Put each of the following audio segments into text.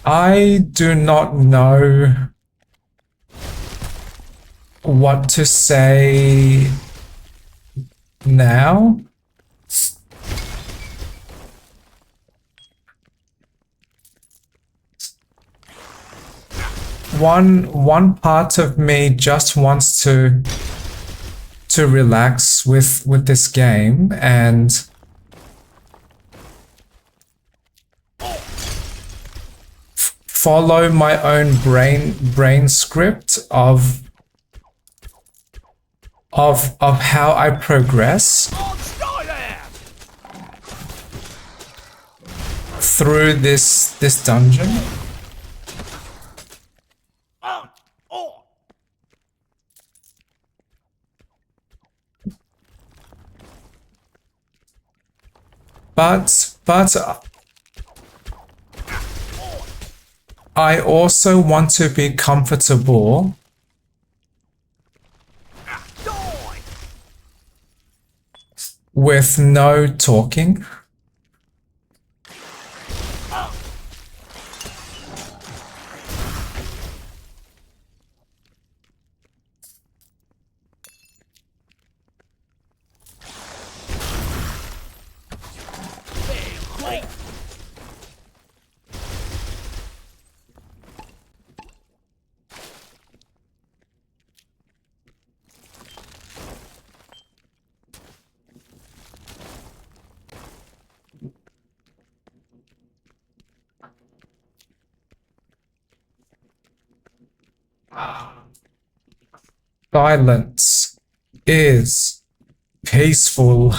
I do not know what to say now. One part of me just wants to relax with this game and follow my own brain script of how I progress through this dungeon. But I also want to be comfortable with no talking. Silence is peaceful.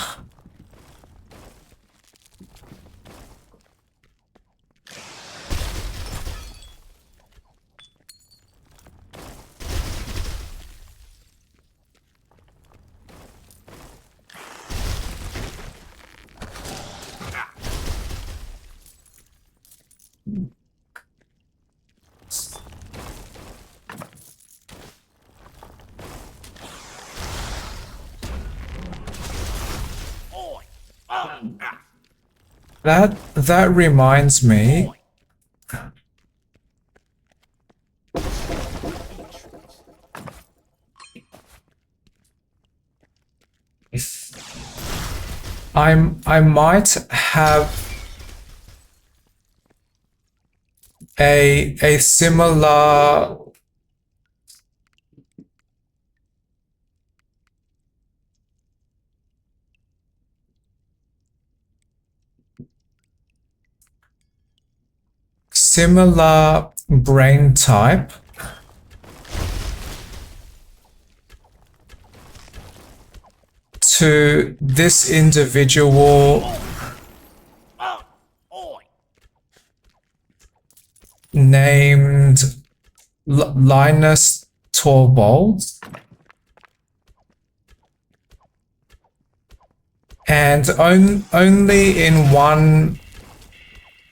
That reminds me. I might have a similar brain type to this individual named Linus Torvald, and only in one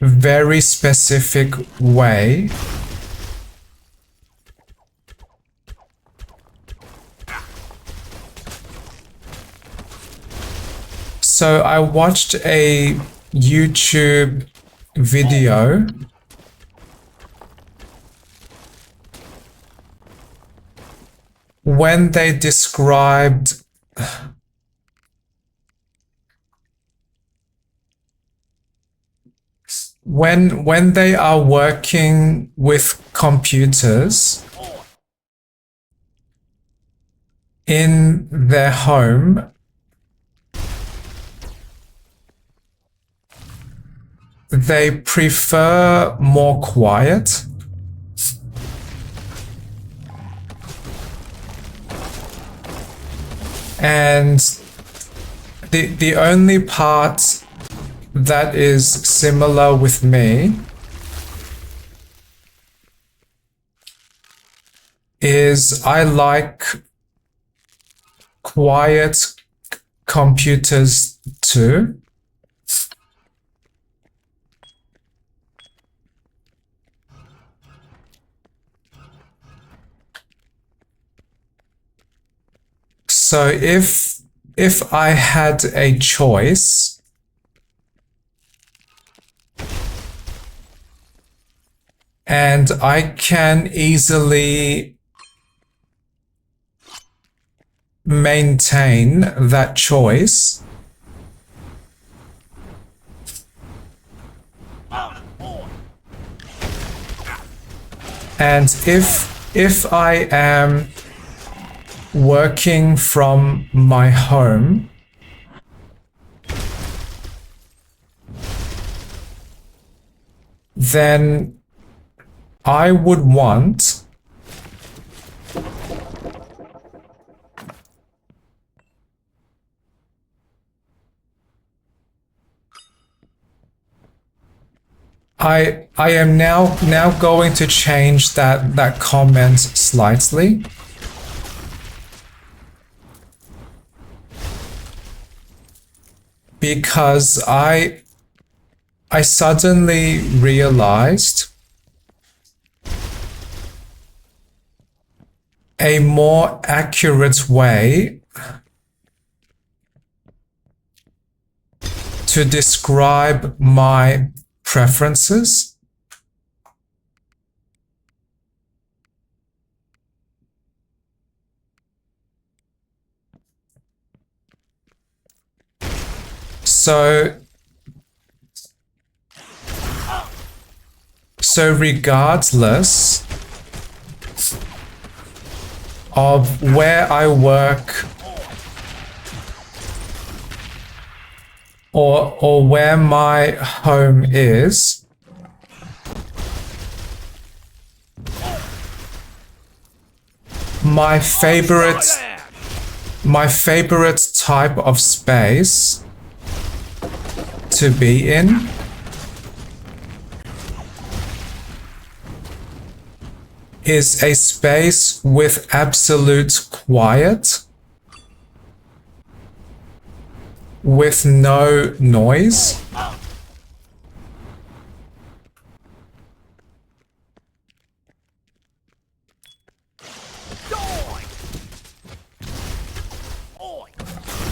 very specific way. So I watched a YouTube video when they described when they are working with computers in their home, they prefer more quiet. And the only part that is similar with me is I like quiet computers too. So if I had a choice, and I can easily maintain that choice. And if I am working from my home, then I would want I am now going to change that comment slightly. Because I suddenly realized a more accurate way to describe my preferences. So regardless of where I work or where my home is, my favorite type of space to be in is a space with absolute quiet, with no noise.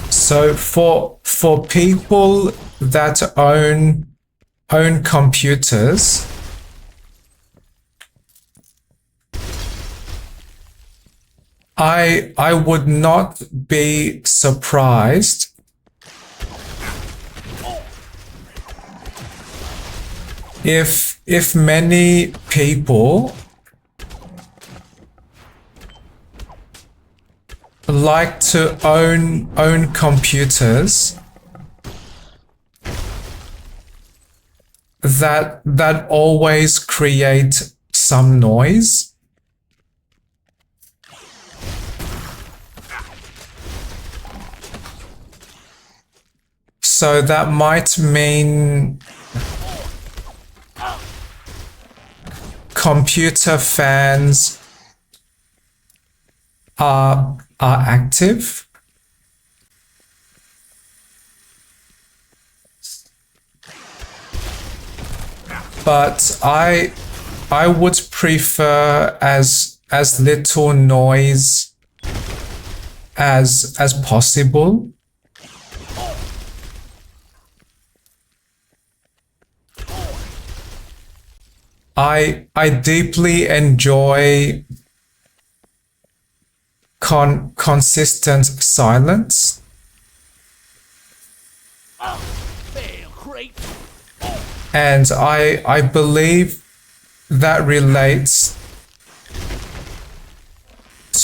So for people that own computers, I would not be surprised if many people like to own computers that always create some noise. So that might mean computer fans are active. But I would prefer as little noise as possible. I deeply enjoy consistent silence. And I believe that relates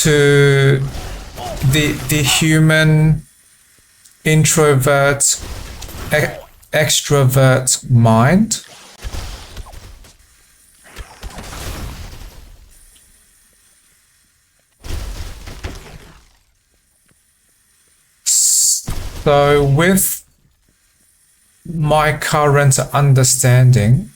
to the human introvert extrovert mind. So with my current understanding,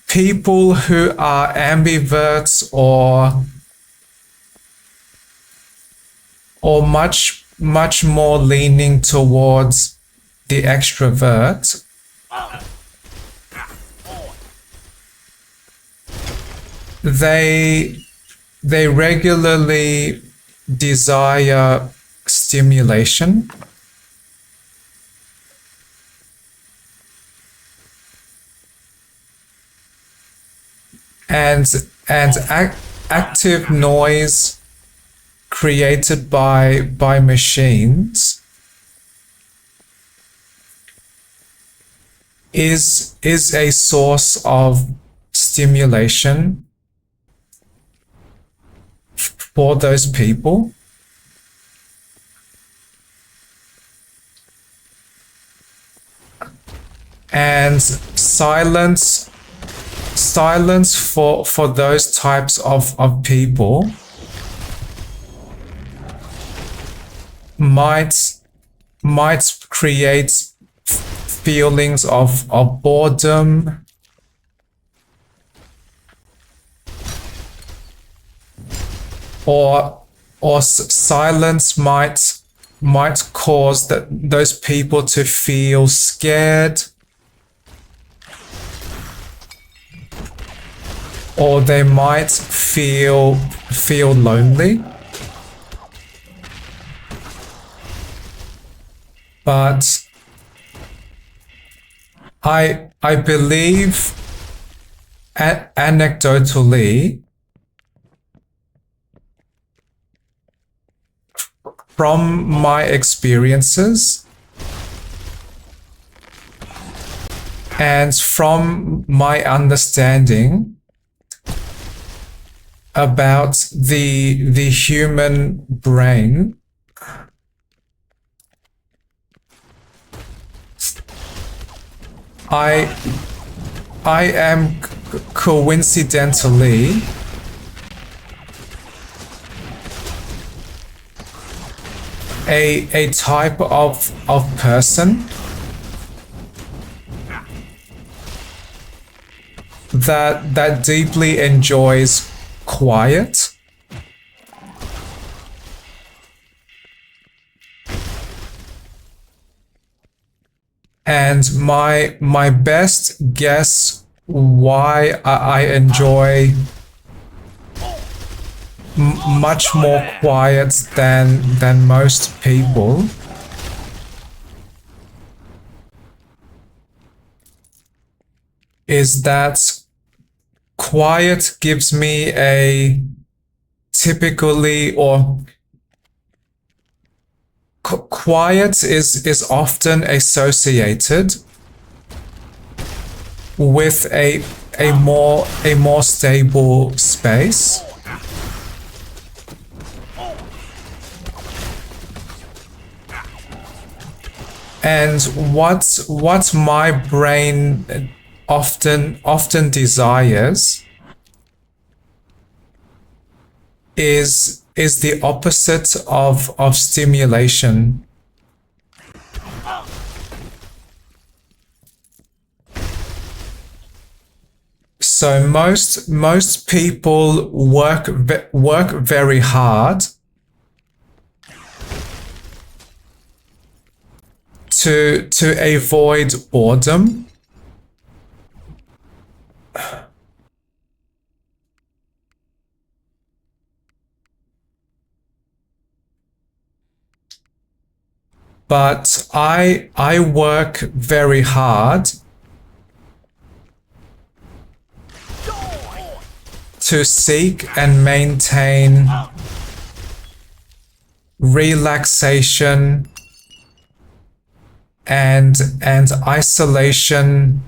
people who are ambiverts or much more leaning towards the extrovert, they regularly desire stimulation. and active noise created by machines is a source of stimulation for those people. And silence for those types of people might create feelings of boredom, or silence might cause those people to feel scared, or they might feel lonely. But I believe anecdotally, from my experiences and from my understanding about the human brain, I am coincidentally a type of person that deeply enjoys quiet. And my best guess why I enjoy much more quiet than most people is that quiet gives me a typically, or quiet is often associated with a more stable space. And what my brain often desires is the opposite of stimulation. So most people work very hard to avoid boredom. But I work very hard to seek and maintain relaxation and isolation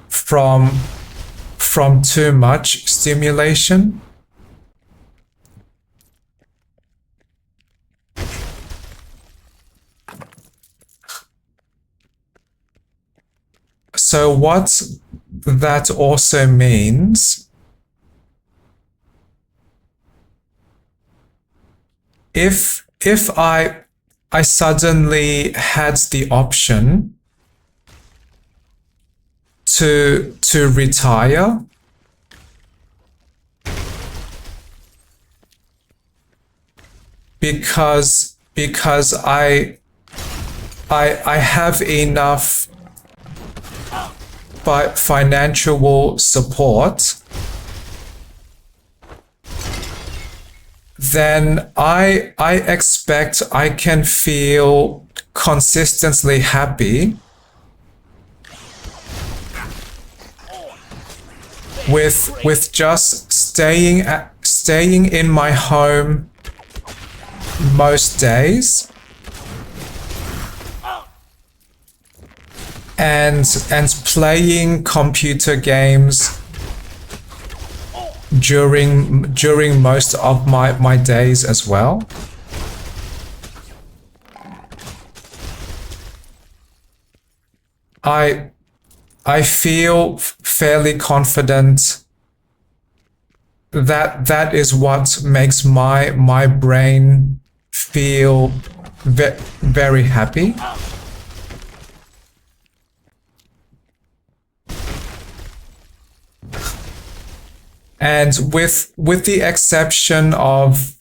from too much stimulation. So what that also means, if I suddenly had the option to retire, because I have enough financial support, then I expect I can feel consistently happy with just staying in my home most days and playing computer games during most of my days as well. I feel fairly confident that that is what makes my brain feel very happy. And with the exception of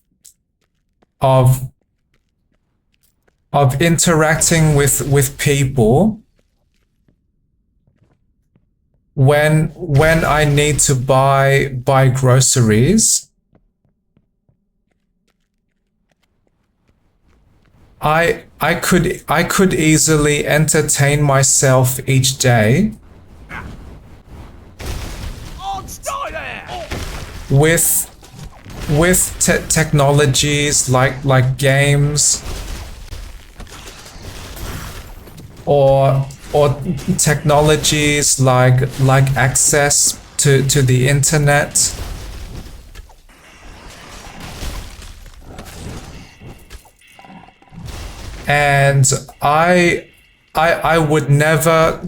interacting with people, when I need to buy groceries, I could easily entertain myself each day with technologies like games or technologies like access to the internet. And I would never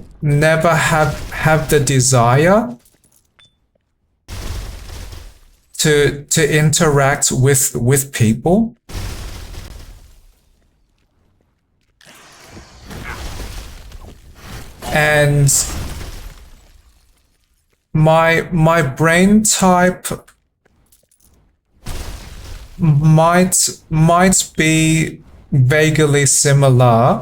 have the desire to interact with people. And my brain type might be vaguely similar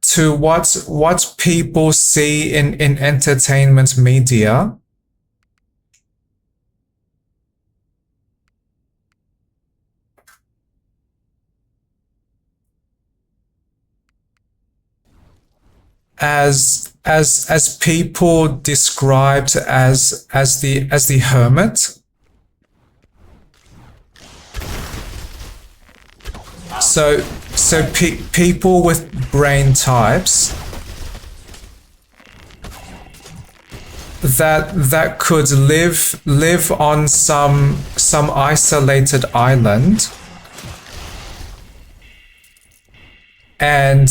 to what people see in entertainment media. As people described as the hermit. So people with brain types that could live on some isolated island and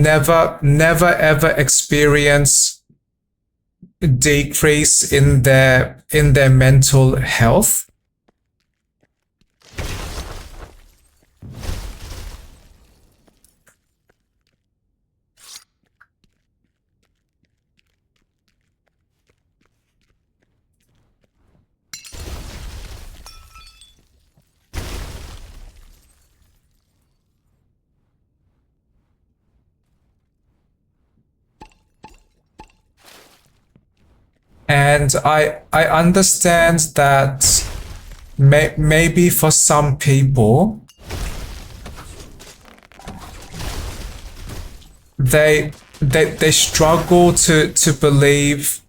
never ever experience decrease in their mental health. And I understand that maybe for some people they struggle to believe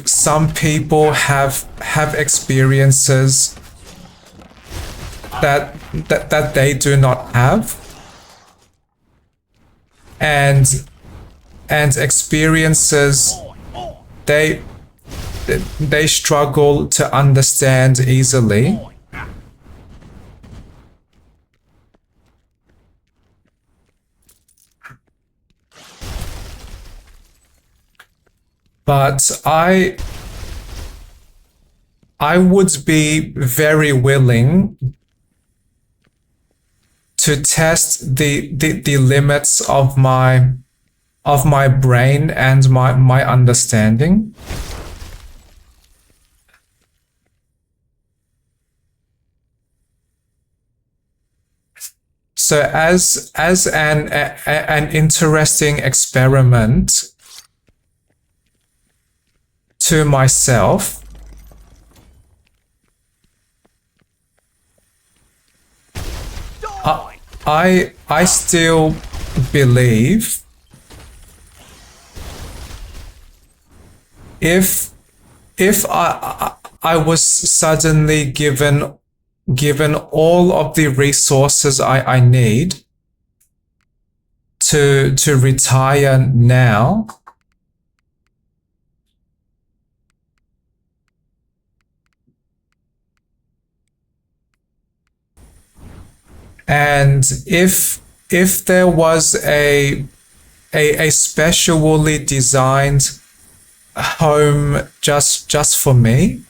some people have experiences that they do not have, and experiences they struggle to understand easily. But I would be very willing to test the limits of my brain and my understanding. So as an interesting experiment to myself, I still believe if I was suddenly given all of the resources I need to retire now, and if there was a specially designed home just for me,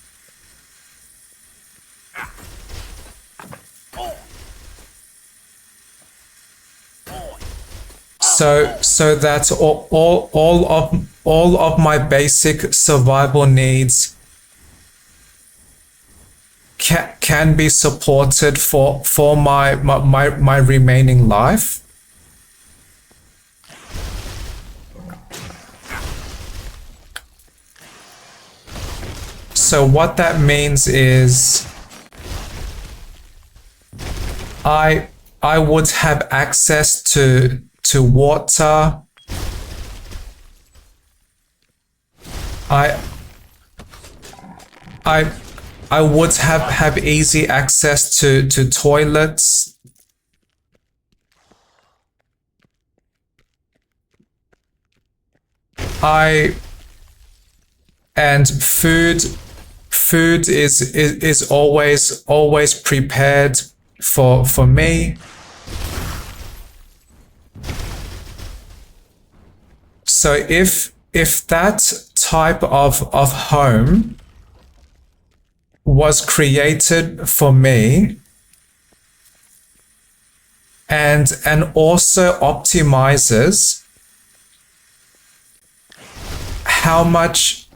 so that all of my basic survival needs can be supported for my remaining life. So what that means is I would have access to water. I would have easy access to toilets. And food is always prepared for me. So if that type of home was created for me and also optimizes how much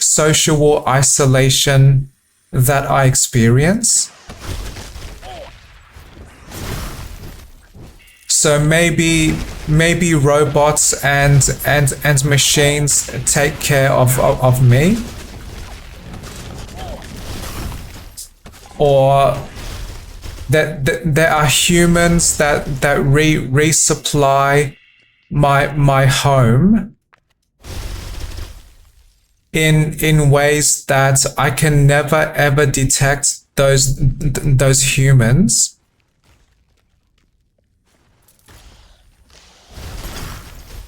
social isolation that I experience. So maybe robots and machines take care of me, or that there are humans that resupply my home in ways that I can never ever detect those humans.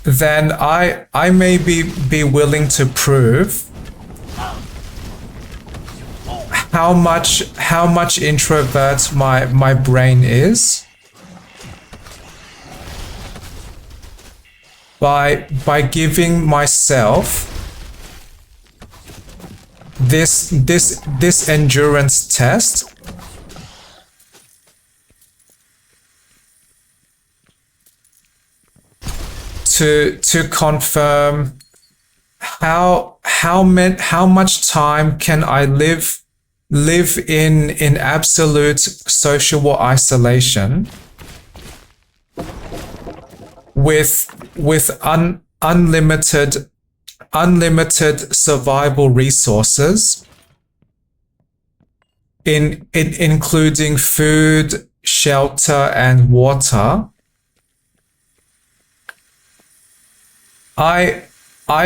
Then I may be willing to prove how much introvert my brain is by giving myself this endurance test to confirm how much time can I live in absolute social isolation with unlimited survival resources, including food, shelter, and water. I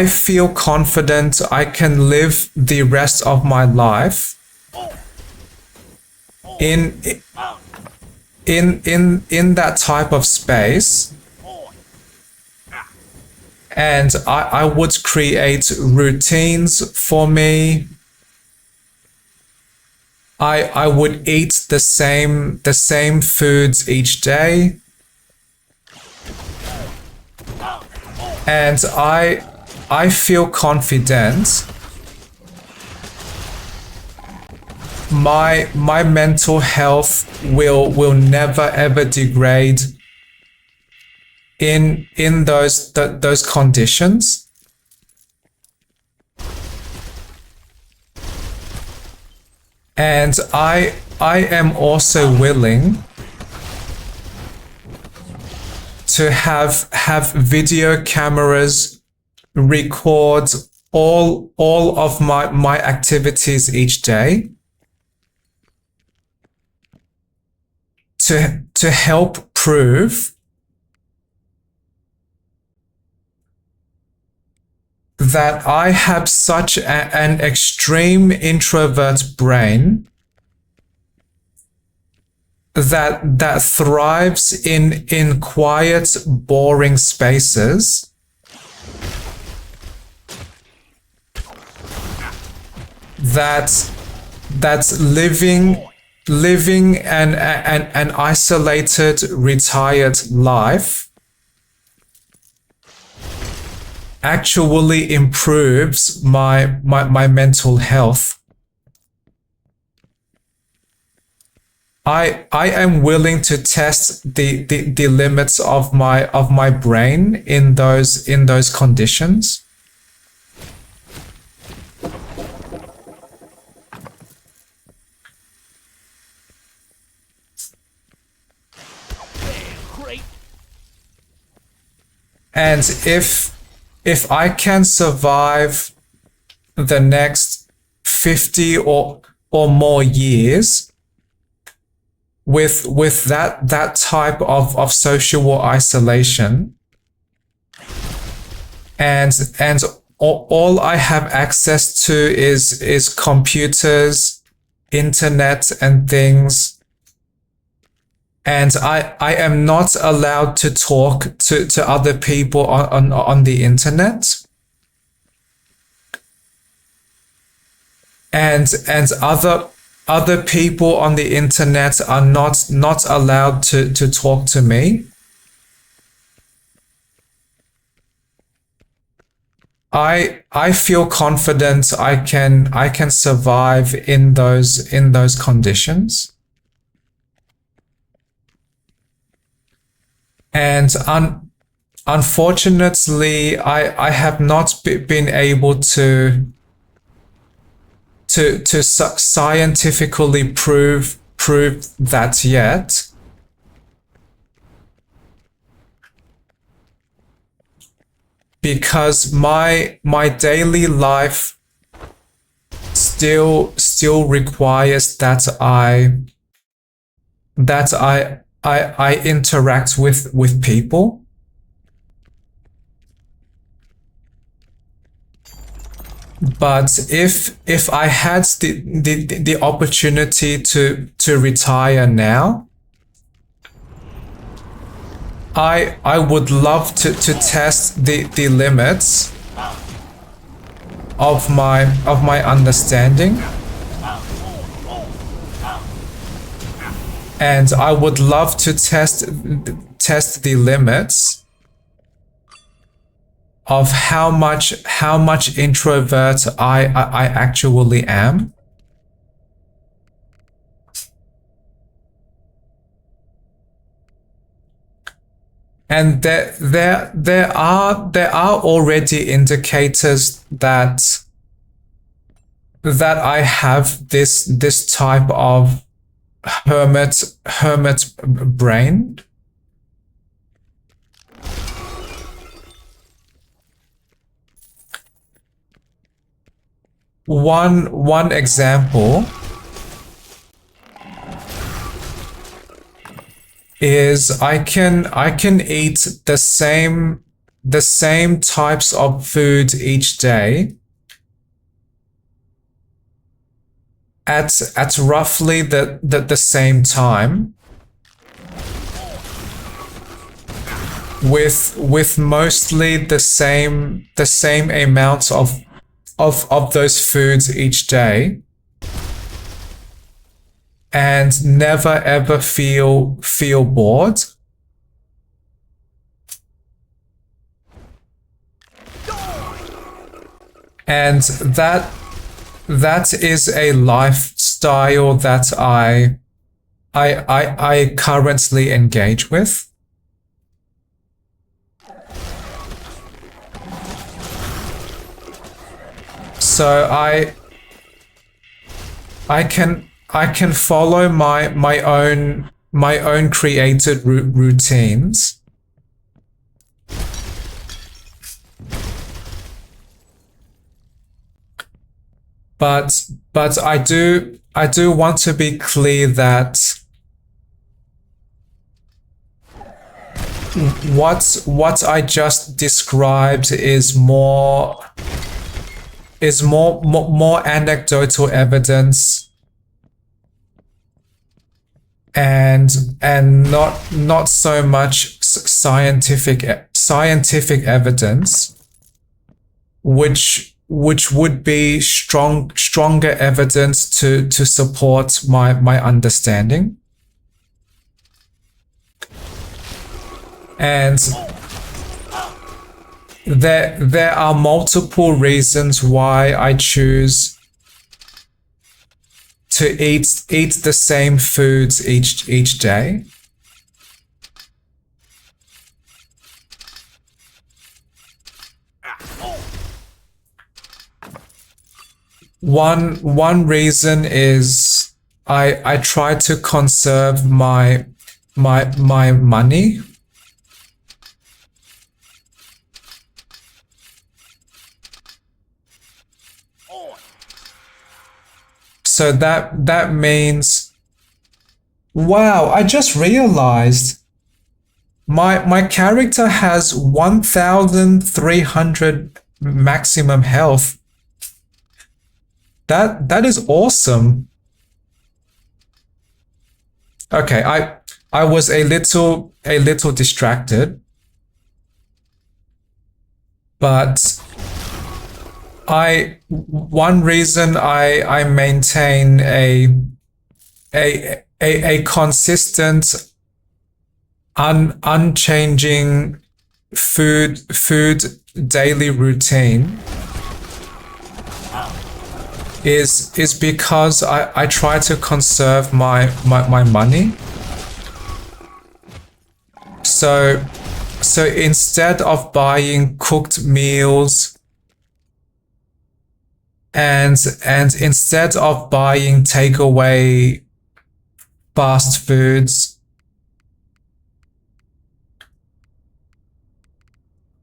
feel confident I can live the rest of my life in that type of space, and I would create routines for me. I would eat the same foods each day, and I feel confident my mental health will never ever degrade in those conditions. And I am also willing to have video cameras record all of my activities each day to help prove that I have such an extreme introvert brain that thrives in quiet, boring spaces. That's living an isolated, retired life actually improves my mental health. I am willing to test the limits of my brain in those conditions. And if I can survive the next 50 or more years with that type of social isolation, and all I have access to is computers, internet and things, and I am not allowed to talk to other people on the internet, and other people on the internet are not allowed to talk to me. I feel confident I can survive in those conditions. And unfortunately, I have not been able to scientifically prove that yet. Because my daily life still requires that I interact with people. But if I had the opportunity to retire now, I would love to test the limits of my understanding. And I would love to test the limits of how much introvert I actually am. And there are already indicators that I have this type of hermit brain. One example is I can eat the same types of food each day at roughly the same time, with mostly the same amount of those foods each day, and never ever feel bored. And that is a lifestyle that I currently engage with. So I can follow my own created routines. But I do want to be clear that what I just described is more anecdotal evidence and not so much scientific evidence, which would be stronger evidence to support my understanding. And there are multiple reasons why I choose to eat the same foods each day. One reason is I try to conserve my money. So that means, wow, I just realized my character has 1,300 maximum health. That is awesome. Okay, I was a little distracted, but one reason I maintain a consistent unchanging food daily routine is because I try to conserve my money. So instead of buying cooked meals and instead of buying takeaway fast foods,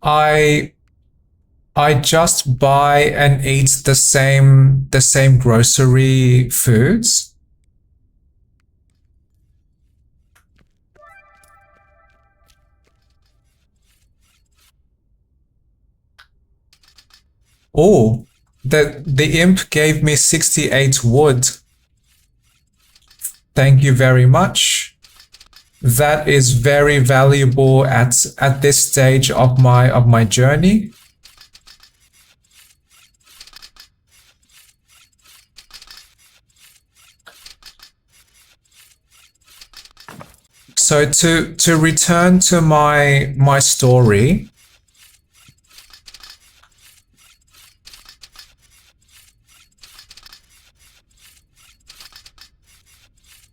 I just buy and eat the same grocery foods. Oh, the imp gave me 68 wood. Thank you very much. That is very valuable at this stage of my journey. So to return to my story,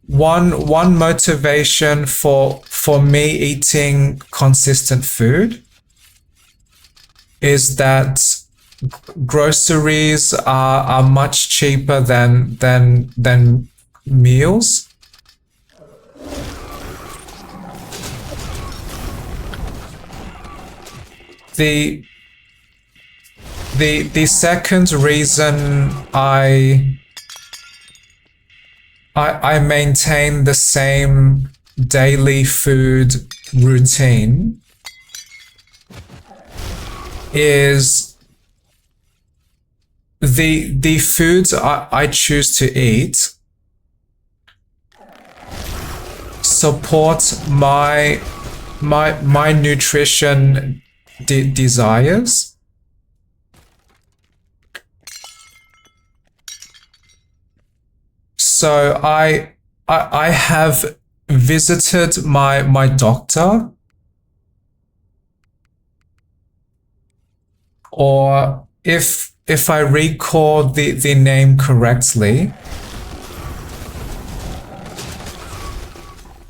one motivation for me eating consistent food is that groceries are much cheaper than meals. The second reason I maintain the same daily food routine is the foods I choose to eat support my nutrition desires. So I have visited my doctor, or if I recall the name correctly,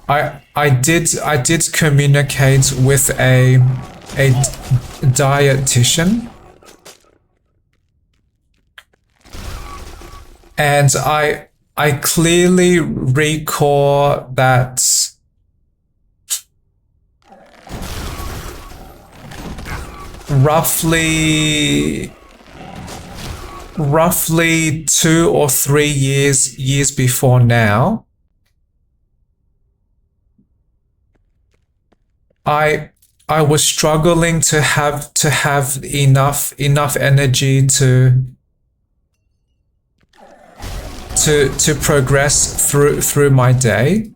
I did communicate with a dietitian, and I clearly recall that roughly 2 or 3 years before now, I was struggling to have enough energy to progress through my day.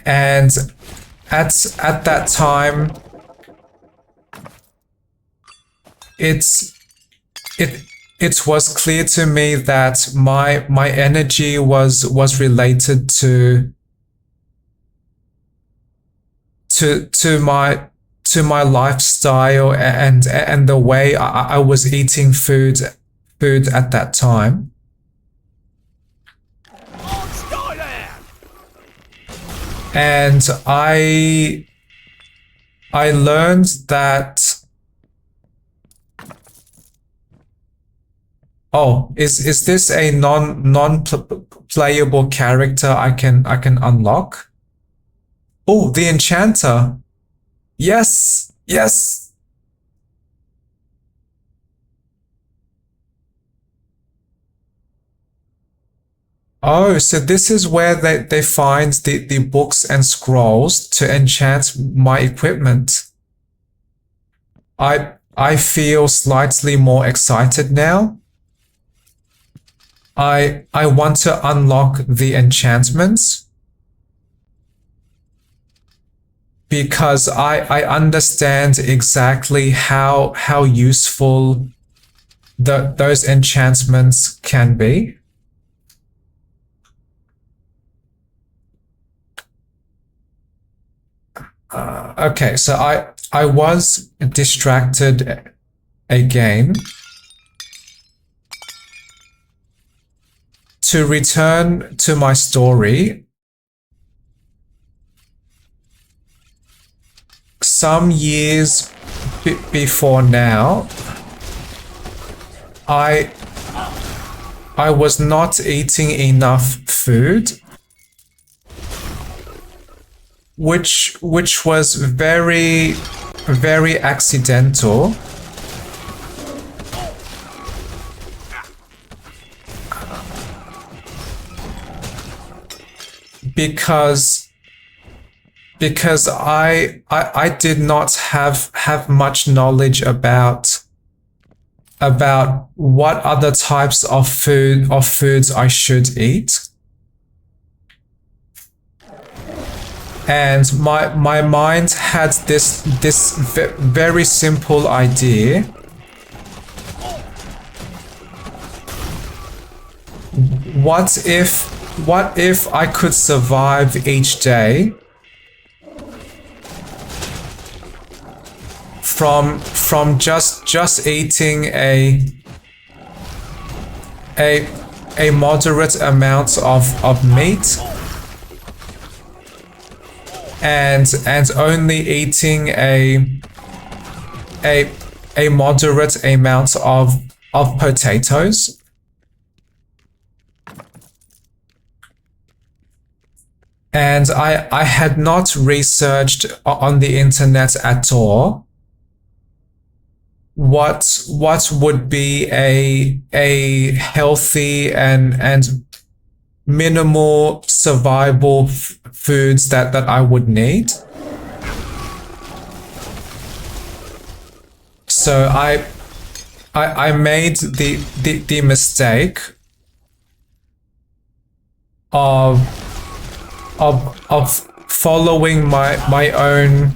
And at that time, it was clear to me that my energy was related to my lifestyle and the way I was eating food at that time. And I learned that, oh, is this a non-playable character I can unlock? Oh, the enchanter. Yes, yes. Oh, so this is where they find the books and scrolls to enchant my equipment. I feel slightly more excited now. I want to unlock the enchantments because I understand exactly how useful those enchantments can be. Okay, so I was distracted again. To return to my story, some years before now, I was not eating enough food, which was very, very accidental. Because I did not have much knowledge about what other types of foods I should eat. And my mind had this very simple idea. What if I could survive each day from just eating a moderate amount of meat and only eating a moderate amount of potatoes. And I had not researched on the internet at all what would be a healthy and minimal survival foods that I would need. So I made the mistake of following my own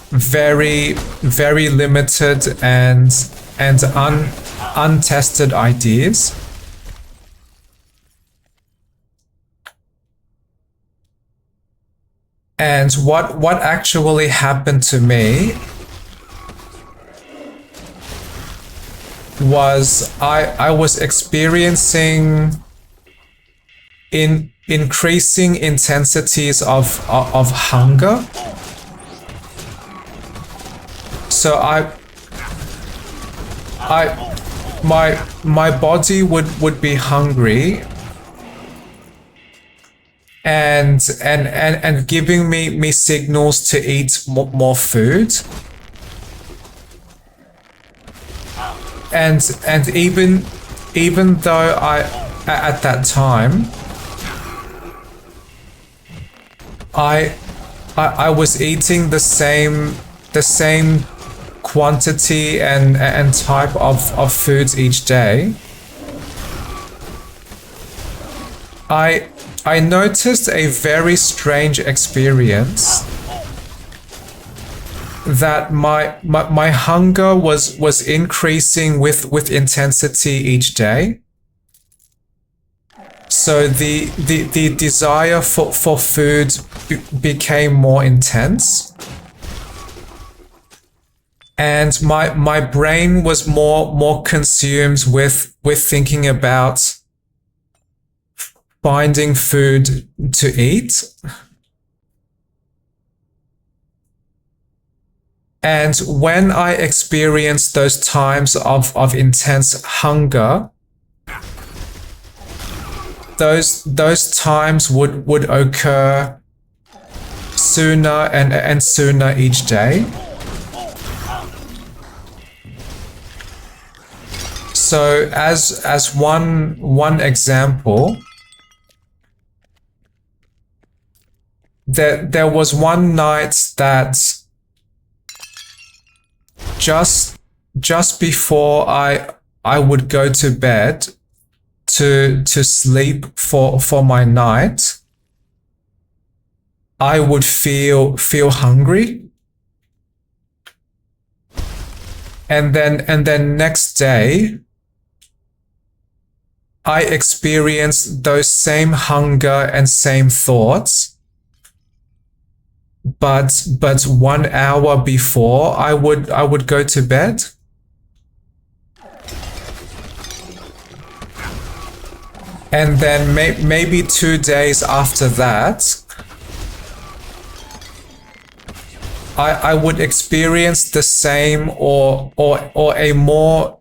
very, very limited and untested ideas. And what actually happened to me was I was experiencing increasing intensities of hunger. So my body would be hungry and giving me signals to eat more food. And even though at that time I was eating the same quantity and type of foods each day, I noticed a very strange experience, that my hunger was increasing with intensity each day. So the desire for food became more intense, and my brain was more consumed with thinking about finding food to eat. And when I experienced those times of intense hunger, those times would occur sooner and sooner each day. So as one example, there was one night that just before I would go to bed to sleep for my night, I would feel hungry, and then next day I experienced those same hunger and same thoughts, but 1 hour before I would go to bed. And then maybe 2 days after that, I would experience the same or a more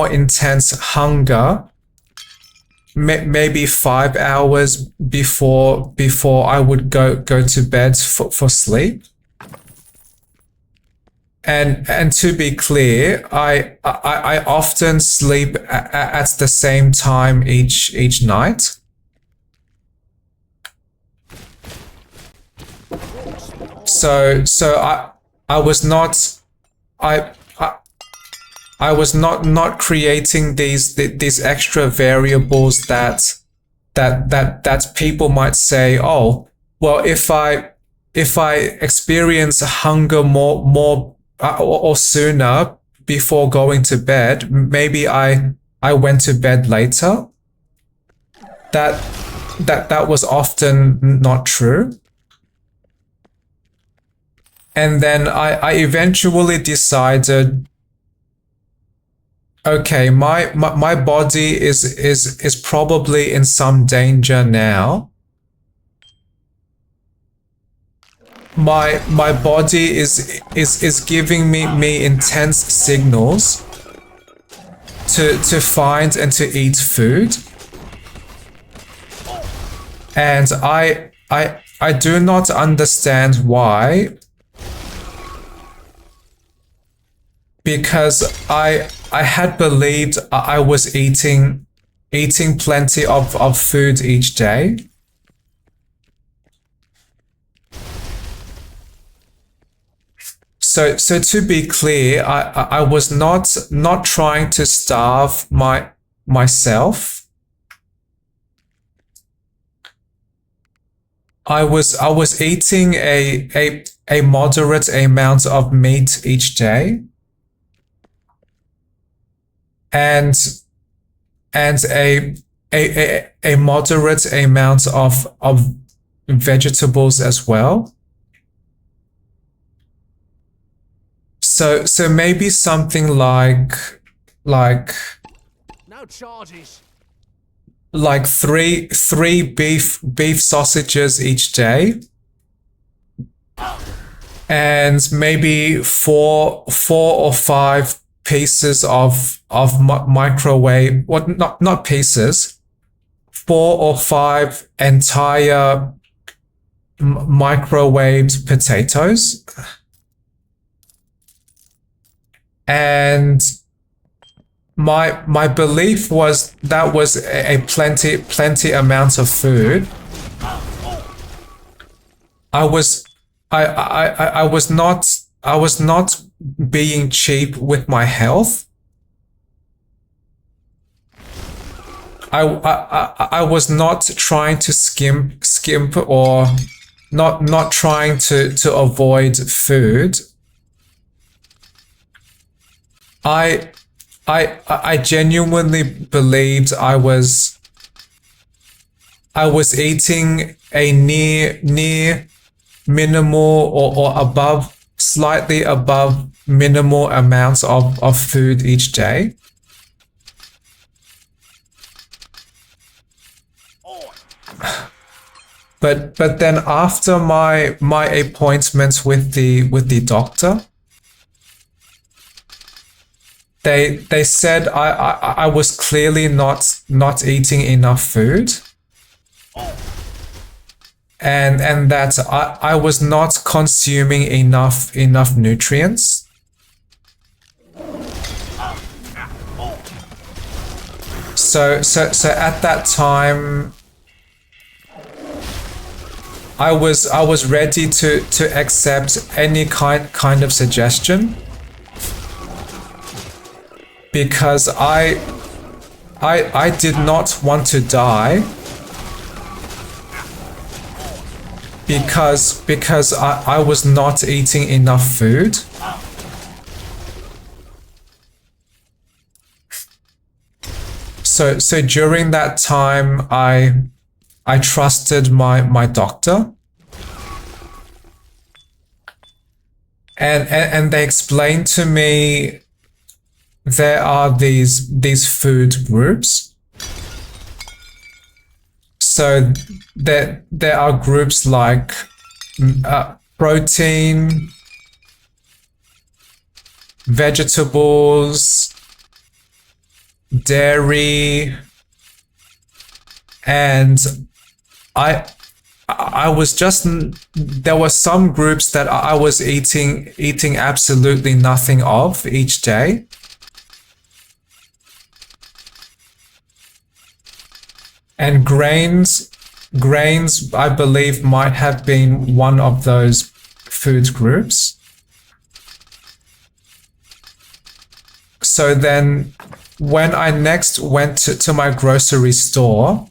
intense hunger, maybe 5 hours before I would go to bed for sleep. And to be clear, I often sleep at the same time each night. So I was not creating these extra variables that people might say, oh, well, if I experience hunger more or sooner before going to bed, maybe I went to bed later. That was often not true. And then I eventually decided, okay, my body is probably in some danger now. My body is giving me intense signals to find and to eat food. And I do not understand why, because I had believed I was eating plenty of food each day. So to be clear, I was not trying to starve myself. I was eating a moderate amount of meat each day, and a moderate amount of vegetables as well. So maybe something like no charges. Like three beef sausages each day, and maybe four or five pieces of microwave, what, not pieces, 4 or 5 entire microwaved potatoes. And my belief was that was a plenty amount of food. I I was not being cheap with my health. I was not trying to skimp or not trying to avoid food. I genuinely believed I was eating a near minimal or above, slightly above minimal amounts of food each day. But then after my appointment with the doctor, they said I was clearly not eating enough food, and that I was not consuming enough nutrients. So at that time, I was ready to accept any kind of suggestion, because I did not want to die, because I was not eating enough food. So during that time, I trusted my doctor, and they explained to me there are these food groups. So there are groups like protein, vegetables, dairy, and I was just, there were some groups that I was eating absolutely nothing of each day. And grains, I believe, might have been one of those food groups. So then when I next went to my grocery store,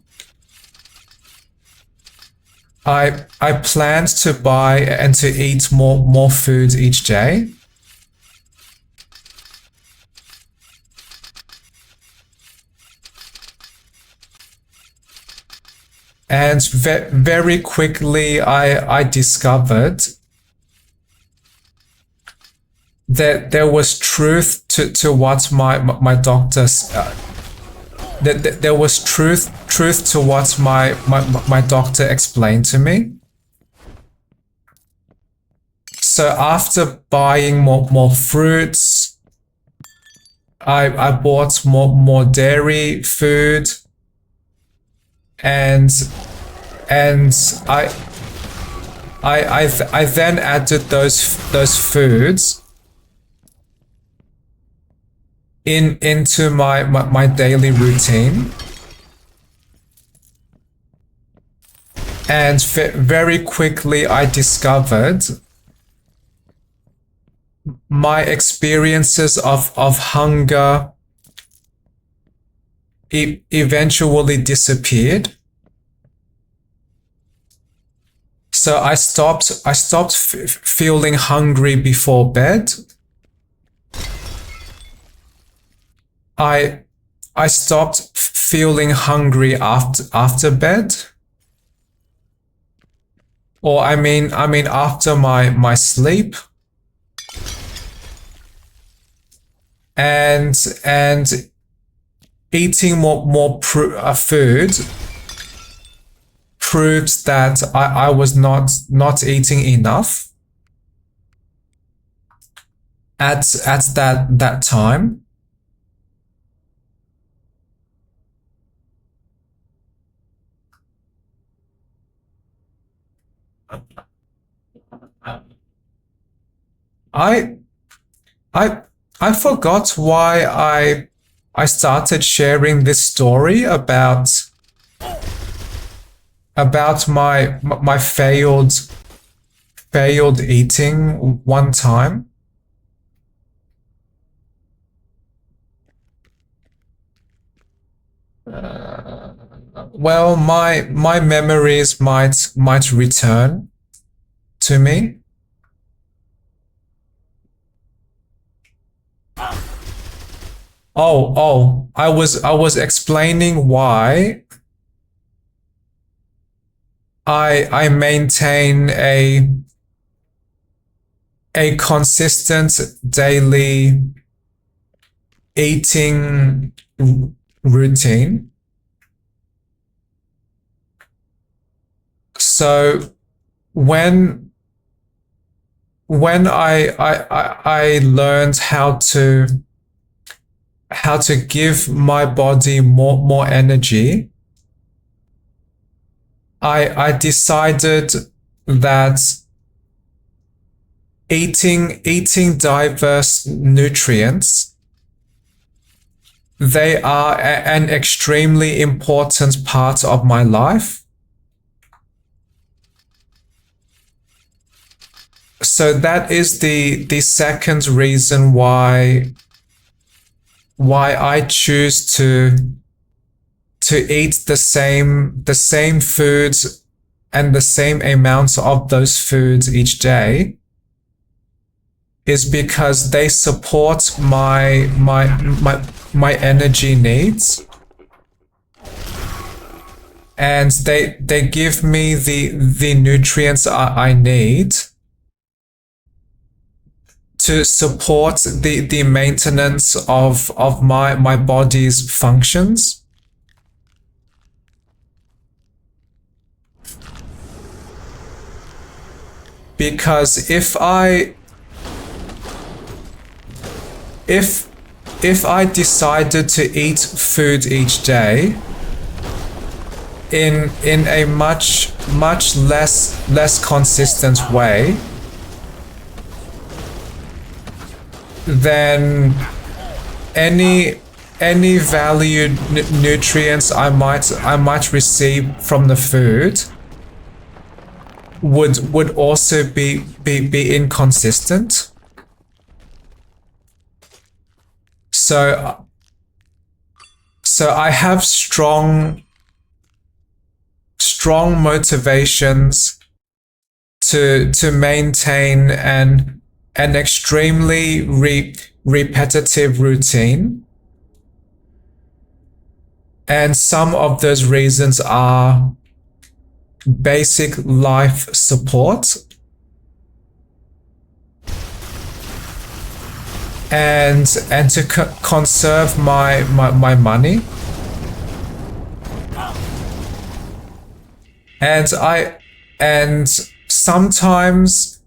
I planned to buy and to eat more food each day. And very quickly, I discovered that there was truth to what my doctor that there was truth to what my doctor explained to me. So after buying more fruits, I bought more dairy food. And I then added those foods into my daily routine, and very quickly I discovered my experiences of hunger eventually disappeared. So I stopped feeling hungry before bed. I stopped feeling hungry after bed. Or I mean after my sleep. And eating more food proves that I was not eating enough at that time. I forgot why I started sharing this story about my failed failed eating one time. Well, my memories might return to me. I was explaining why I maintain a consistent daily eating routine. So when I learned how to give my body more energy, I decided that eating diverse nutrients, they are an extremely important part of my life. So that is the second reason why I choose to eat the same foods and the same amounts of those foods each day, is because they support my energy needs, and they give me the nutrients I need to support the maintenance of my body's functions. Because if I decided to eat food each day in a much less consistent way, then any valued nutrients I might receive from the food would also be inconsistent. So I have strong motivations to maintain an extremely repetitive routine. And some of those reasons are basic life support and to conserve my money. And sometimes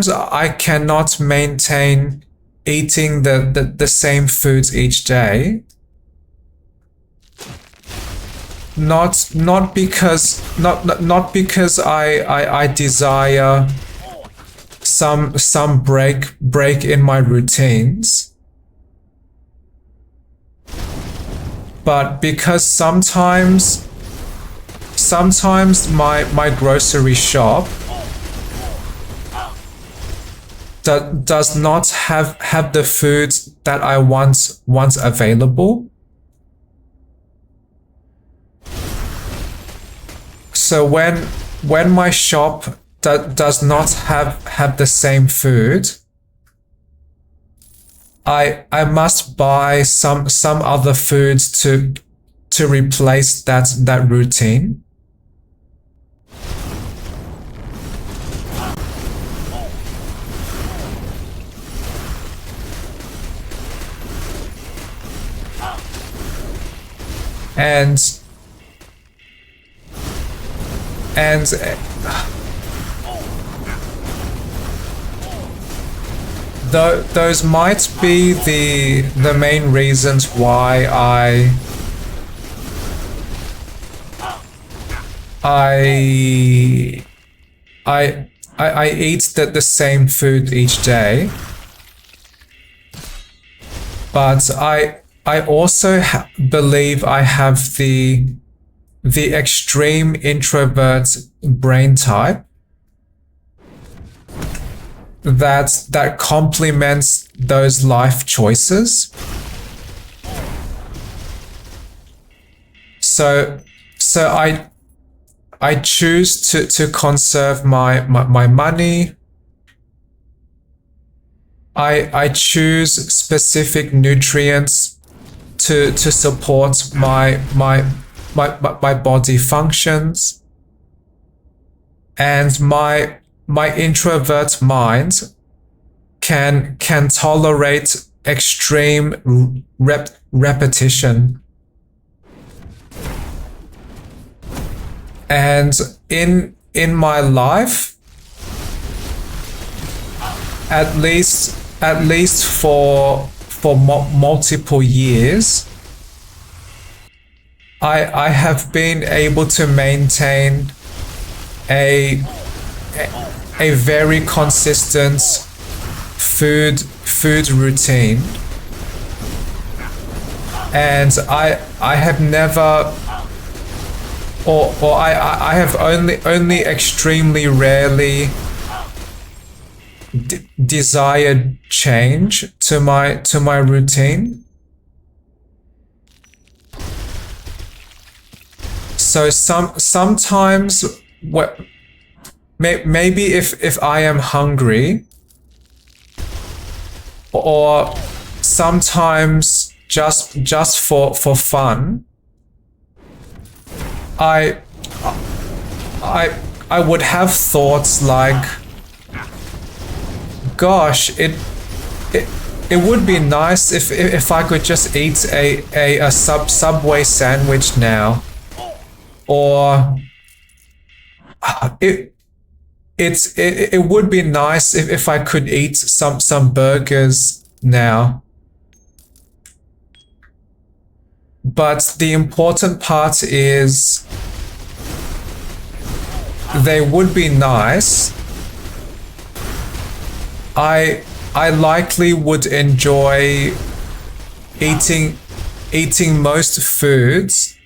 I cannot maintain eating the same foods each day. Not because I desire some break in my routines, but because sometimes my grocery shop does not have the foods that I want available. So when my shop does not have the same food, I must buy some other foods to replace that routine. And those might be the main reasons why I eat the same food each day. But I also believe I have the the extreme introvert brain type that complements those life choices. So I choose to conserve my money. I choose specific nutrients to support my body functions, and my introvert mind can tolerate extreme repetition. And in my life, at least for multiple years, I have been able to maintain a very consistent food routine, and I have never, or I have only extremely rarely desired change to my routine. So sometimes maybe if I am hungry, or sometimes just for fun, I would have thoughts like, gosh, it would be nice if I could just eat a Subway sandwich now, or it would be nice if I could eat some burgers now. But the important part is, they would be nice. I likely would enjoy eating most foods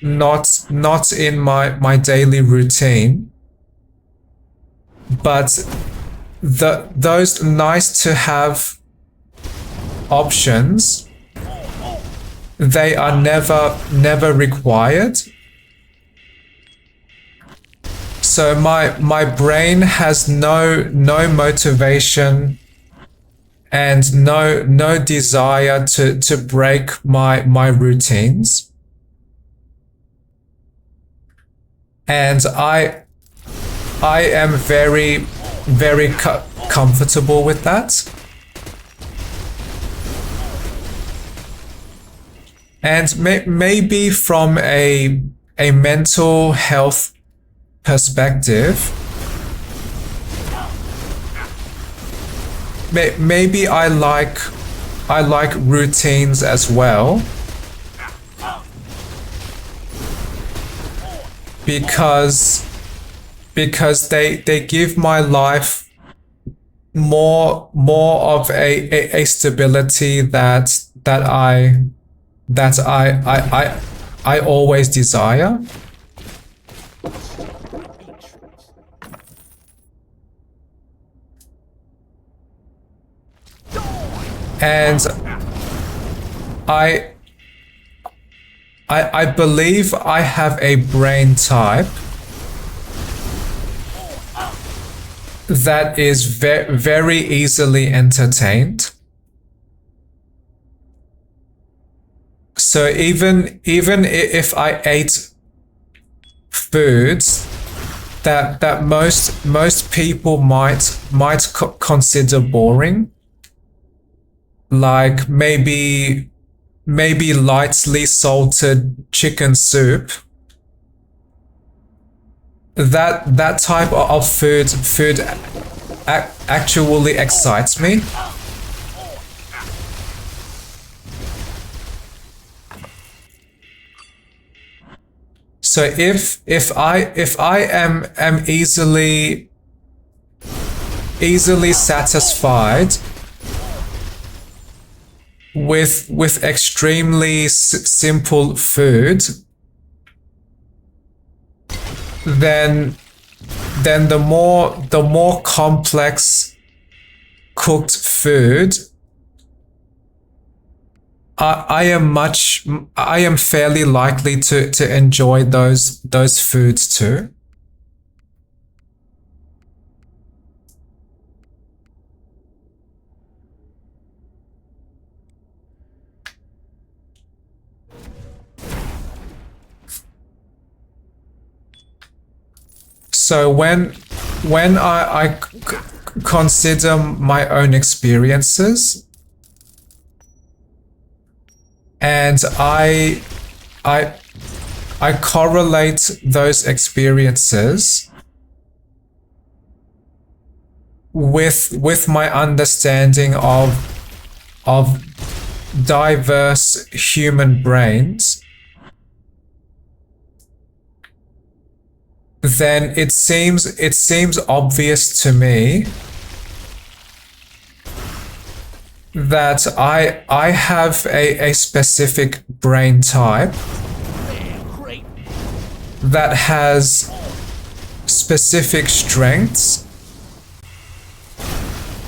not in my daily routine, but those nice to have options, they are never required. So my brain has no motivation and no desire to break my routines. And I am very comfortable with that. And maybe from a mental health perspective, maybe I like routines as well, because they give my life more of a stability that I always desire. And I believe I have a brain type that is very easily entertained. So even if I ate foods that most people might consider boring, like maybe lightly salted chicken soup, that type of food actually excites me. So if I am easily satisfied with extremely simple food, then the more complex cooked food I am fairly likely to enjoy those foods too. So when I consider my own experiences, and I correlate those experiences with my understanding of diverse human brains, then it seems obvious to me that I have a specific brain type that has specific strengths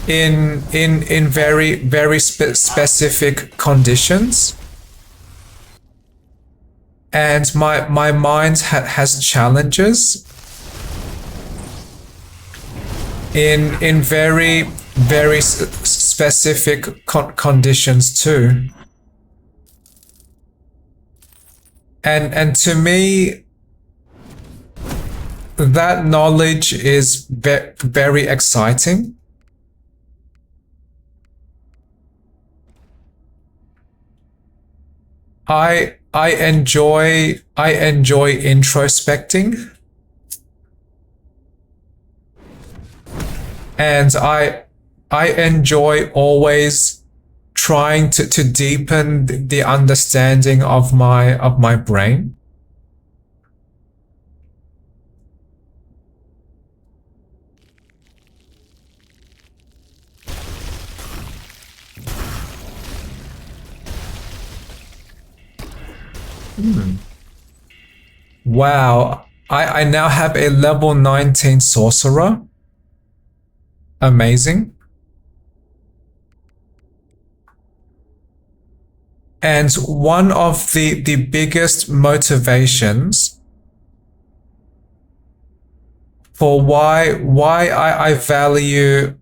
in very specific conditions, and my mind has challenges in very specific conditions too. And to me, that knowledge is very exciting. I enjoy introspecting, and I enjoy always trying to deepen the understanding of my brain. Wow, I now have a level 19 sorcerer. Amazing. And one of the biggest motivations for why I value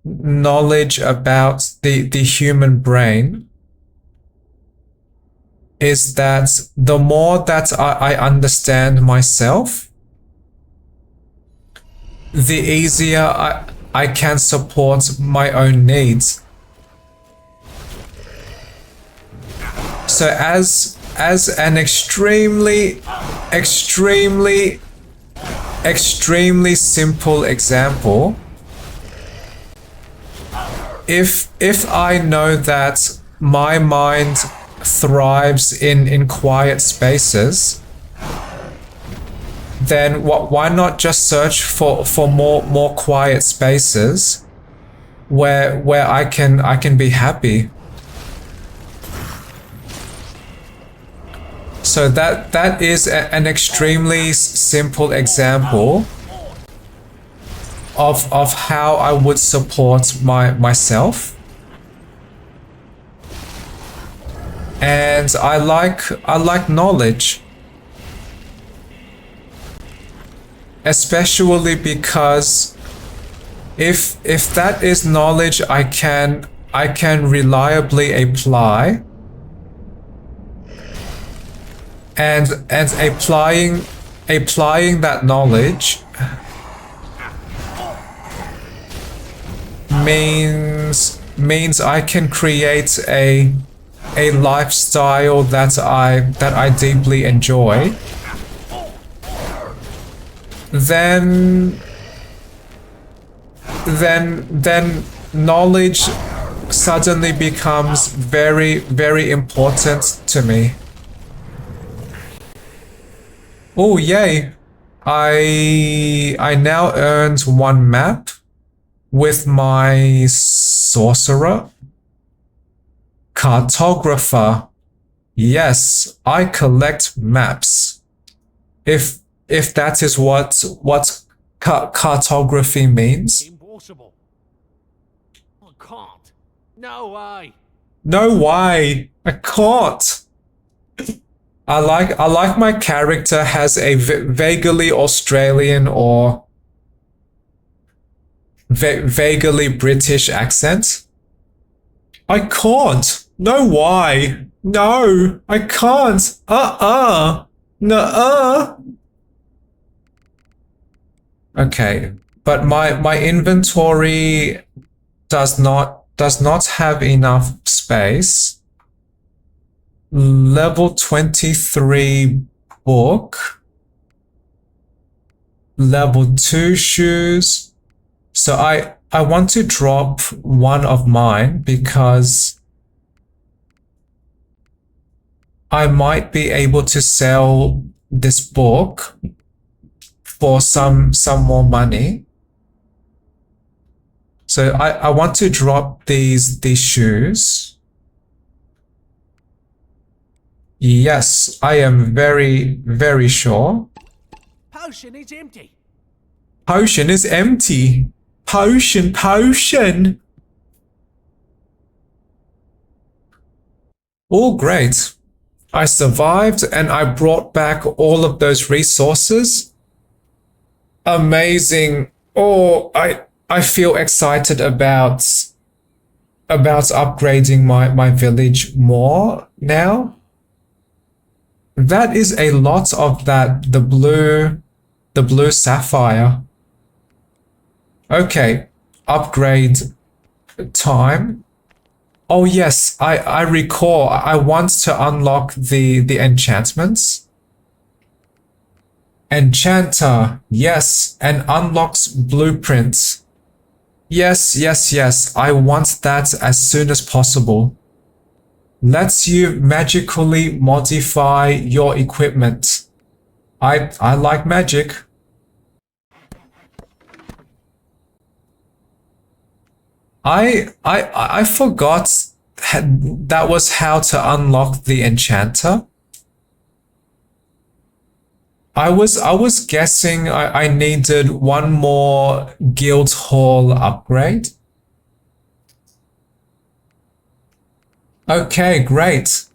knowledge about the human brain is that the more that I understand myself, the easier I can support my own needs. So as an extremely simple example, if I know that my mind thrives in quiet spaces, then why not just search for more quiet spaces where I can be happy? So that is an extremely simple example of how I would support myself. And I like knowledge, especially because if that is knowledge I can reliably apply, and applying that knowledge means I can create a lifestyle that I deeply enjoy, then knowledge suddenly becomes very important to me. Oh yay! I now earned 1 map with my sorcerer. Cartographer. Yes, I collect maps. If if that is what cartography means. Impossible. I can't. No way. No way. I can't. I like my character has a vaguely Australian or vaguely British accent. I can't. No why. No, I can't. Nuh-uh. Okay, but my inventory does not have enough space. Level 23 book. Level 2 shoes. So I want to drop one of mine because I might be able to sell this book for some more money. So I want to drop these shoes. Yes, I am very sure. Potion is empty. Potion is empty. Potion. Oh, great. I survived and I brought back all of those resources. Amazing. Oh, I feel excited about upgrading my village more now. That is a lot of the blue sapphire. Okay, upgrade time. Oh yes, I recall. I want to unlock the enchantments. Enchanter, yes, and unlocks blueprints. Yes. I want that as soon as possible. Lets you magically modify your equipment. I like magic. I forgot that was how to unlock the enchanter. I was guessing I needed one more guild hall upgrade. Okay, great.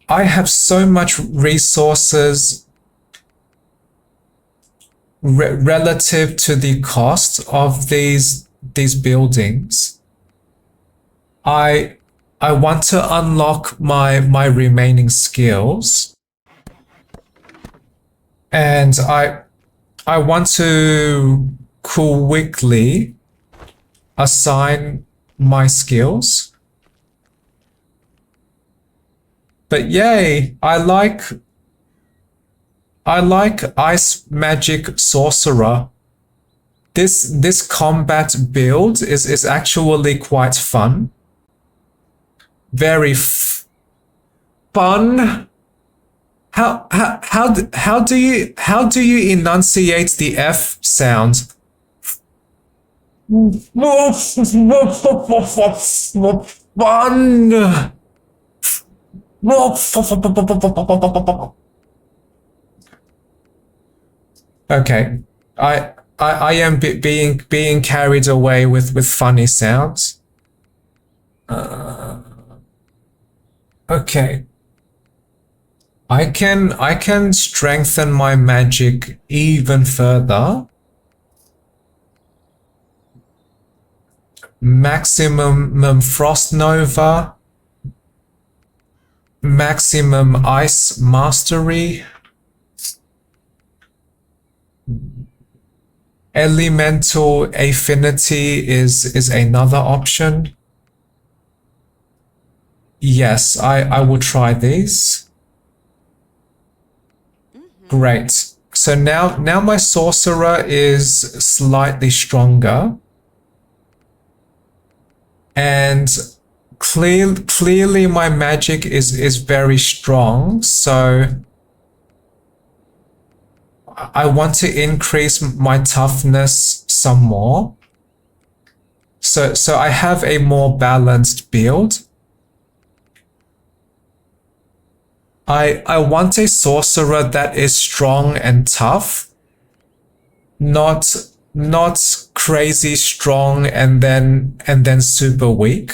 I have so much resources relative to the cost of these buildings. I want to unlock my remaining skills. And I want to quickly assign my skills. But yay, I like Ice Magic Sorcerer. This combat build is actually quite fun. Very fun. How do you enunciate the F sound? Fun. Okay, I am being carried away with funny sounds. Okay. I can strengthen my magic even further. Maximum Frost Nova. Maximum Ice Mastery. Elemental Affinity is another option. Yes, I will try these. Great. So now my sorcerer is slightly stronger. And clearly my magic is very strong, so I want to increase my toughness some more. So I have a more balanced build. I want a sorcerer that is strong and tough, not crazy strong and then super weak.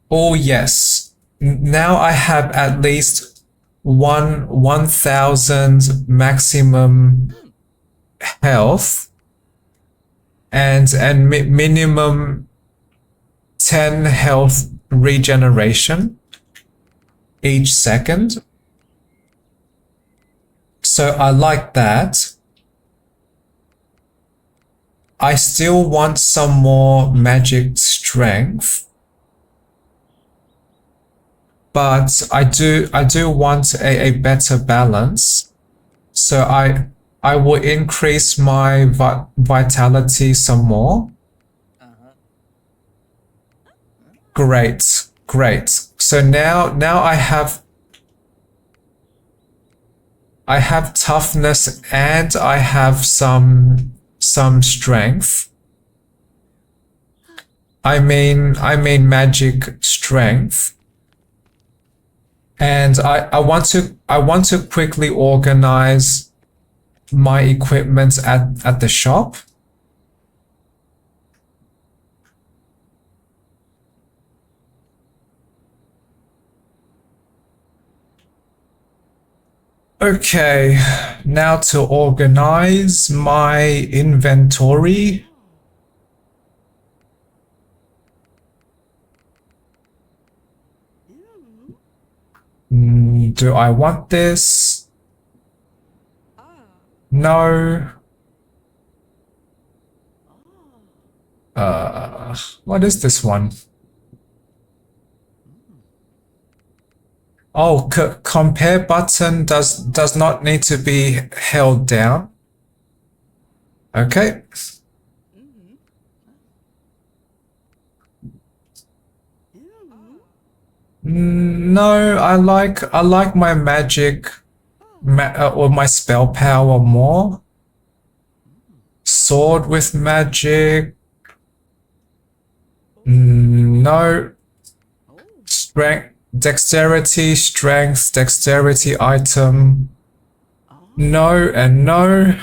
Oh yes. Now I have at least 1000 maximum health and minimum 10 health regeneration each second. So I like that. I still want some more magic strength. But I do want a better balance. So I will increase my vitality some more. Great, great. So now I have toughness and I have some strength. I mean magic strength. And I want to quickly organize my equipment at the shop. Okay, now to organize my inventory. Do I want this? No. What is this one? Oh, compare button does not need to be held down. Okay. No, I like my magic or my spell power more. Sword with magic. No. Strength, dexterity, strength, dexterity item. No and no.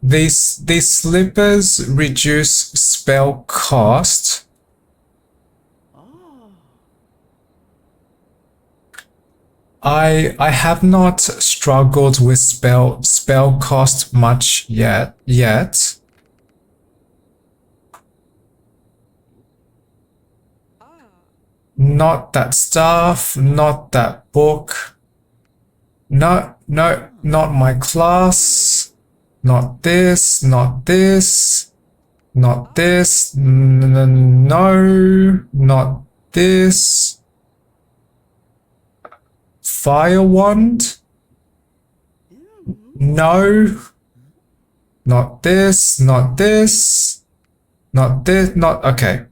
These slippers reduce spell cost. I have not struggled with spell cost much yet. Not that staff, not that book. No, not my class. Not this, not this, not this, no, not this. Fire wand? No. Not this, not this, not this, not, okay.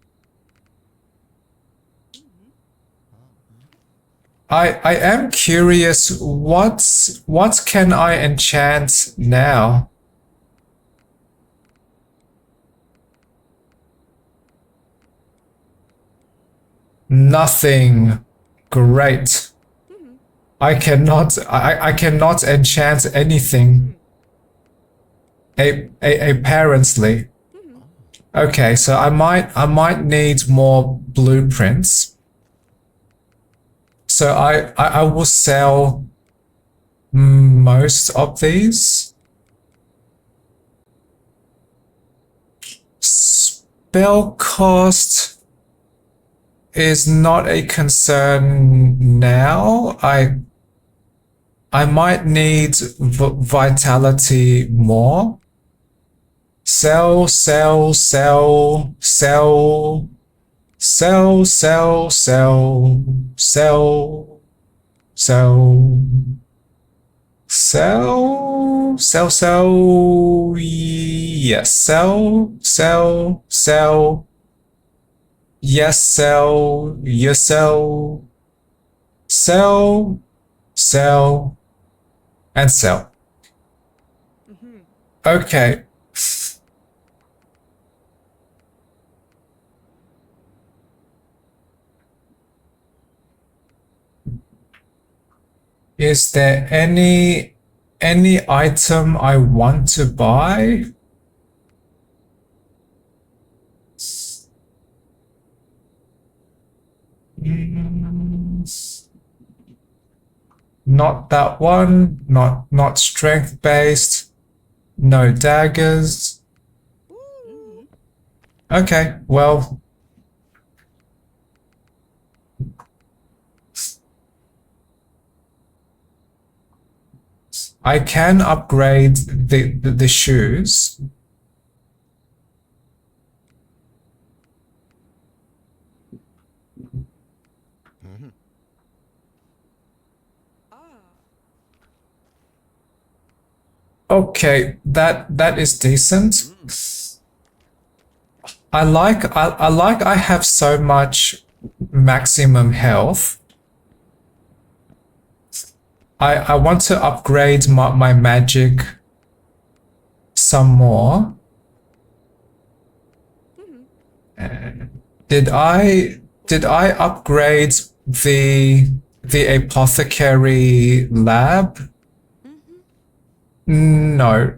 I am curious, what can I enchant now? Nothing. Great. I cannot enchant anything. Apparently. Okay, so I might need more blueprints. So I will sell most of these. Spell cost is not a concern now. I might need vitality more. Sell, sell, sell, sell. Sell, sell, sell, sell, sell, sell, sell, sell, yes, sell, sell, sell, yes, sell, yes, sell, sell, sell, and sell. Okay. Is there any item I want to buy? Not that one. Not strength based. No daggers. Okay, well. I can upgrade the shoes. Okay, that is decent. I have so much maximum health. I want to upgrade my magic some more. Did I upgrade the apothecary lab? No.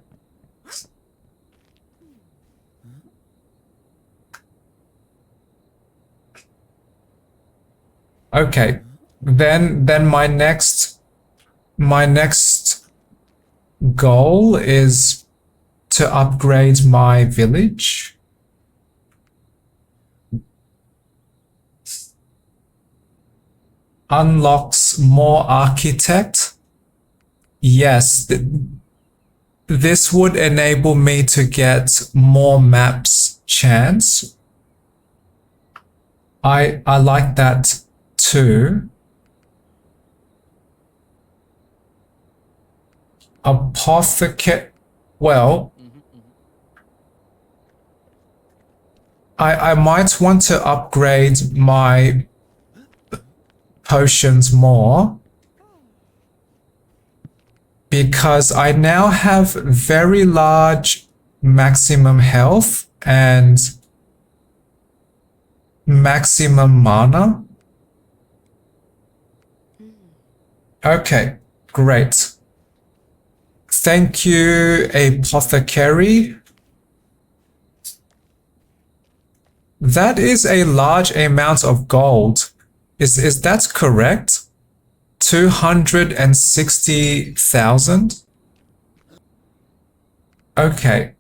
Okay. Then my next goal is to upgrade my village. Unlocks more architect. Yes, this would enable me to get more maps chance. I like that too. Apothecary. Well, I might want to upgrade my potions more because I now have very large maximum health and maximum mana. Okay, great. Thank you, apothecary. That is a large amount of gold. Is that correct? 260,000? Okay.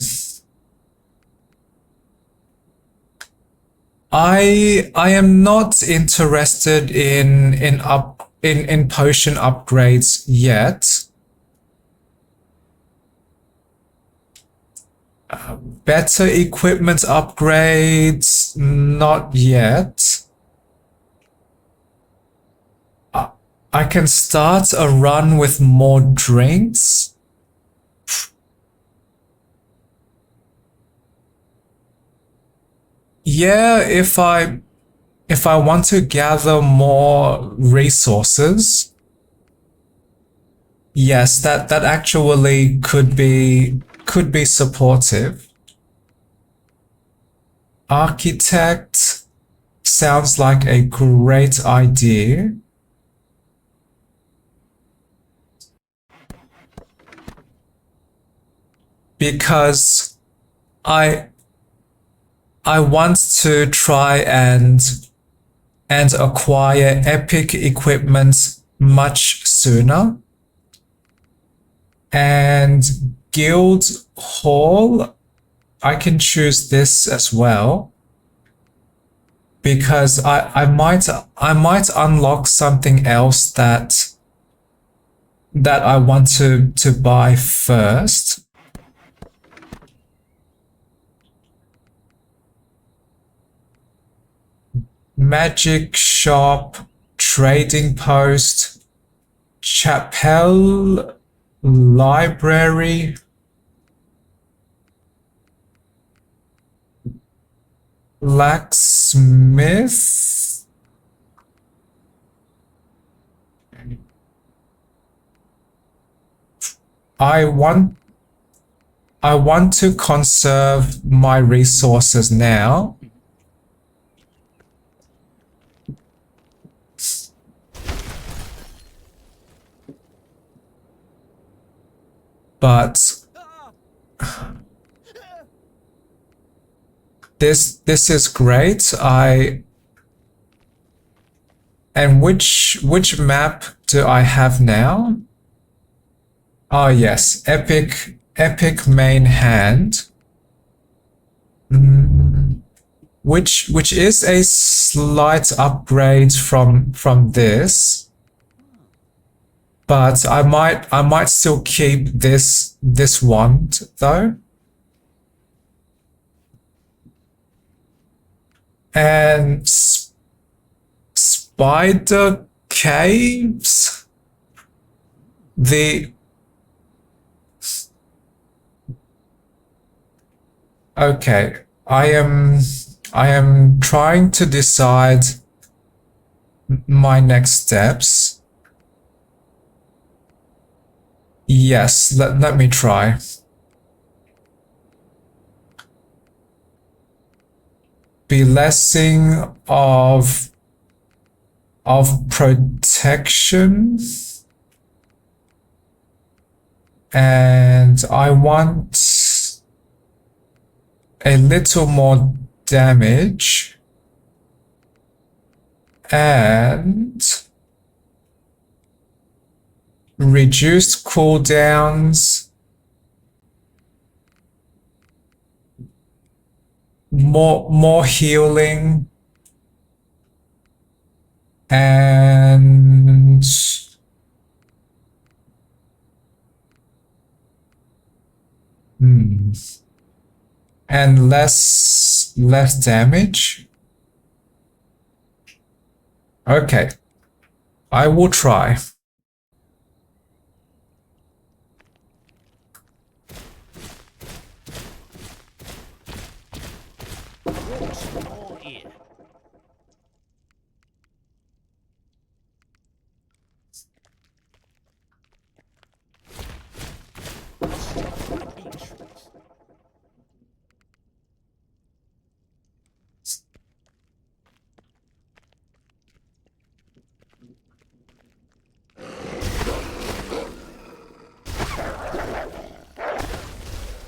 I am not interested in potion upgrades yet. Better equipment upgrades, not yet. I can start a run with more drinks. Yeah, if I want to gather more resources, yes, that actually could be supportive. Architect sounds like a great idea. Because I want to try and acquire epic equipment much sooner. And Guild Hall, I can choose this as well. Because I might unlock something else that I want to buy first. Magic shop, trading post, chapel, library, blacksmith. I want to conserve my resources now. but this is great. And which map do I have now? Oh yes, epic main hand. Which is a slight upgrade from this. But I might still keep this wand though. And spider caves. Okay, I am trying to decide my next steps. Yes, let me try. Blessing of protection. And I want a little more damage. And reduced cooldowns. More healing. And and less damage. Okay, I will try.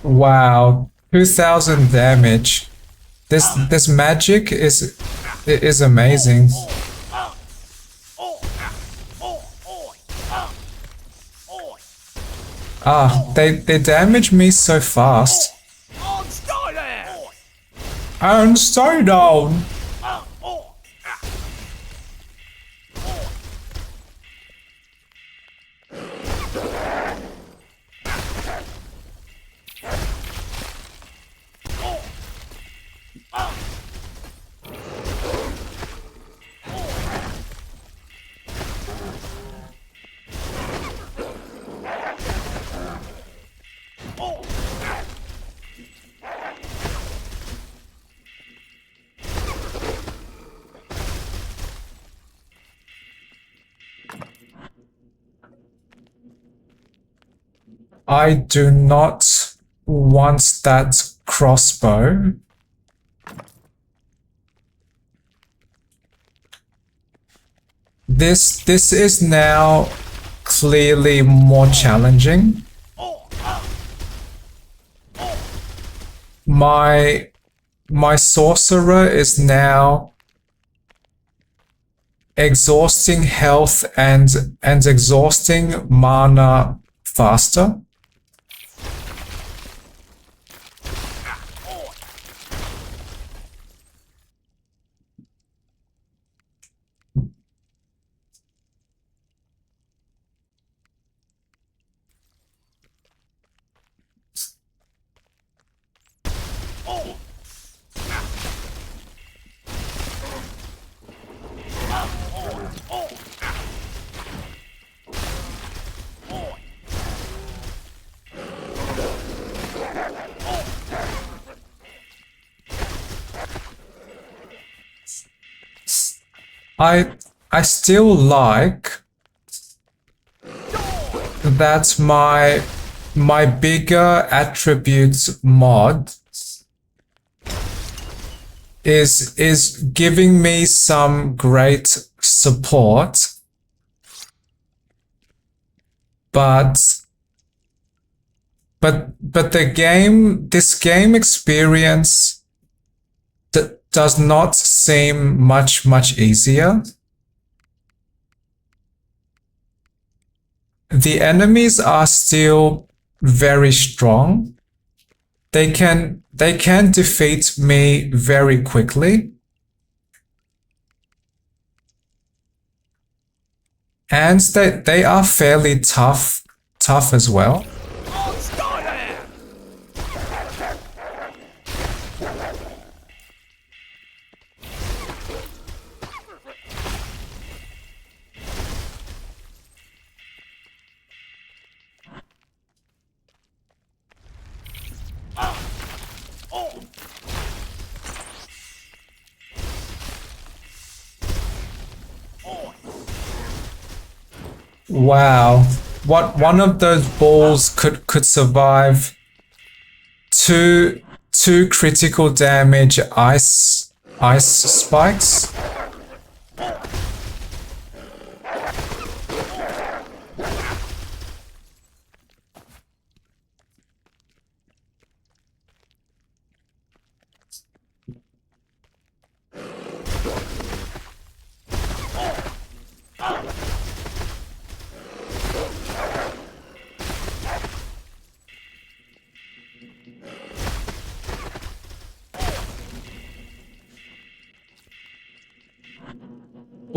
Wow, 2000 damage. This magic is amazing. Ah, they damage me so fast. And stay down. I do not want that crossbow. This is now clearly more challenging. My sorcerer is now exhausting health and exhausting mana faster. I still like that my bigger attributes mod is giving me some great support, but But this game experience does not seem much easier. The enemies are still very strong. They can defeat me very quickly. And they are fairly tough as well. Wow. One of those balls could survive two critical damage ice spikes.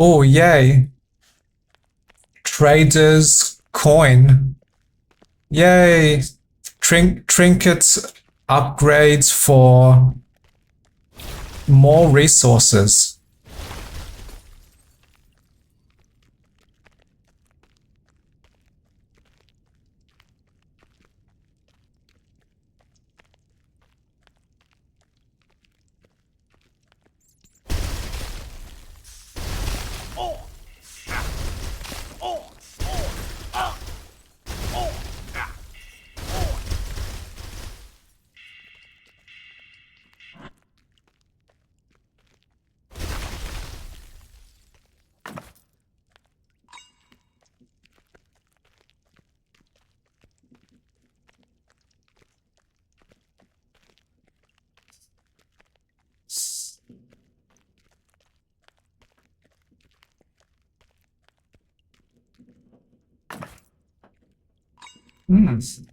Oh, yay. Trader's coin. Yay. Trinkets upgrades for more resources.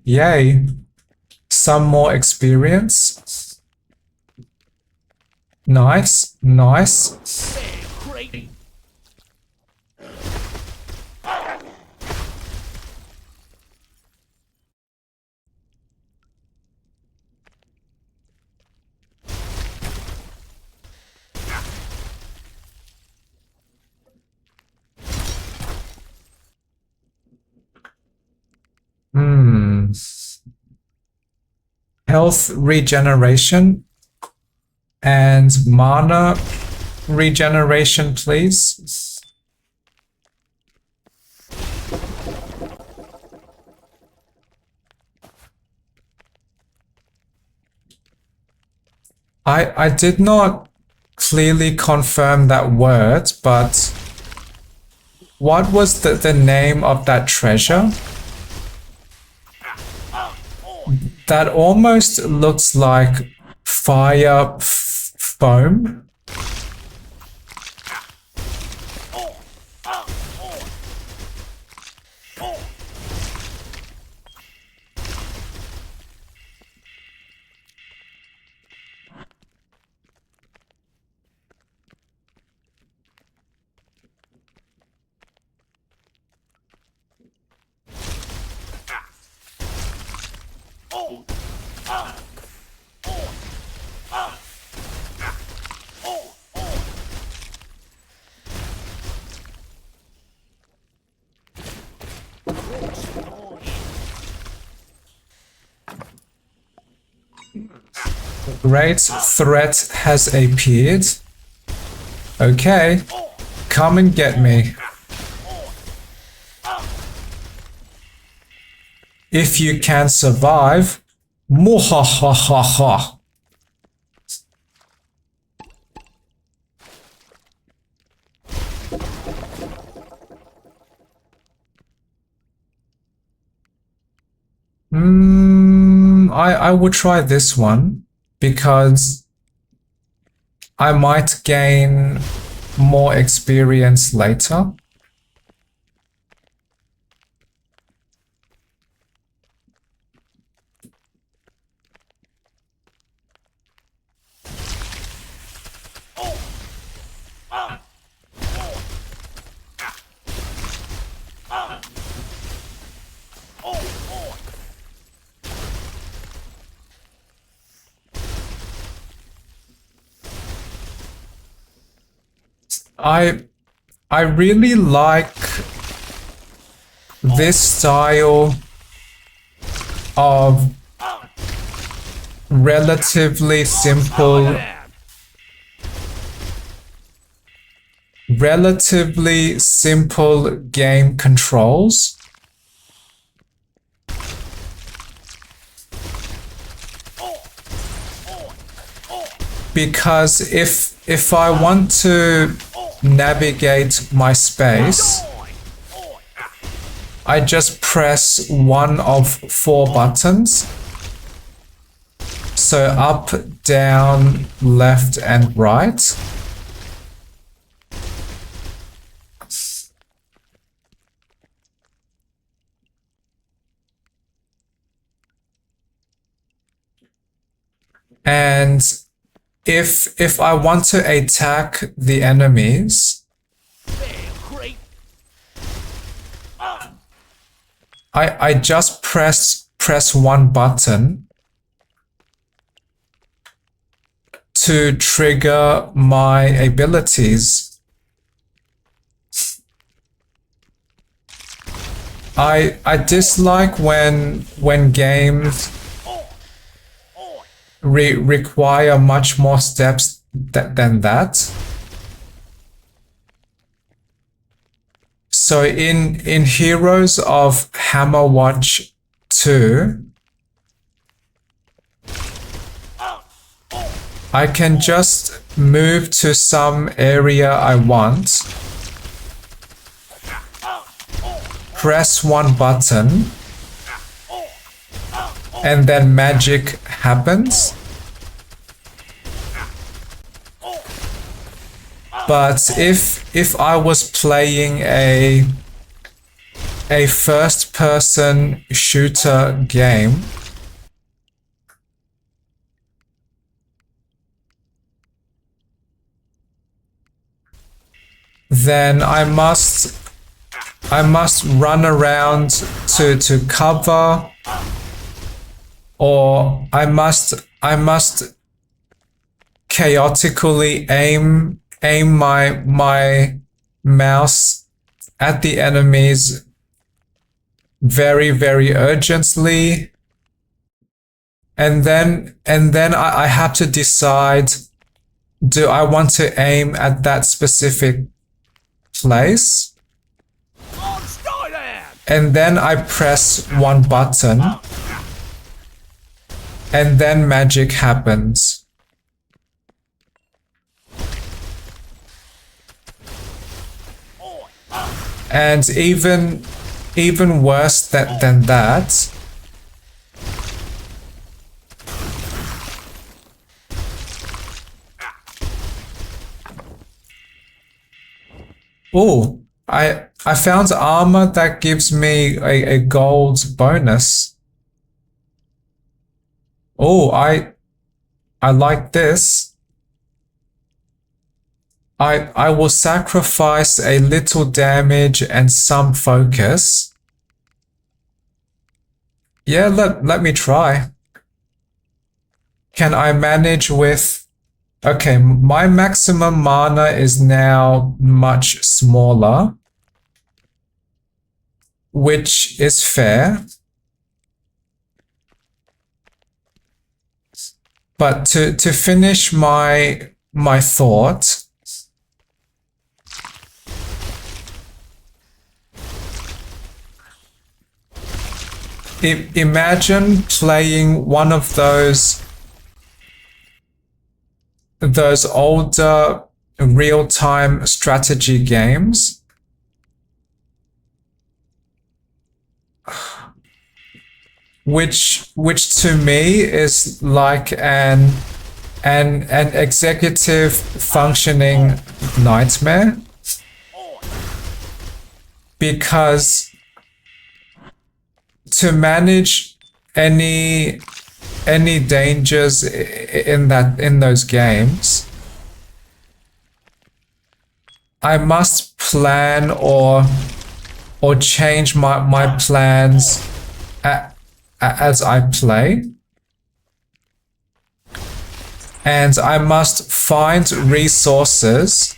Yay. Some more experience. Nice. Great. Health regeneration and mana regeneration, please. I did not clearly confirm that word, but what was the name of that treasure? That almost looks like fire foam. Great threat has appeared. Okay, come and get me. If you can survive. Muhahahaha. I would try this one because I might gain more experience later. I really like this style of relatively simple game controls. Because if I want to navigate my space, I just press one of 4 buttons. So up, down, left, and right. And if I want to attack the enemies, I just press one button to trigger my abilities. I dislike when games require much more steps than that. So in Heroes of Hammerwatch 2, I can just move to some area I want, press one button, and then magic happens. But if I was playing a first-person shooter game, then I must run around to cover, or I must chaotically aim my mouse at the enemies very, very urgently, and then I have to decide, do I want to aim at that specific place? And then I press one button, and then magic happens. And even worse than that, oh, I found armor that gives me a gold bonus. Oh, I like this. I will sacrifice a little damage and some focus. Yeah, let me try. Can I manage with... Okay, my maximum mana is now much smaller, which is fair. But to finish my thought, imagine playing one of those older real-time strategy games. which to me is like an executive functioning nightmare, because to manage any dangers in those games, I must plan or change my plans as I play. And I must find resources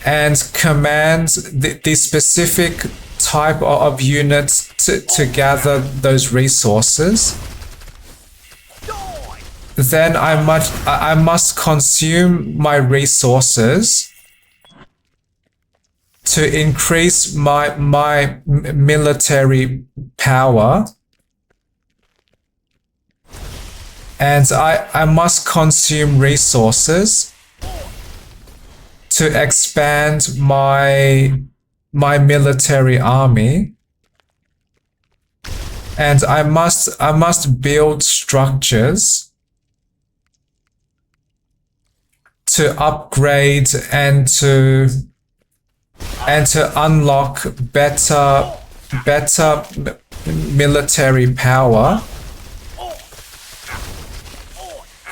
and command the specific type of units to gather those resources. Then I must consume my resources to increase my military power. And I must consume resources to expand my military army. And I must build structures to upgrade and to unlock better military power.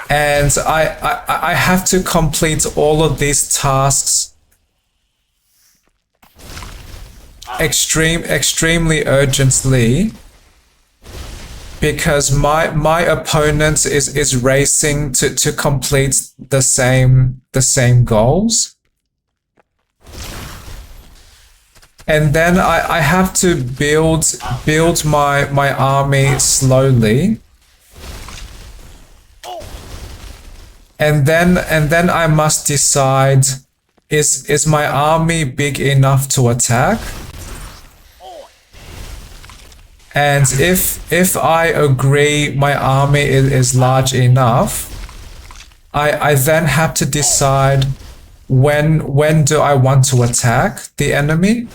And I have to complete all of these tasks extremely urgently, because my opponent is racing to complete the same goals. And then I have to build my army slowly. And then I must decide, is my army big enough to attack? And if I agree my army is large enough, I then have to decide when do I want to attack the enemy?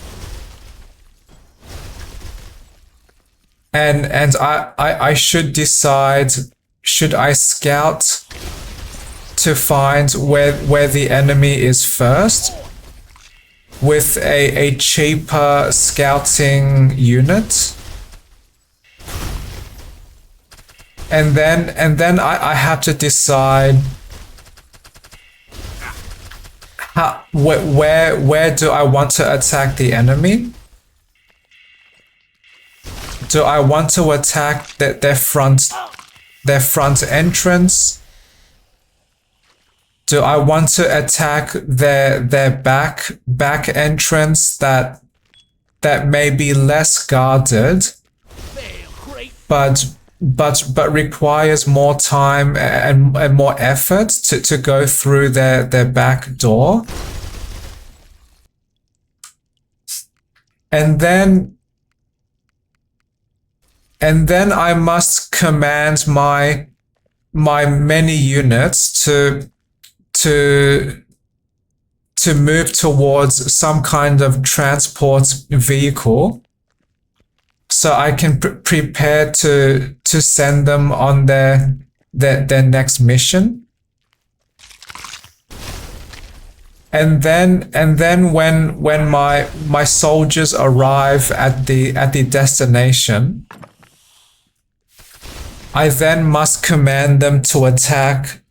And I should decide, should I scout to find where the enemy is first with a cheaper scouting unit? And then I have to decide where do I want to attack the enemy? Do I want to attack their front entrance? Do I want to attack their back entrance that may be less guarded, but requires more time and more effort to go through their back door? And then I must command my many units to move towards some kind of transport vehicle, so I can prepare to send them on their next mission. And then when my soldiers arrive at the destination, I then must command them to attack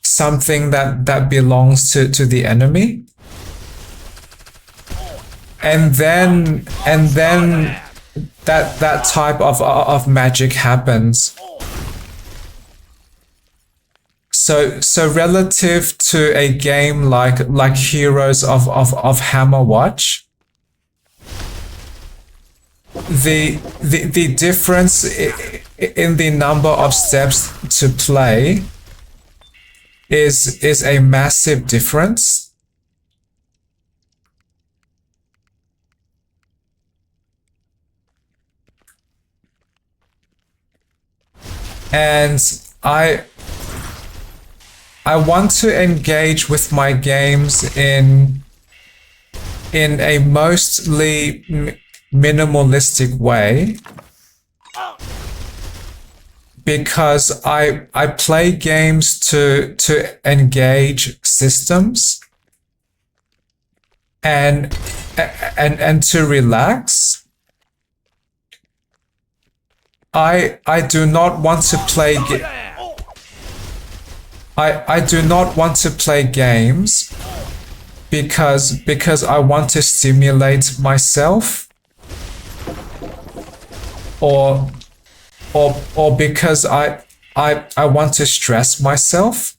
something that belongs to the enemy. And then that type of magic happens. So relative to a game like Heroes of Hammerwatch, the difference in the number of steps to play is a massive difference. And I want to engage with my games in a mostly minimalistic way, because I play games to engage systems and to relax. I do not want to play I do not want to play games because I want to stimulate myself, or because I want to stress myself.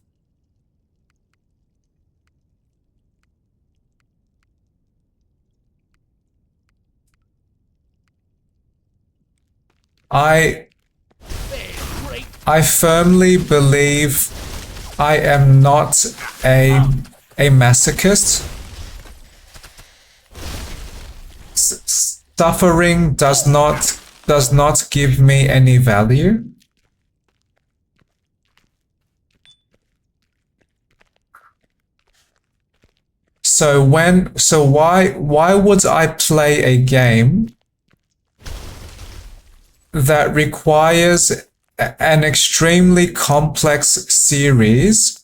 I firmly believe I am not a masochist. Suffering does not give me any value. So why would I play a game that requires an extremely complex series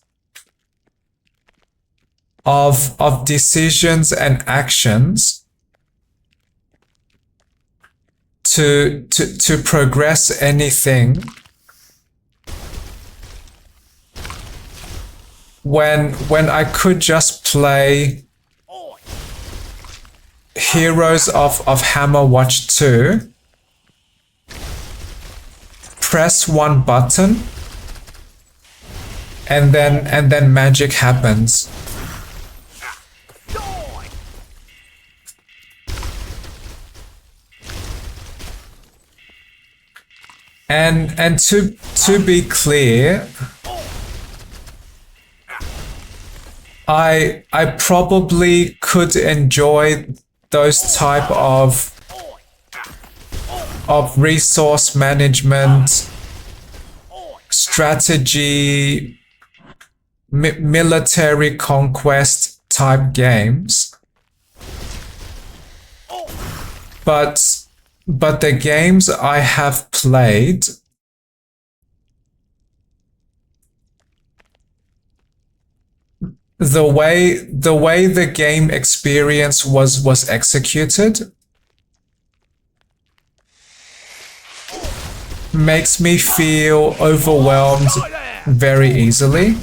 of decisions and actions to progress anything when I could just play Heroes of Hammerwatch 2, press one button, and then magic happens. And to be clear, I probably could enjoy those type of resource management, strategy, military conquest type games. But the games I have played, the way the game experience was executed makes me feel overwhelmed very easily,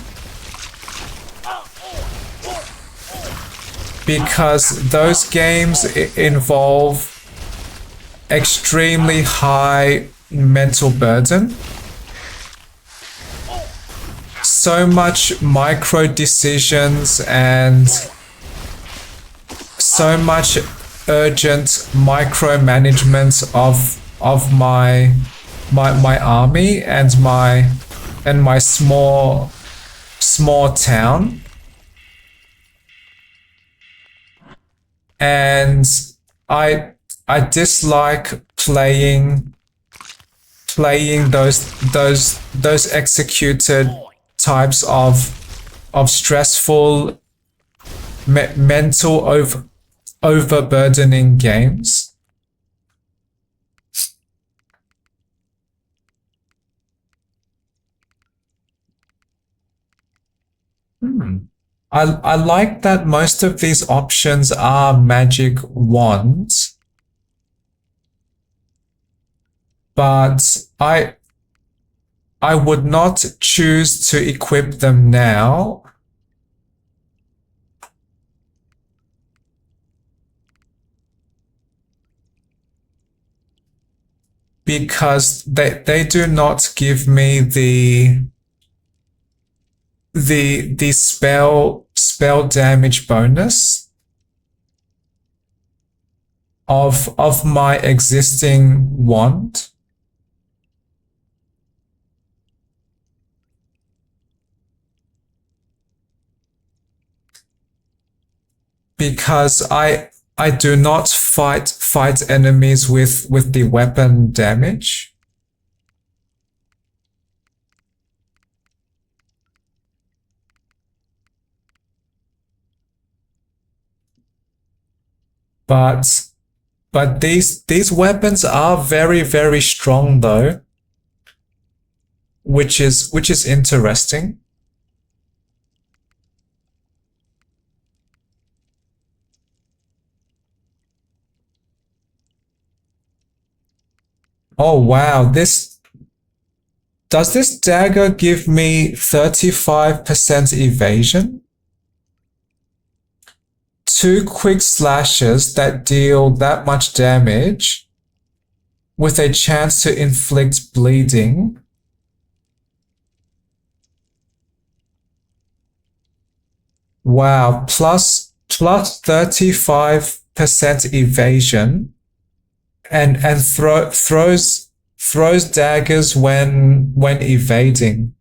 because those games involve extremely high mental burden, so much micro decisions and so much urgent micromanagement of my army and my small town. And I dislike playing those executed types of stressful mental overburdening games. I like that most of these options are magic wands, but I would not choose to equip them now because they do not give me the spell damage bonus of my existing wand. Because I do not fight enemies with the weapon damage. But these weapons are very, very strong though. which is interesting. Oh wow, does this dagger give me 35% evasion? 2 quick slashes that deal that much damage with a chance to inflict bleeding. Wow, plus 35% evasion and throws daggers when evading.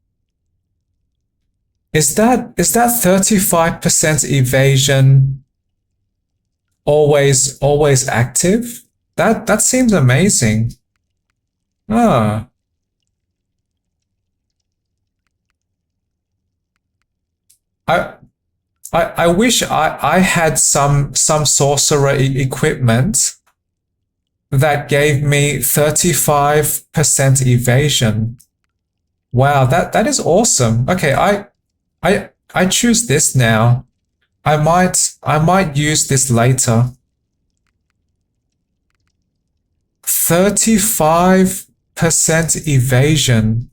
Is that 35% evasion always active? That seems amazing. Ah. I wish I had some sorcerer equipment that gave me 35% evasion. Wow, that is awesome. Okay, I choose this now. I might use this later. 35% evasion.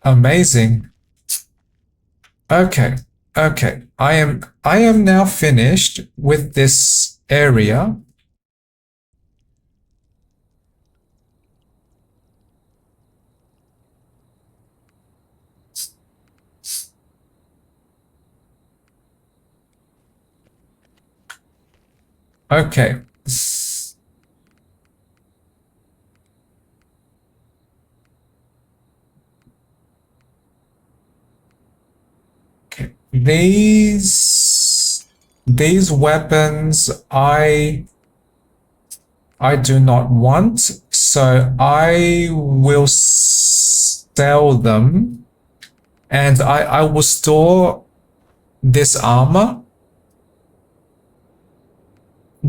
Amazing. Okay. I am now finished with this area. Okay. Okay. These weapons I do not want, so I will sell them, and I will store this armor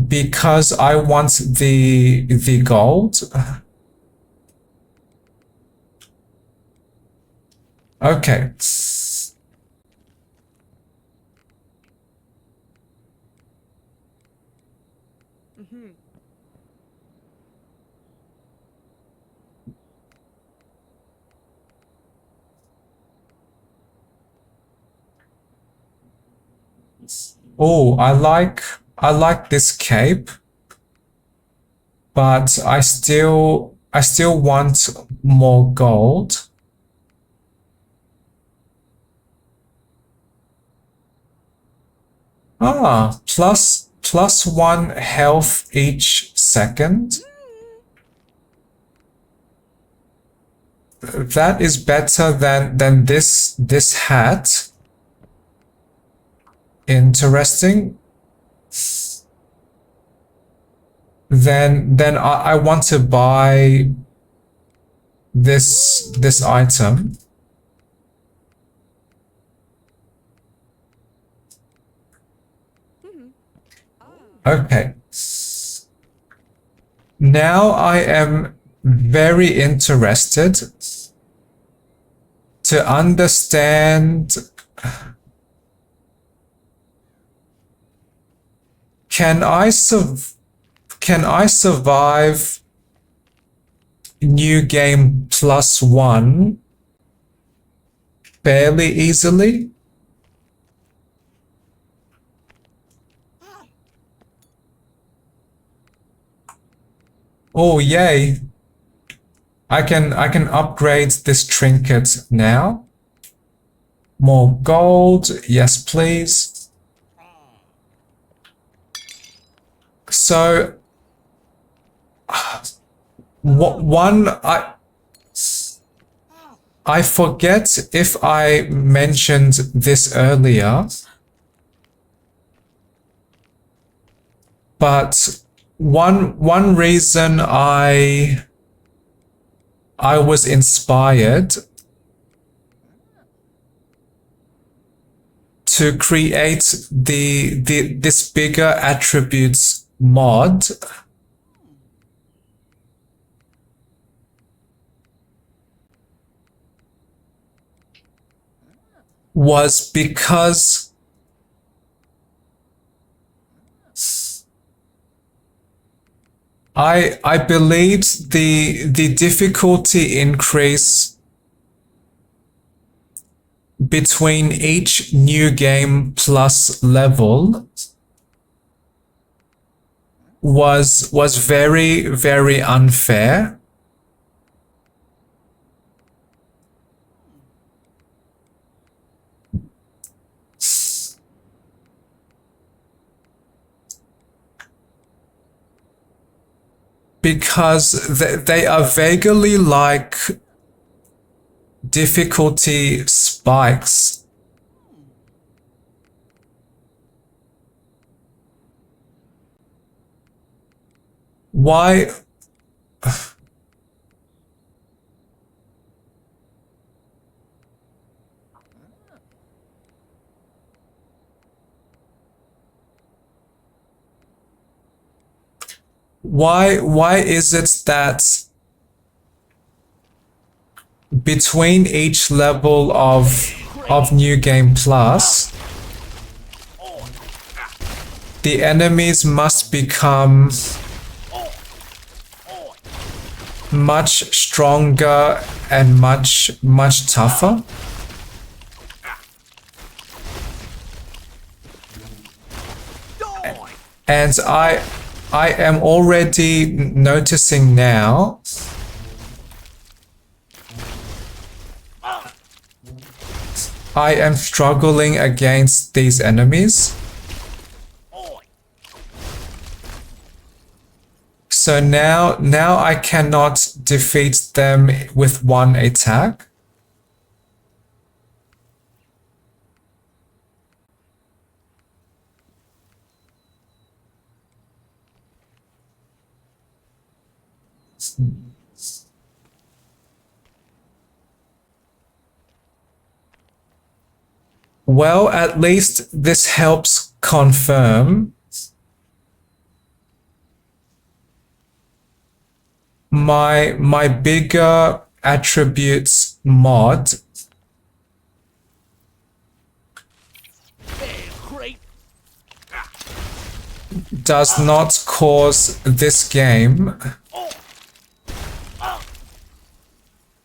because I want the gold. Okay. Oh, I like this cape, but I still want more gold. Ah, plus 1 health each second. That is better than this hat. Interesting. Then I want to buy this item. Okay. Now I am very interested to understand. Can I survive new game +1 fairly easily? Oh yay. I can upgrade this trinket now. More gold, yes please. So I forget if I mentioned this earlier, but one reason I was inspired to create this bigger attributes mod was because I believed the difficulty increase between each new game plus level was very, very unfair. Because they are vaguely like difficulty spikes. Why? Why is it that between each level of New Game Plus, the enemies must become much stronger and much tougher? And I am already noticing now I am struggling against these enemies. So now I cannot defeat them with one attack. Well, at least this helps confirm my bigger attributes mod does not cause this game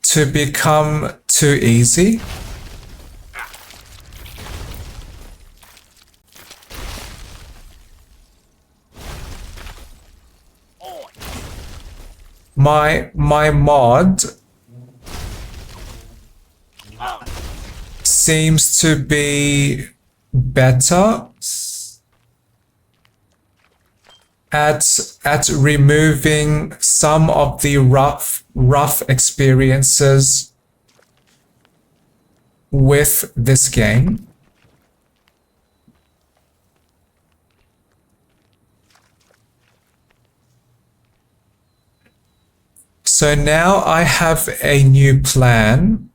to become too easy. My mod seems to be better at removing some of the rough experiences with this game. So now I have a new plan.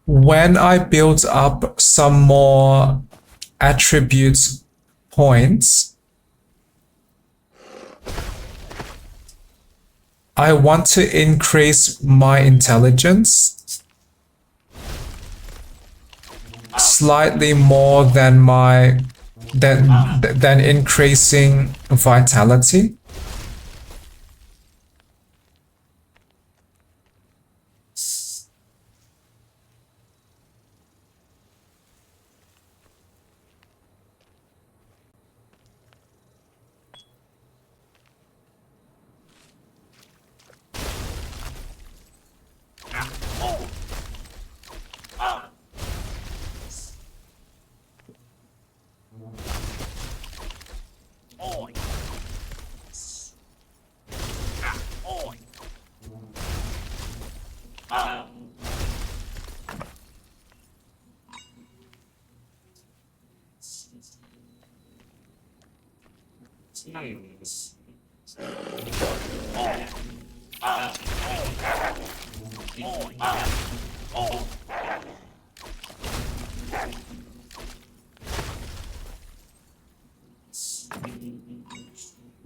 When I build up some more attributes points, I want to increase my intelligence slightly more than than increasing vitality.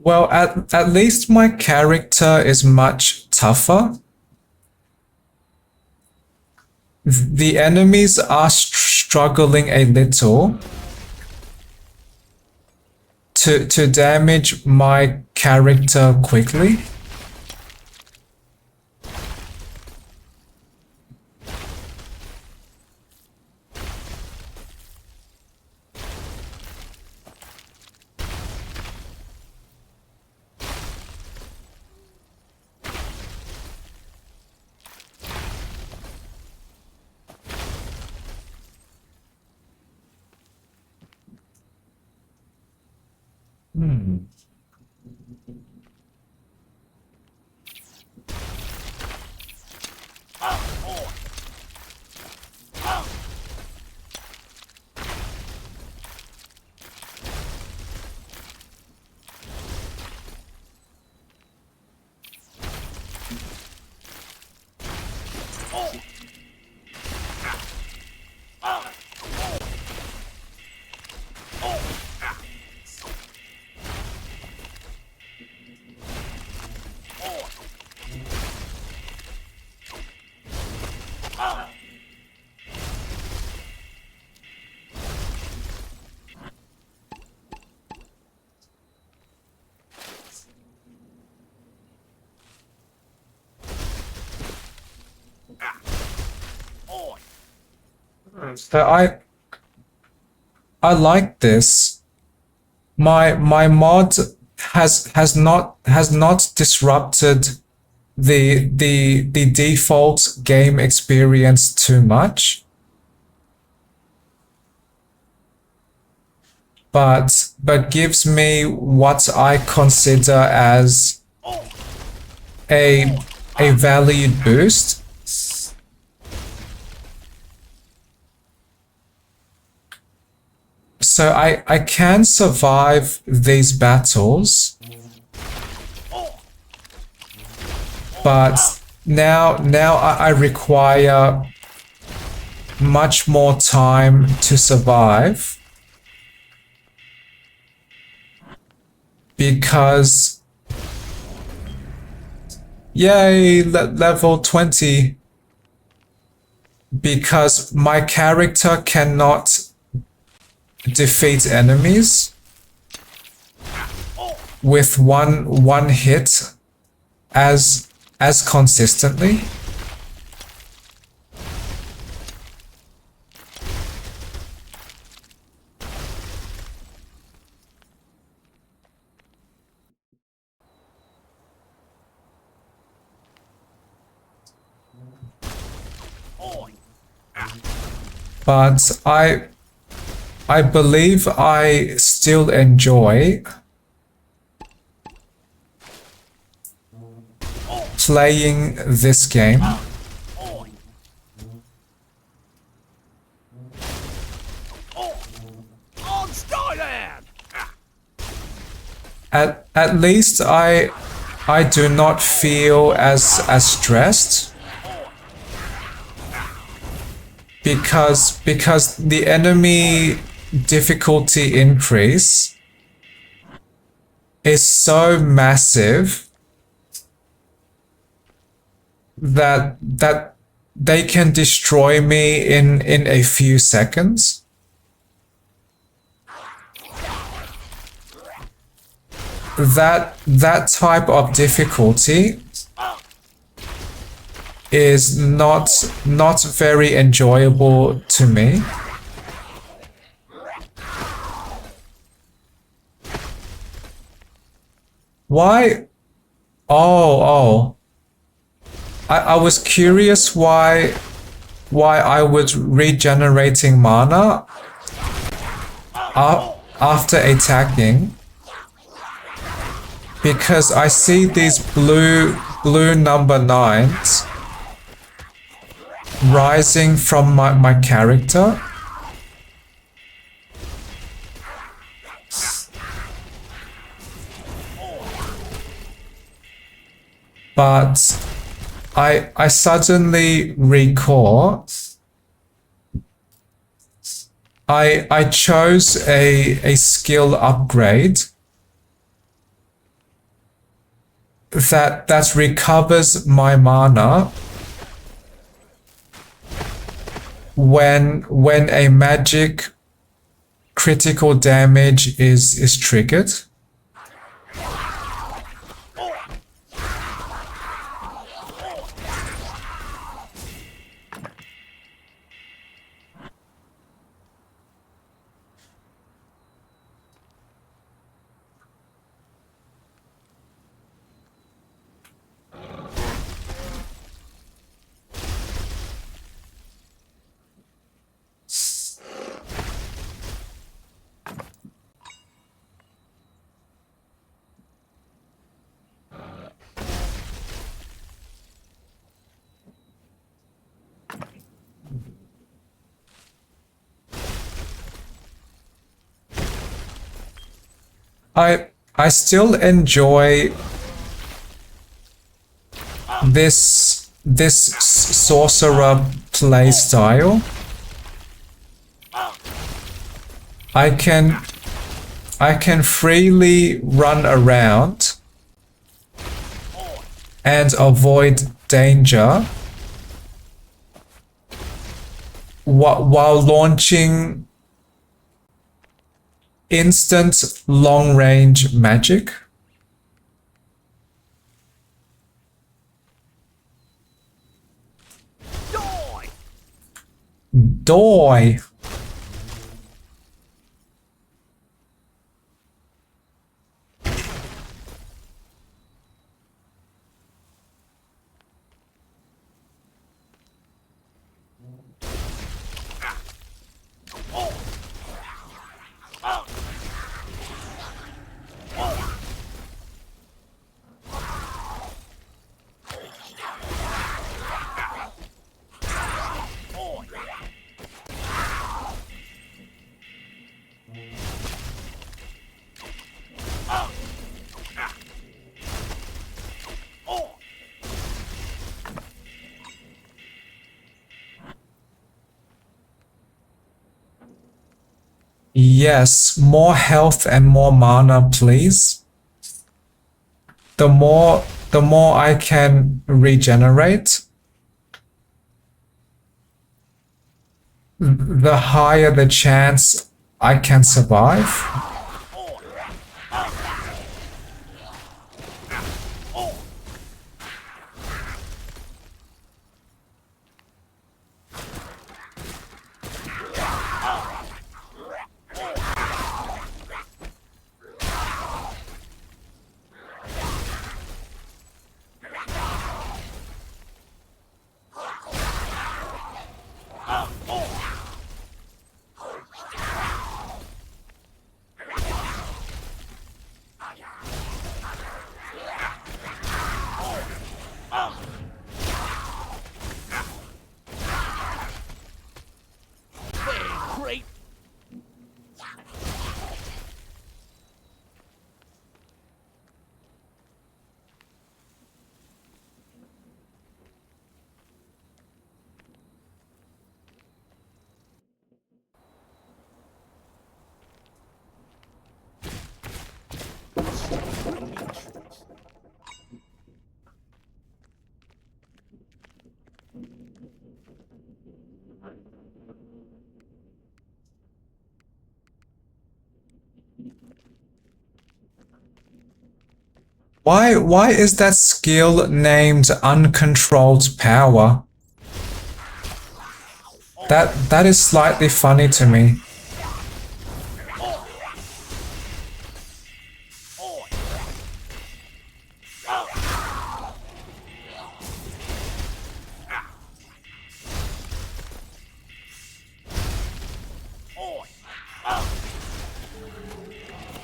Well, at least my character is much tougher. The enemies are struggling a little to damage my character quickly. So I like this. My mod has not disrupted the default game experience too much. But gives me what I consider as a valued boost. So I can survive these battles, but now I require much more time to survive because yay, level 20, because my character cannot defeat enemies with one hit as consistently. But I believe I still enjoy playing this game. At least I do not feel as stressed because the enemy difficulty increase is so massive that they can destroy me in a few seconds. That type of difficulty is not very enjoyable to me. Why? Oh. I was curious why I was regenerating mana after attacking, because I see these blue number 9s rising from my character. But I suddenly recall I chose a skill upgrade that recovers my mana when a magic critical damage is triggered. I still enjoy this sorcerer play style. I can freely run around and avoid danger while launching instant long-range magic. Die! Yes, more health and more mana, please. The more I can regenerate, the higher the chance I can survive. Great. Why is that skill named Uncontrolled Power? That is slightly funny to me.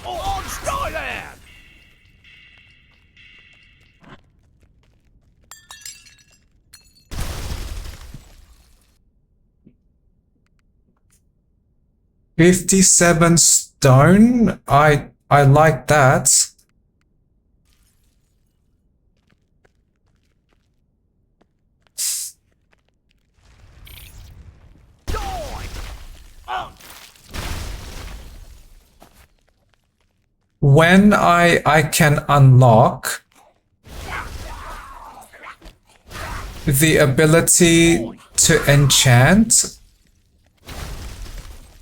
On Skyland! 57 stone? I like that. When I can unlock the ability to enchant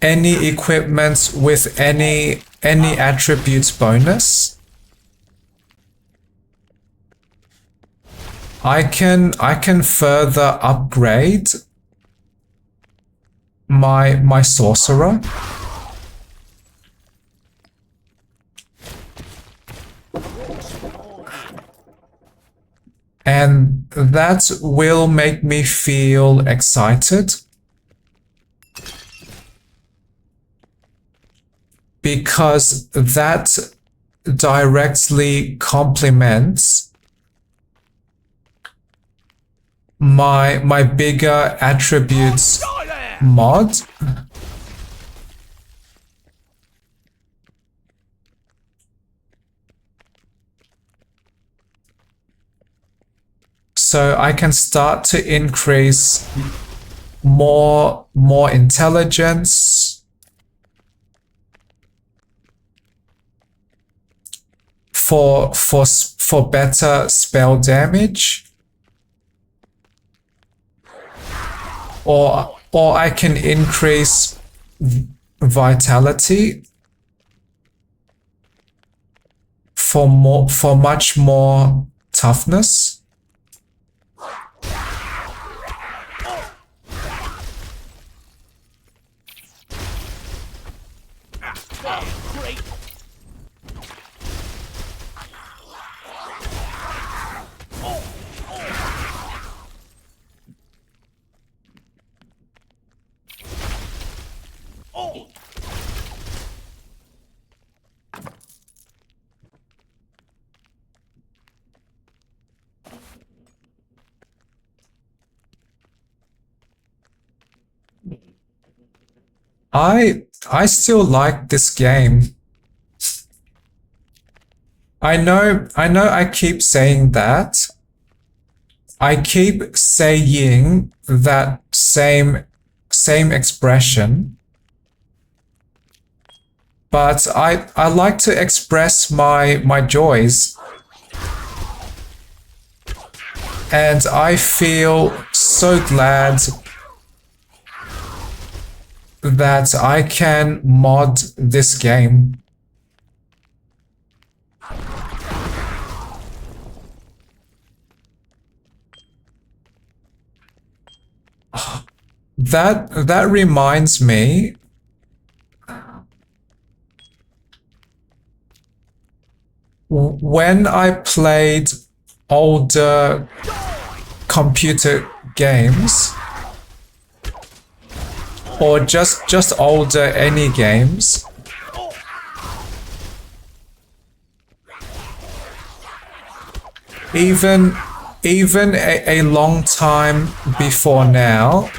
any equipment with any attributes bonus. I can further upgrade my sorcerer. And that will make me feel excited. Because that directly complements my bigger attributes mod. So I can start to increase more intelligence, for better spell damage, or I can increase vitality for much more toughness. Great. I still like this game. I know I keep saying that. I keep saying that same expression. But I like to express my joys. And I feel so glad that I can mod this game. That reminds me, when I played older computer games, or just older any games, even a long time before now,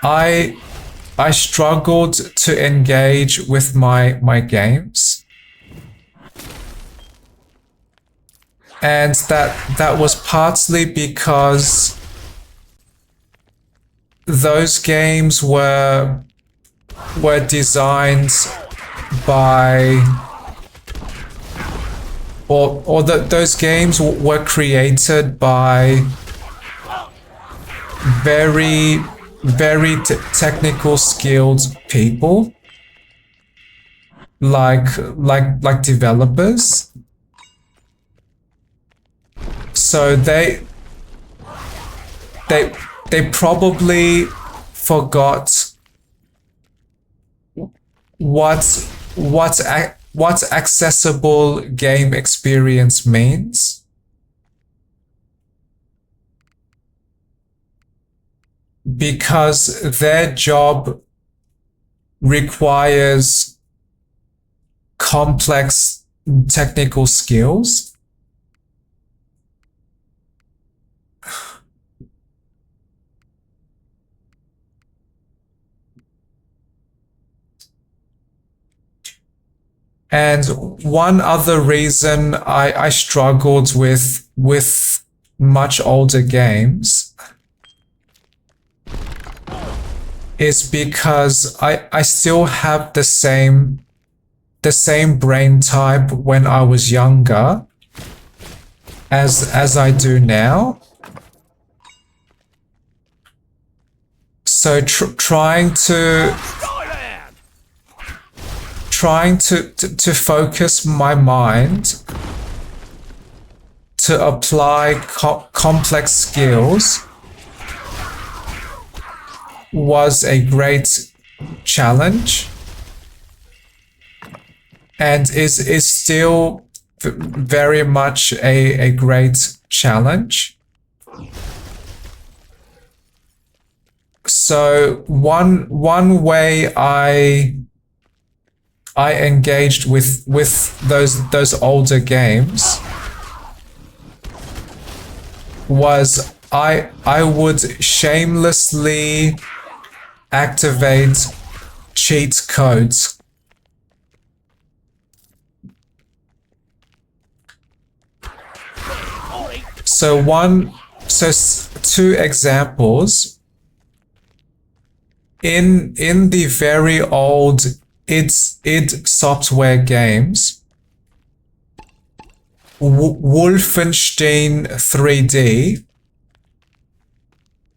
I struggled to engage with my games. And that was partly because those games were designed by, those games were created by very technical skilled people, like developers. So they probably forgot what accessible game experience means. Because their job requires complex technical skills. And one other reason I struggled with much older games is because I still have the same brain type when I was younger. as I do now. So trying to focus my mind to apply complex skills was a great challenge, and is still very much a great challenge. So one way I engaged with those older games was I would shamelessly activate cheat codes. Two examples. In the very old id Software games, Wolfenstein 3D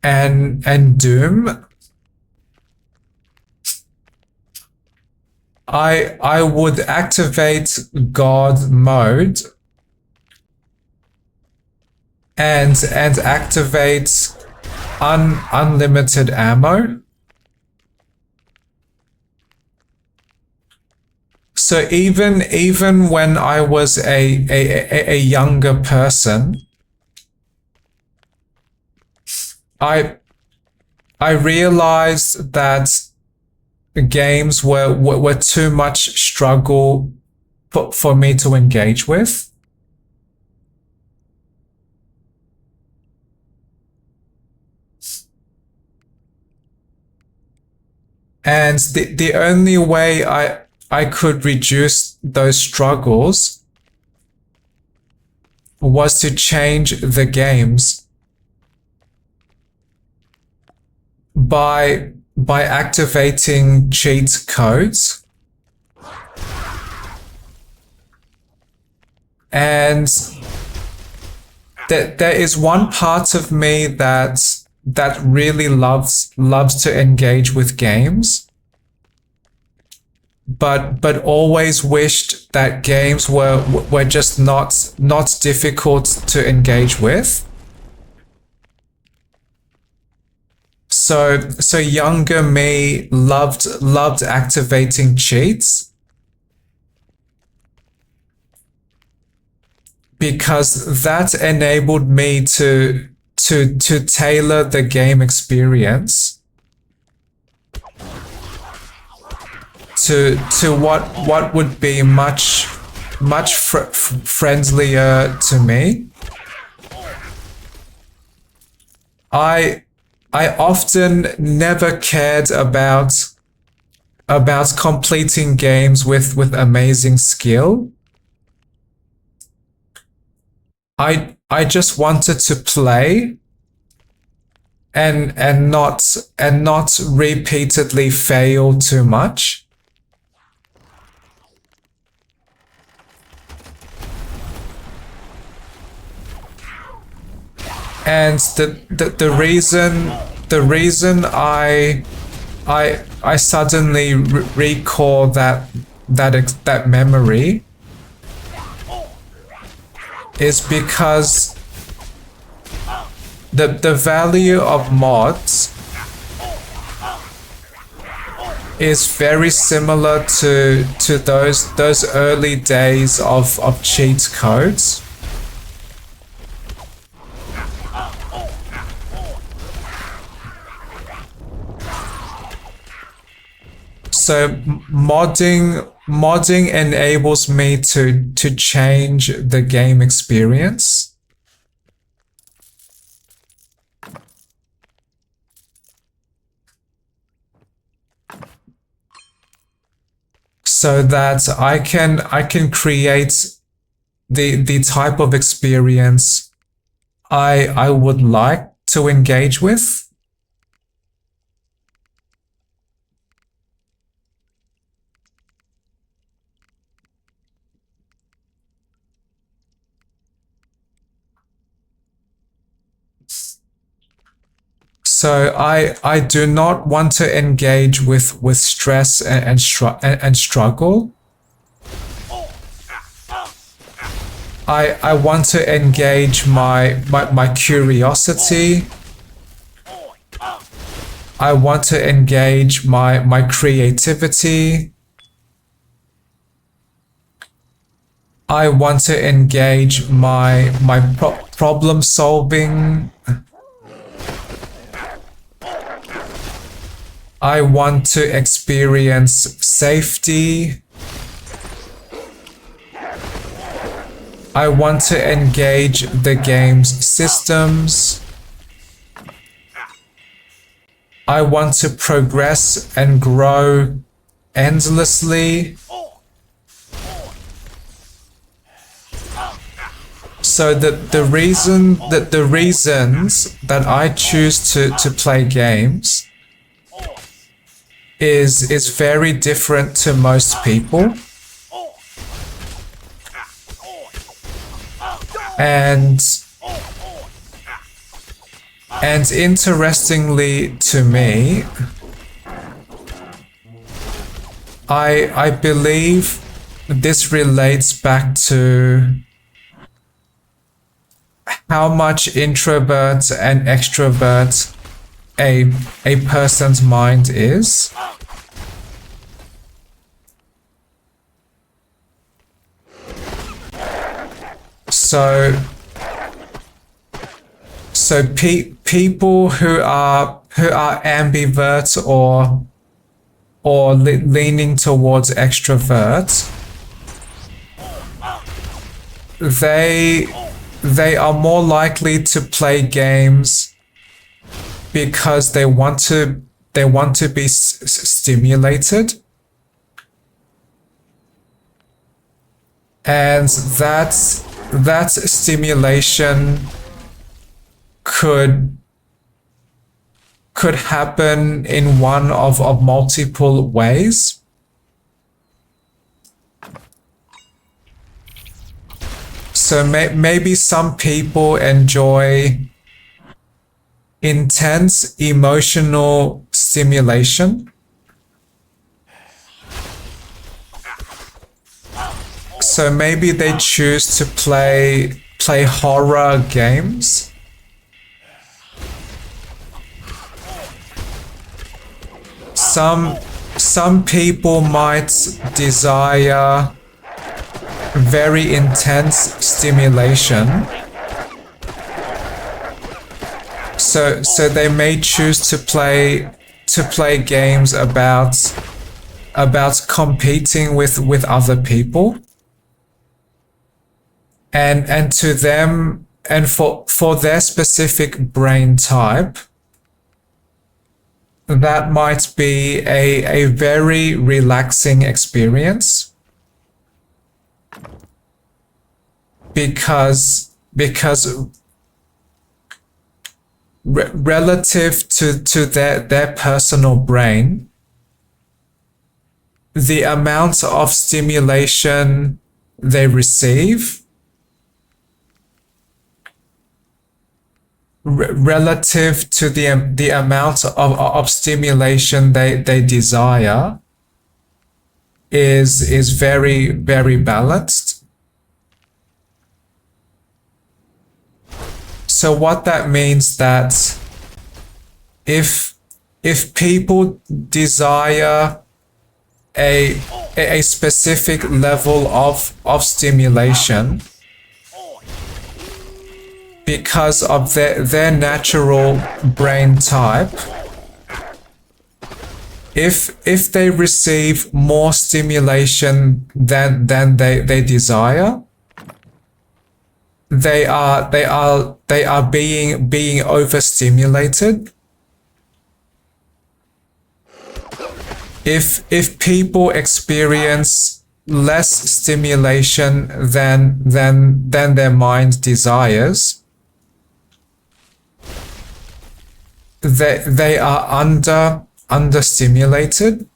and Doom, I would activate God mode and activate unlimited ammo. So even when I was a younger person, I realized that games were too much struggle for me to engage with. And the only way I could reduce those struggles was to change the games by activating cheat codes. And there is one part of me that really loves to engage with games, but always wished that games were just not difficult to engage with. So younger me loved activating cheats, because that enabled me to tailor the game experience to what would be much friendlier to me. I often never cared about completing games with amazing skill. I just wanted to play and not repeatedly fail too much. And the reason I suddenly recall that memory is because the value of mods is very similar to those early days of cheat codes. So modding enables me to change the game experience. So that I can create the type of experience I would like to engage with. So I do not want to engage with stress and struggle. I want to engage my curiosity. I want to engage my creativity. I want to engage my problem solving. I want to experience safety. I want to engage the game's systems. I want to progress and grow endlessly. So the reasons that I choose to play games is very different to most people. And interestingly to me, I believe this relates back to how much introvert and extrovert a person's mind is. So people who are ambivert or leaning towards extrovert, they are more likely to play games because they want to be stimulated, and that stimulation could happen in one of multiple ways. So maybe some people enjoy intense emotional stimulation. So maybe they choose to play horror games. Some people might desire very intense stimulation. So they may choose to play games about competing with other people. And to them, and for their specific brain type, that might be a very relaxing experience, because relative to their personal brain, the amount of stimulation they receive relative to the amount of stimulation they desire is very, very balanced. So what that means that if people desire a specific level of stimulation because of their natural brain type, if they receive more stimulation than they desire, they are being overstimulated. If people experience less stimulation than their mind desires, they are understimulated.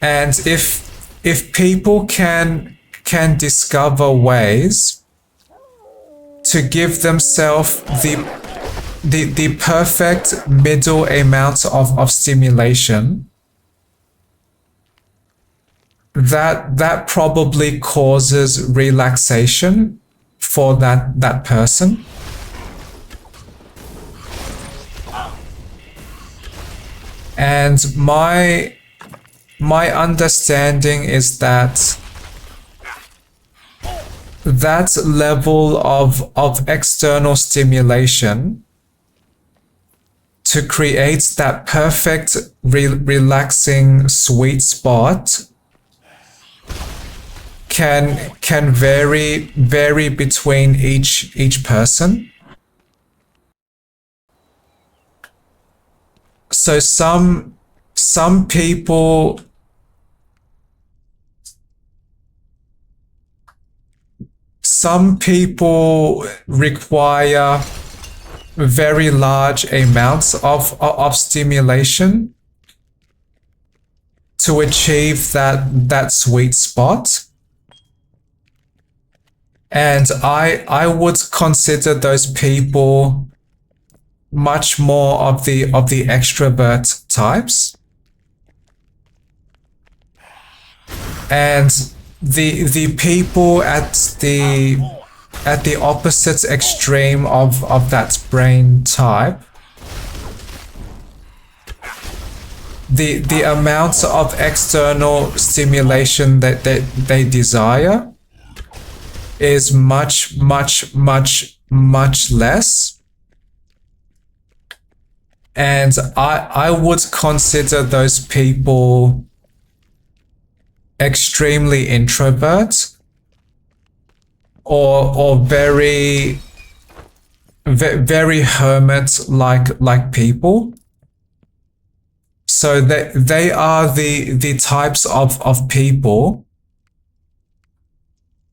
And if if people can discover ways to give themselves the perfect middle amount of stimulation, that probably causes relaxation for that person. And my understanding is that level of external stimulation to create that perfect relaxing sweet spot can vary between each person. So some people require very large amounts of stimulation to achieve that sweet spot. And I would consider those people much more of the extrovert types. And the people at the opposite extreme of that brain type, the amount of external stimulation that they desire is much less. And I would consider those people extremely introvert or very hermit like people. So they are the types of people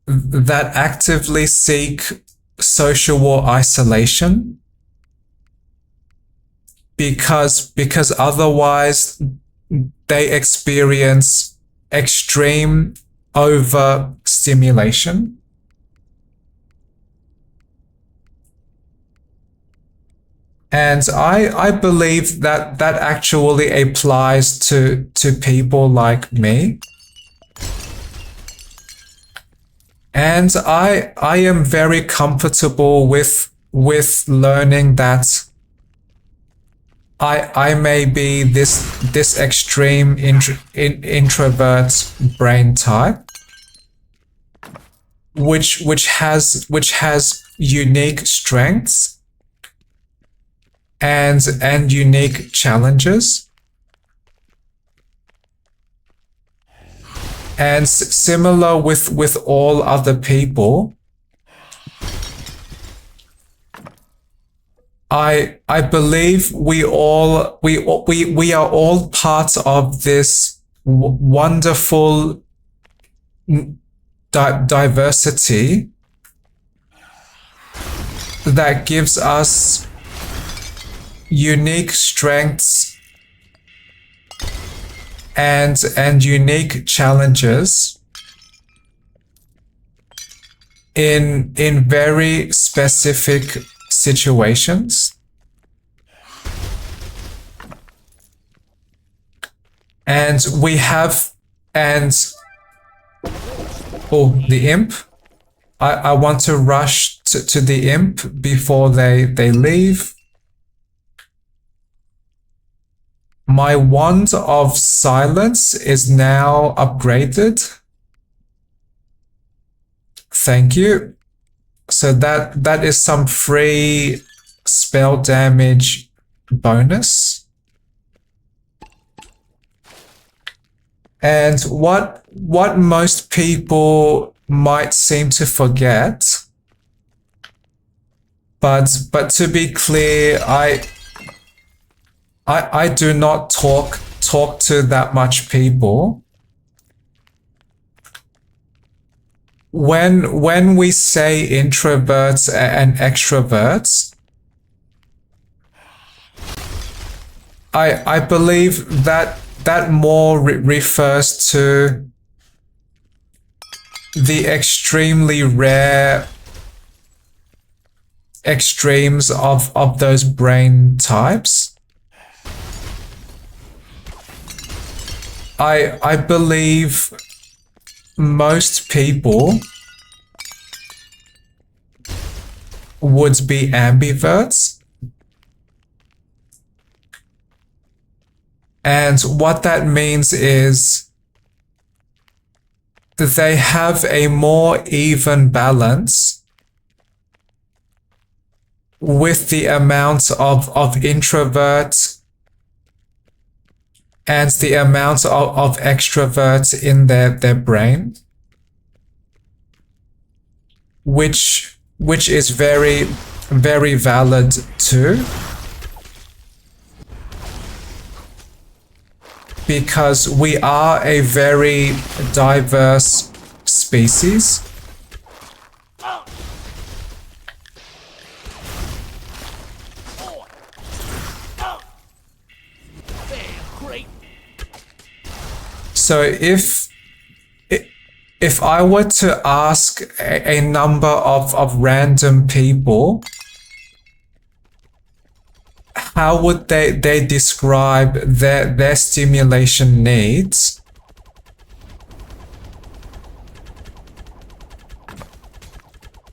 that actively seek social isolation, because otherwise they experience extreme overstimulation. And I believe that actually applies to people like me. And I am very comfortable with learning that I may be this extreme introvert brain type, which has unique strengths and unique challenges. And similar with all other people, I believe we are all part of this wonderful diversity that gives us unique strengths and unique challenges in very specific situations. And we have, the imp. I want to rush to the imp before they leave. My wand of silence is now upgraded. Thank you. So that is some free spell damage bonus. And what most people might seem to forget, but to be clear, I do not talk to that much people. When we say introverts and extroverts, I believe that more refers to the extremely rare extremes of those brain types, I believe most people would be ambiverts. And what that means is they have a more even balance with the amount of introvert and the amount of extrovert in their brain, which is very, very valid too, because we are a very diverse species. Great. So if I were to ask a number of random people, how would they describe their stimulation needs?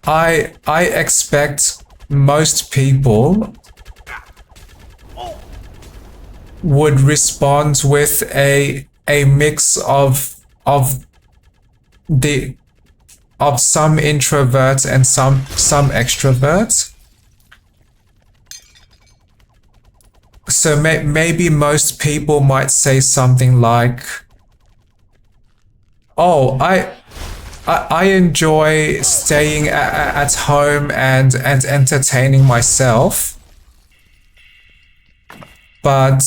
I expect most people would respond with a mix of some introverts and some extroverts. So maybe most people might say something like, "Oh, I enjoy staying at home and entertaining myself, but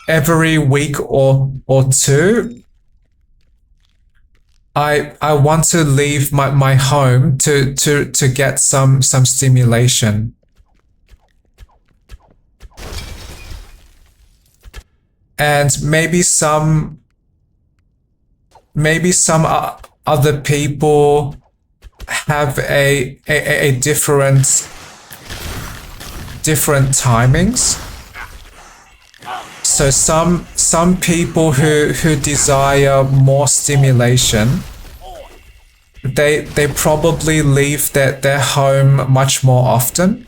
every week or two, I want to leave my home to get some stimulation." And maybe some other people have a different timings. So some people who desire more stimulation, they probably leave their home much more often.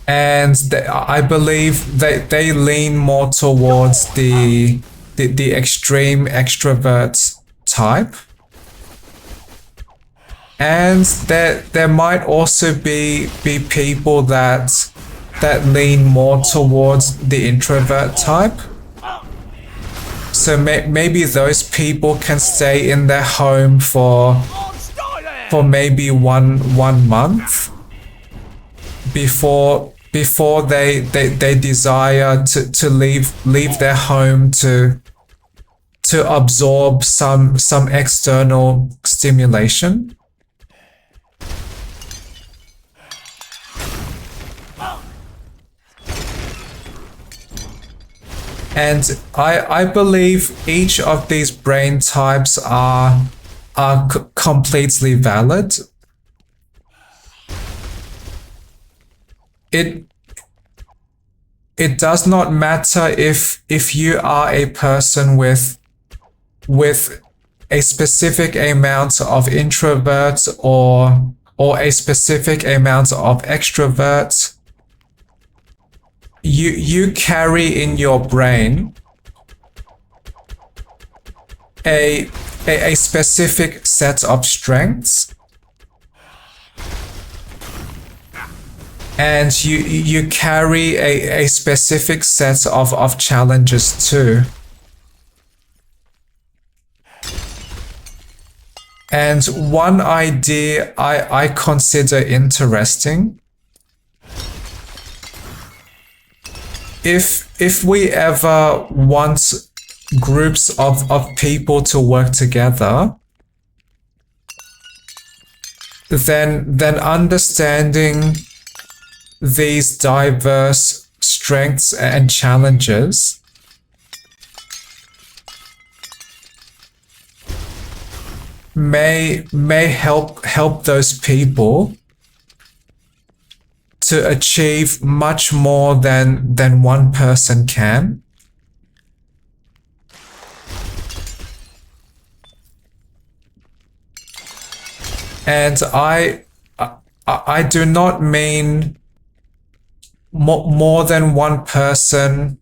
And I believe they lean more towards the extreme extrovert type. And there might also be people that lean more towards the introvert type. So maybe those people can stay in their home for maybe one month before they desire to leave their home to absorb some external stimulation. And I believe each of these brain types are completely valid. It does not matter if you are a person with a specific amount of introverts or a specific amount of extroverts. You carry in your brain a specific set of strengths, and you carry a specific set of challenges too. And one idea I consider interesting, if we ever want groups of people to work together, then understanding these diverse strengths and challenges may help those people to achieve much more than one person can. And I do not mean more than one person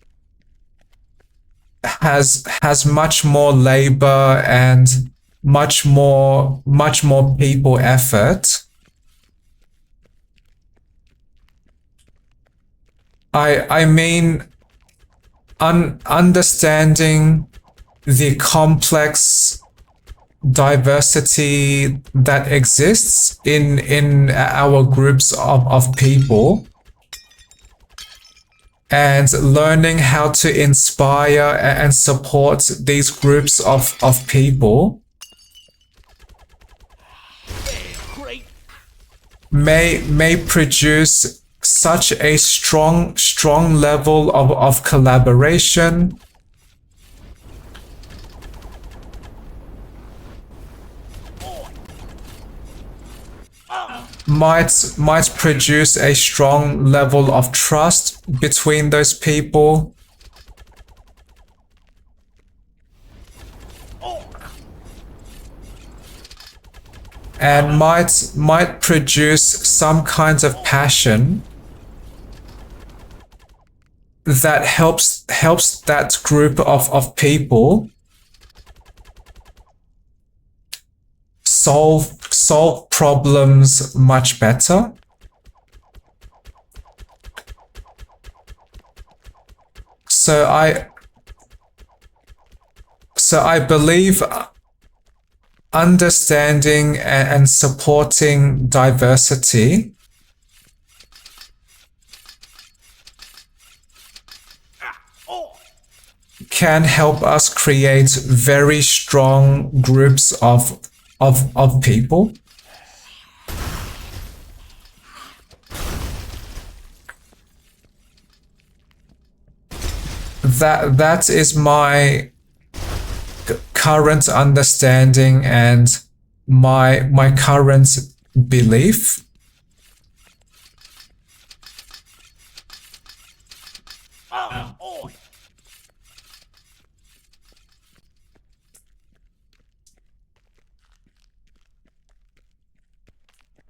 has much more labor and much more people effort. I mean understanding the complex diversity that exists in our groups of people, and learning how to inspire and support these groups of people may produce such a strong level of collaboration, might produce a strong level of trust between those people, and might produce some kinds of passion that helps that group of people solve problems much better. So I believe understanding and supporting diversity can help us create very strong groups of people. That is my current understanding and my current belief.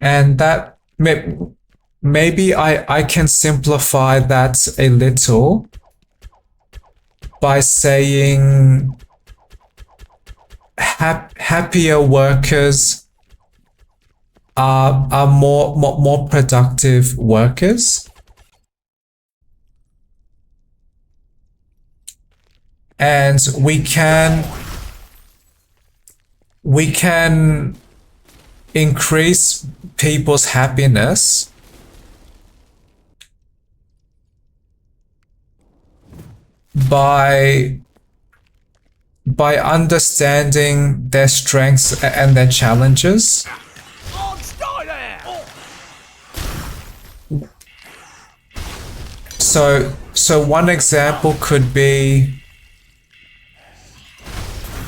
And that maybe I can simplify that a little by saying happier workers are more productive workers. And we can increase people's happiness by understanding their strengths and their challenges. So one example could be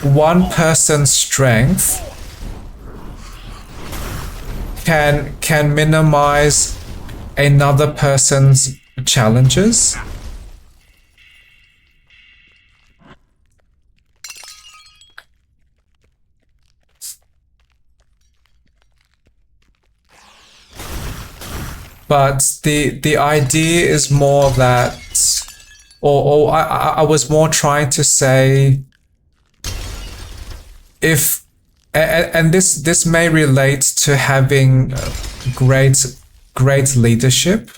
one person's strength can minimize another person's challenges. But the idea is more that, or I was more trying to say, if and this may relate to having great leadership.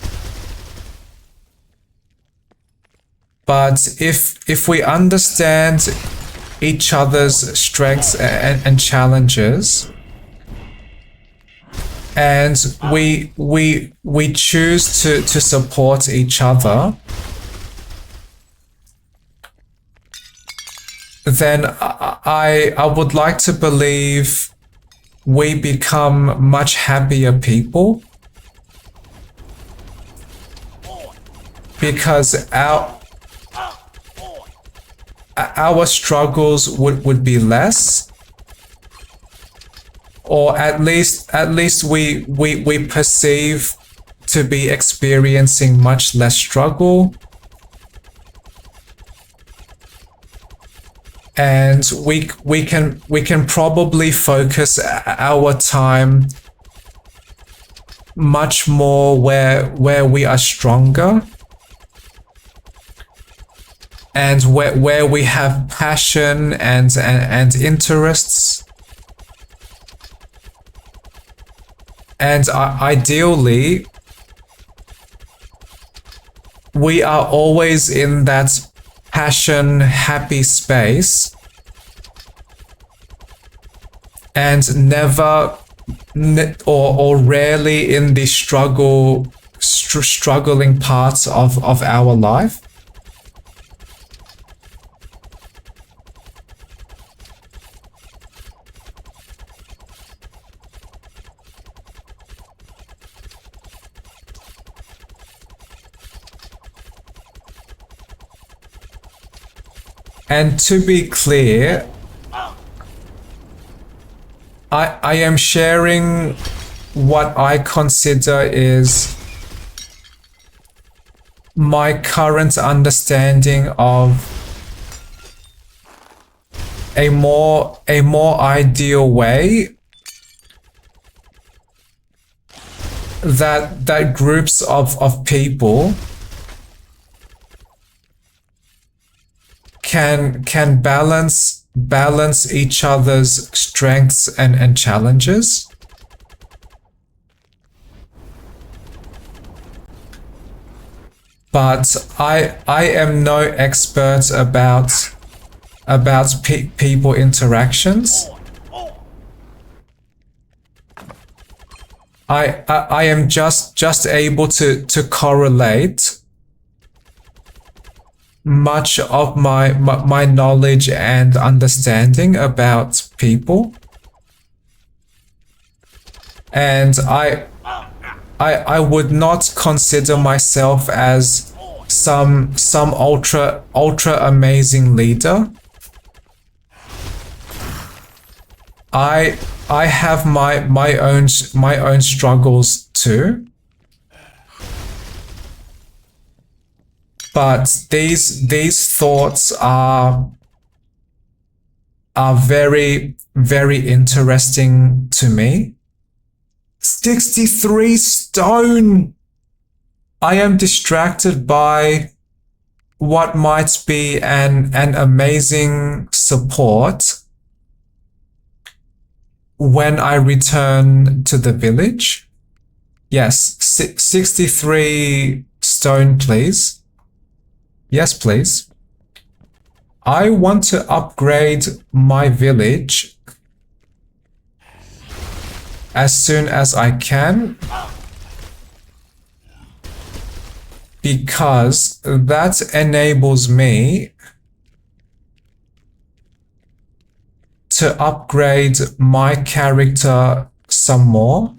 But if we understand each other's strengths and challenges, and we choose to support each other, then I would like to believe we become much happier people, because our struggles would be less, or at least we perceive to be experiencing much less struggle, and we can probably focus our time much more where we are stronger, and where we have passion and interests. And ideally, we are always in that passion, happy space, and never or rarely in the struggling parts of our life. And to be clear, I am sharing what I consider is my current understanding of a more ideal way that groups of people can balance each other's strengths and challenges. But I am no expert about people interactions. I am just able to correlate much of my knowledge and understanding about people, and I would not consider myself as some ultra amazing leader. I have my own struggles too. But these thoughts are very, very interesting to me. 63 stone! I am distracted by what might be an amazing support when I return to the village. Yes, 63 stone, please. Yes, please. I want to upgrade my village as soon as I can, because that enables me to upgrade my character some more.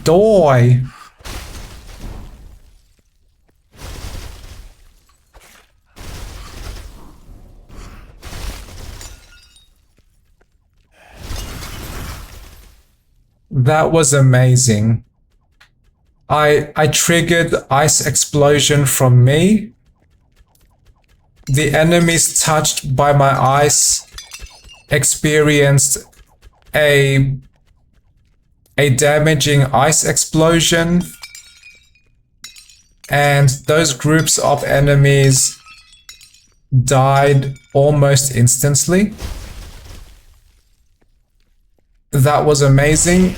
Die! That was amazing. I triggered ice explosion from me. The enemies touched by my ice experienced a damaging ice explosion, and those groups of enemies died almost instantly. That was amazing.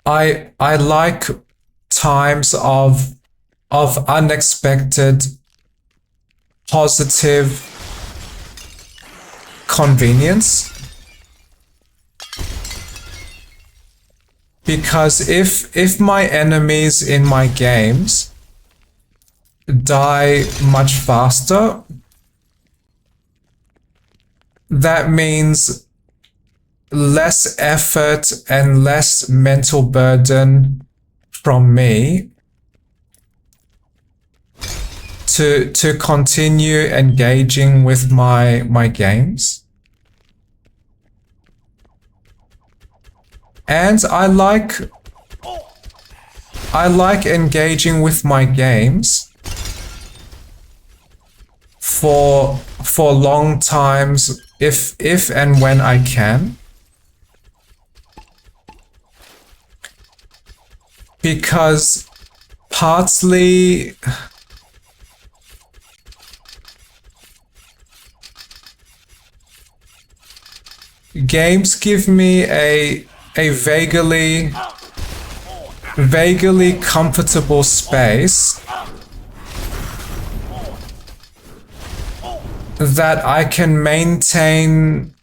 I like times of unexpected positive convenience. Because if my enemies in my games die much faster. That means less effort and less mental burden from me to continue engaging with my games. And I like engaging with my games for long times if and when I can. Because partly games give me a vaguely comfortable space that I can maintain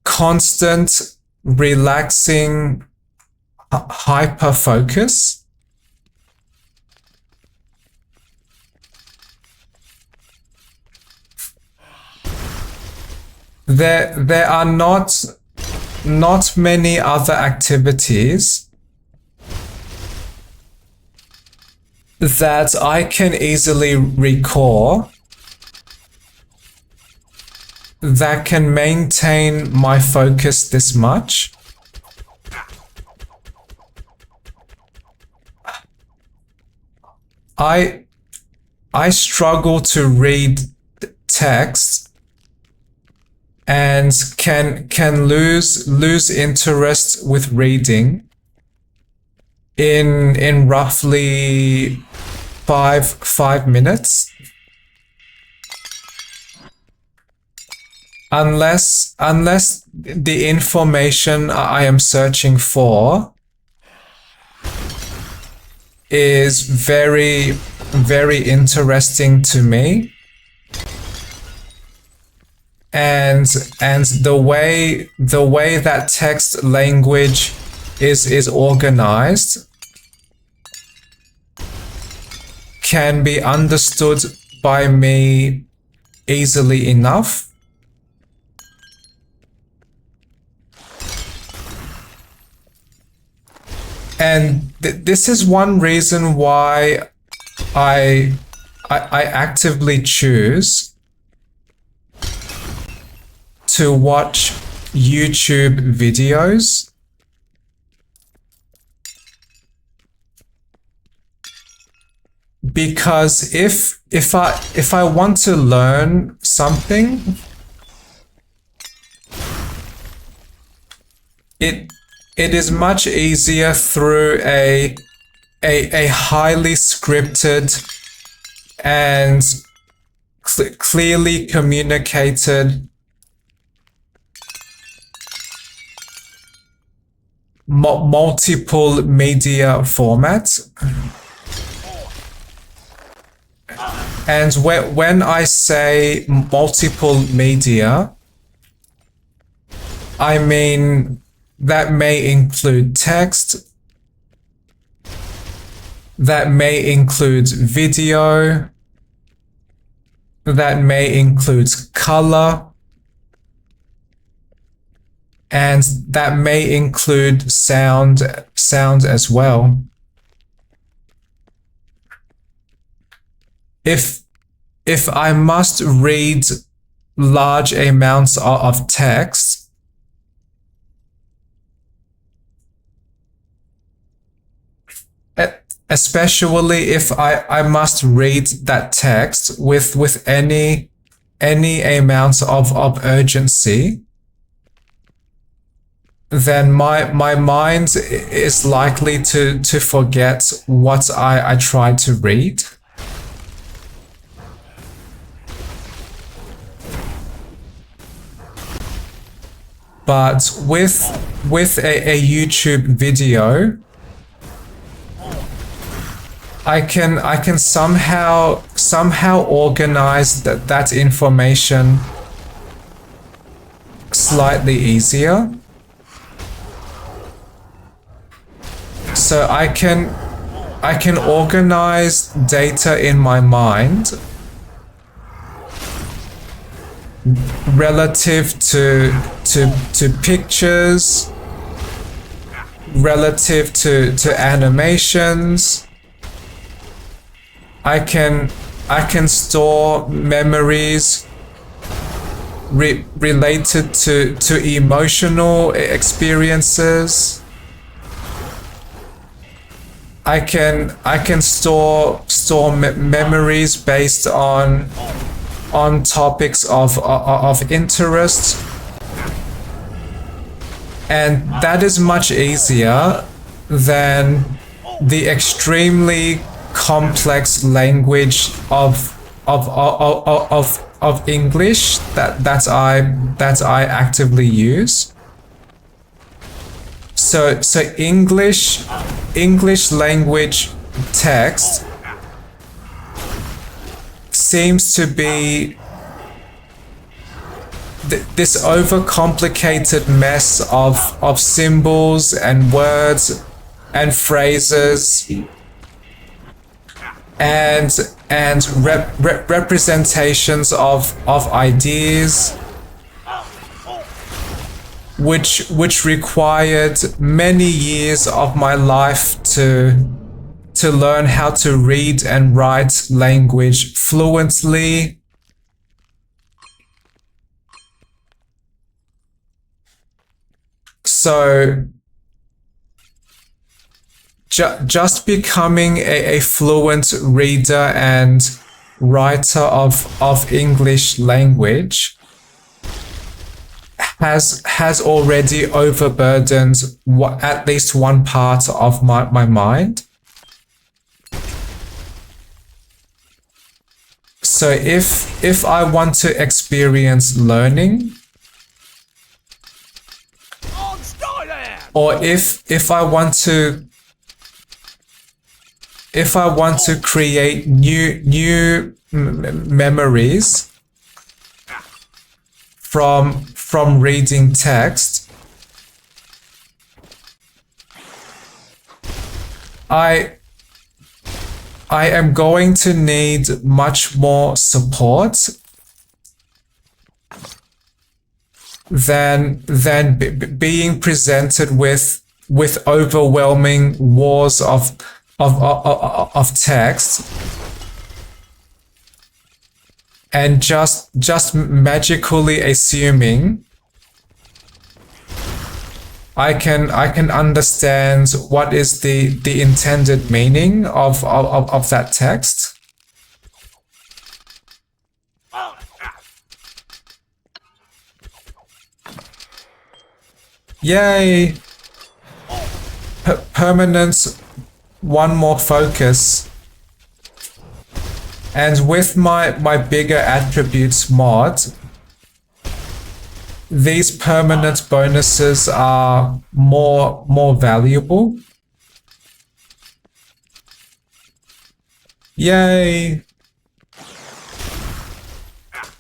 constant, relaxing hyper focus. There are not many other activities that I can easily recall that can maintain my focus this much. I struggle to read text and can lose interest with reading in roughly five minutes. Unless the information I am searching for is very, very interesting to me. And the way that text language is organized can be understood by me easily enough. And this is one reason why I actively choose to watch YouTube videos. Because if I want to learn something, it is much easier through a highly scripted and clearly communicated multiple media format. And when I say multiple media, I mean that may include text, that may include video, that may include color, and that may include sound as well. If I must read large amounts of text, especially if I must read that text with any amount of urgency, then my mind is likely to forget what I tried to read. But with a YouTube video, I can somehow organize that information slightly easier. So I can I can organize data in my mind relative to pictures, relative to animations. I can store memories related to emotional experiences. I can store memories based on topics of interest, and that is much easier than the extremely complex language of English that I actively use. So English language text seems to be this overcomplicated mess of symbols and words and phrases and representations of ideas, which required many years of my life to learn how to read and write language fluently. So just becoming a fluent reader and writer of English language has already overburdened at least one part of my mind. So if I want to experience learning, or if I want to create new memories from reading text, I am going to need much more support than being presented with overwhelming wars of text and just magically assuming I can understand what is the intended meaning of that text. Yay! Permanence, one more focus. And with my bigger attributes mod, these permanent bonuses are more valuable. Yay!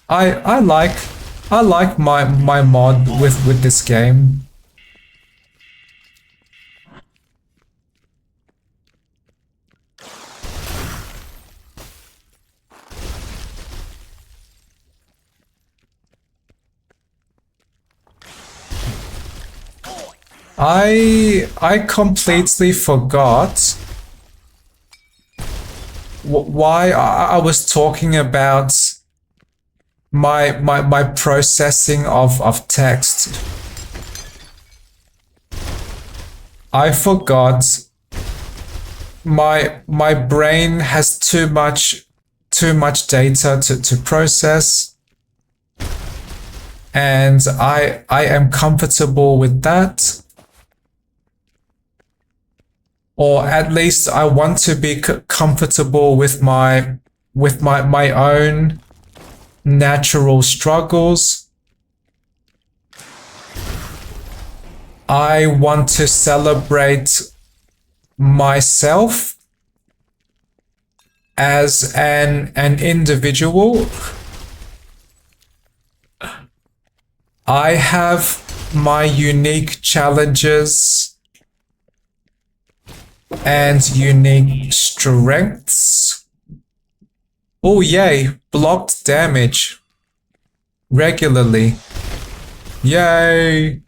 I like my mod with this game. I completely forgot why I was talking about my processing of text. I forgot my brain has too much data to process, and I am comfortable with that. Or at least I want to be comfortable with my own natural struggles. I want to celebrate myself as an individual. I have my unique challenges and unique strengths. Oh yay, blocked damage regularly. Yay!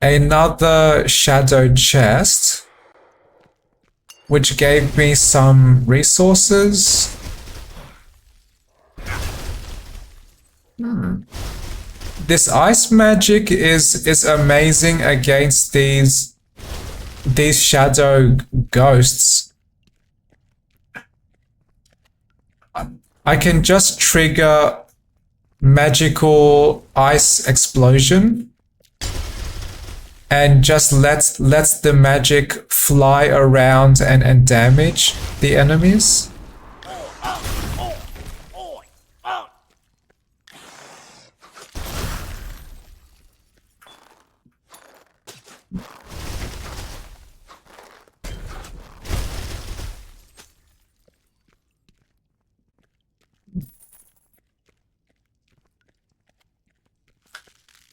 Another shadow chest, which gave me some resources. This ice magic is amazing against these shadow ghosts. I can just trigger magical ice explosion and just lets the magic fly around and damage the enemies.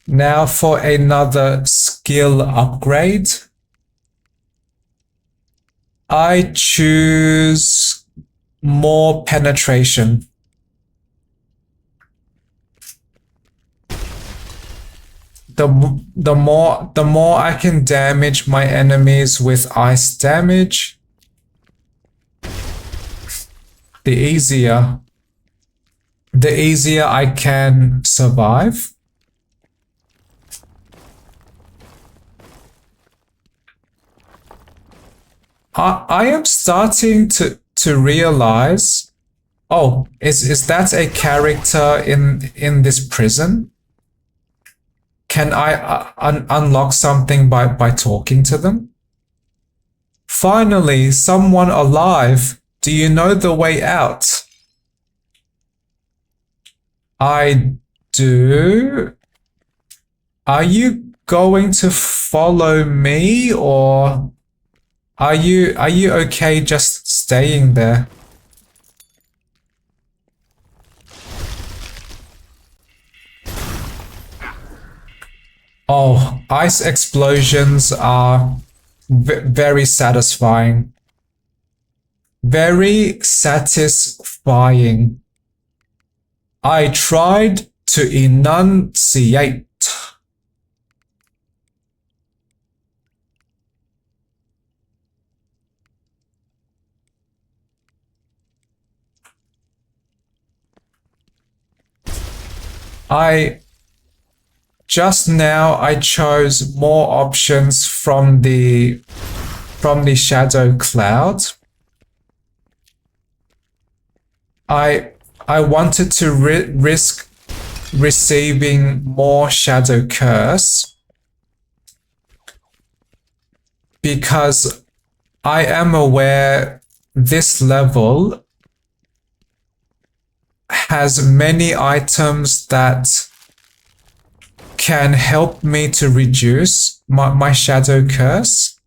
Now for another skill upgrade. I choose more penetration. The more I can damage my enemies with ice damage, the easier I can survive. I am starting to realize, oh, is that a character in this prison? Can I unlock something by talking to them? Finally, someone alive. Do you know the way out? I do. Are you going to follow me, or are you okay just staying there? Oh, ice explosions are very satisfying. Very satisfying. I tried to enunciate. Just now I chose more options from the shadow cloud. I wanted to risk receiving more shadow curse because I am aware this level has many items that can help me to reduce my shadow curse.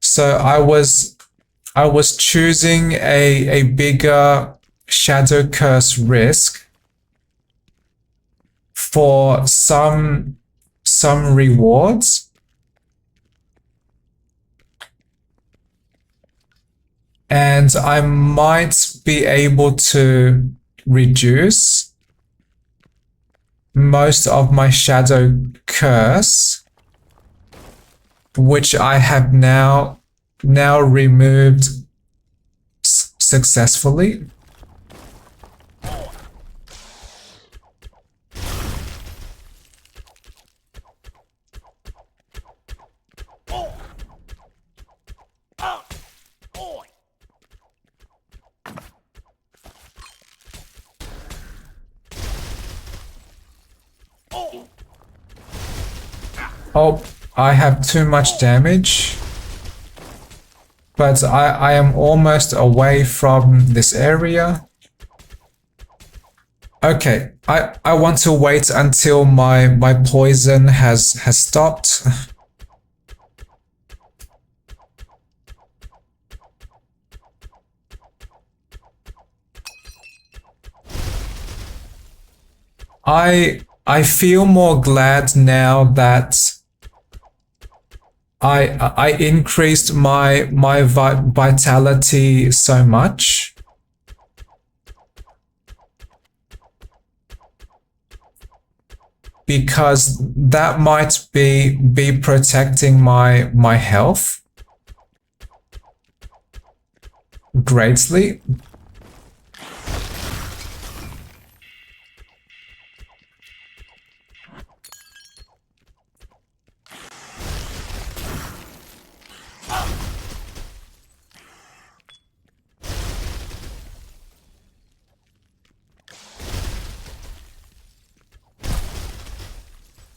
So I was choosing a bigger shadow curse risk for some rewards. And I might be able to reduce most of my shadow curse, which I have now removed successfully. Oh, I have too much damage. But I am almost away from this area. Okay, I want to wait until my poison has stopped. I feel more glad now that I increased my vitality so much. Because that might be protecting my health greatly.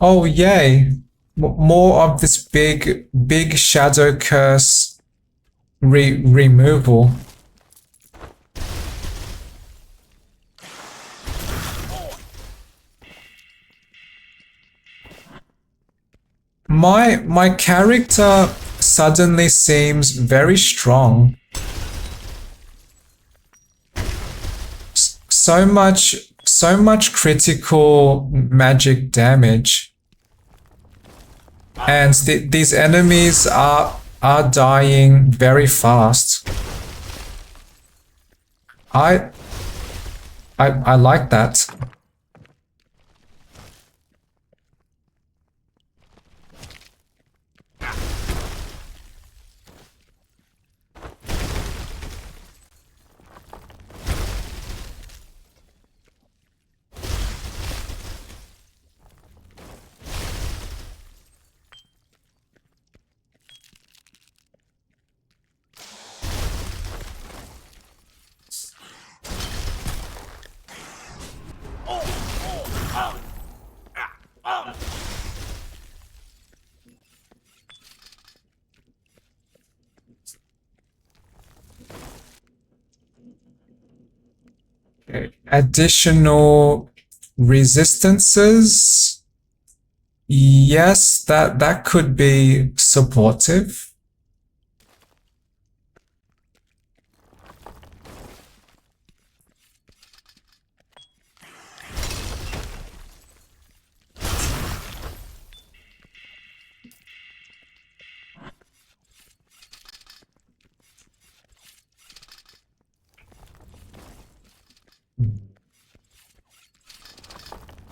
Oh yay! More of this big shadow curse removal. My character suddenly seems very strong. So much critical magic damage. And these enemies are dying very fast. I I like that. Additional resistances. Yes, that could be supportive.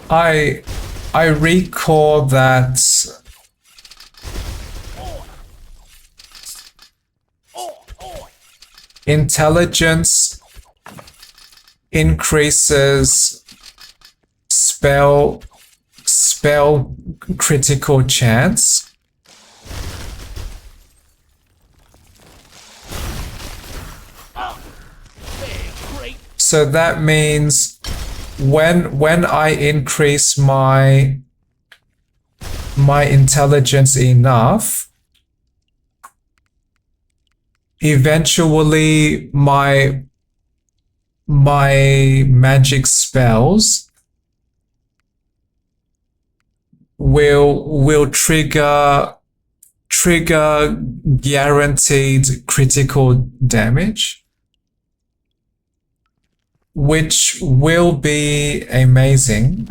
I I recall that intelligence increases spell critical chance. So that means when I increase my intelligence enough, eventually my magic spells will trigger guaranteed critical damage, which will be amazing.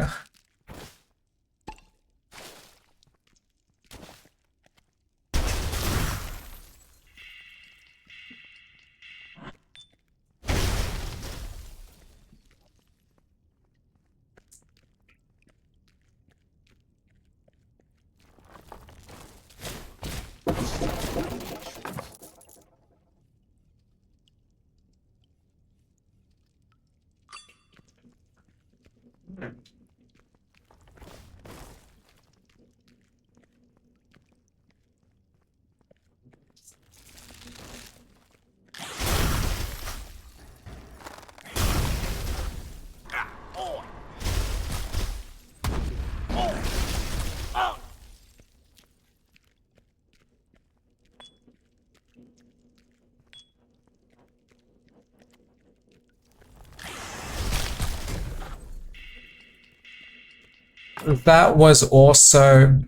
that was also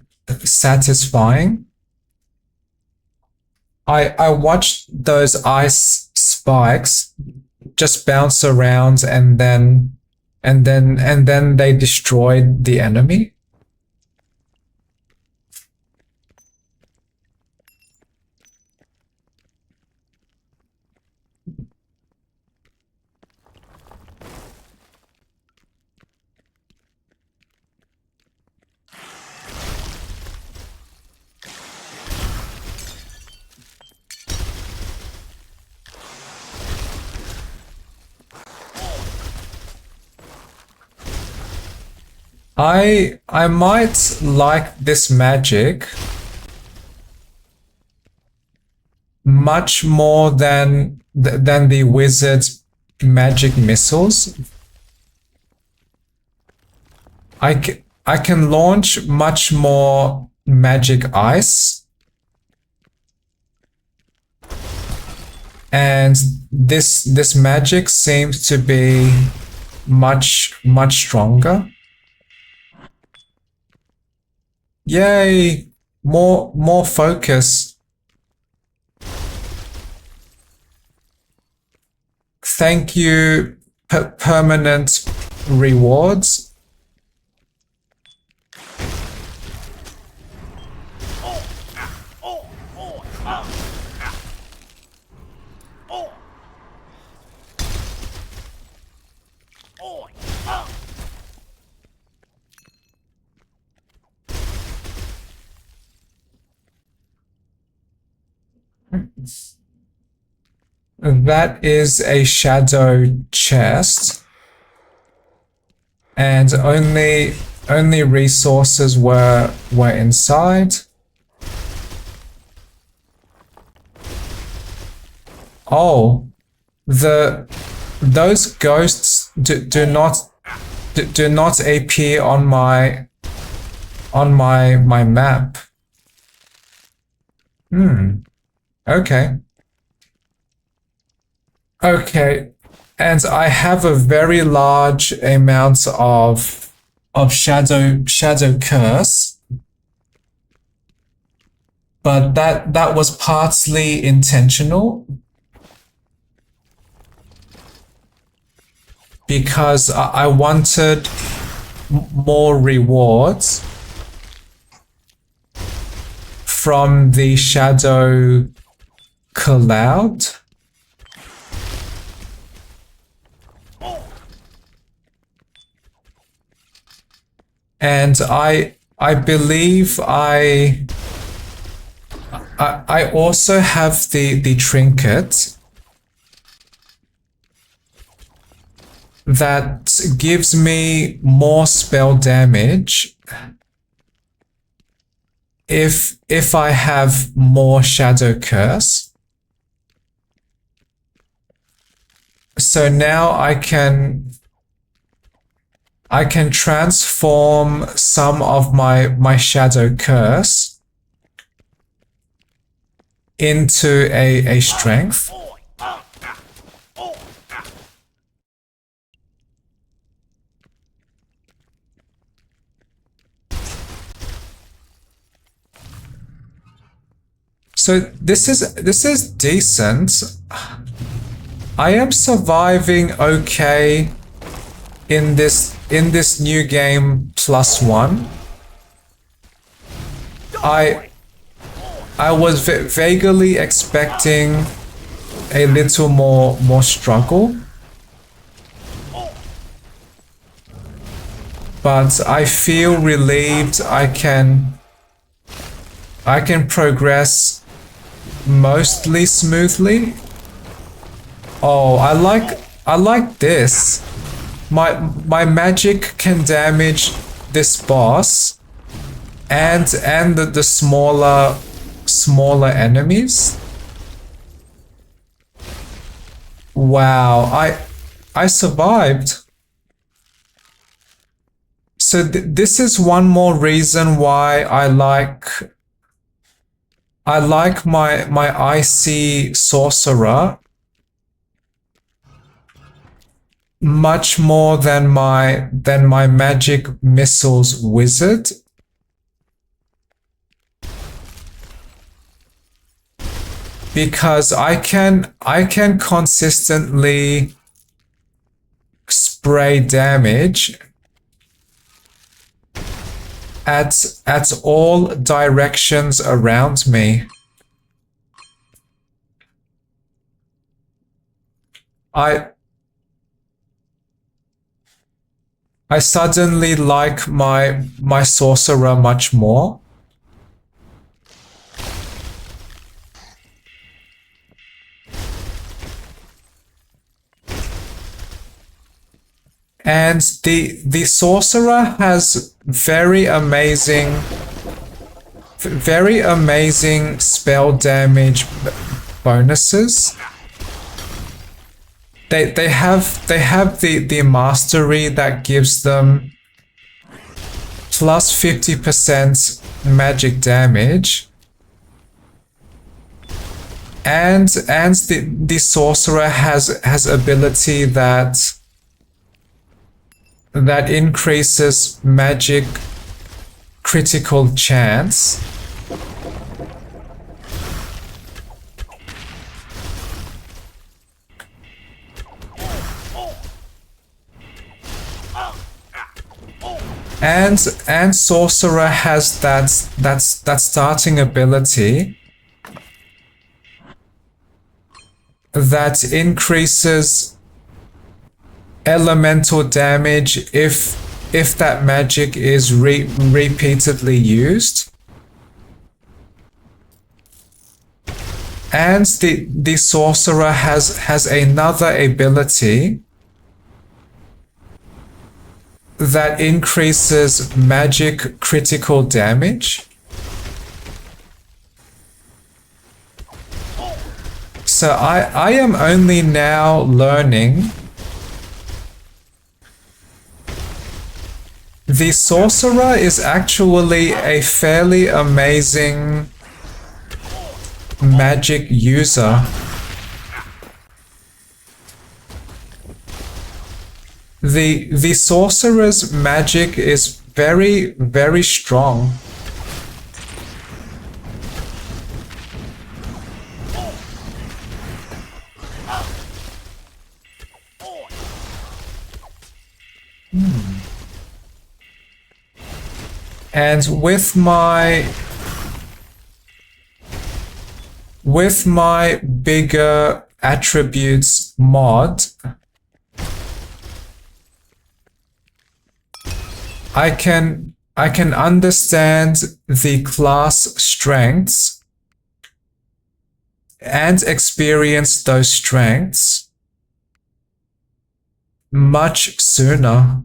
satisfying. I watched those ice spikes just bounce around and then they destroyed the enemy. I might like this magic much more than the wizard's magic missiles. I can launch much more magic ice, and this magic seems to be much stronger. Yay! More focus. Thank you, permanent rewards. That is a shadow chest, and only resources were inside. Oh, those ghosts do not appear on my map. Okay. Okay, and I have a very large amount of shadow curse, but that was partly intentional because I wanted more rewards from the shadow cloud. And I believe I also have the trinket that gives me more spell damage if I have more shadow curse. So now I can transform some of my shadow curse into a strength. So this is decent. I am surviving okay in this new game +1. I was vaguely expecting a little more struggle, but I feel relieved I can progress mostly smoothly. Oh, I like this. My magic can damage this boss and the smaller enemies. Wow, I survived. So this is one more reason why I like my icy sorcerer much more than my magic missiles wizard. Because I can consistently spray damage at all directions around me. I suddenly like my sorcerer much more. And the sorcerer has very amazing spell damage bonuses. They have the mastery that gives them plus 50% magic damage. And the sorcerer has ability that increases magic critical chance. And sorcerer has that starting ability that increases elemental damage if that magic is repeatedly used. And the sorcerer has another ability that increases magic critical damage. So I am only now learning the sorcerer is actually a fairly amazing magic user. The sorcerer's magic is very, very strong. And with my bigger attributes mod, I can understand the class strengths and experience those strengths much sooner.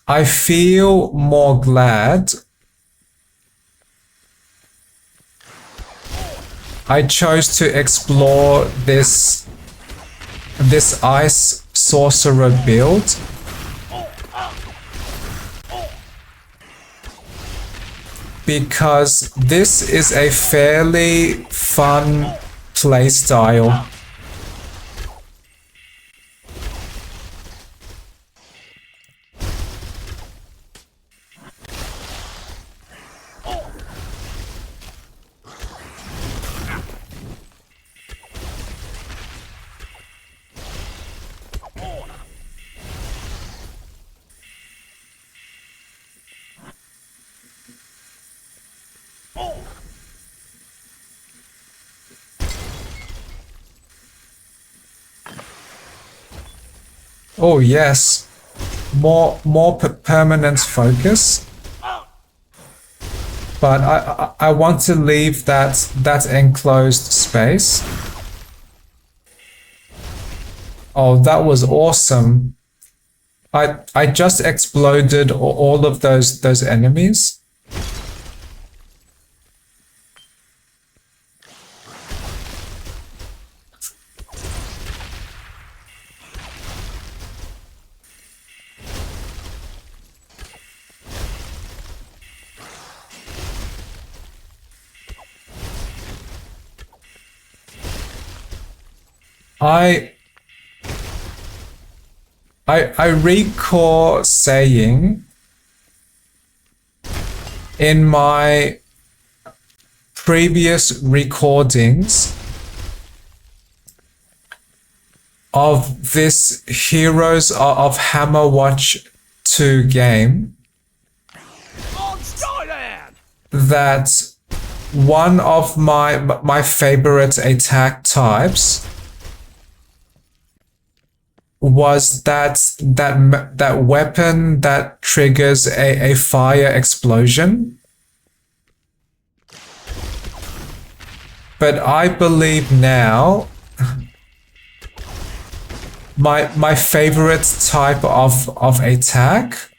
I feel more glad I chose to explore this ice sorcerer build. Because this is a fairly fun playstyle. Oh yes, more permanent focus. But I want to leave that enclosed space. Oh, that was awesome. I just exploded all of those enemies. I recall saying in my previous recordings of this Heroes of Hammerwatch 2 game that one of my favorite attack types was that weapon that triggers a fire explosion. But I believe now my favorite type of attack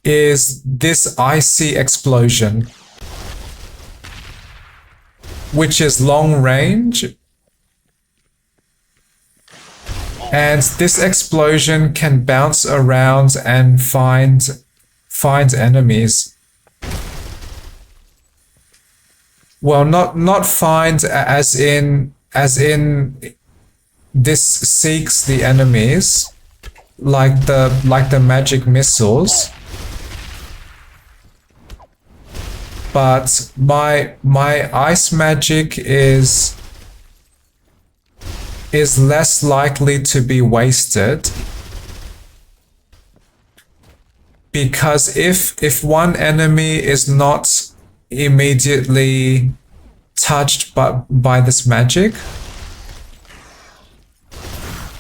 is this icy explosion, which is long range. And this explosion can bounce around and find enemies. Well, not find as in this seeks the enemies like the magic missiles. But my ice magic is less likely to be wasted, because if one enemy is not immediately touched by this magic,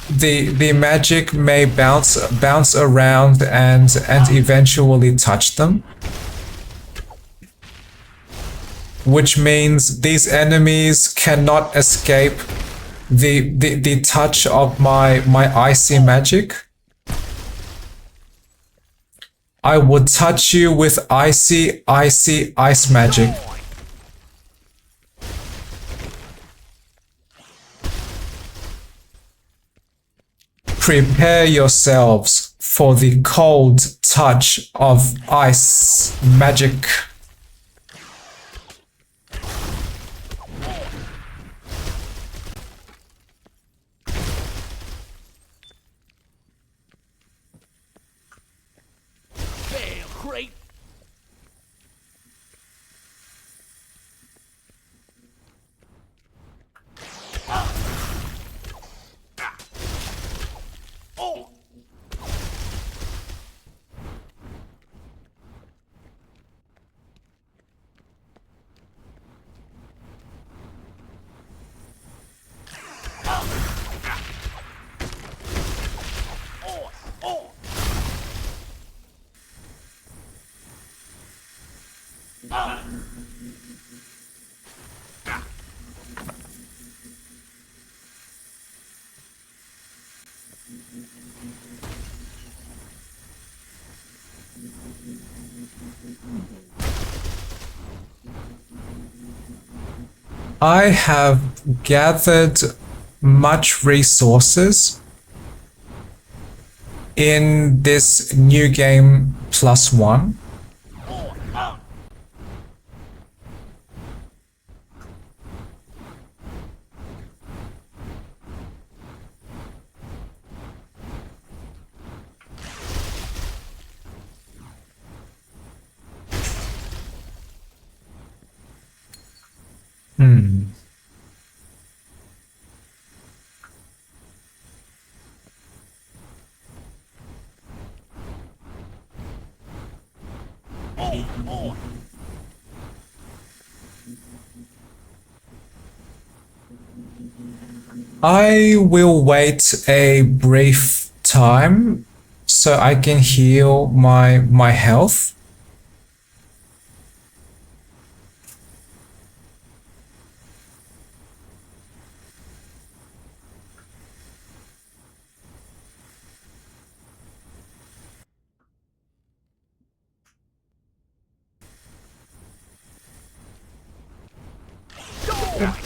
the magic may bounce around and eventually touch them, which means these enemies cannot escape the touch of my icy magic. I would touch you with icy ice magic. Prepare yourselves for the cold touch of ice magic. Great. I have gathered much resources in this new game +1. I will wait a brief time so I can heal my health.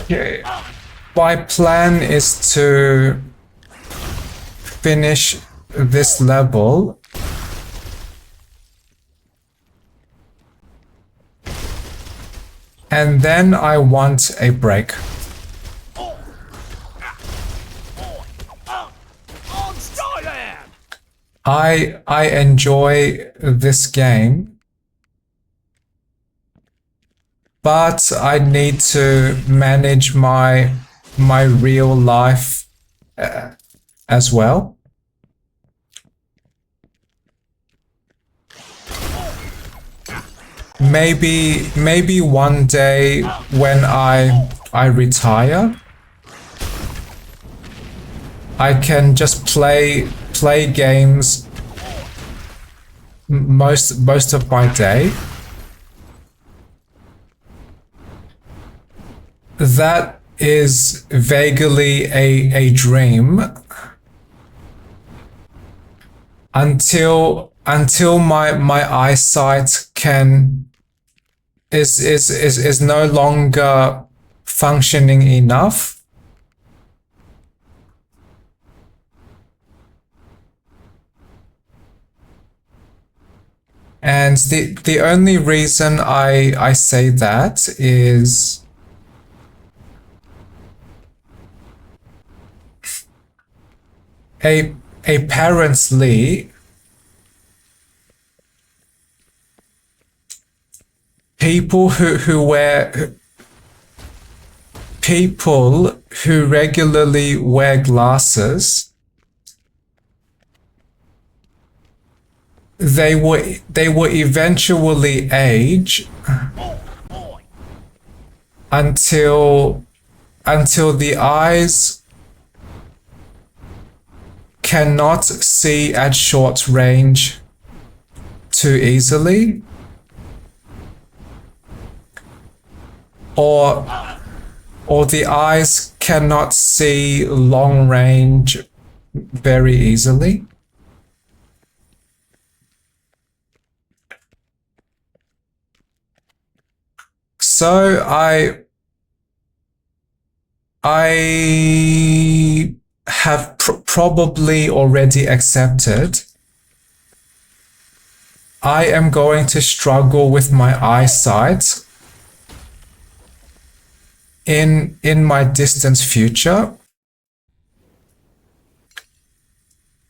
Okay. My plan is to finish this level and then I want a break. I enjoy this game, but I need to manage my real life as well. Maybe one day when I retire, I can just play games most of my day. That is vaguely a dream until my eyesight is no longer functioning enough. And the only reason I say that is apparently people who regularly wear glasses, they will eventually age until the eyes cannot see at short range too easily, or the eyes cannot see long range very easily. So I have probably already accepted I am going to struggle with my eyesight in my distant future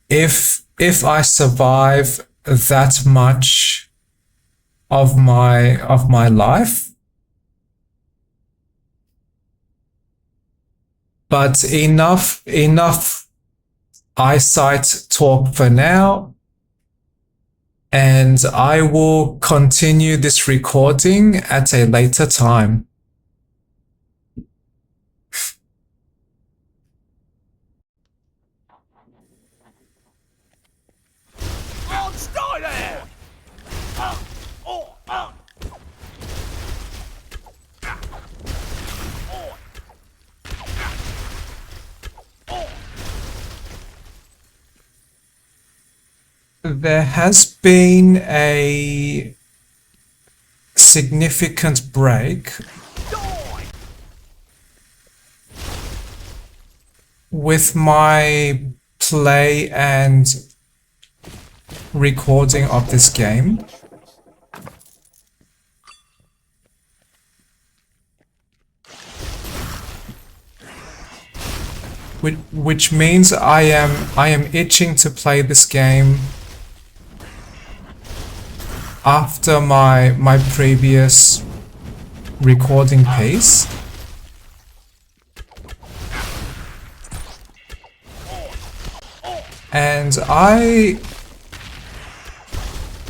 if I survive that much of my life. But enough eyesight talk for now, and I will continue this recording at a later time. Stay there! There has been a significant break with my play and recording of this game. Which means I am itching to play this game after my previous recording piece. And I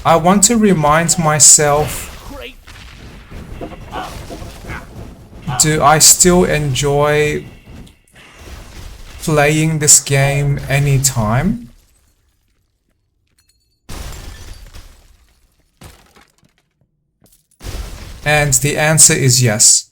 want to remind myself, do I still enjoy playing this game anytime? And the answer is yes.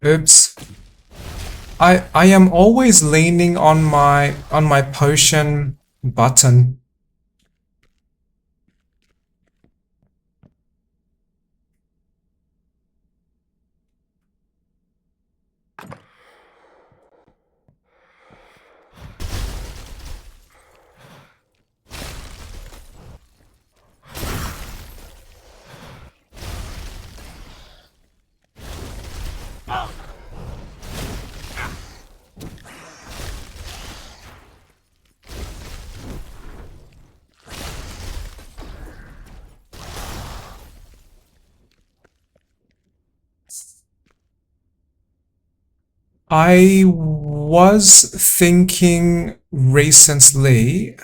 Oops. I am always leaning on my potion button. I was thinking recently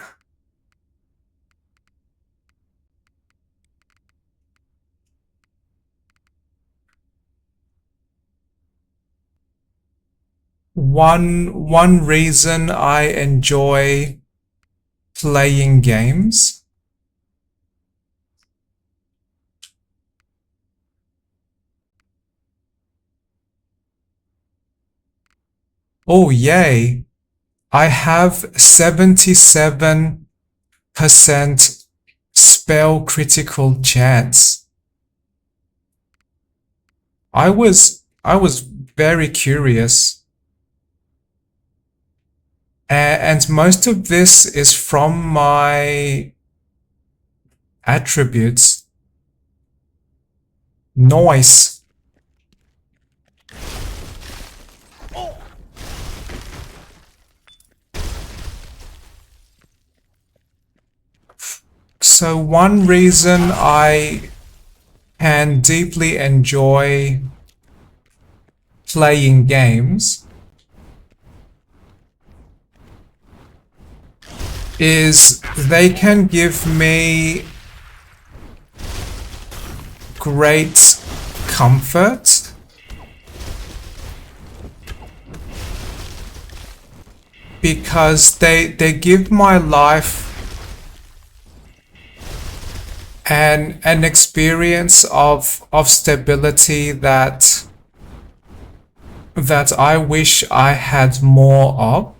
one reason I enjoy playing games oh yay, I have 77% spell critical chance. I was very curious. And most of this is from my attributes. Noise. So one reason I can deeply enjoy playing games is they can give me great comfort because they give my life an experience of stability that I wish I had more of.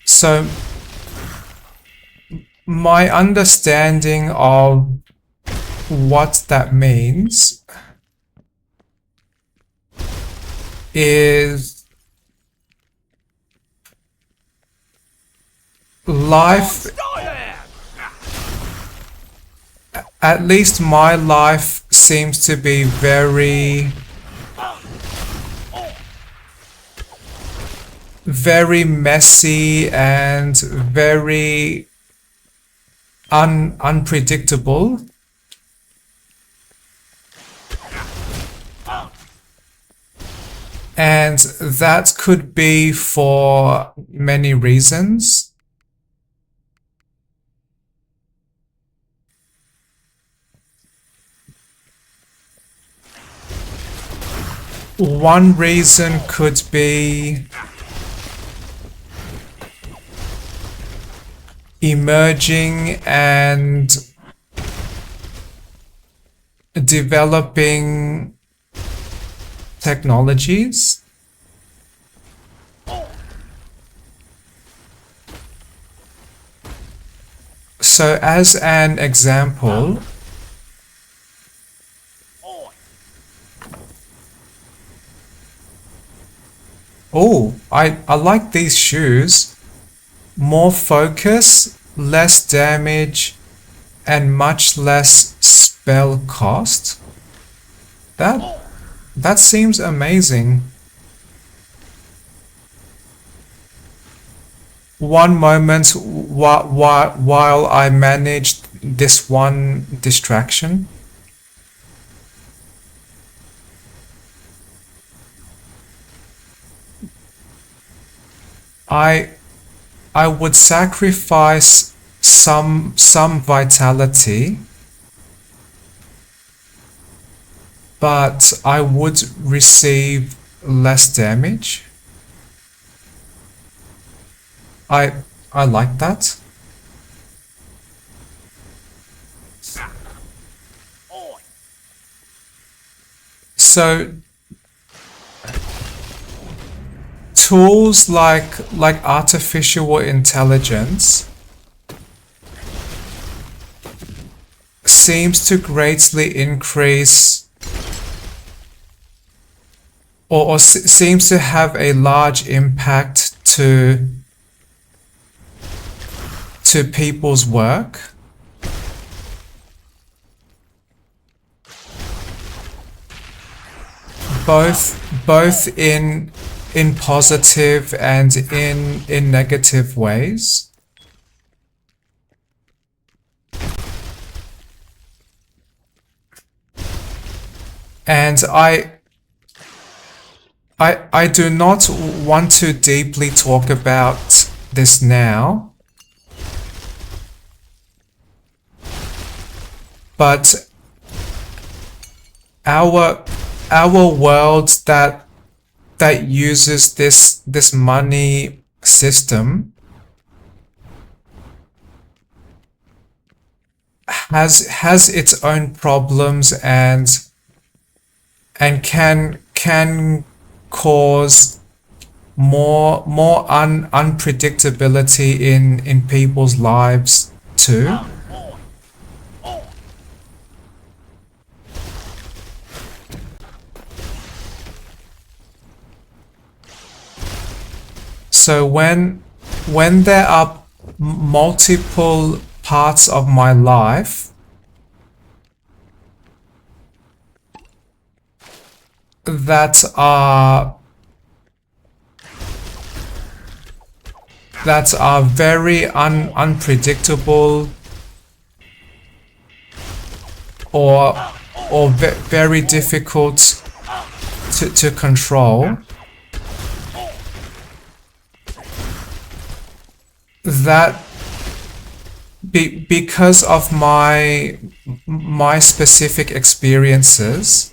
So my understanding of what that means is life, at least my life, seems to be very messy and very unpredictable. And that could be for many reasons. One reason could be emerging and developing technologies. So as an example, oh, I like these shoes. More focus, less damage, and much less spell cost. That seems amazing. One moment while I managed this one distraction. I would sacrifice some vitality, but I would receive less damage. I like that. So tools like artificial intelligence seems to greatly increase or seems to have a large impact to people's work. Both in positive and in negative ways. And I do not want to deeply talk about this now, but our world that uses this money system has its own problems and can cause more unpredictability in people's lives too. So when there are multiple parts of my life that are very unpredictable or very difficult to control, that because of my specific experiences,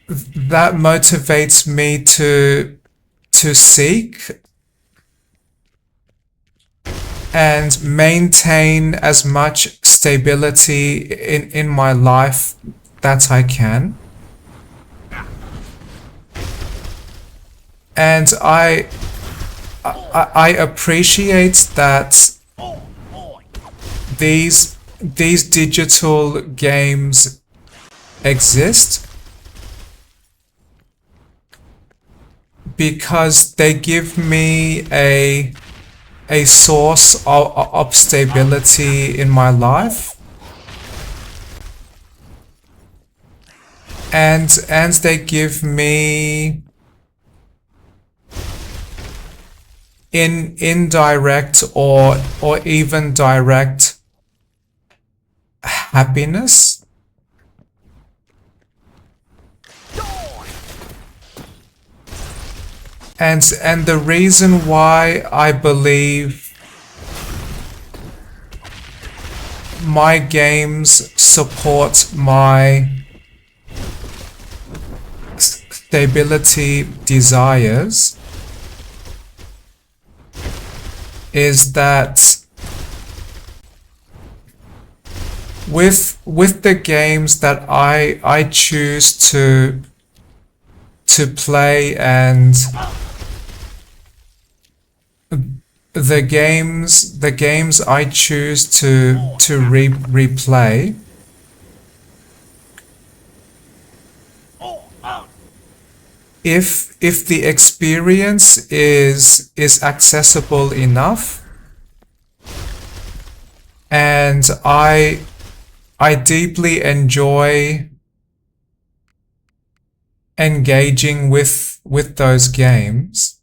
that motivates me to seek and maintain as much stability in my life that I can. And I appreciate that these digital games exist because they give me a source of stability in my life, and they give me indirect or even direct happiness. And the reason why I believe my games support my stability desires is that with the games that I choose to play, and the games I choose to replay, if the experience is accessible enough, and I deeply enjoy engaging with those games,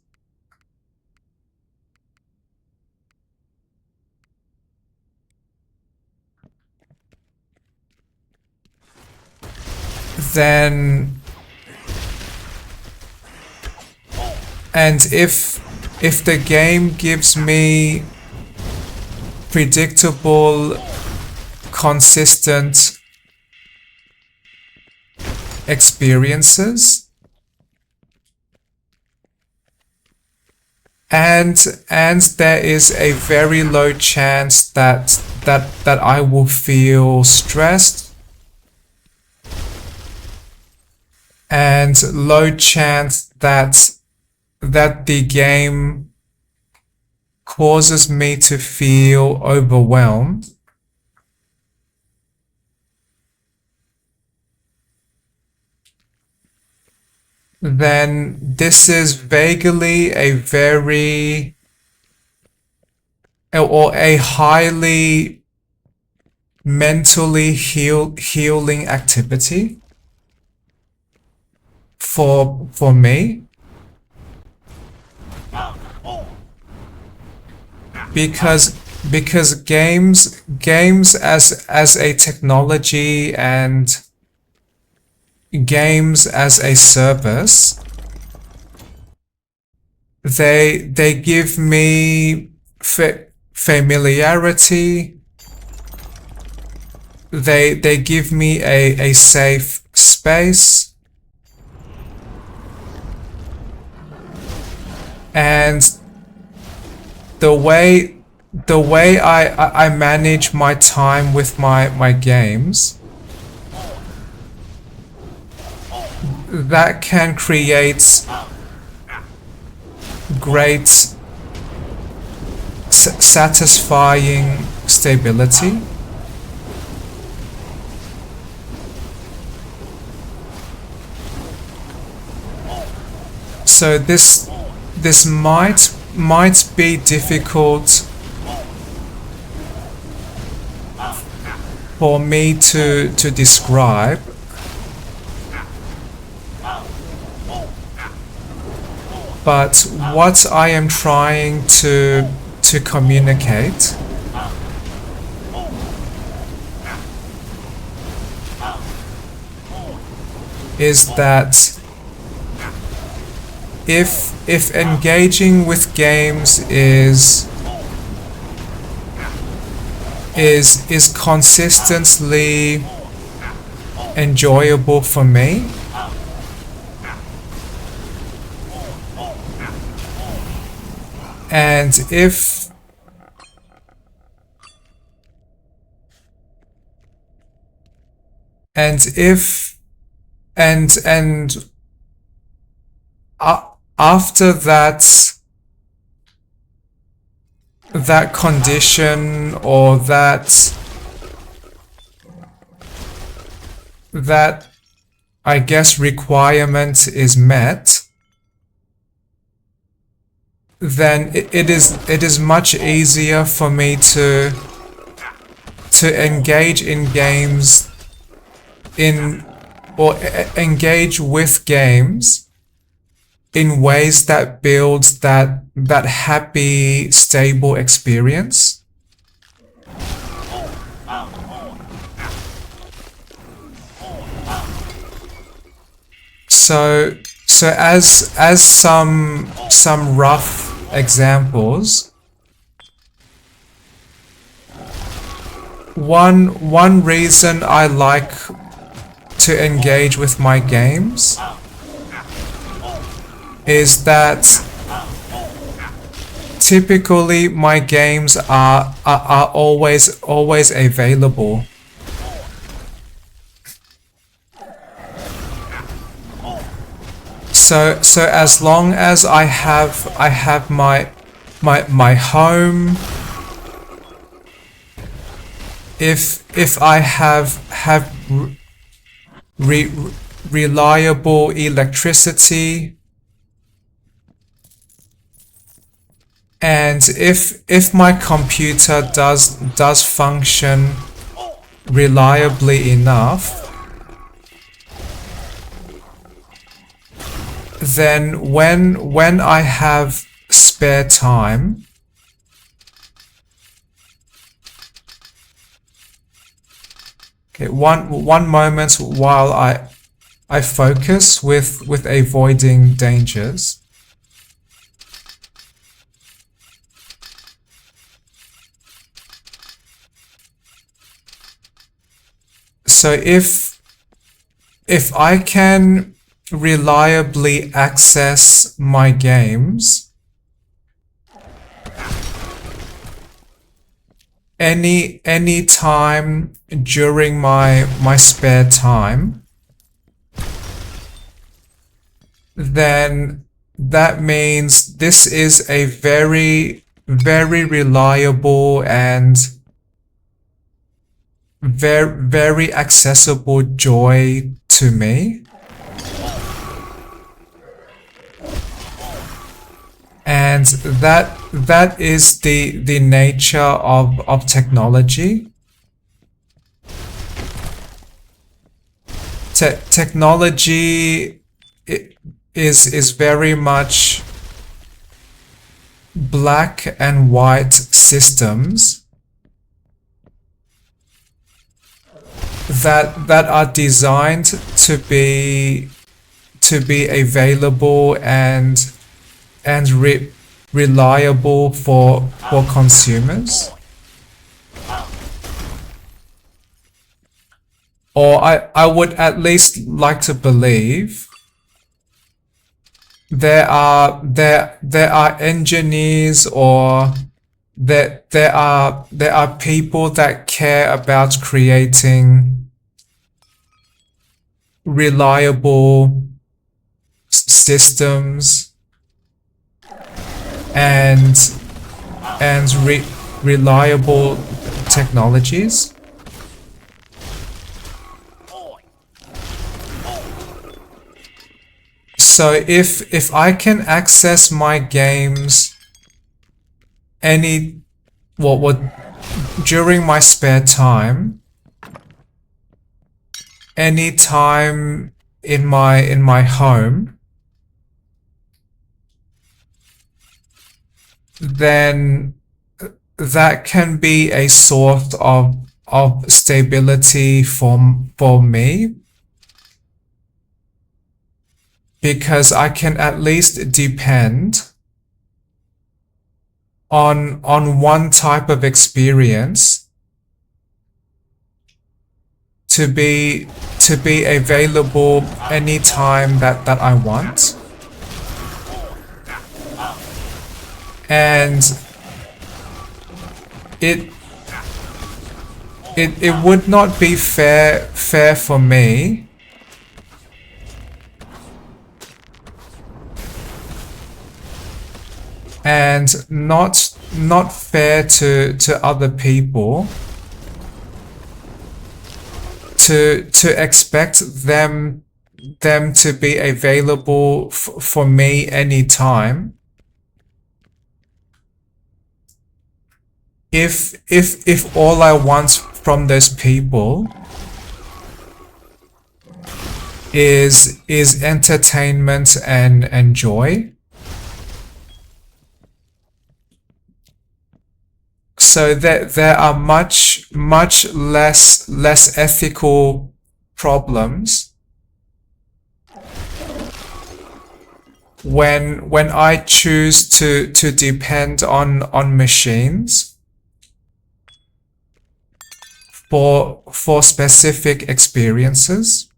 then, and if the game gives me predictable, consistent experiences, and there is a very low chance that I will feel stressed, and low chance that the game causes me to feel overwhelmed. Then this is vaguely a very or a highly mentally healing activity for me, because games as a technology and games as a service, they give me familiarity. They give me a safe space, and the way I manage my time with my games, that can create great satisfying stability. So this might be difficult for me to describe, but what I am trying to communicate is that if engaging with games is consistently enjoyable for me, and if after that condition, or that I guess requirement is met, then it is much easier for me to engage in games or engage with games in ways that builds that happy, stable experience. So as some rough examples, one reason I like to engage with my games is that typically my games are always available. So as long as I have my home, if I have reliable electricity, and if my computer does function reliably enough, then when I have spare time, okay, one moment while I focus with avoiding dangers. So if I can reliably access my games any time during my spare time, then that means this is a very, very reliable and very, very accessible joy to me. And that is the nature of technology. Technology is very much black and white systems that are designed to be available and reliable for consumers. Or I would at least like to believe there are engineers, or there are people that care about creating reliable systems and reliable technologies. So if I can access my games during my spare time, any time in my home, then that can be a sort of stability for me, because I can at least depend on one type of experience to be available anytime that I want. And it would not be fair for me and not fair to other people to expect them to be available for me anytime, if all I want from those people is entertainment and joy. So there are much less ethical problems when I choose to depend on machines for specific experiences.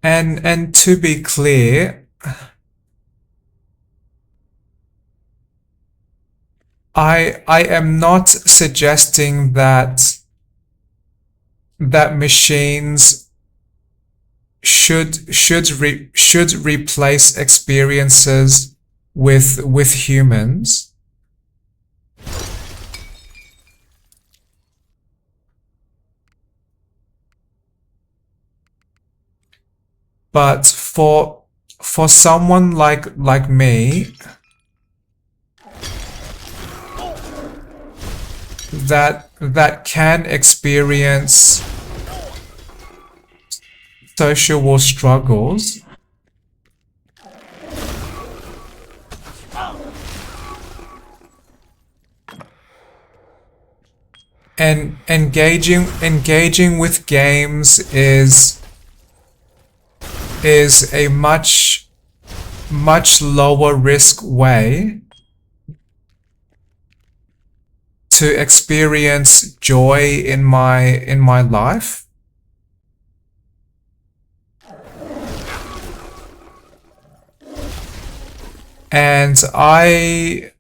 And to be clear, I am not suggesting that machines should replace experiences with humans. But for someone like me that can experience social struggles, and engaging with games is a much much lower risk way to experience joy in my life. And I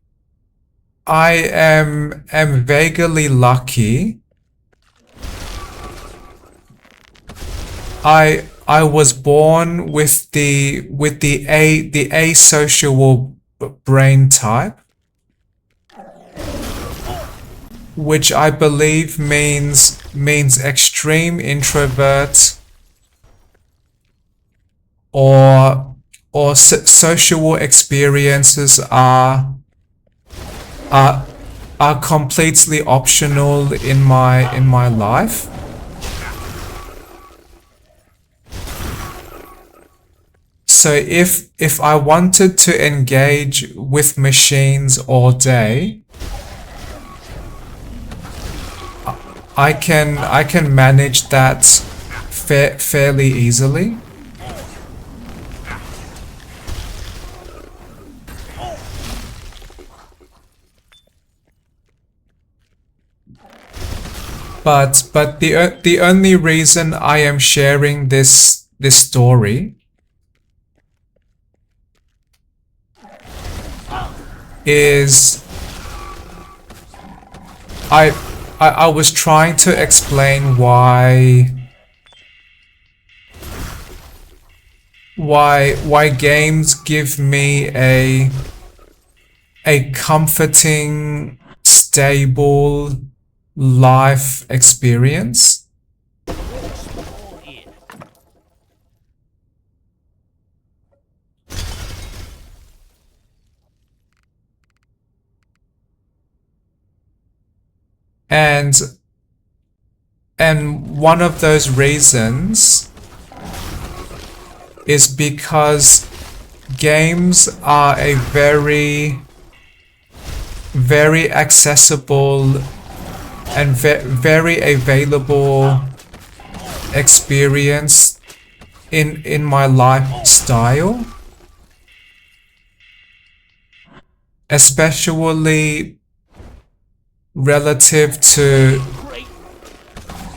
am vaguely lucky. I was born with the asocial brain type, which I believe means extreme introvert or social experiences are completely optional in my life. So if I wanted to engage with machines all day, I can manage that fairly easily. But the only reason I am sharing this story is I was trying to explain why games give me a comforting, stable life experience. And one of those reasons is because games are a very accessible and very available experience in my lifestyle, especially relative to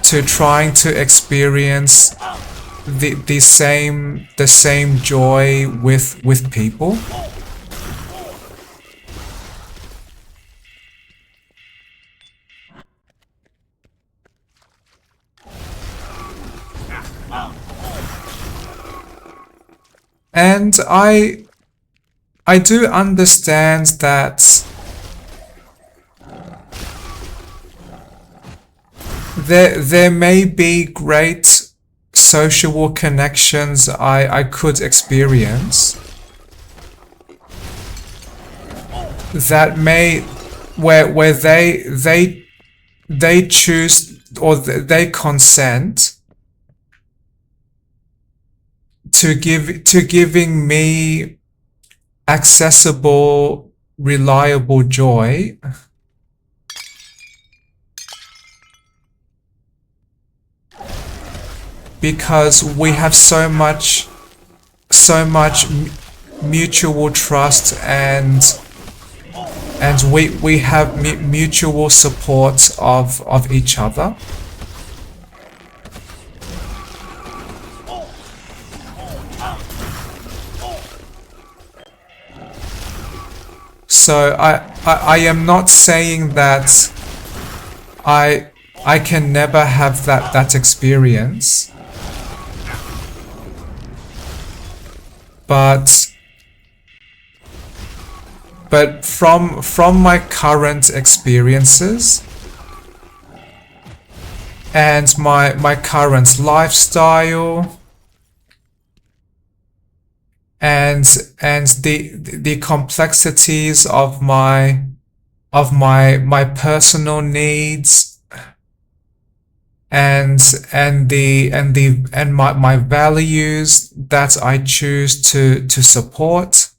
trying to experience the same joy with people. And I do understand that there may be great social connections I could experience that may where they choose or they consent to giving me accessible, reliable joy. Because we have so much mutual trust and we have mutual support of each other. So I am not saying that I can never have that experience. But from my current experiences and my current lifestyle and the complexities of my personal needs and my values that I choose to support,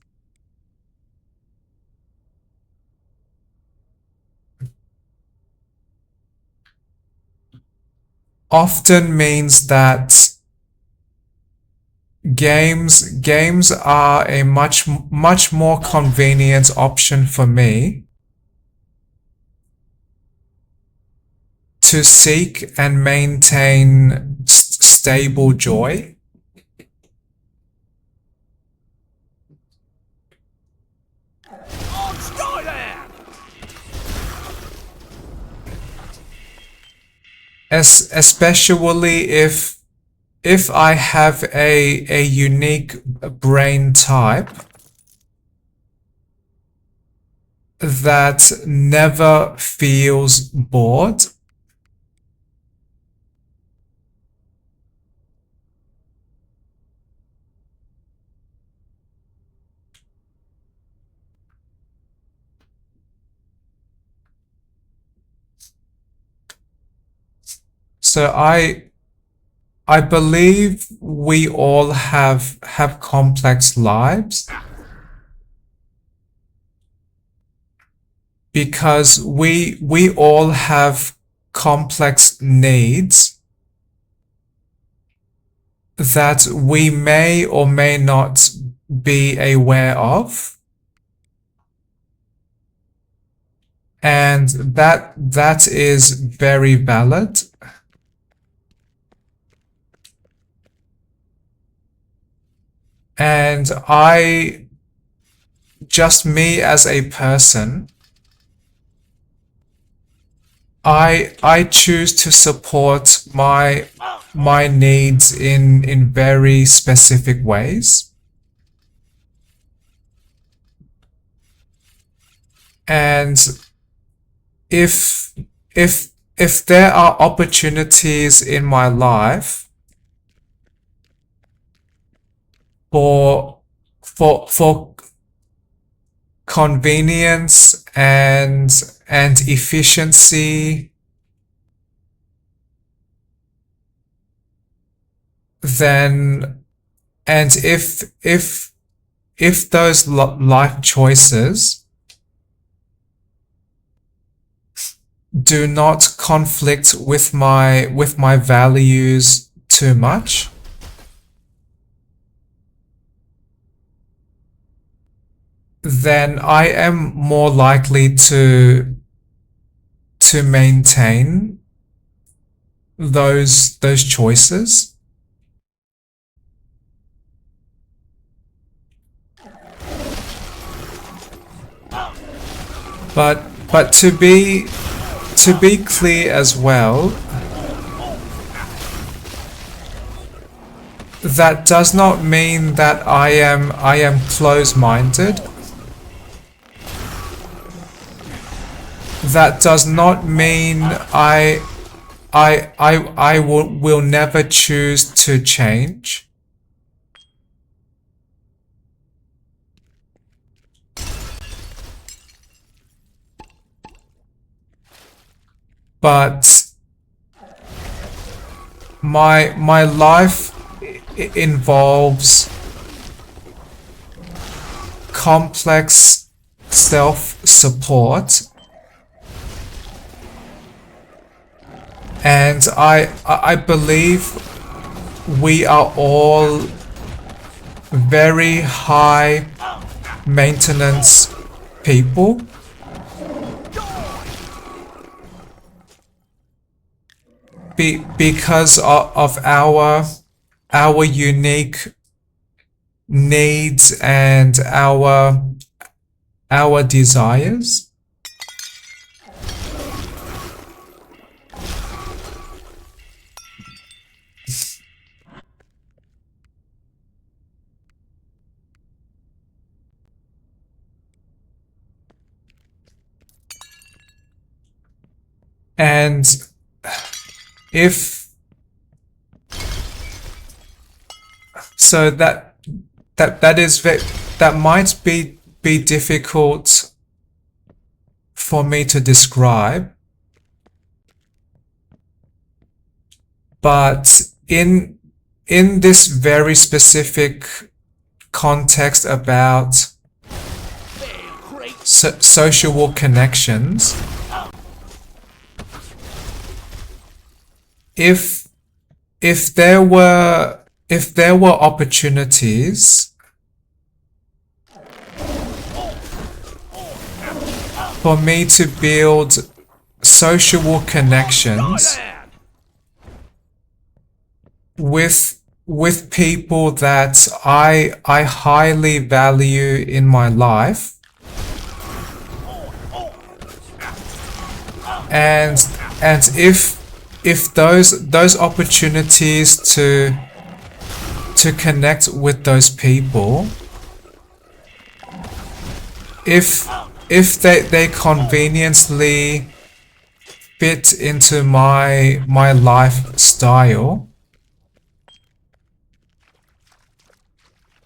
often means that games are a much more convenient option for me to seek and maintain stable joy. Stay there! Especially if I have a unique brain type that never feels bored. So I believe we all have complex lives because we all have complex needs that we may or may not be aware of, and that is very valid. And just me as a person, I choose to support my needs in very specific ways. And if there are opportunities in my life for convenience and efficiency, then, and if those life choices do not conflict with my values too much, then I am more likely to maintain those choices. But to be clear as well, that does not mean that I am close-minded. That does not mean I will never choose to change. But my life involves complex self-support, and I believe we are all very high maintenance people. Because of our unique needs and our desires. And so that might be difficult for me to describe, but in this very specific context about social connections, if there were if there were opportunities for me to build social connections with people that I highly value in my life, and if those opportunities to connect with those people, if they conveniently fit into my lifestyle,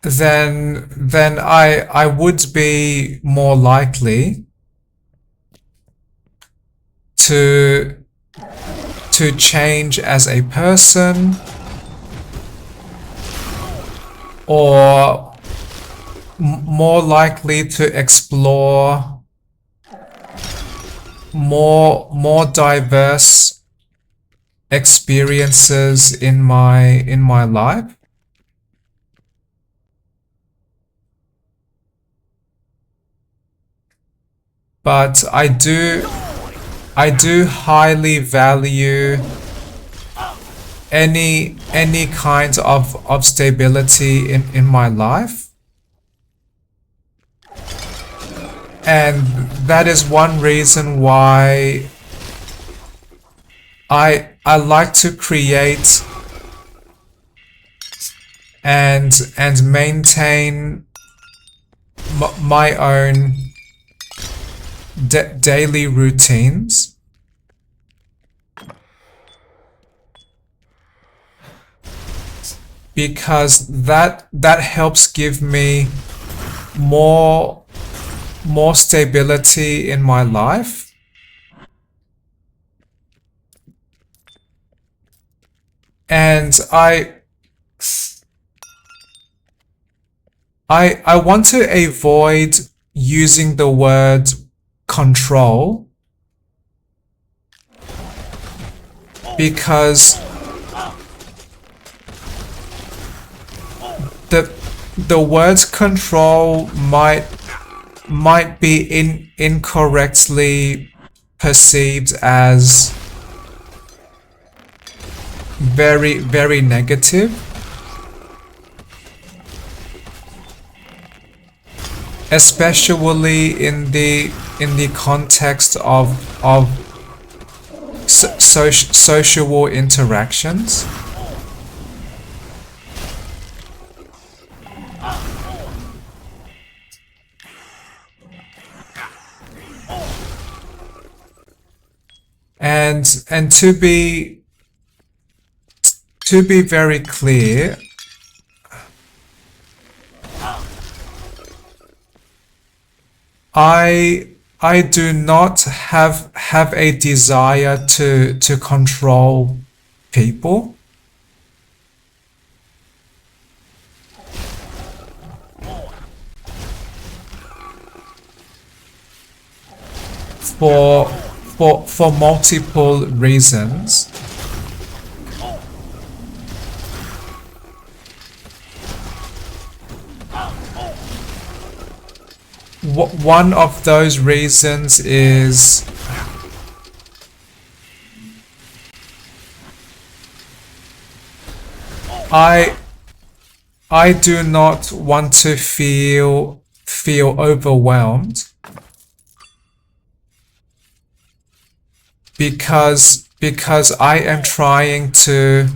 then I would be more likely to change as a person, or more likely to explore more diverse experiences in my life. But I do highly value any kind of stability in my life. And that is one reason why I like to create and maintain my own daily routines, because that helps give me more stability in my life. And I want to avoid using the word control, because the word control might be incorrectly perceived as very, very negative, especially in the context of social interactions. And to be very clear, I do not have a desire to control people. For multiple reasons. One of those reasons is I do not want to feel overwhelmed, because I am trying to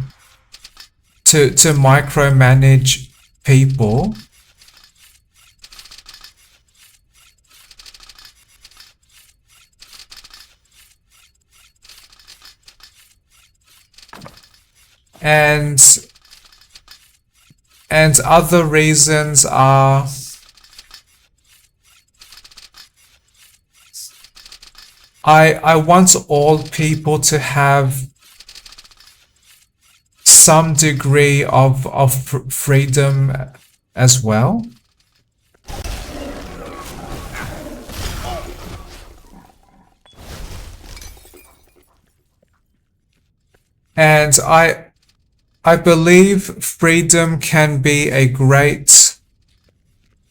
micromanage people. And other reasons are I want all people to have some degree of freedom as well. And I believe freedom can be a great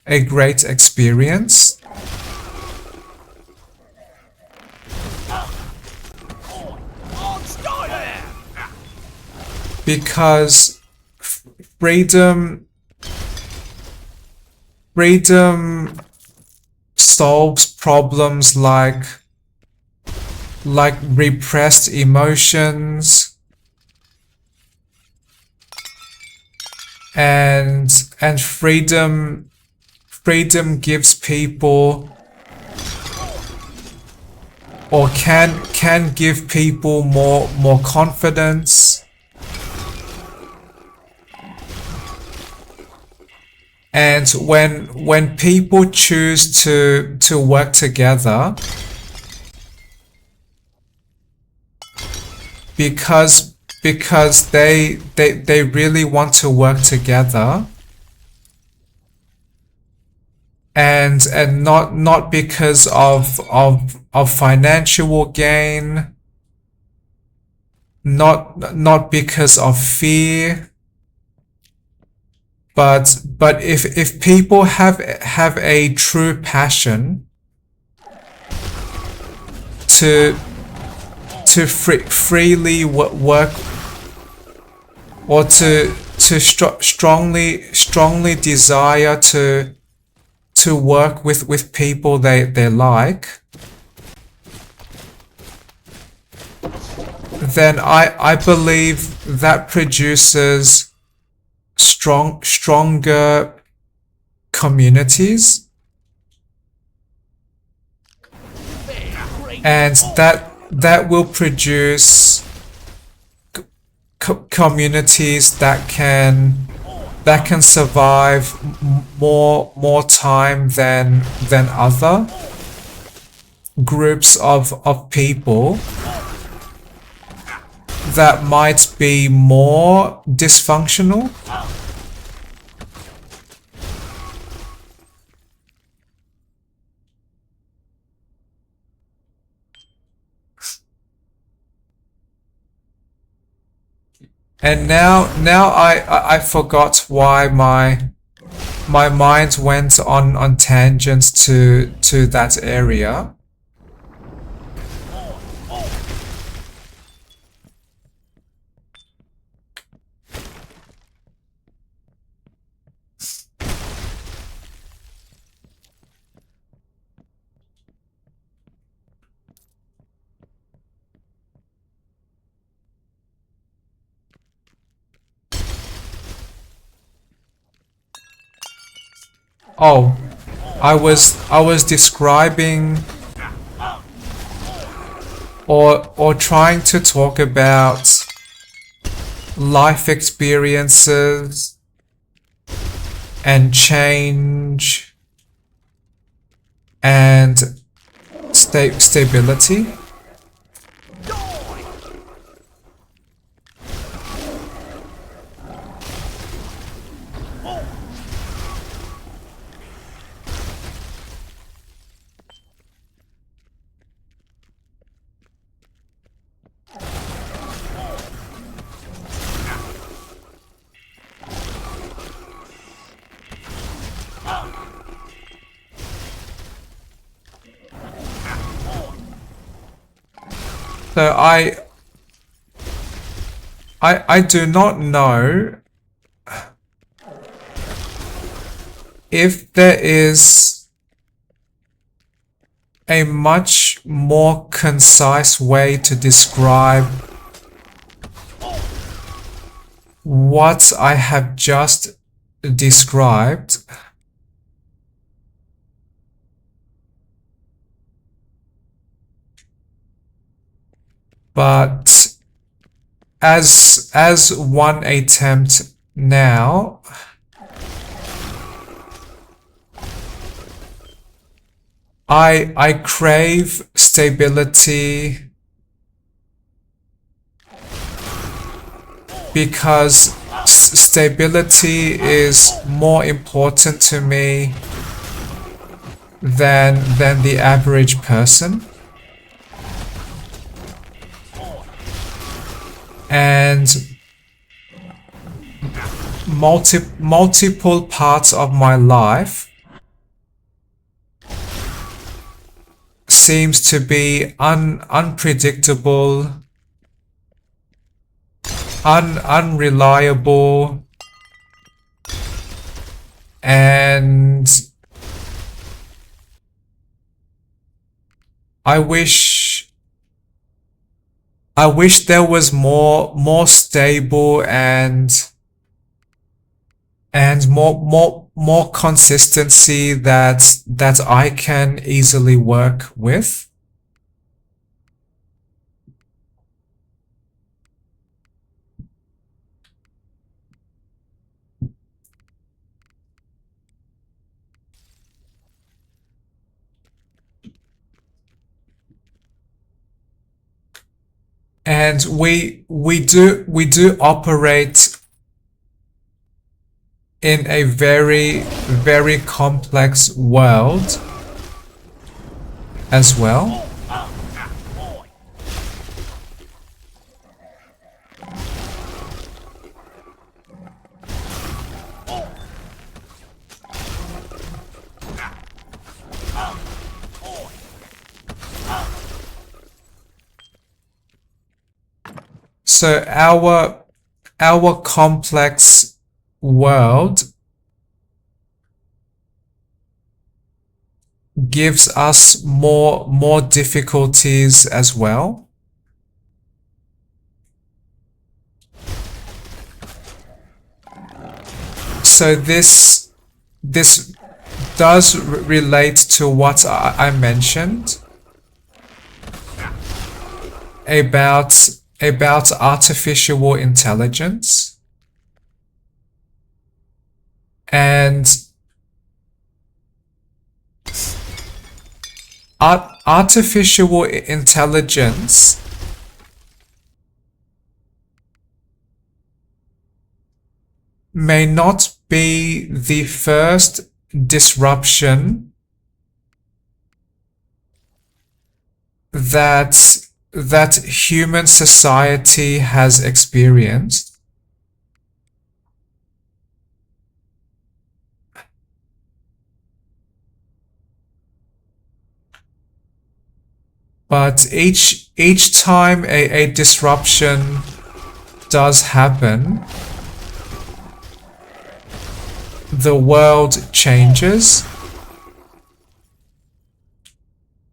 experience. Because freedom solves problems like repressed emotions and freedom gives people, or can give people more confidence. And when people choose to work together, because they really want to work together, and not because of financial gain, not because of fear. But if people have a true passion to freely work, or to strongly desire to work with people they like, then I believe that produces stronger communities, and that will produce communities that can survive more time than other groups of people that might be more dysfunctional. And now I forgot why my mind went on tangents to that area. Oh, I was describing or trying to talk about life experiences and change and stability. So I do not know if there is a much more concise way to describe what I have just described. But as one attempt now, I crave stability because stability is more important to me than the average person. And multiple parts of my life seems to be unpredictable, unreliable, and I wish there was more stable and more consistency that I can easily work with. And we do operate in a very complex world as well. So our complex world gives us more difficulties as well. So this does relate to what I mentioned about artificial intelligence, and artificial intelligence may not be the first disruption that human society has experienced. But each time a disruption does happen, the world changes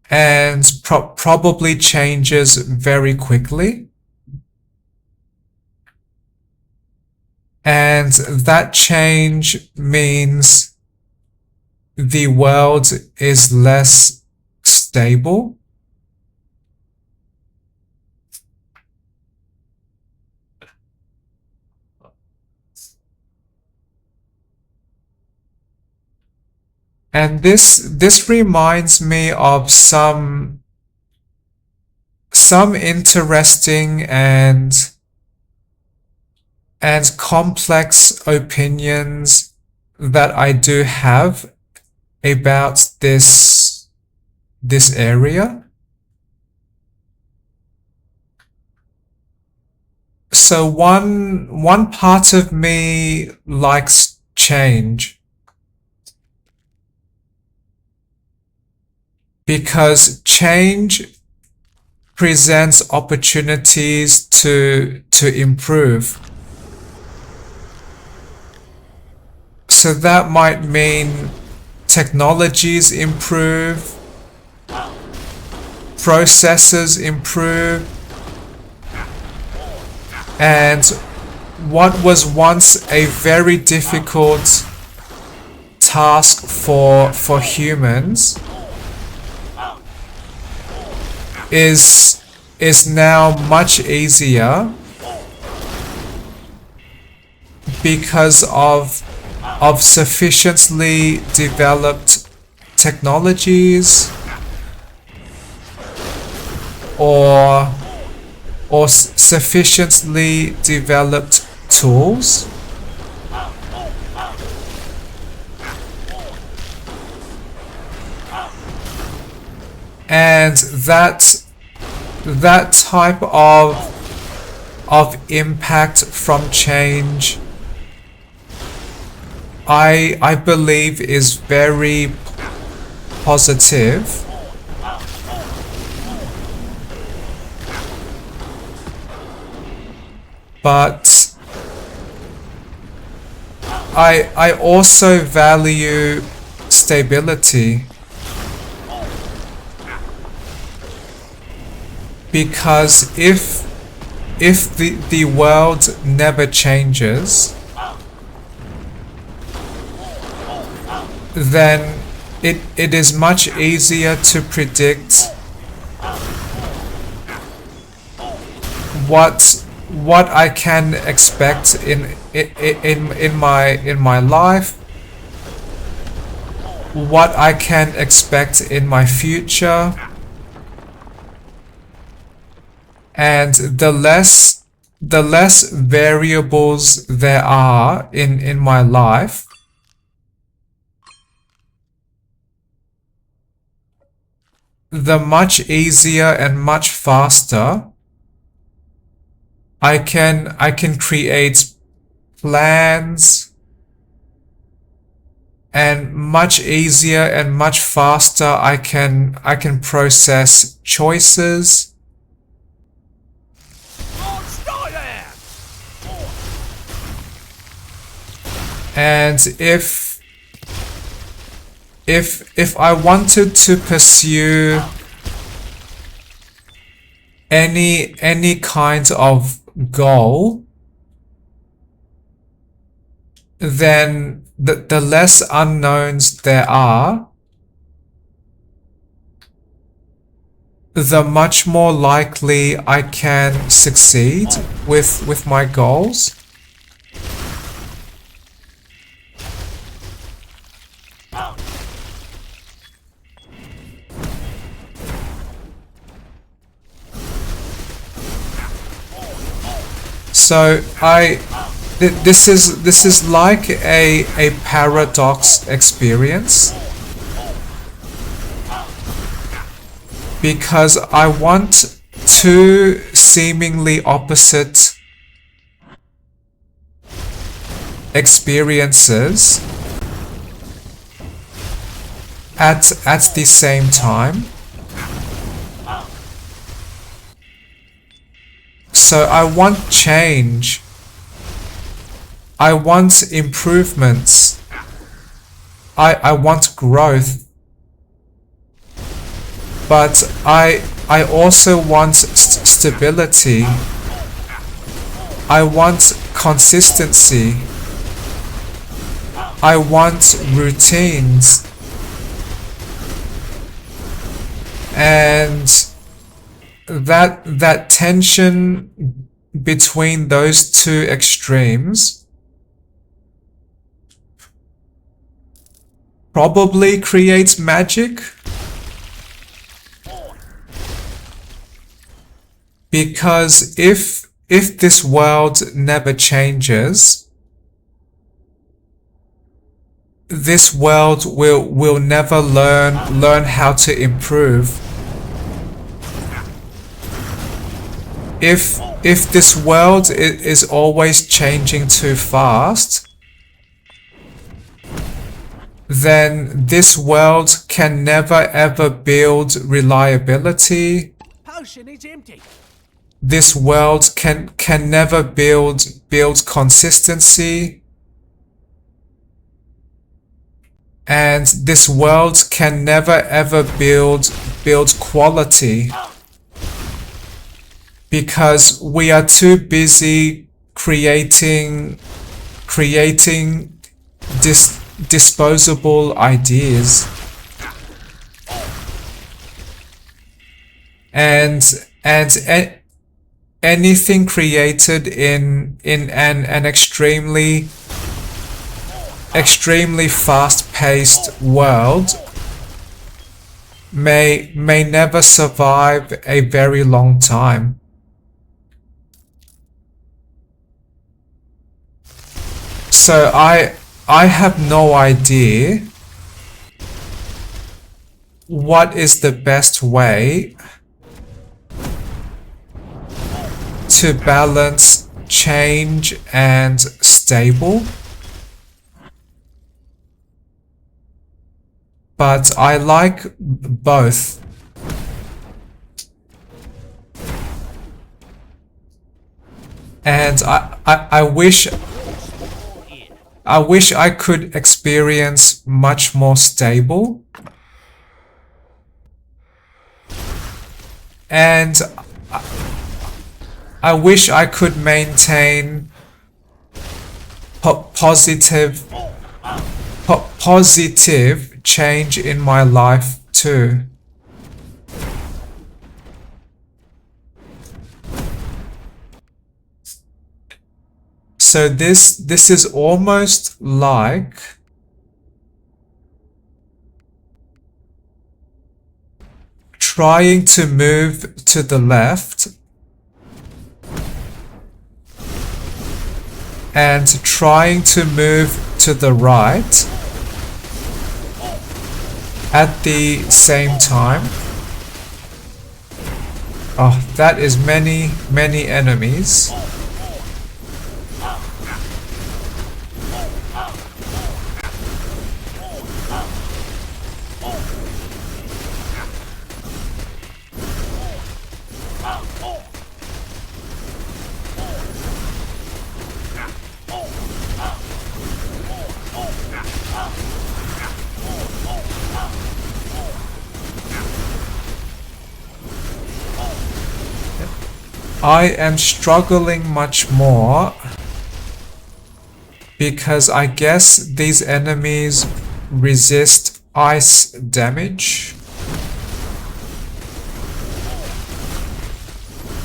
and probably changes very quickly. And that change means the world is less stable. And this reminds me of some interesting and complex opinions that I do have about this area. So one part of me likes change, because change presents opportunities to improve. So that might mean technologies improve, processes improve, and what was once a very difficult task for humans is now much easier because of sufficiently developed technologies or sufficiently developed tools. And that type of impact from change I believe is very positive, but I also value stability, because if the world never changes, then it is much easier to predict what I can expect in my life, what I can expect in my future, and the less variables there are in my life, the much easier and much faster I can create plans, and much easier and much faster I can process choices. Oh, stay there! And if I wanted to pursue any kind of goal, then the less unknowns there are, the much more likely I can succeed with my goals. So this is like a paradox experience, because I want two seemingly opposite experiences at the same time. So I want change, I want improvements, I want growth, but I also want stability, I want consistency, I want routines, and that tension between those two extremes probably creates magic, because if this world never changes, this world will never learn how to improve. If this world is always changing too fast, then this world can never ever build reliability. Potion is empty. This world can never build consistency. And this world can never ever build quality, because we are too busy creating disposable ideas, and anything created in an extremely fast-paced world may never survive a very long time. So I have no idea what is the best way to balance change and stable. but I like both. And I wish I could experience much more stable. And I wish I could maintain positive change in my life too. So this is almost like trying to move to the left and trying to move to the right at the same time. Oh, that is many enemies. I am struggling much more because I guess these enemies resist ice damage.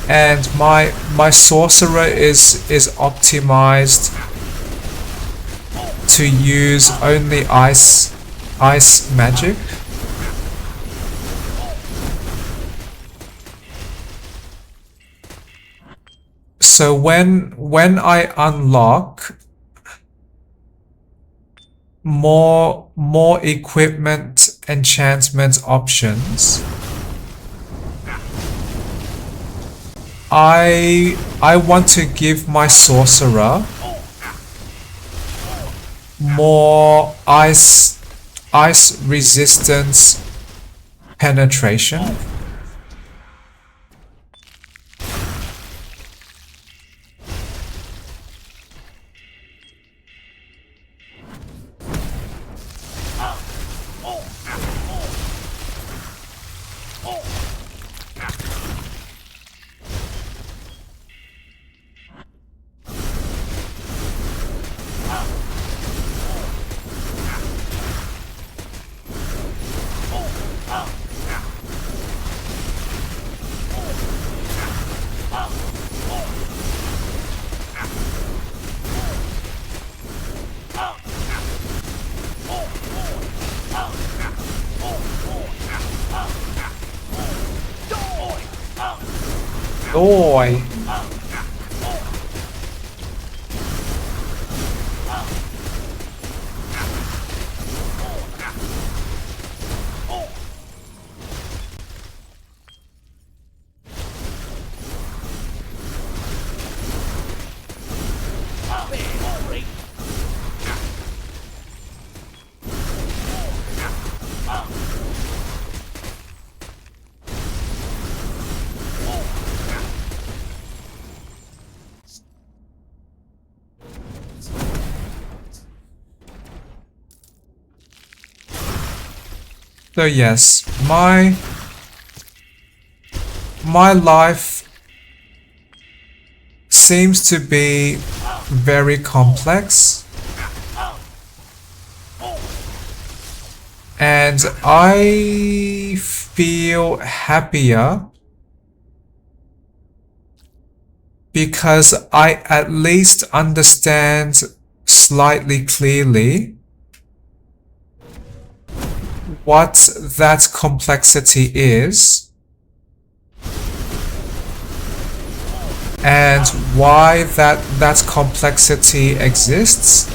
And my sorcerer is optimized to use only ice magic. So when I unlock more equipment enchantment options, I want to give my sorcerer more ice resistance penetration. Oi. So yes, my life seems to be very complex, and I feel happier because I at least understand slightly clearly what that complexity is and why that complexity exists.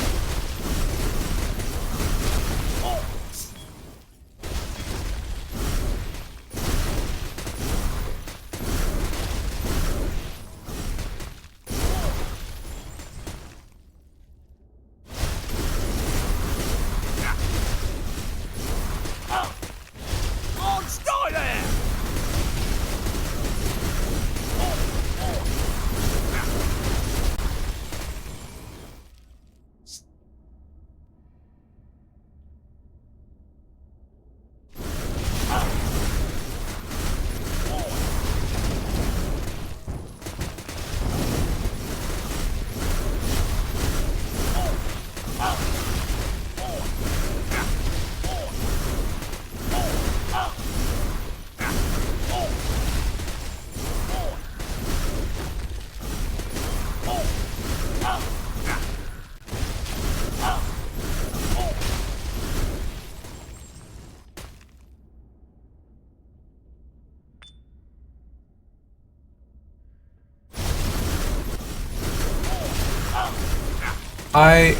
I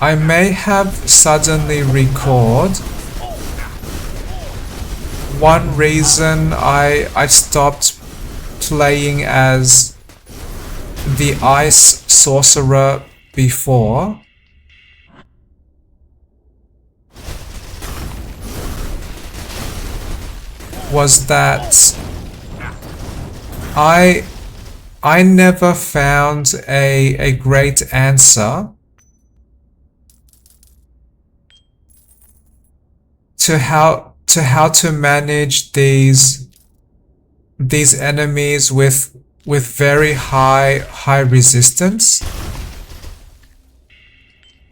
may have suddenly recalled one reason I stopped playing as the Ice Sorcerer before was that I never found a great answer to how to manage these enemies with very high resistance,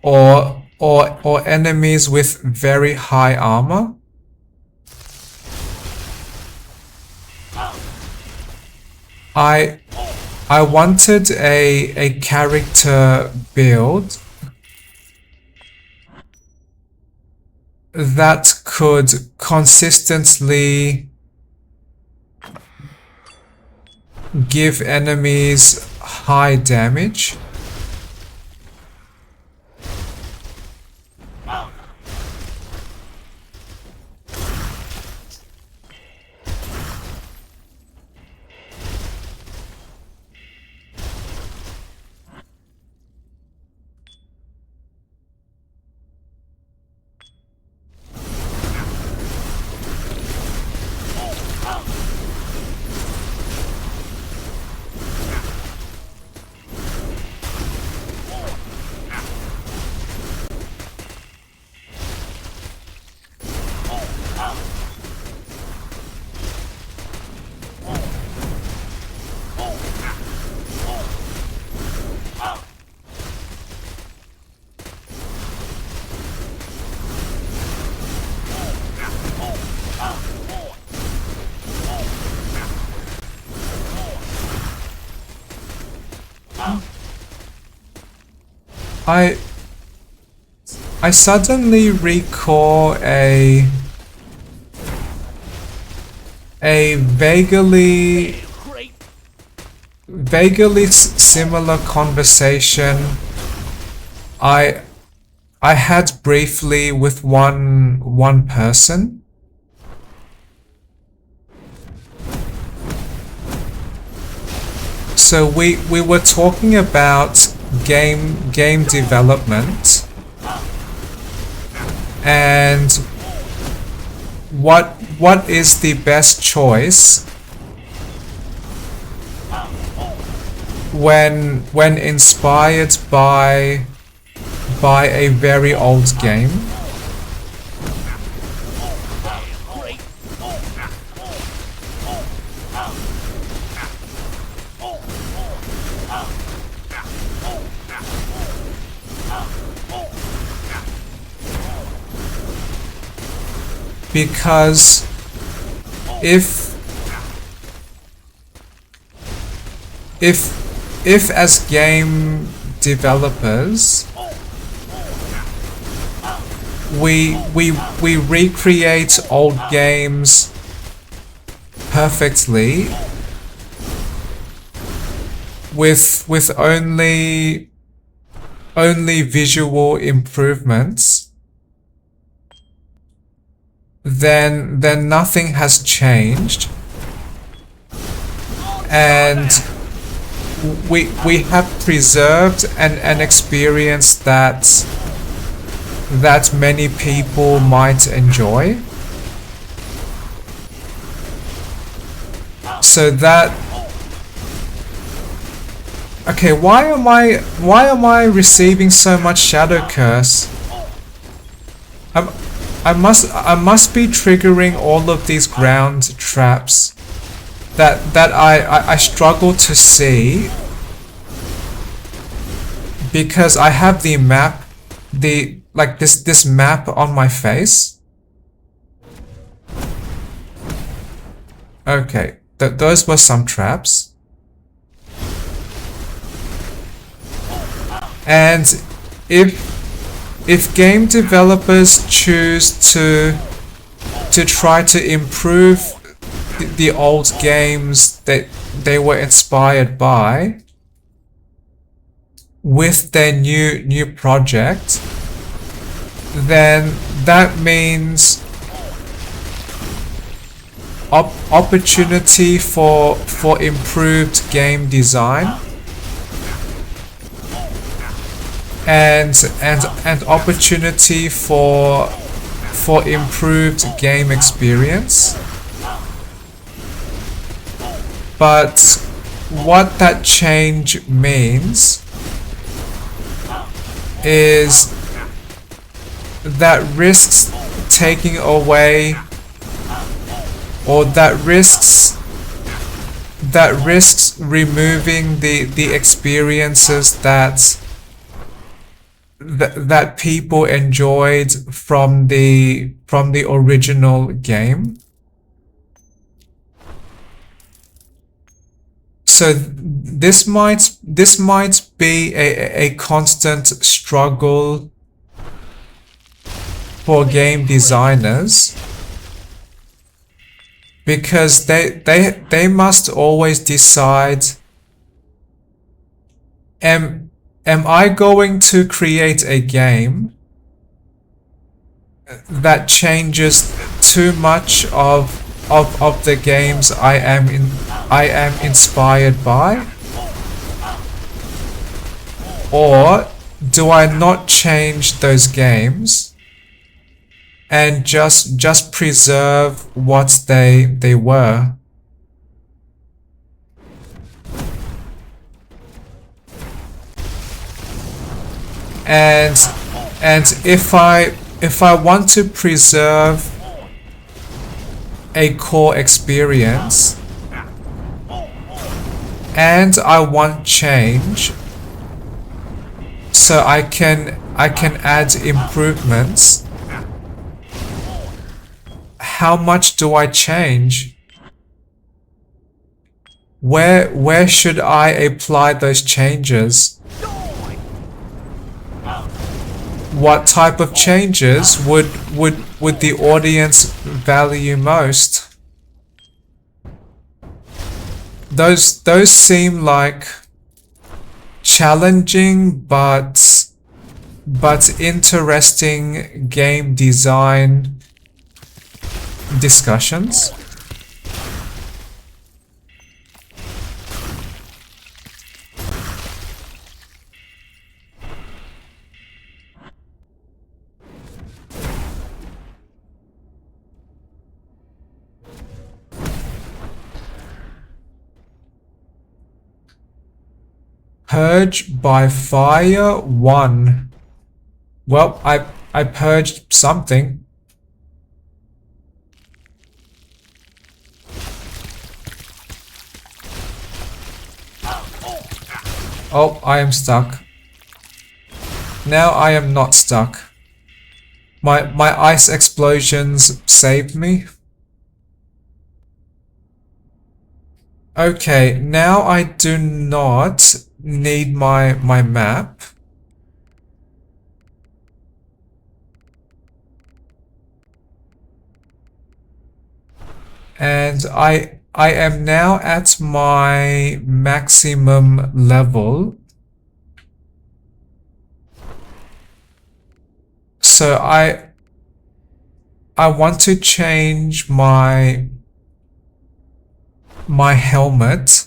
or enemies with very high armor. I wanted a character build that could consistently give enemies high damage. I suddenly recall a vaguely similar conversation I had briefly with one person. So we were talking about game development and what is the best choice when inspired by a very old game. Because if as game developers we recreate old games perfectly with only visual improvements, then nothing has changed, and we have preserved an experience that many people might enjoy. So that, okay, why am I receiving so much Shadow Curse? I must be triggering all of these ground traps that I struggle to see because I have the map, this map on my face. Okay, those were some traps. And if game developers choose to try to improve the old games that they were inspired by, with their new project, then that means opportunity for improved game design and opportunity for improved game experience. But what that change means is that risks taking away, or that risks removing the experiences that people enjoyed from the original game. So this might be a constant struggle for game designers, because they must always decide, am I going to create a game that changes too much of the games I am inspired by, or do I not change those games and just preserve what they were? And if I want to preserve a core experience and I want change, so I can add improvements, how much do I change? Where should I apply those changes? What type of changes would the audience value most? Those seem like challenging but interesting game design discussions. Purge by fire 1. Well, I purged something. Oh, I am stuck. Now I am not stuck. My ice explosions saved me. Okay, now I do not need my map. And I am now at my maximum level. So I want to change my helmet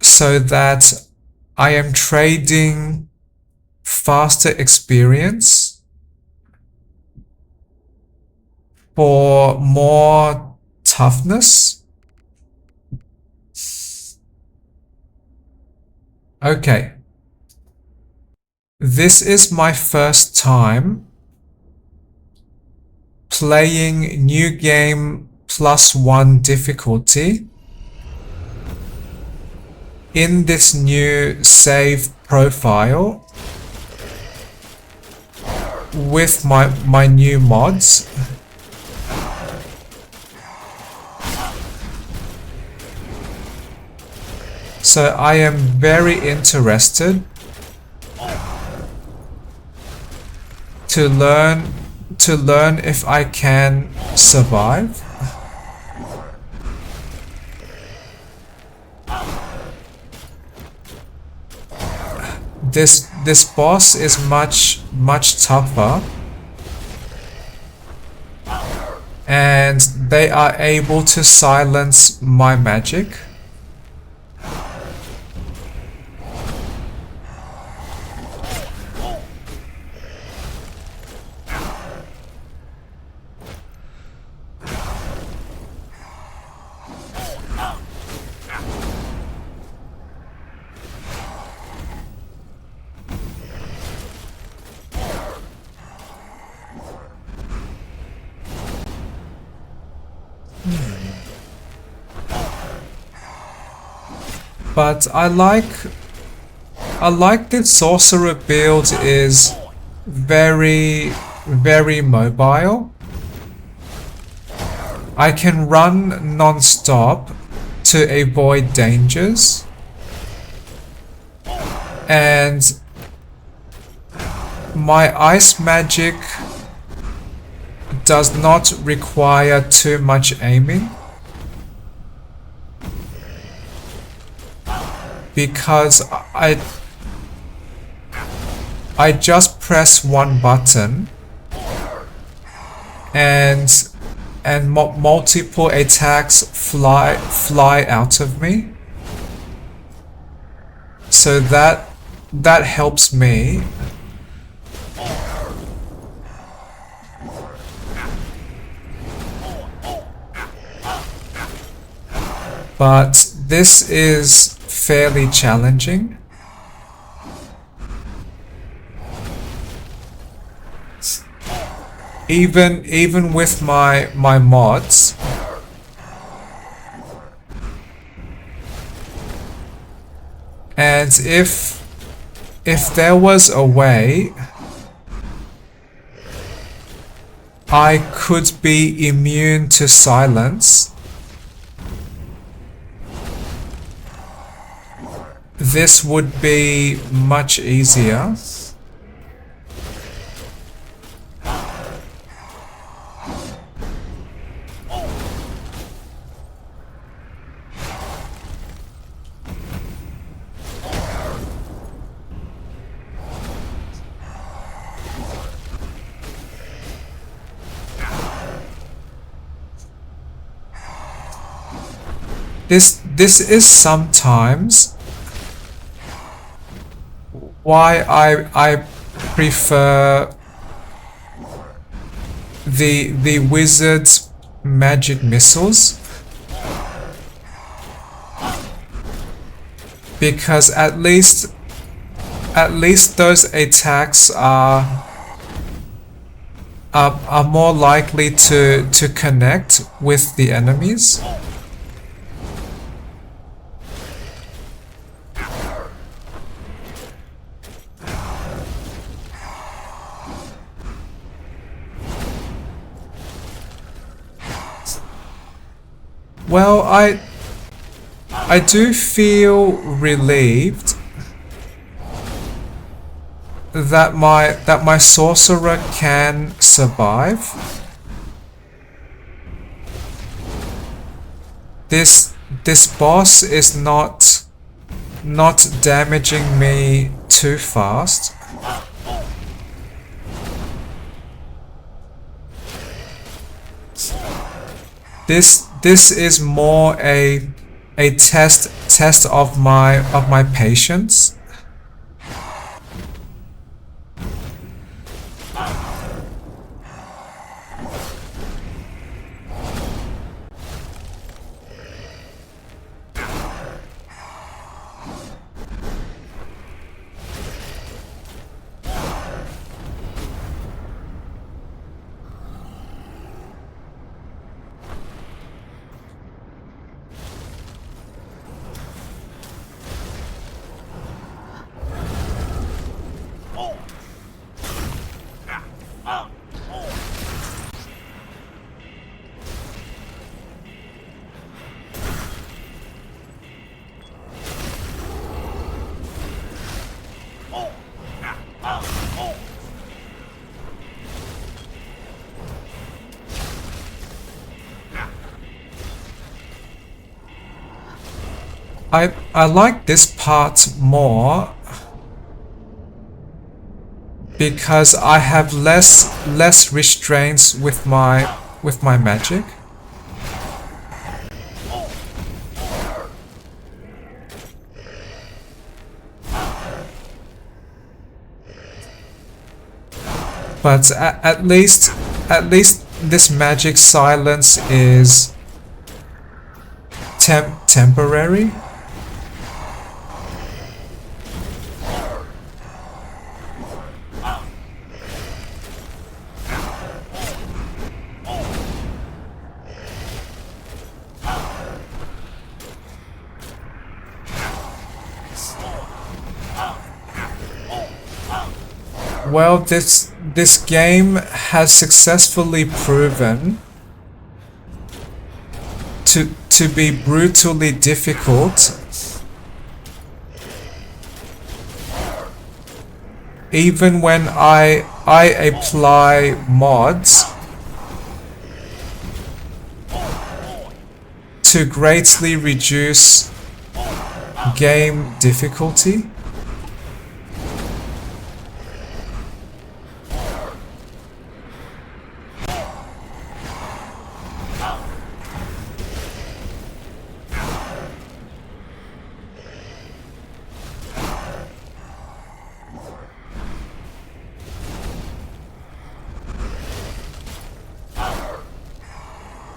so that I am trading faster experience for more toughness. Okay. This is my first time playing new game +1 difficulty in this new save profile with my new mods. So I am very interested to learn if I can survive. this boss is much tougher, and they are able to silence my magic. But I like that sorcerer build is very mobile. I can run non-stop to avoid dangers, and my ice magic does not require too much aiming, because I just press one button and multiple attacks fly out of me. So that helps me. But this is fairly challenging. Even with my mods, and if there was a way I could be immune to silence, this would be much easier. This is sometimes why I prefer the wizard's magic missiles, because at least those attacks are more likely to connect with the enemies. Well, I do feel relieved that my sorcerer can survive. This boss is not damaging me too fast. This is more a test of my patience. I like this part more because I have less restraints with my magic. But at least this magic silence is temporary. Well, this game has successfully proven to be brutally difficult, even when I apply mods to greatly reduce game difficulty.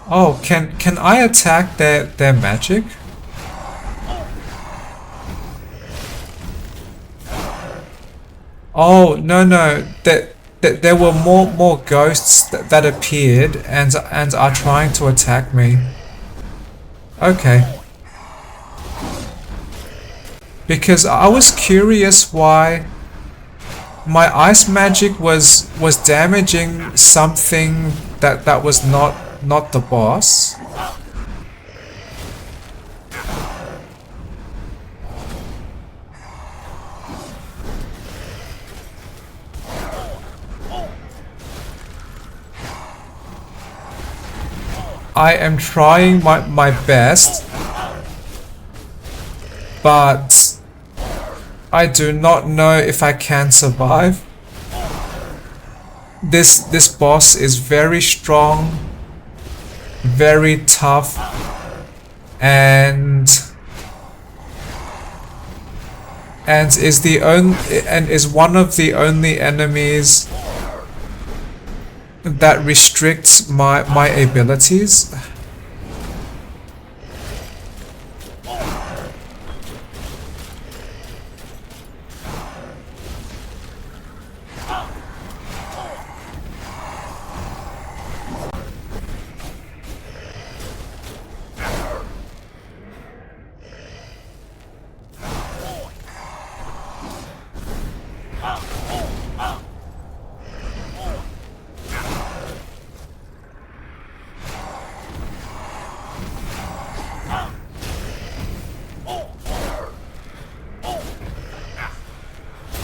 Oh, can I attack their magic? Oh, no, that there were more ghosts that appeared and are trying to attack me. Okay. Because I was curious why my ice magic was damaging something that was not the boss. I am trying my best, but I do not know if I can survive. This boss is very strong, very tough, and is one of the only enemies that restricts my abilities.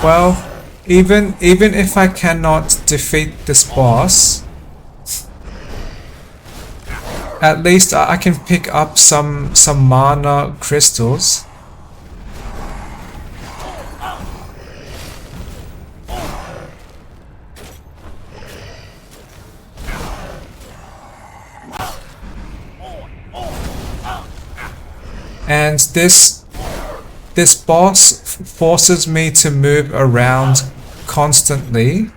Well, even if I cannot defeat this boss, at least I can pick up some mana crystals. And this boss forces me to move around constantly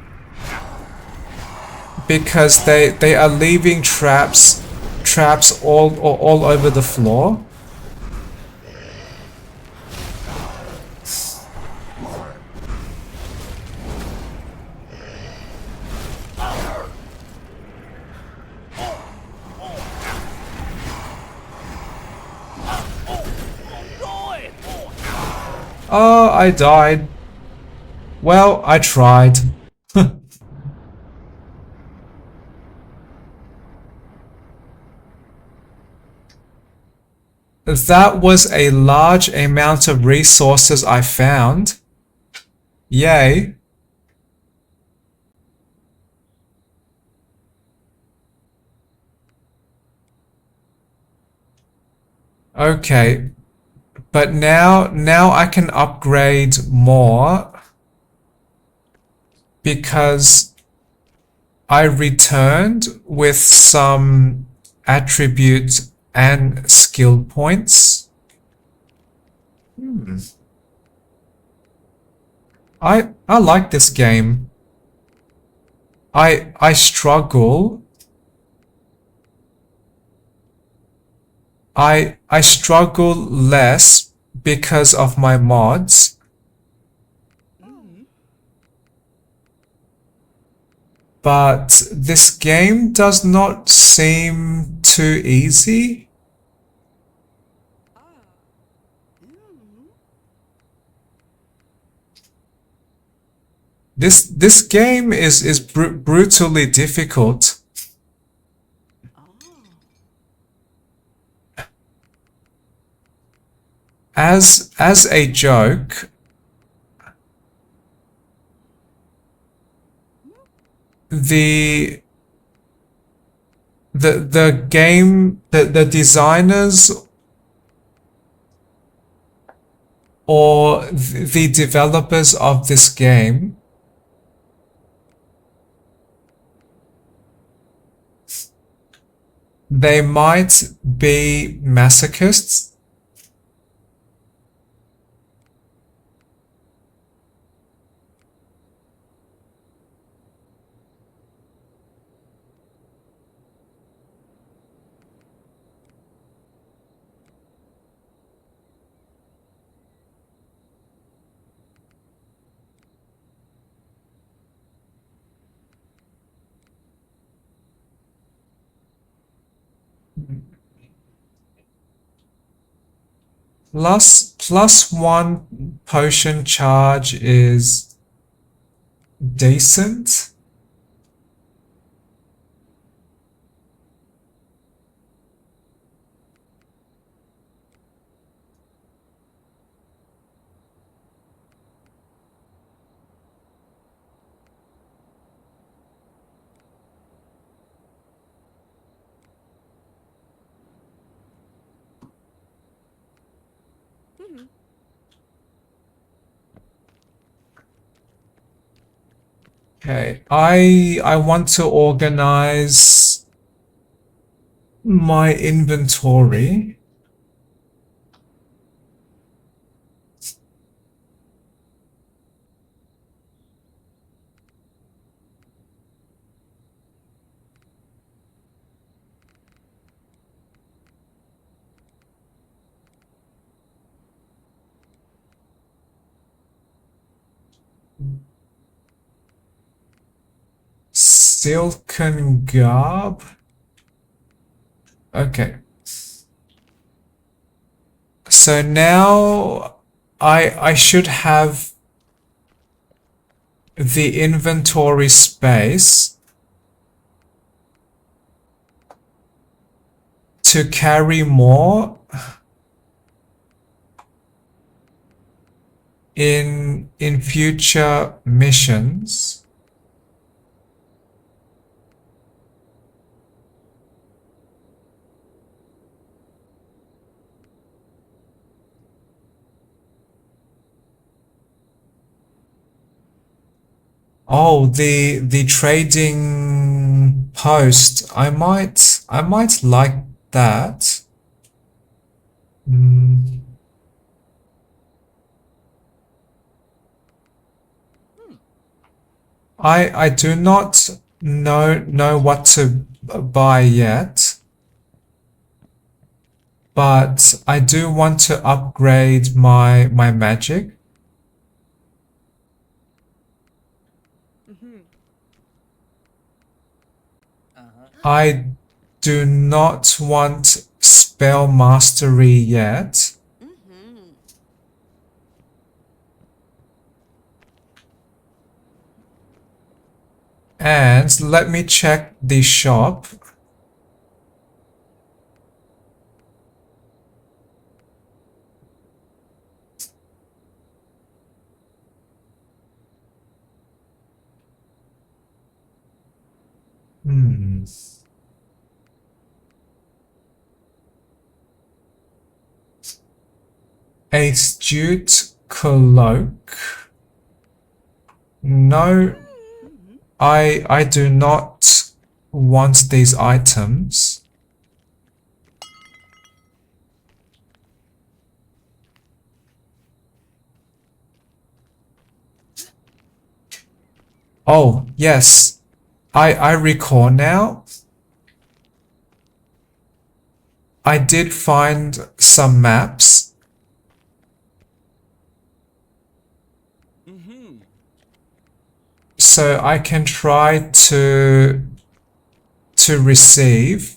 because they are leaving traps all over the floor. Oh, I died. Well, I tried. That was a large amount of resources I found. Yay. Okay. But now I can upgrade more because I returned with some attribute and skill points. I like this game. I struggle. I struggle less because of my mods. But this game does not seem too easy. This game is brutally difficult. As a joke, the game, the designers or the developers of this game they might be masochists. Plus one potion charge is decent. Okay, I want to organize my inventory. Silken garb. Okay. So now I should have the inventory space to carry more in future missions. Oh, the trading post. I might like that. I do not know what to buy yet, but I do want to upgrade my magic. I do not want spell mastery yet. And let me check the shop. Astute cloak. No I do not want these items. Oh, yes. I recall now. I did find some maps. So I can try to receive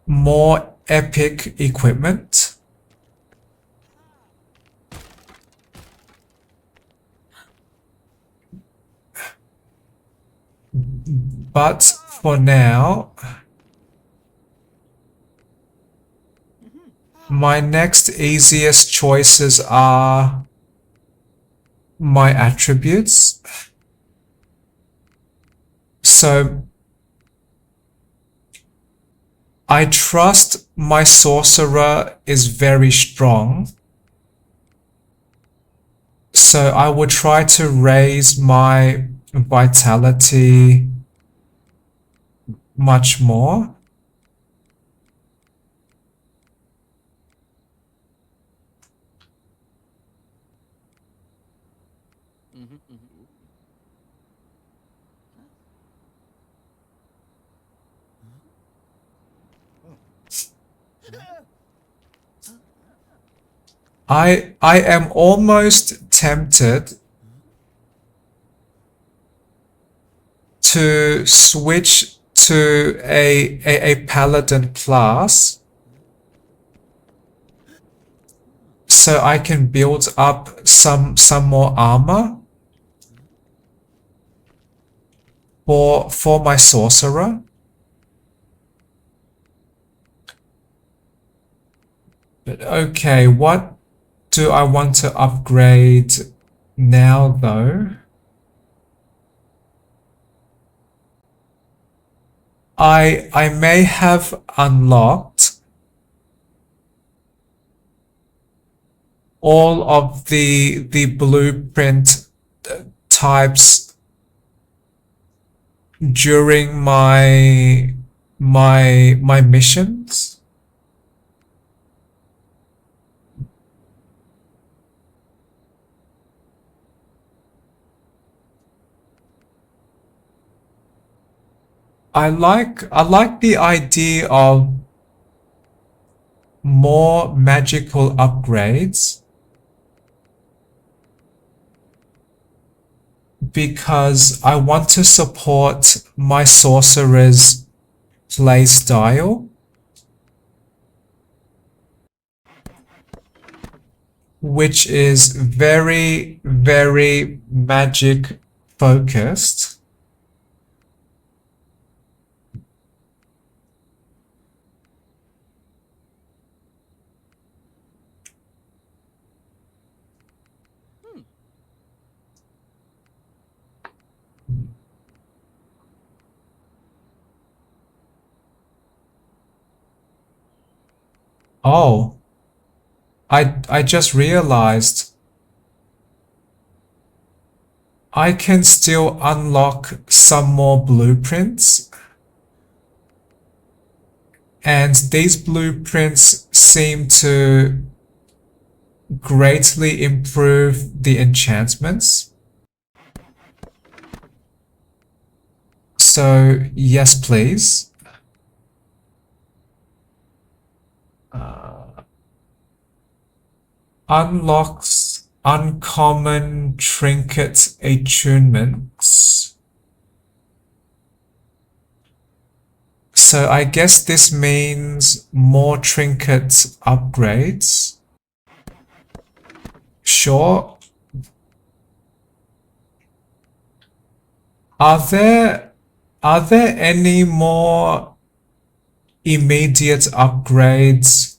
more epic equipment. But for now, my next easiest choices are my attributes. So I trust my sorcerer is very strong. So I will try to raise my vitality much more. I am almost tempted to switch to a paladin class so I can build up some more armor for my sorcerer. But okay, what do I want to upgrade now though? I may have unlocked all of the blueprint types during my missions. I like the idea of more magical upgrades because I want to support my sorcerer's play style, which is very, very magic focused. Oh, I just realized I can still unlock some more blueprints, and these blueprints seem to greatly improve the enchantments. So yes, please. Unlocks uncommon trinket attunements. So I guess this means more trinket upgrades. Sure. Are there any more immediate upgrades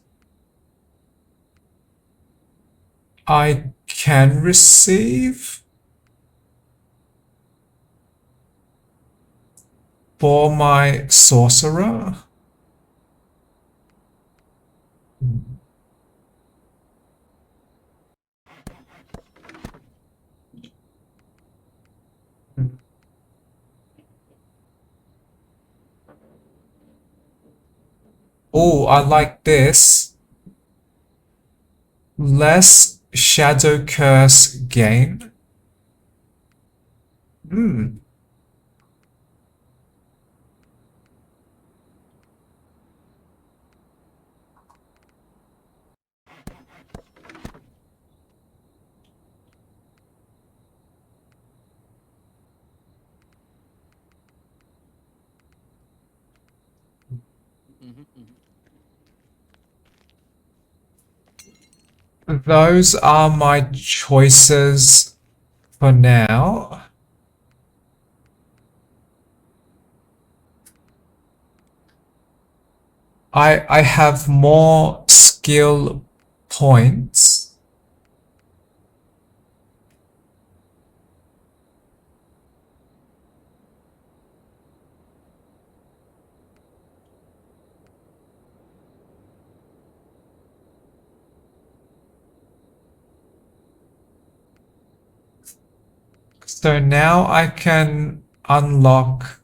I can receive for my sorcerer? Oh, I like this. Less shadow curse gain. Hmm. Those are my choices for now. I have more skill points. So now I can unlock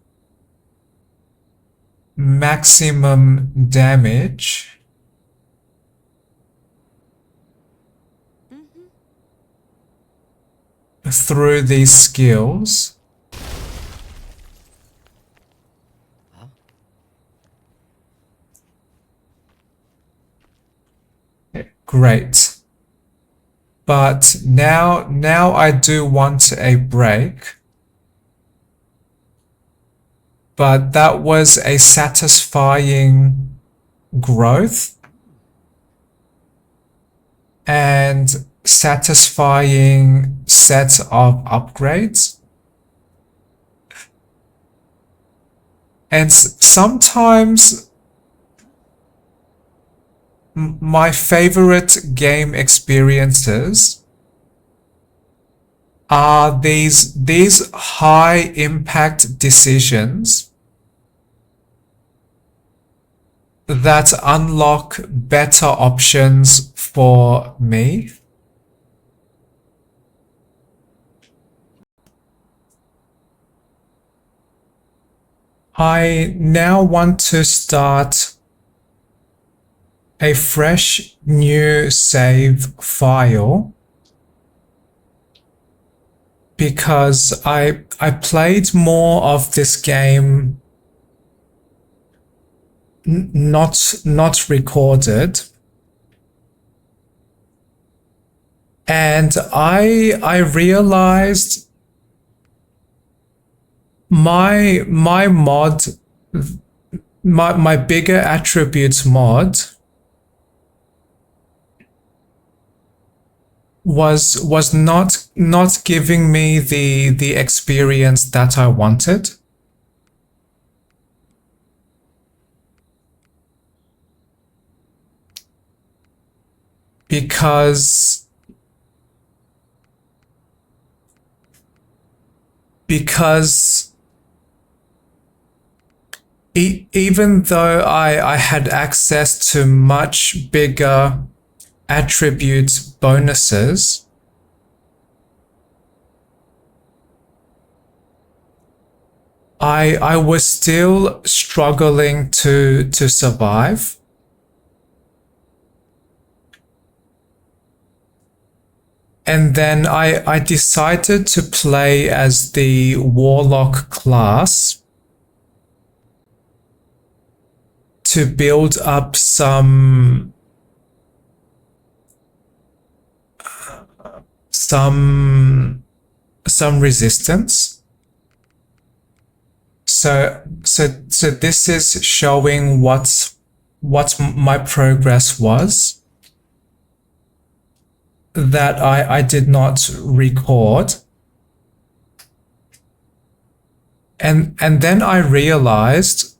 maximum damage through these skills. Great. But now I do want a break. But that was a satisfying growth and satisfying set of upgrades. And sometimes my favorite game experiences are these high impact decisions that unlock better options for me. I now want to start a fresh new save file because I played more of this game not recorded, and I realized my mod, my bigger attributes mod was not giving me the experience that I wanted. Because even though I had access to much bigger attribute bonuses, I was still struggling to survive. And then I decided to play as the Warlock class to build up some resistance. So this is showing what my progress was that I did not record. And then I realized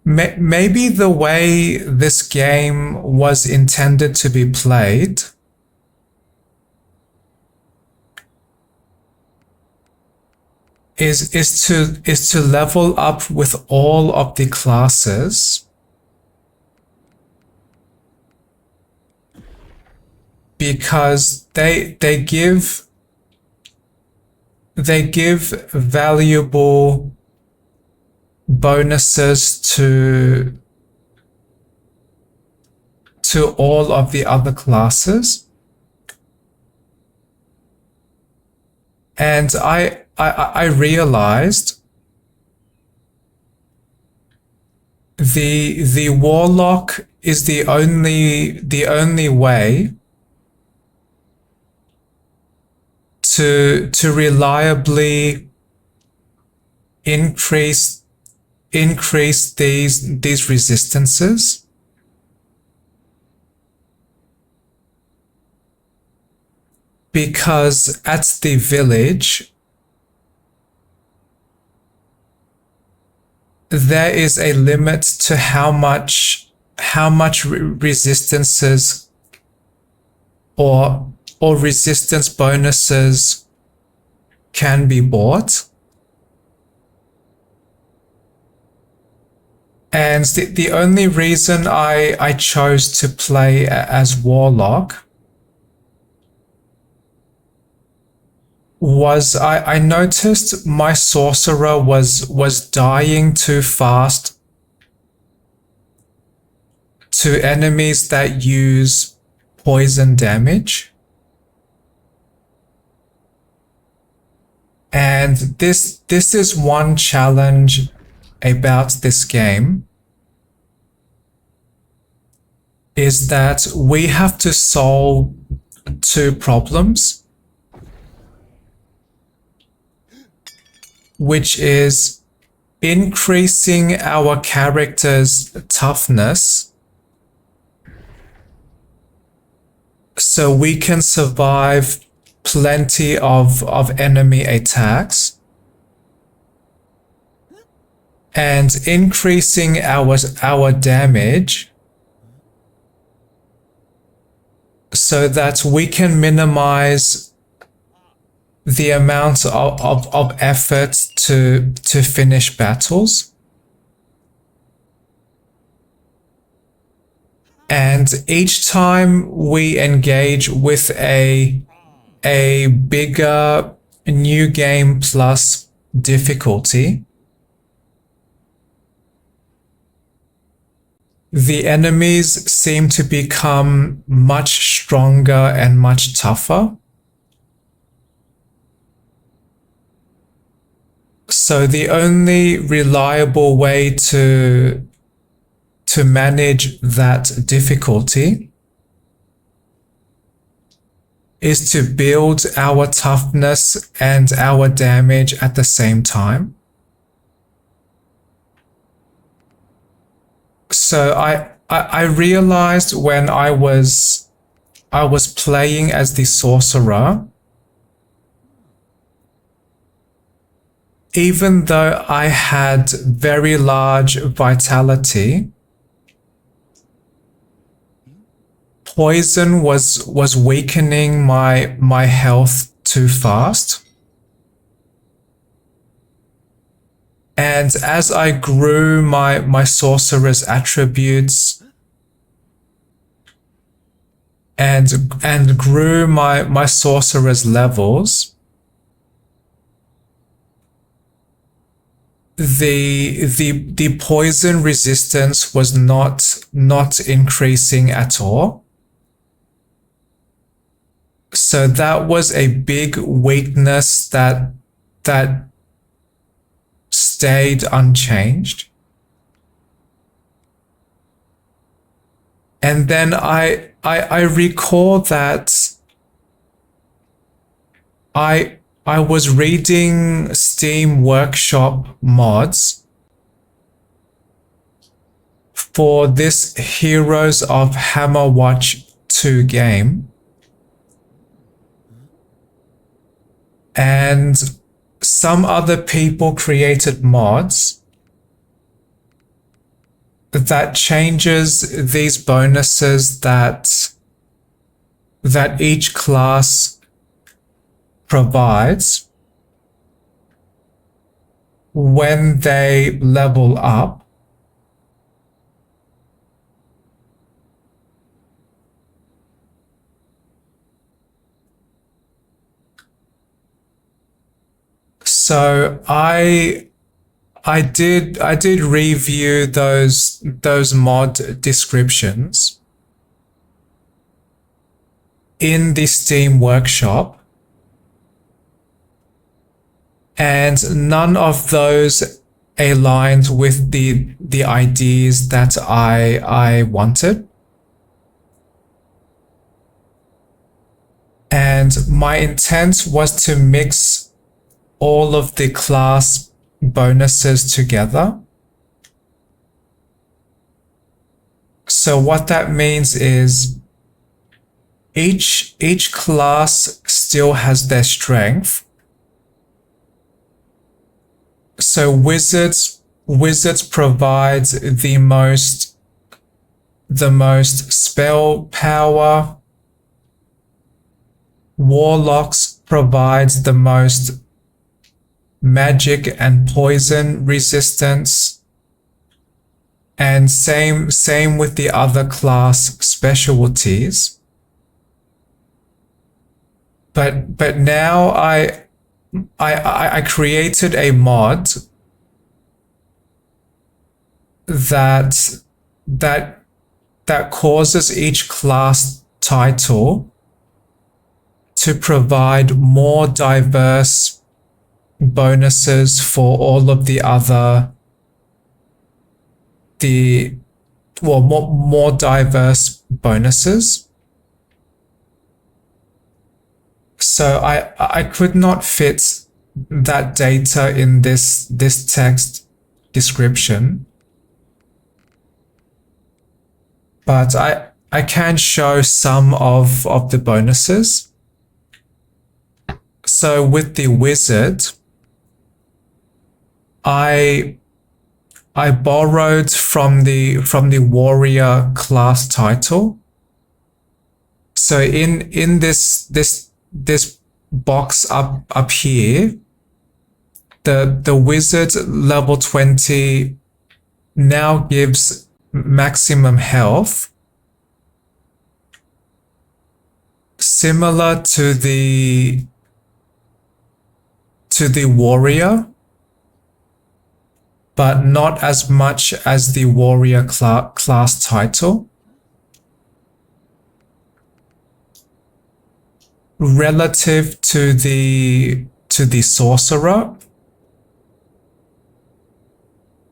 maybe the way this game was intended to be played is to level up with all of the classes, because they give valuable bonuses to all of the other classes. And I realized the warlock is the only way to reliably increase these resistances. Because at the village, there is a limit to how much resistances or resistance bonuses can be bought. And the only reason I chose to play as Warlock was I noticed my sorcerer was dying too fast to enemies that use poison damage. And this is one challenge about this game, is that we have to solve two problems, which is increasing our character's toughness so we can survive plenty of enemy attacks, and increasing our damage so that we can minimize the amount of effort to finish battles. And each time we engage with a bigger new game plus difficulty, the enemies seem to become much stronger and much tougher. So the only reliable way to manage that difficulty is to build our toughness and our damage at the same time. So I realized when I was playing as the sorcerer, even though I had very large vitality, poison was weakening my health too fast. And as I grew my sorcerer's attributes and grew my sorcerer's levels, the poison resistance was not increasing at all. So that was a big weakness that stayed unchanged. And then I recall that I was reading Steam Workshop mods for this Heroes of Hammerwatch 2 game. And some other people created mods that changes these bonuses that each class provides when they level up. So I I did review those mod descriptions in the Steam workshop, and none of those aligned with the ideas that I wanted. And my intent was to mix all of the class bonuses together. So what that means is each class still has their strength. So wizards provide the most spell power. Warlocks provide the most magic and poison resistance, and same with the other class specialties. But now I created a mod that causes each class title to provide more diverse bonuses for all of the other more diverse bonuses. So I could not fit that data in this text description, but I can show some of the bonuses. So with the wizard, I borrowed from the warrior class title. So in this box up here, the wizard level 20 now gives maximum health, similar to the warrior, but not as much as the warrior class title. Relative to the sorcerer,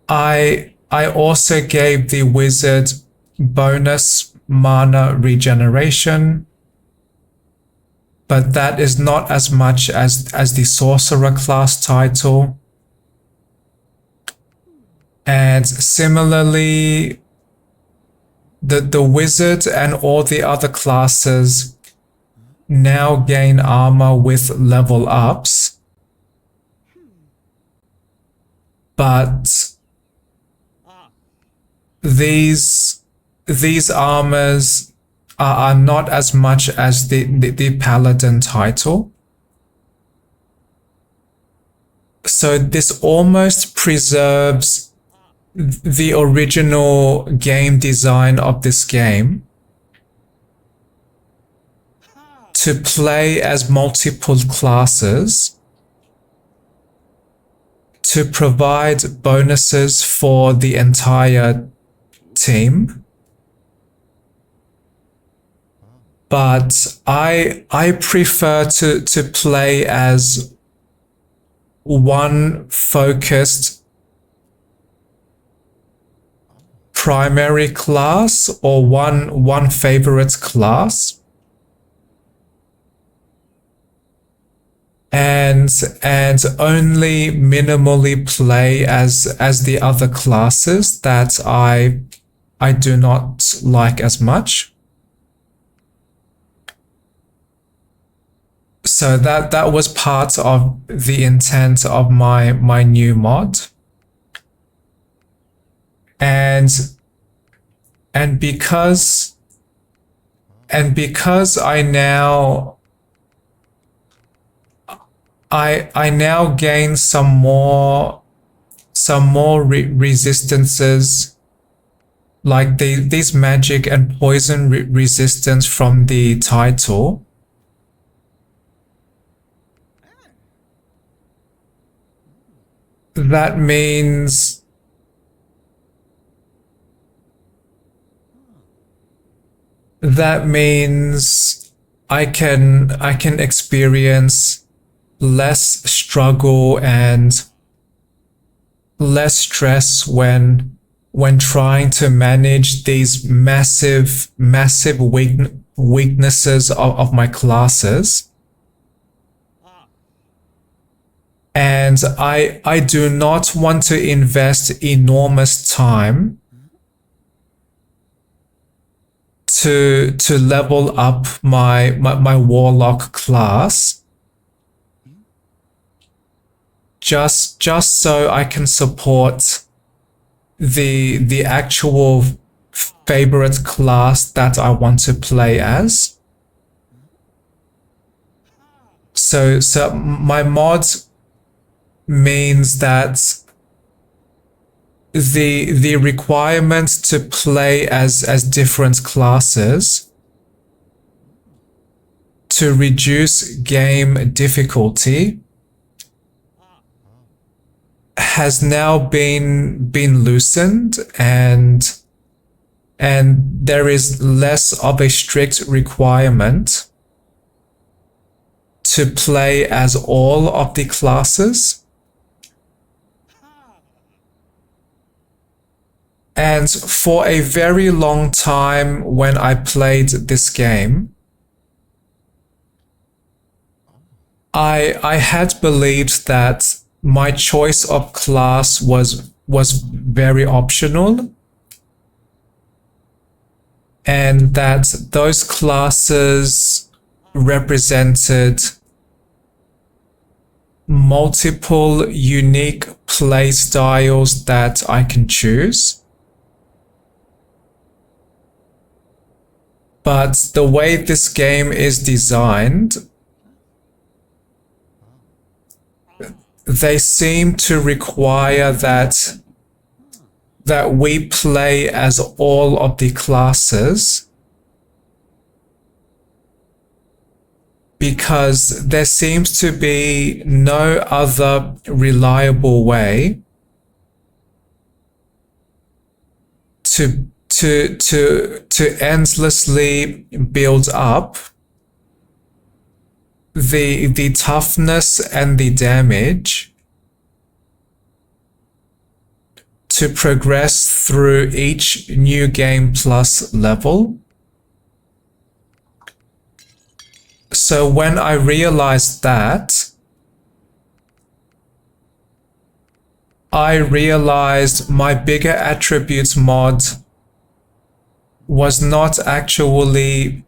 I also gave the wizard bonus mana regeneration, but that is not as much as the sorcerer class title. And similarly, the wizard and all the other classes now gain armor with level ups, but these armors are not as much as the paladin title. So this almost preserves the original game design of this game to play as multiple classes, to provide bonuses for the entire team. But I prefer to play as one focused primary class or one favorite class, and only minimally play as the other classes that I do not like as much. So that was part of the intent of my new mod. And because I now gain some more resistances, like these magic and poison resistance from the title. that means I can experience less struggle and less stress when trying to manage these massive weaknesses of my classes. And I do not want to invest enormous time to level up my warlock class just so I can support the actual favorite class that I want to play as. So my mod means that the requirement to play as different classes to reduce game difficulty has now been loosened, and there is less of a strict requirement to play as all of the classes. And for a very long time when I played this game, I had believed that my choice of class was very optional, and that those classes represented multiple unique play styles that I can choose. But the way this game is designed, they seem to require that we play as all of the classes, because there seems to be no other reliable way to endlessly build up the toughness and the damage to progress through each new game plus level. So when I realized that, I realized my bigger attributes mod was not actually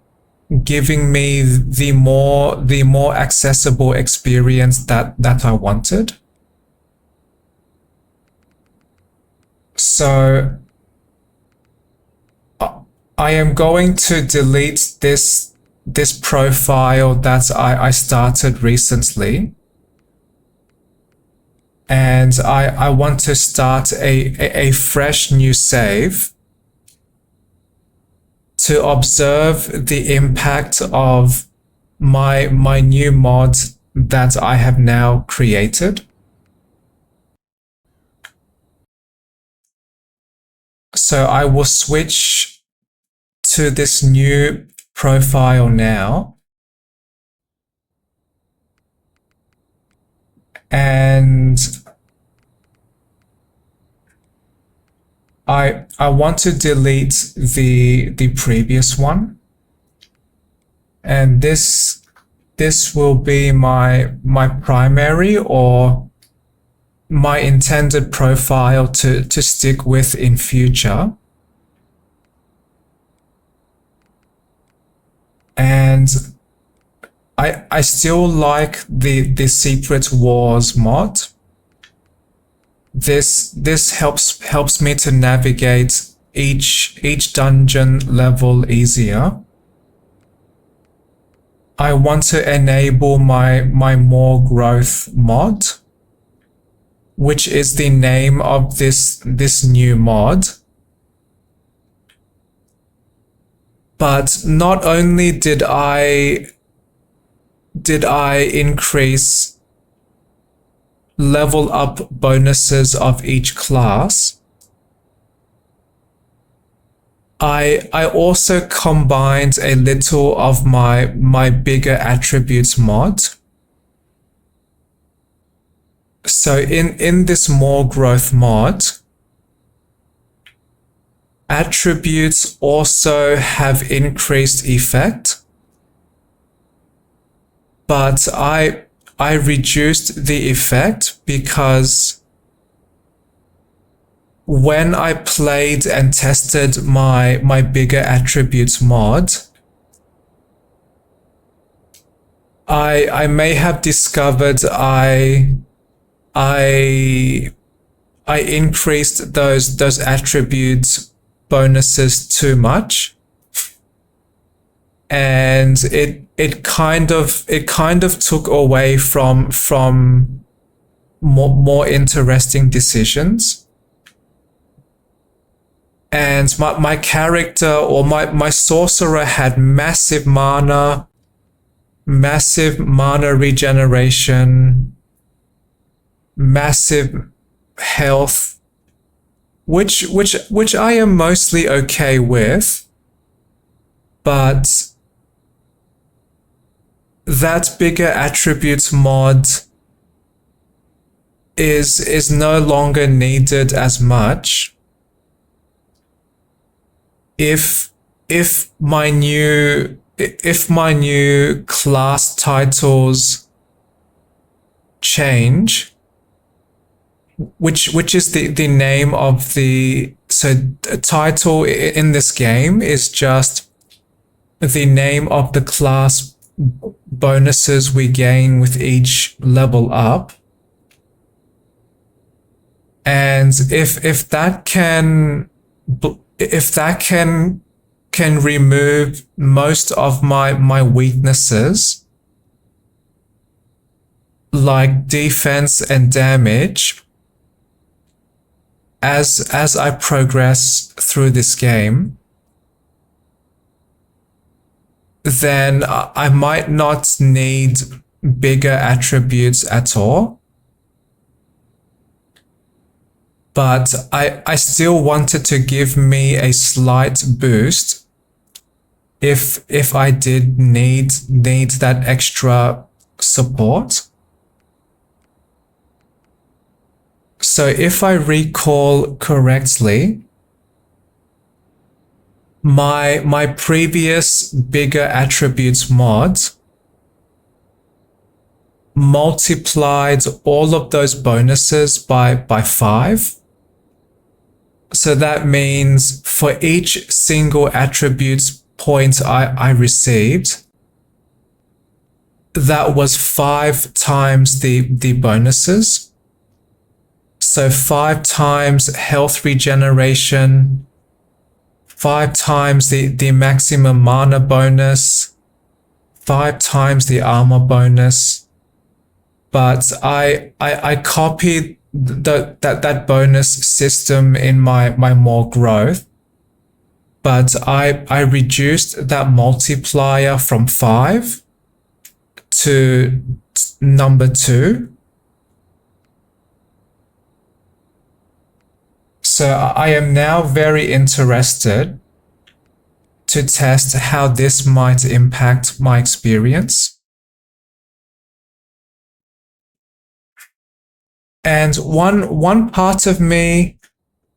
giving me the more accessible experience that I wanted. So I am going to delete this profile that I started recently, and I want to start a fresh new save to observe the impact of my new mod that I have now created. So I will switch to this new profile now. And I want to delete the previous one, and this will be my primary or my intended profile to stick with in future. And I still like the Secret Wars mod. This helps me to navigate each dungeon level easier. I want to enable my more growth mod, which is the name of this new mod. But not only did I increase level up bonuses of each class, I also combined a little of my bigger attributes mod. So in this more growth mod, attributes also have increased effect, but I reduced the effect because when I played and tested my bigger attributes mod, I may have discovered I increased those attributes bonuses too much, and it kind of took away from more interesting decisions. And my character, or my sorcerer, had massive mana regeneration, massive health, which I am mostly okay with, but that bigger attributes mod is no longer needed as much if my new class titles change, which is the name of the title in this game is just the name of the class bonuses we gain with each level up. And if that can remove most of my weaknesses, like defense and damage, as I progress through this game, then I might not need bigger attributes at all. But I still wanted to give me a slight boost if I did need that extra support. So if I recall correctly, my previous bigger attributes mod multiplied all of those bonuses by 5. So that means for each single attributes point I received, that was 5 times the bonuses. So 5 times health regeneration, 5 times the maximum mana bonus, 5 times the armor bonus. But I copied that bonus system in my more growth, but I reduced that multiplier from 5 to number 2. So I am now very interested to test how this might impact my experience. And one part of me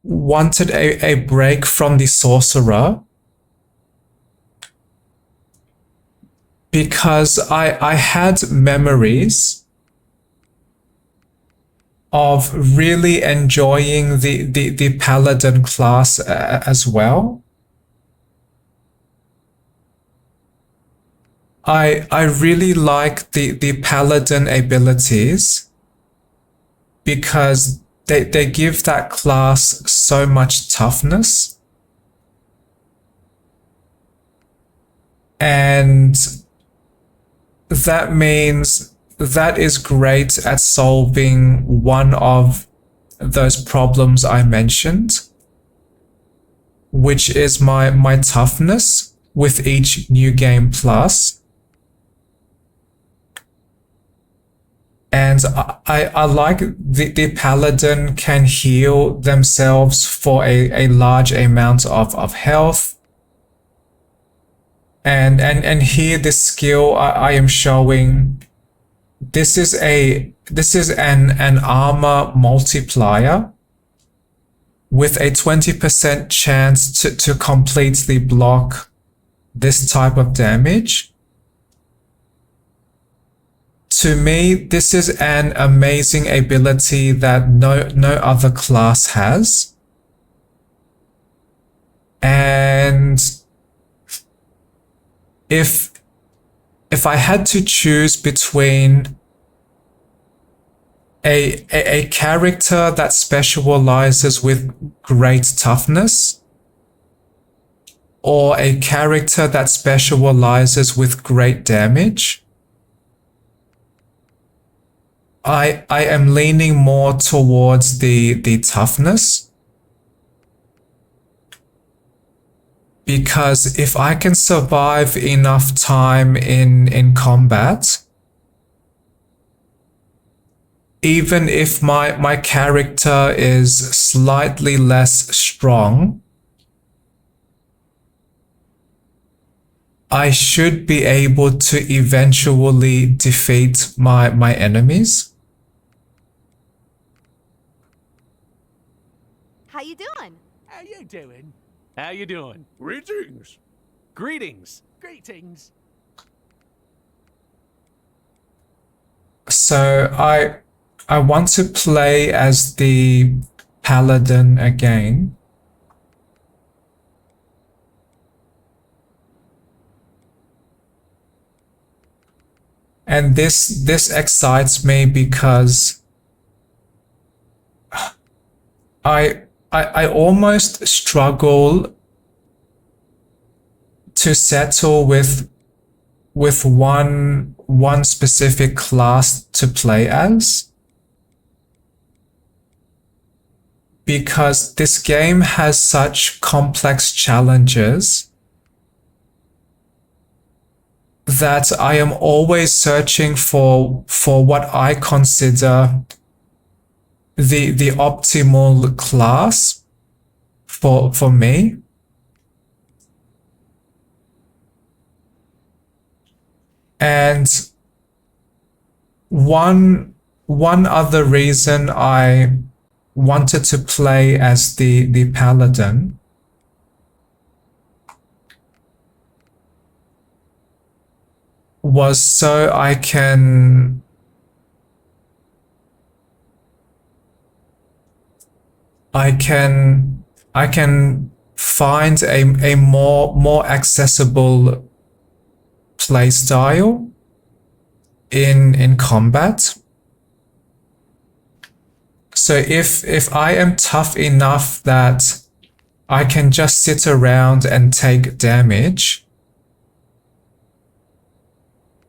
wanted a break from the sorcerer, because I had memories of really enjoying the paladin class as well. I really like the paladin abilities, because they give that class so much toughness. And that means that is great at solving one of those problems I mentioned, which is my toughness with each new game plus. And I like the paladin can heal themselves for a large amount of health. And here the skill I am showing, this is an armor multiplier with a 20% chance to completely block this type of damage. To me, this is an amazing ability that no other class has. And if I had to choose between a character that specializes with great toughness or a character that specializes with great damage, I am leaning more towards the toughness, because if I can survive enough time in combat, even if my character is slightly less strong, I should be able to eventually defeat my enemies. How you doing? How you doing? How you doing? Greetings. Greetings. Greetings. So I want to play as the paladin again. And this excites me because I almost struggle to settle with one specific class to play as, because this game has such complex challenges that I am always searching for what I consider the optimal class for me. And one other reason I wanted to play as the paladin was so I can find a more accessible playstyle in combat. So if I am tough enough that I can just sit around and take damage,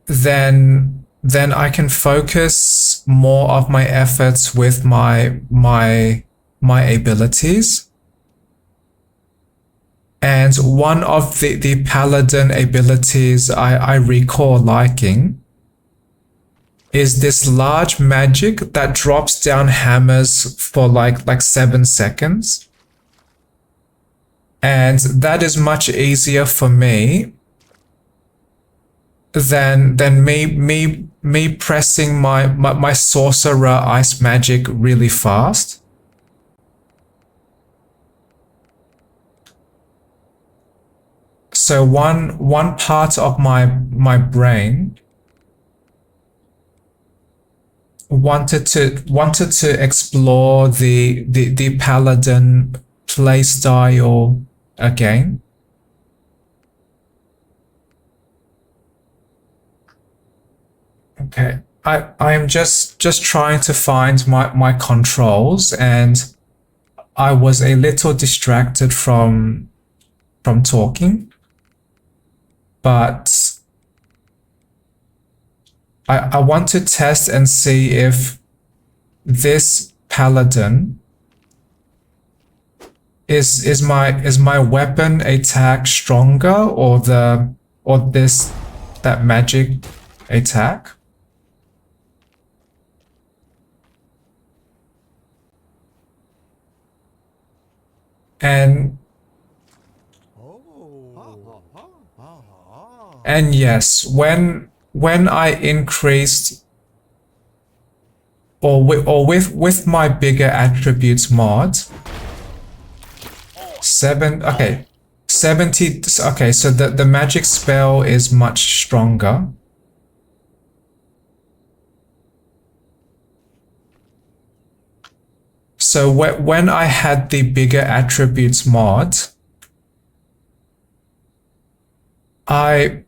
then I can focus more of my efforts with my abilities. And one of the paladin abilities I recall liking is this large magic that drops down hammers for like 7 seconds. And that is much easier for me than me pressing my sorcerer ice magic really fast. So one part of my brain wanted to explore the paladin playstyle again. Okay, I am just trying to find my controls, and I was a little distracted from talking, but I want to test and see if this paladin is my weapon attack stronger or that magic attack. And yes, when I increased or with my bigger attributes mod, 70, okay, so the magic spell is much stronger. So when I had the bigger attributes mod, I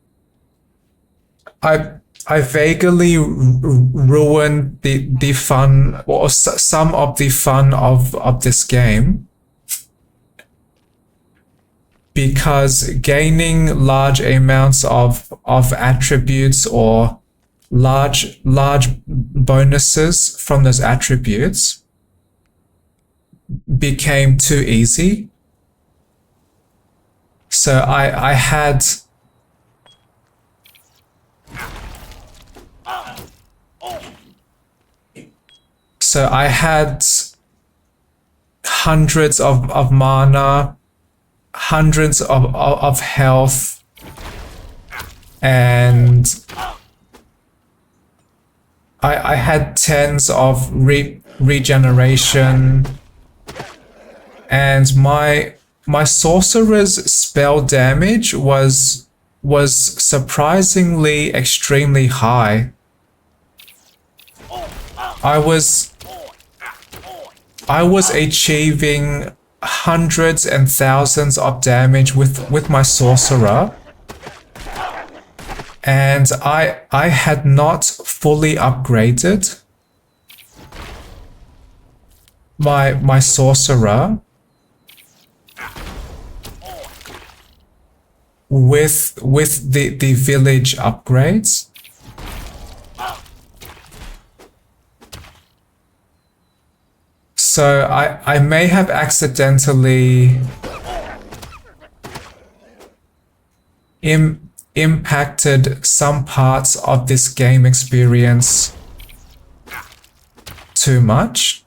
vaguely ruined the fun, or some of the fun of this game, because gaining large amounts of attributes or large bonuses from those attributes became too easy. So I had hundreds of mana, hundreds of health, and I had tens of regeneration, and my sorcerer's spell damage was surprisingly extremely high. I was achieving hundreds and thousands of damage with my sorcerer, and I had not fully upgraded my sorcerer with the village upgrades. So I may have accidentally impacted some parts of this game experience too much.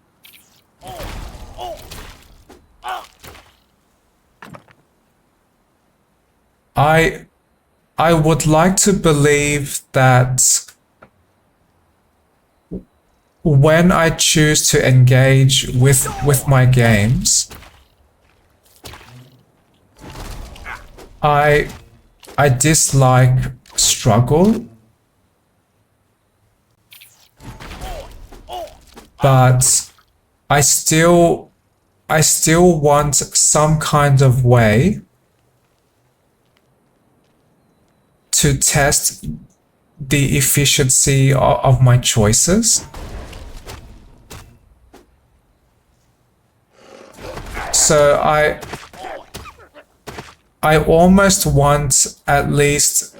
I would like to believe that when I choose to engage with my games, I dislike struggle, but I still want some kind of way to test the efficiency of my choices. So I almost want at least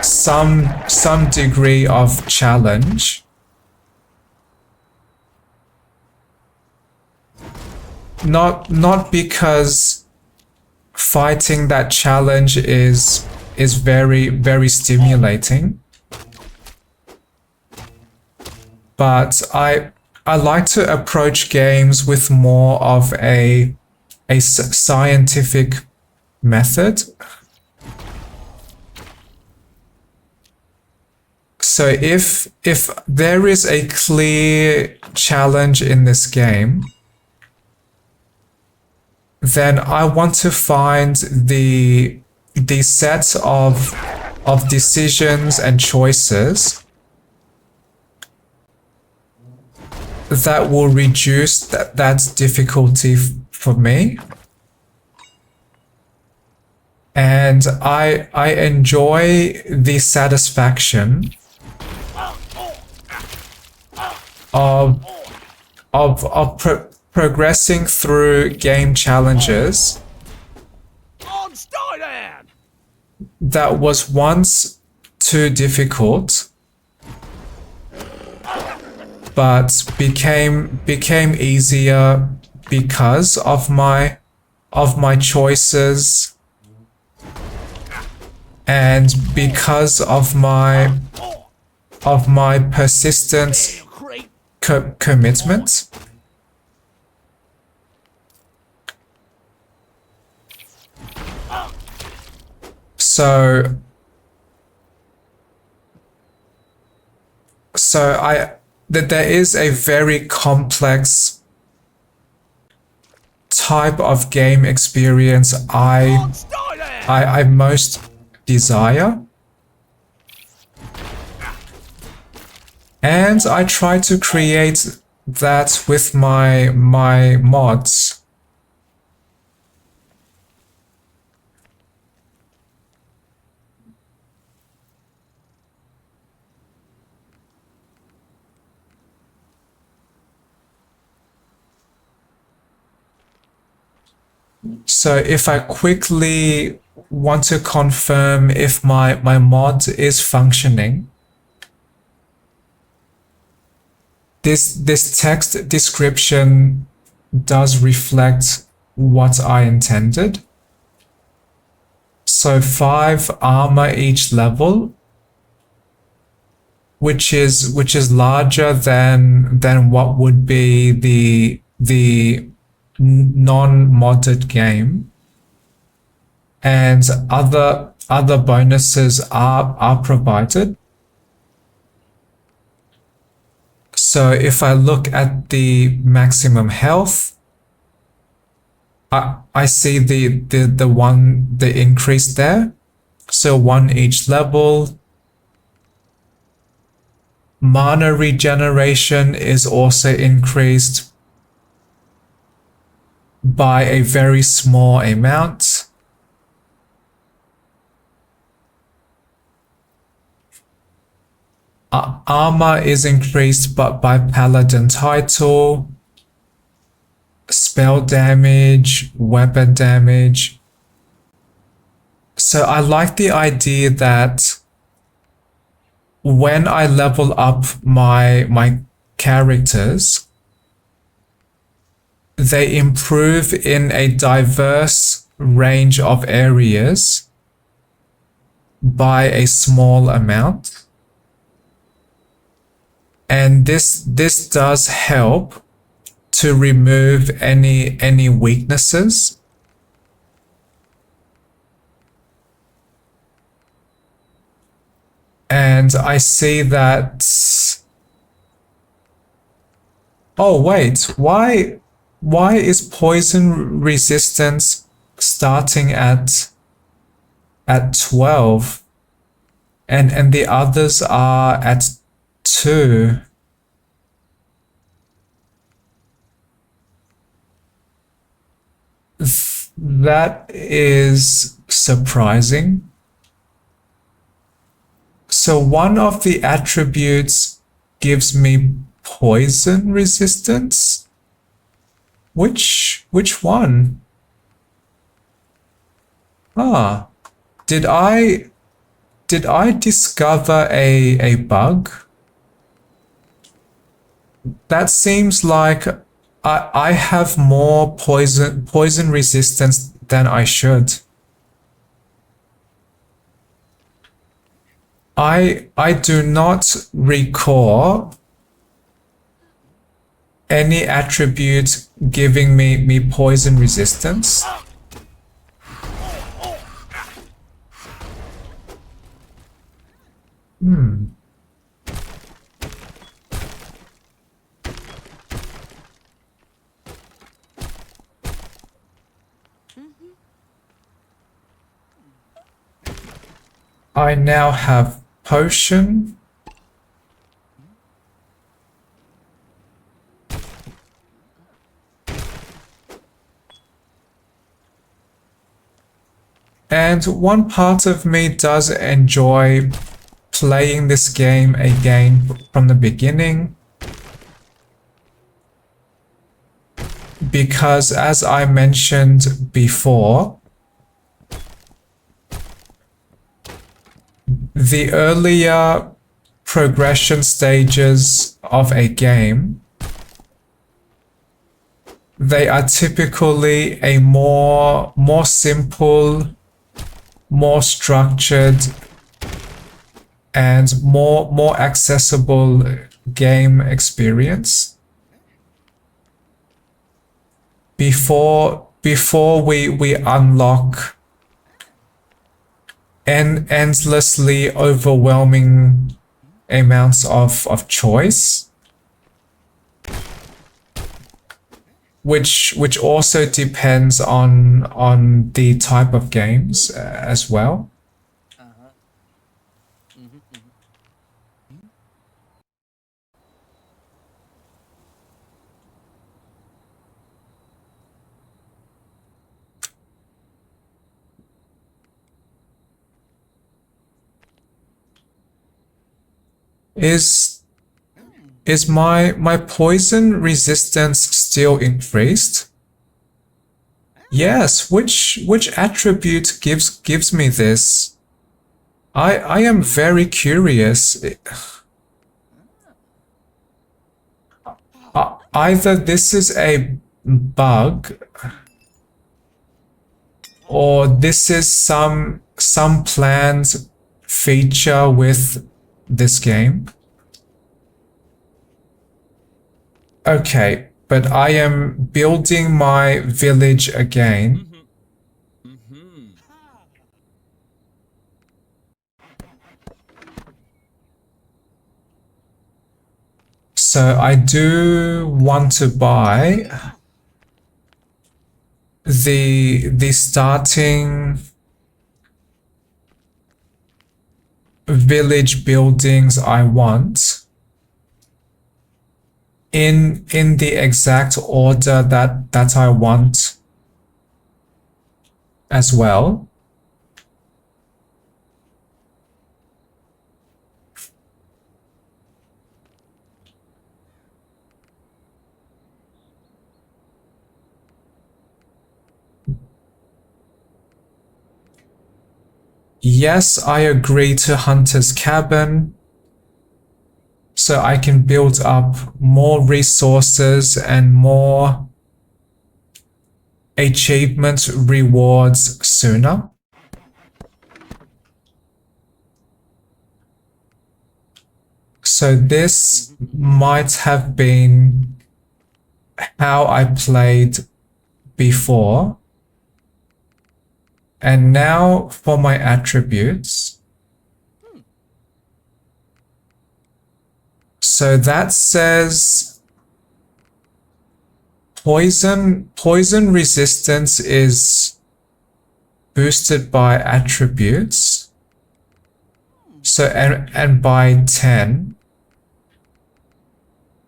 some degree of challenge. Not because fighting that challenge is very, very stimulating, but I like to approach games with more of a scientific method. So if there is a clear challenge in this game, then I want to find the set of decisions and choices that will reduce that difficulty for me. And I enjoy the satisfaction of progressing through game challenges that was once too difficult, but became easier because of my choices and because of my persistent commitment. So there is a very complex type of game experience I most desire. And I try to create that with my mods. So if I quickly want to confirm if my mod is functioning, this text description does reflect what I intended. So 5 armor each level, which is larger than what would be the non-modded game, and other bonuses are provided. So if I look at the maximum health, I see the increase there. So 1 each level. Mana regeneration is also increased by a very small amount. Armor is increased but by paladin title. Spell damage, weapon damage. So I like the idea that when I level up my characters, they improve in a diverse range of areas by a small amount. And this does help to remove any weaknesses. And I see that. Oh wait, why is poison resistance starting at 12 and the others are at 2? That is surprising. So one of the attributes gives me poison resistance. Which one? Ah, did I discover a bug? That seems like I have more poison resistance than I should. I do not recall any attribute giving me poison resistance. I now have potion. And one part of me does enjoy playing this game again from the beginning, because as I mentioned before, the earlier progression stages of a game, they are typically a more simple, more structured, and more accessible game experience. Before we unlock endlessly overwhelming amounts of choice, which also depends on the type of games as well. Is my poison resistance still increased? Yes, which attribute gives me this? I am very curious. Either this is a bug or this is some planned feature with this game. Okay, but I am building my village again. So I do want to buy the starting village buildings I want in the exact order that I want as well. Yes, I agree to Hunter's Cabin, so I can build up more resources and more achievement rewards sooner. So this might have been how I played before. And now for my attributes. So that says poison resistance is boosted by attributes. So and by 10.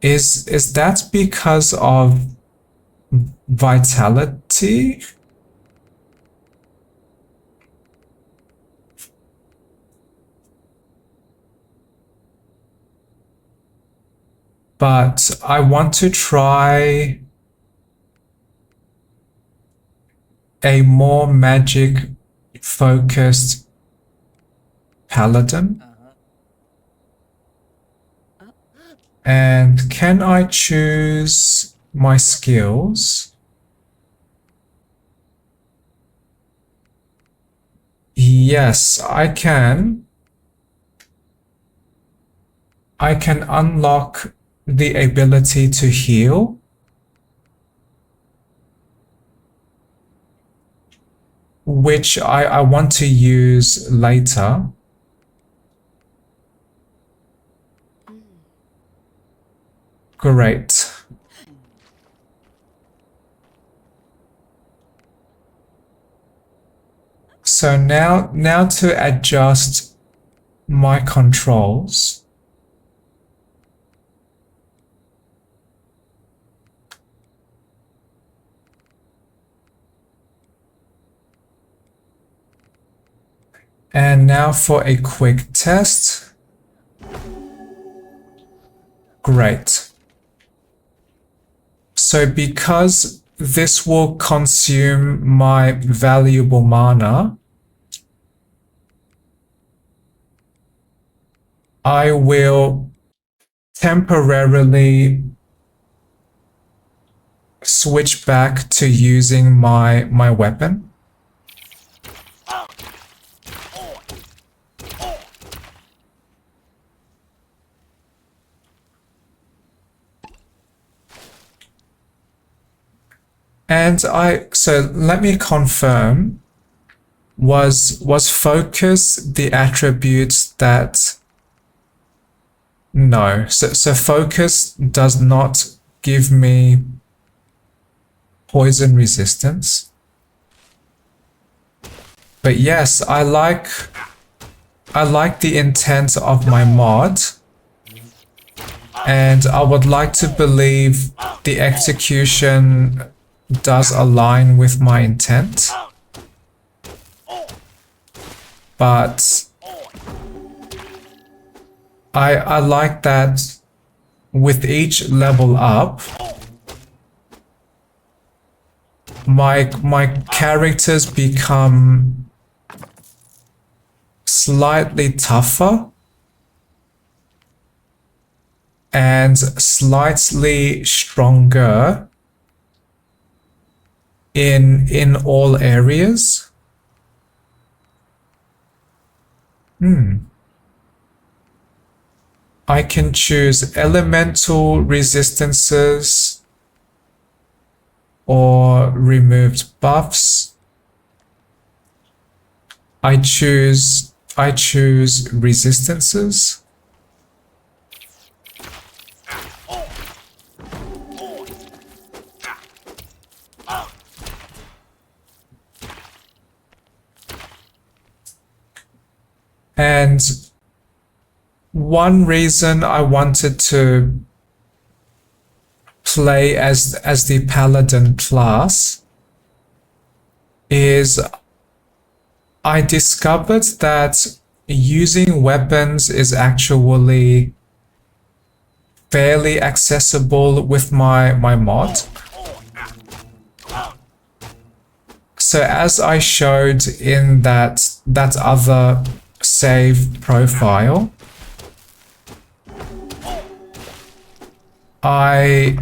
Is that because of vitality? But I want to try a more magic focused paladin. And can I choose my skills? Yes, I can. I can unlock the ability to heal, which I want to use later. Great. So now to adjust my controls. And now for a quick test. Great. So because this will consume my valuable mana, I will temporarily switch back to using my weapon. And so let me confirm. Was focus the attribute that... No, so focus does not give me poison resistance. But yes, I like the intent of my mod, and I would like to believe the execution does align with my intent. But I like that with each level up, my characters become slightly tougher and slightly stronger in all areas. I can choose elemental resistances or removed buffs. I choose resistances. And one reason I wanted to play as the paladin class is I discovered that using weapons is actually fairly accessible with my mod. So as I showed in that other save profile, I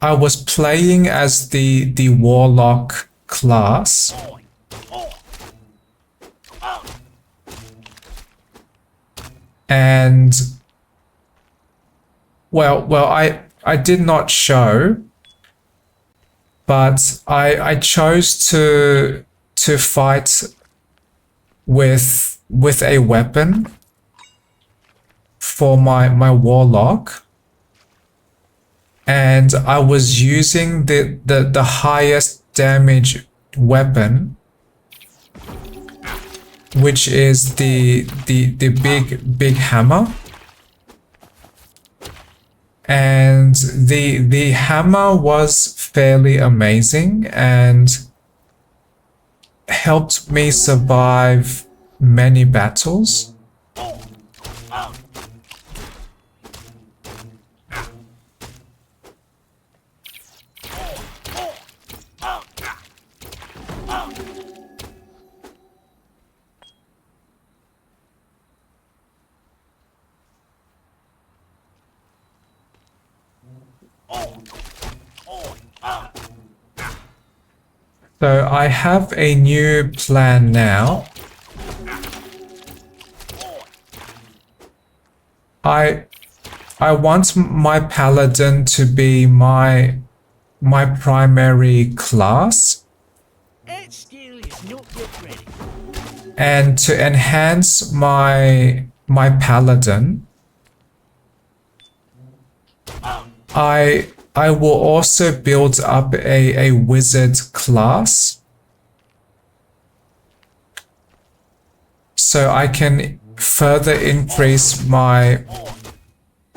was playing as the warlock class, and well I did not show, but I chose to fight with a weapon for my warlock, and I was using the highest damage weapon, which is the big hammer. And the hammer was fairly amazing and helped me survive many battles. So I have a new plan now. I want my paladin to be my primary class, and to enhance my paladin, I will also build up a wizard class, so I can further increase my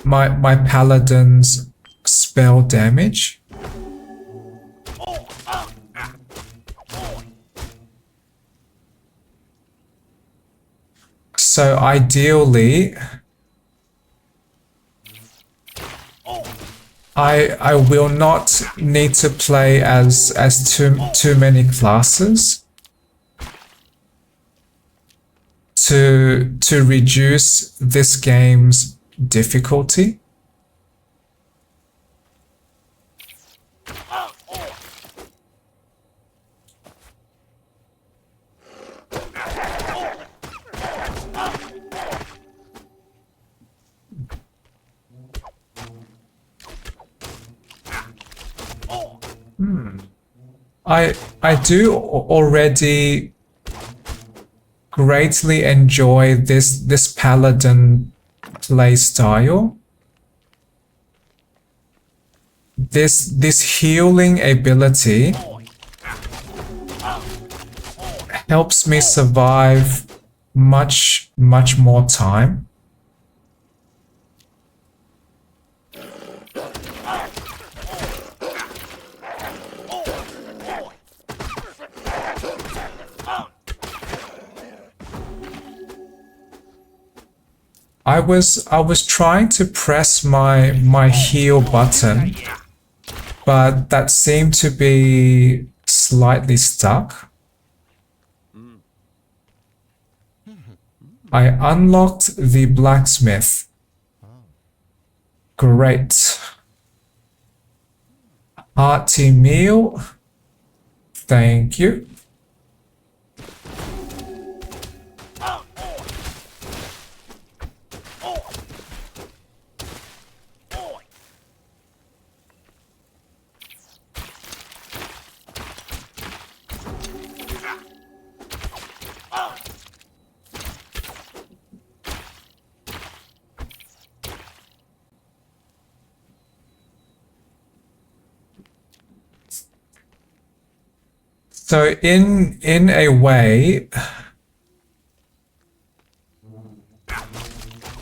paladin's spell damage. So ideally, I will not need to play as too many classes to reduce this game's difficulty. I do already greatly enjoy this paladin play style. This healing ability helps me survive much more time. I was trying to press my heal button, but that seemed to be slightly stuck. I unlocked the blacksmith. Great. Hearty meal. Thank you. So in a way,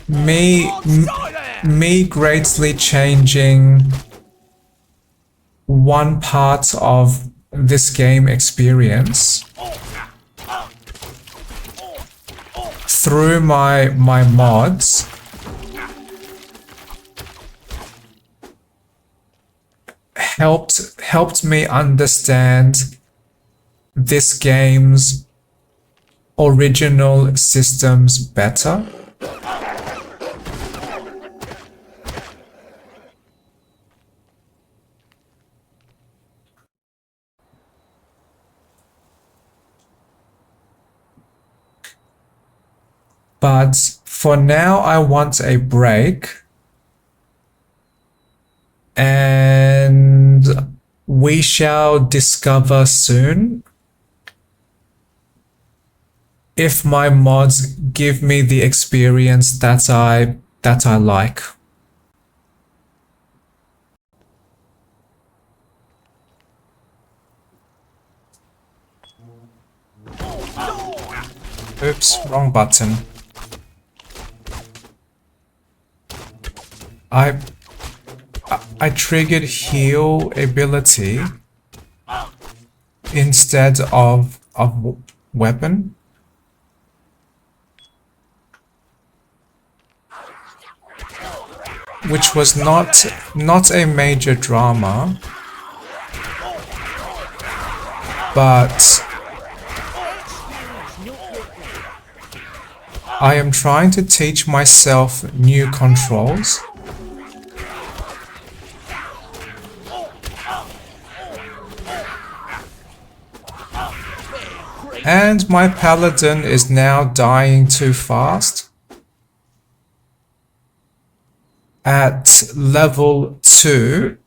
me greatly changing one part of this game experience through my mods helped me understand this game's original systems better. But for now, I want a break. And we shall discover soon if my mods give me the experience that I like. Oops, wrong button. I triggered heal ability instead of weapon. Which was not a major drama, but I am trying to teach myself new controls. And my paladin is now dying too fast. At level 2.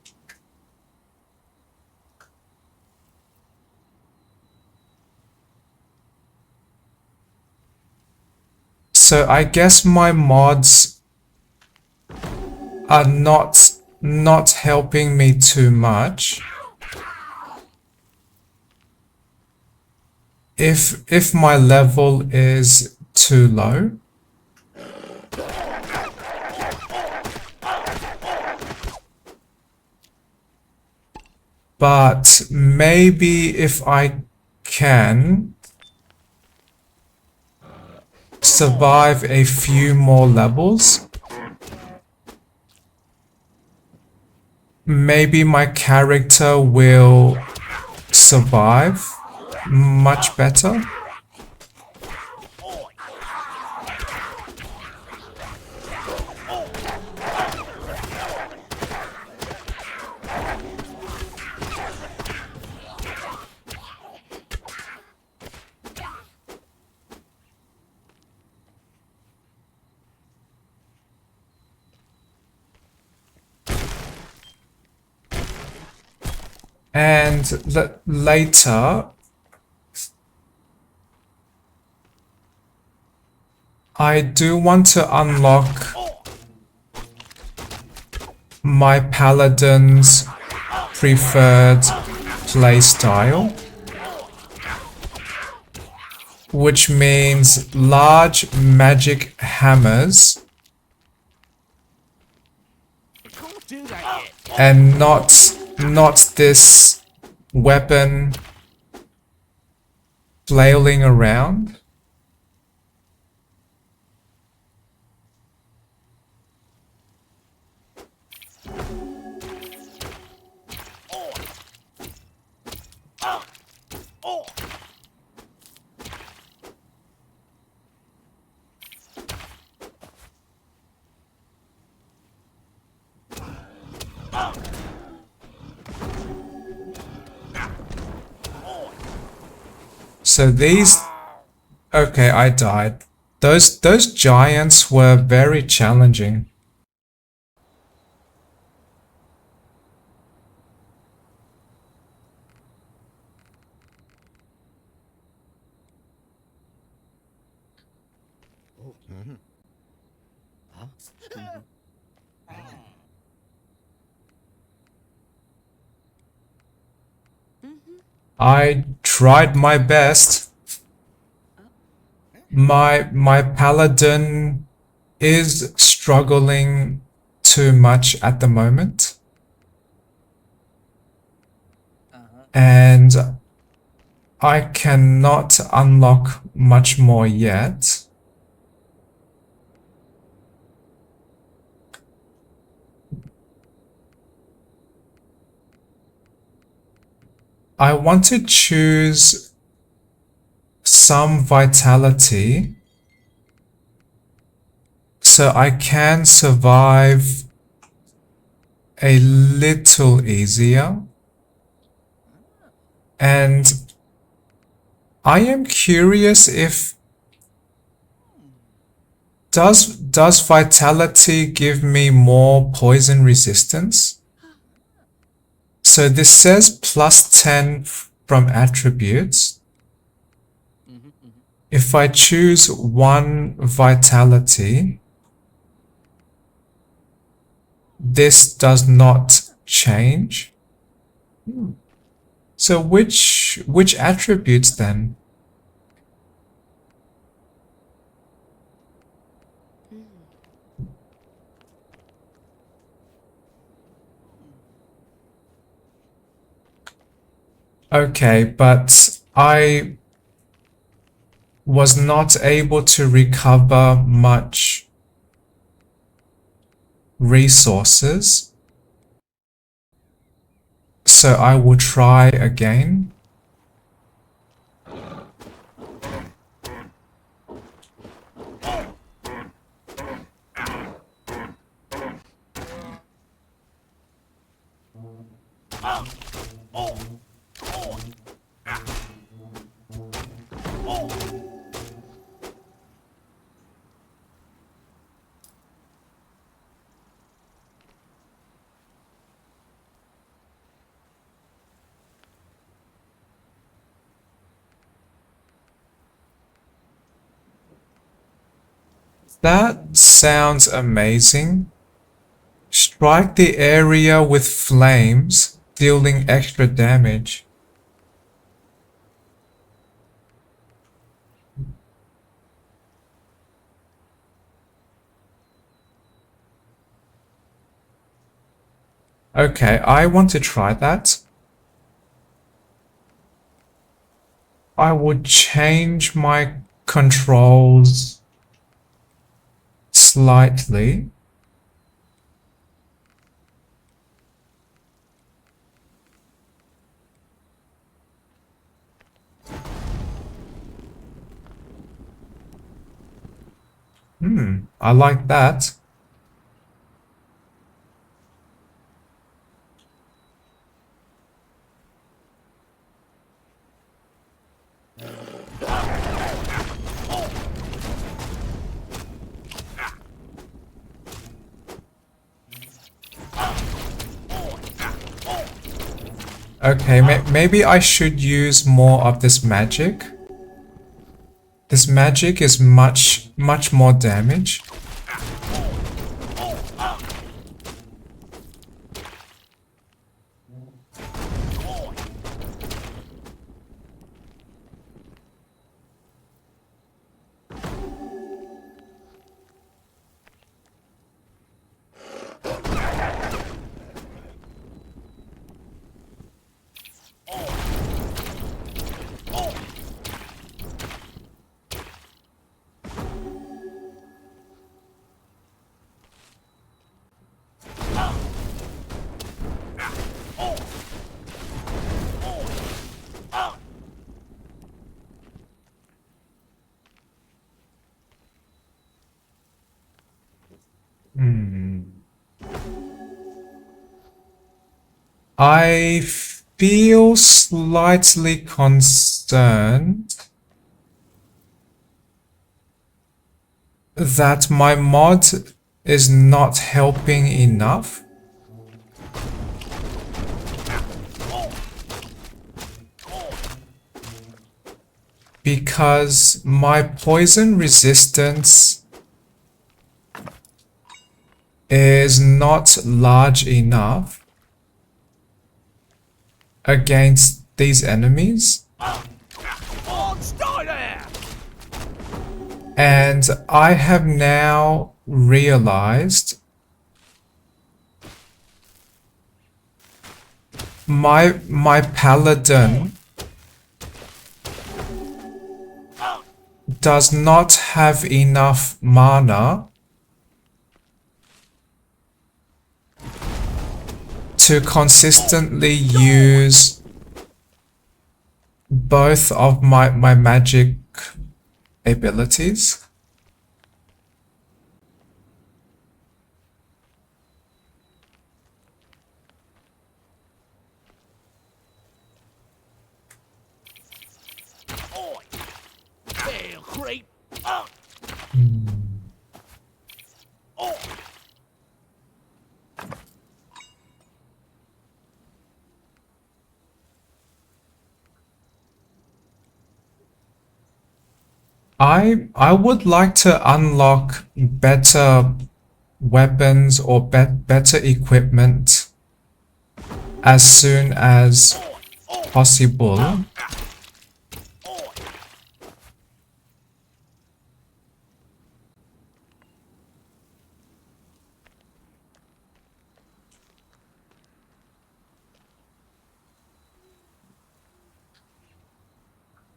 So I guess my mods are not helping me too much. If my level is too low. But maybe if I can survive a few more levels, maybe my character will survive much better. And later, I do want to unlock my paladin's preferred playstyle, which means large magic hammers and not this weapon flailing around. So these... Okay, I died. Those giants were very challenging. I tried my best. My paladin is struggling too much at the moment. And I cannot unlock much more yet. I want to choose some vitality so I can survive a little easier. And I am curious if does vitality give me more poison resistance? So this says plus 10 from attributes. If I choose 1 vitality, this does not change. So which attributes then? Okay, but I was not able to recover much resources, so I will try again. That sounds amazing. Strike the area with flames, dealing extra damage. Okay, I want to try that. I would change my controls slightly. I like that. Okay, maybe I should use more of this magic. This magic is much more damage. I feel slightly concerned that my mod is not helping enough. Because my poison resistance is not large enough against these enemies. And I have now realized my paladin does not have enough mana to consistently use both of my magic abilities. I would like to unlock better weapons or better equipment as soon as possible.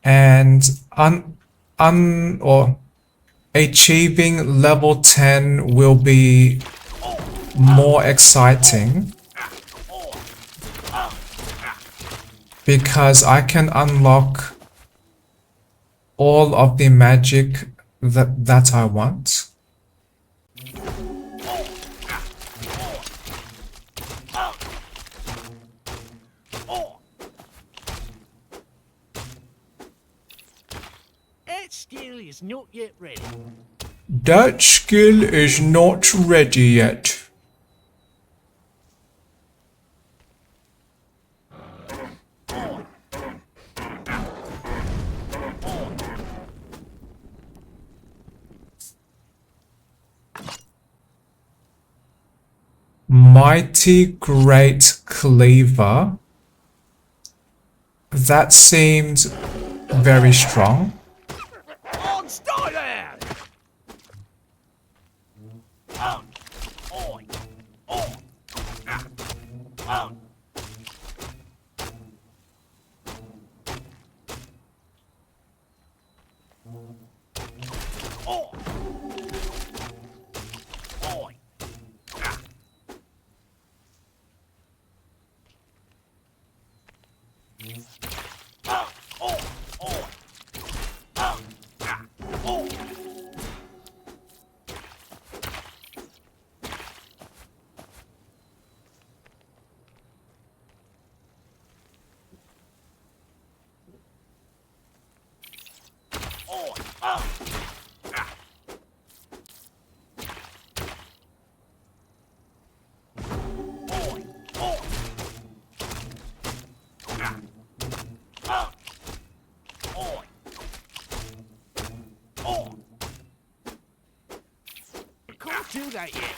And achieving level 10 will be more exciting because I can unlock all of the magic that I want. Skill is not yet ready. That skill is not ready yet. Mighty Great Cleaver. That seems very strong. do that yet.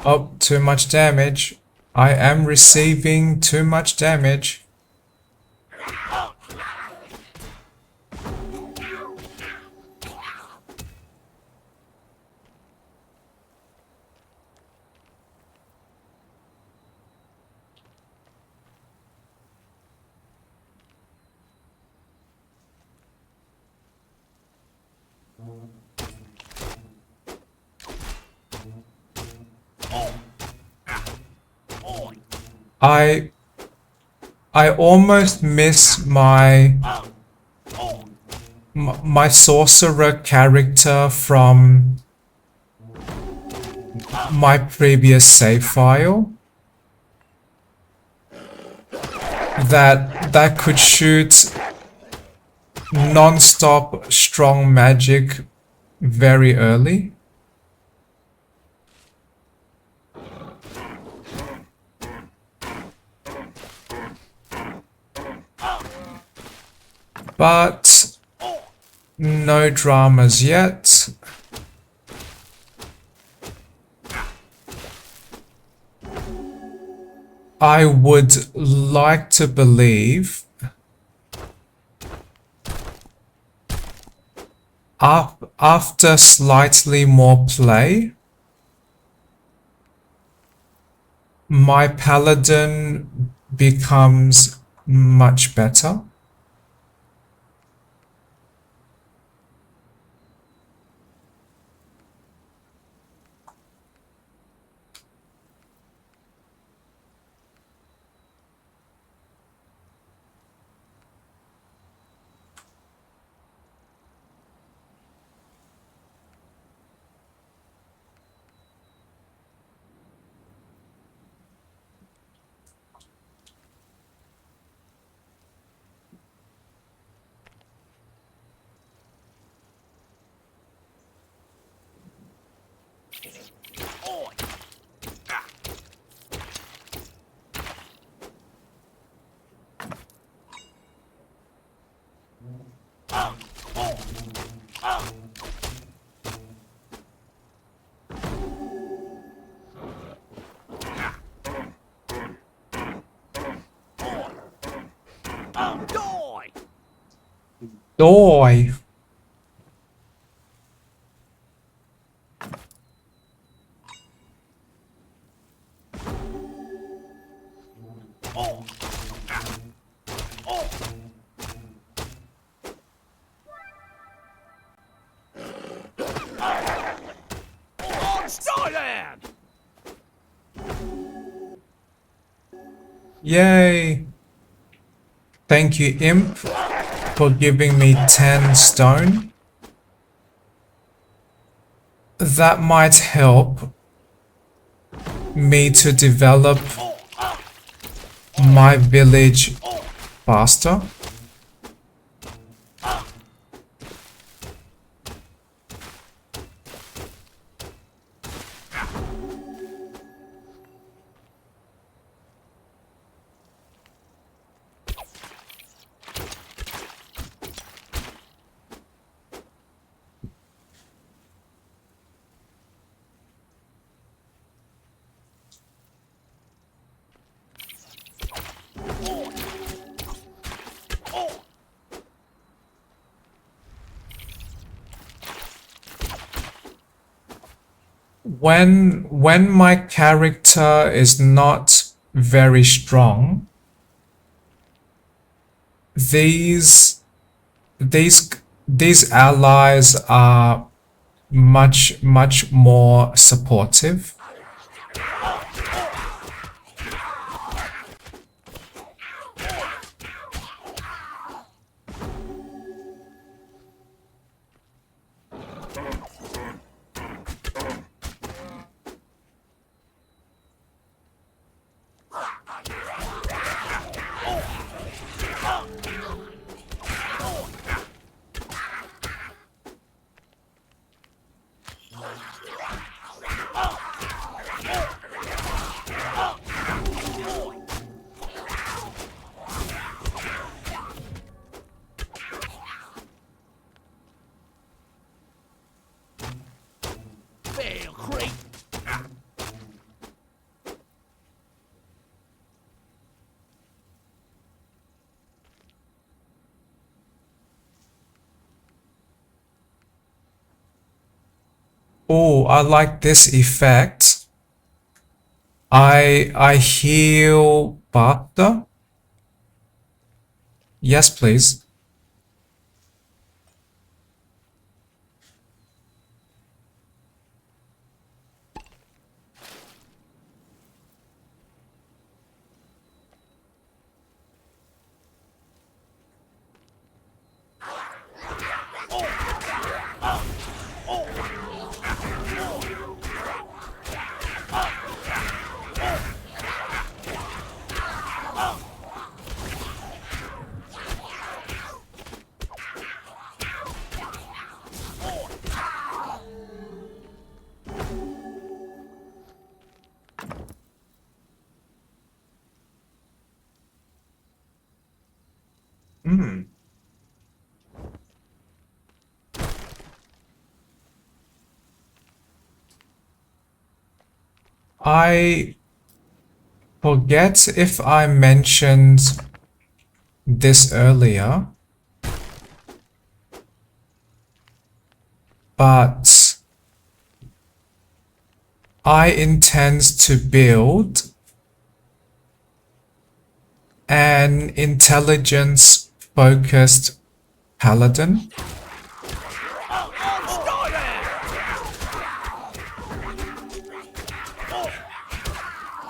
Oh, too much damage. I am receiving too much damage. I almost miss my sorcerer character from my previous save file that could shoot non-stop strong magic very early. But no dramas yet. I would like to believe after slightly more play, my paladin becomes much better. Die! Yay! Thank you, Imp, for giving me 10 stone. That might help me to develop my village faster. When my character is not very strong, these these these allies are much more supportive. Fail, crate. Oh, I like this effect. I heal faster. Yes, please. Hmm. I forget if I mentioned this earlier, but I intend to build an intelligence-focused paladin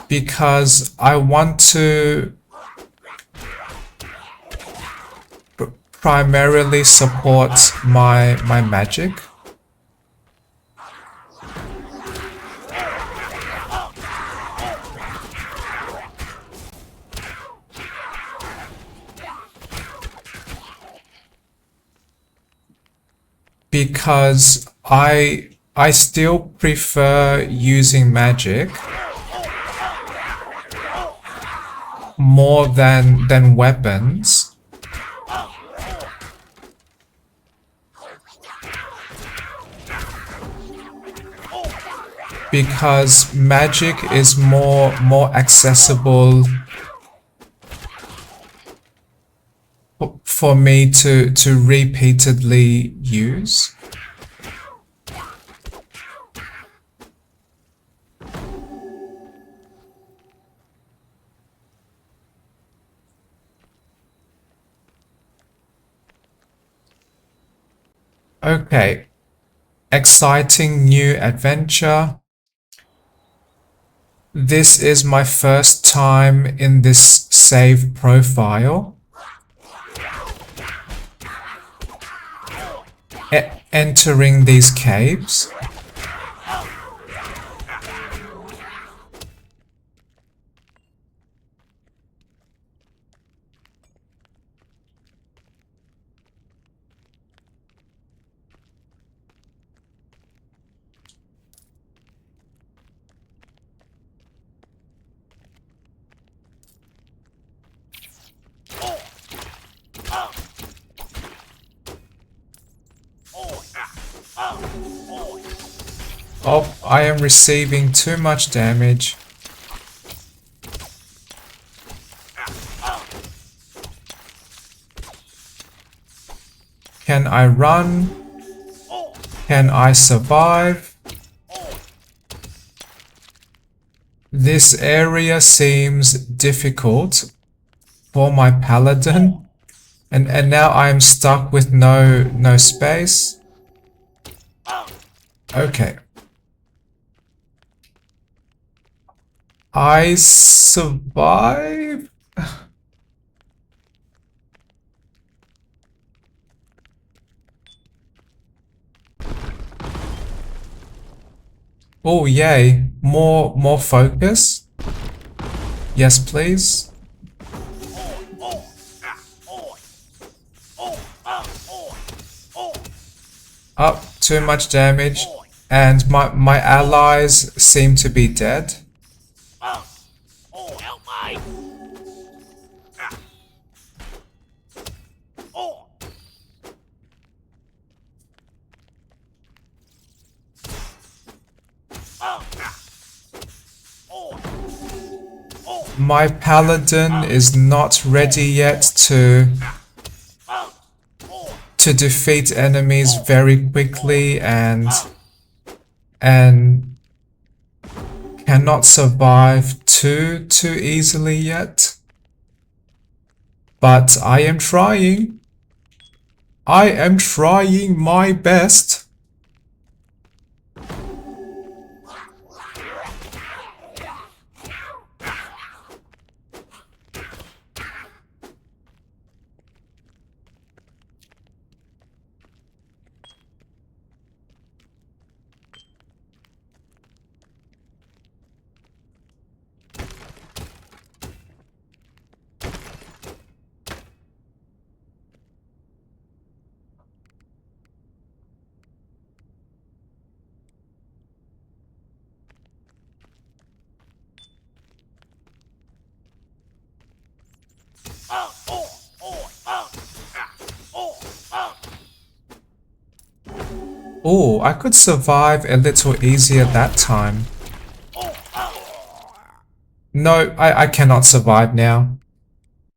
because I want to primarily support my magic. Because I still prefer using magic more than weapons. Because magic is more accessible for me to repeatedly use. Okay, exciting new adventure. This is my first time in this save profile. Entering these caves. Oh, I am receiving too much damage. Can I run? Can I survive? This area seems difficult for my paladin. And now I'm stuck with no space. Okay. I survive? Oh yay, more focus. Yes, please. Up, too much damage, and my allies seem to be dead. My paladin is not ready yet to defeat enemies very quickly and cannot survive too easily yet. But I am trying. I am trying my best. Oh, I could survive a little easier that time. No, I cannot survive now.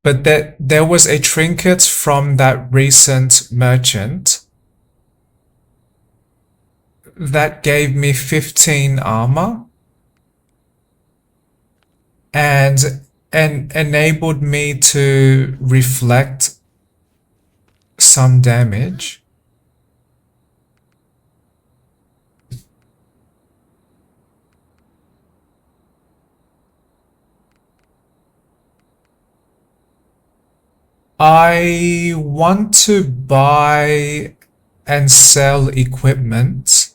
But there was a trinket from that recent merchant that gave me 15 armor and enabled me to reflect some damage. I want to buy and sell equipment.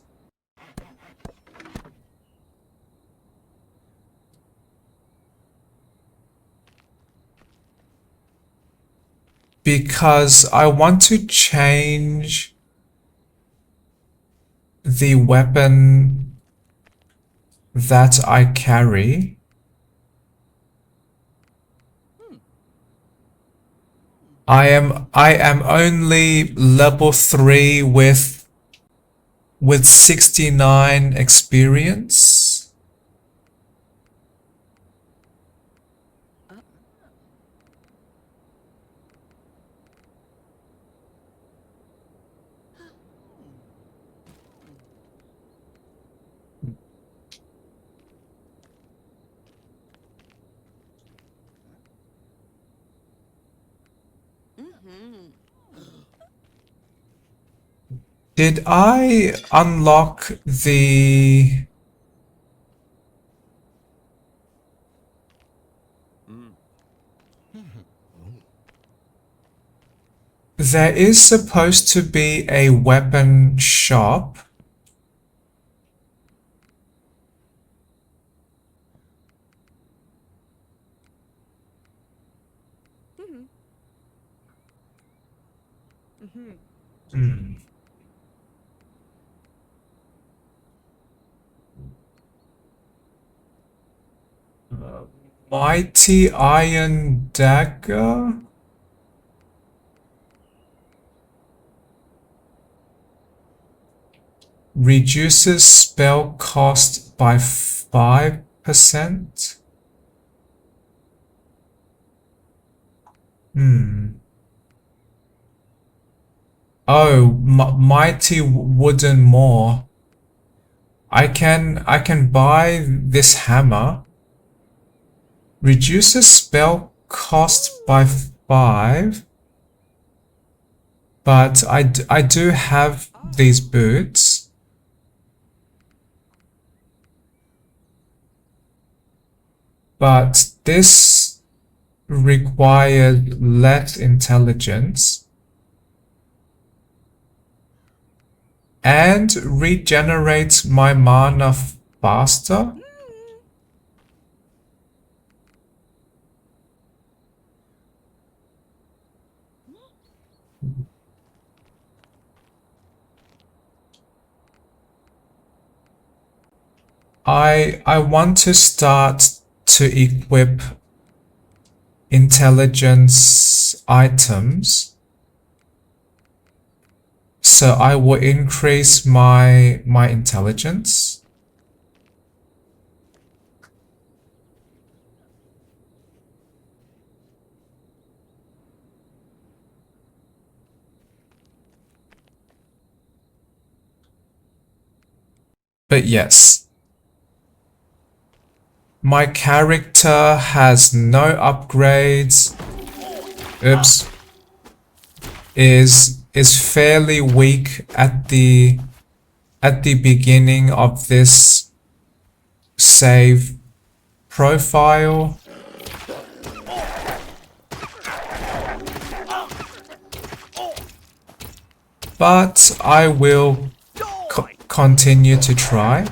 Because I want to change the weapon that I carry. I am only level 3 with 69 experience. Did I unlock the There is supposed to be a weapon shop. Mighty Iron Dagger? Reduces spell cost by 5%? Oh, Mighty Wooden Maw. I can buy this hammer. Reduces spell cost by 5. But I do have these boots. But this required less intelligence. And regenerates my mana faster. I want to start to equip intelligence items. So I will increase my intelligence. But yes, my character has no upgrades. Oops. Is fairly weak at the beginning of this save profile. But I will continue to try.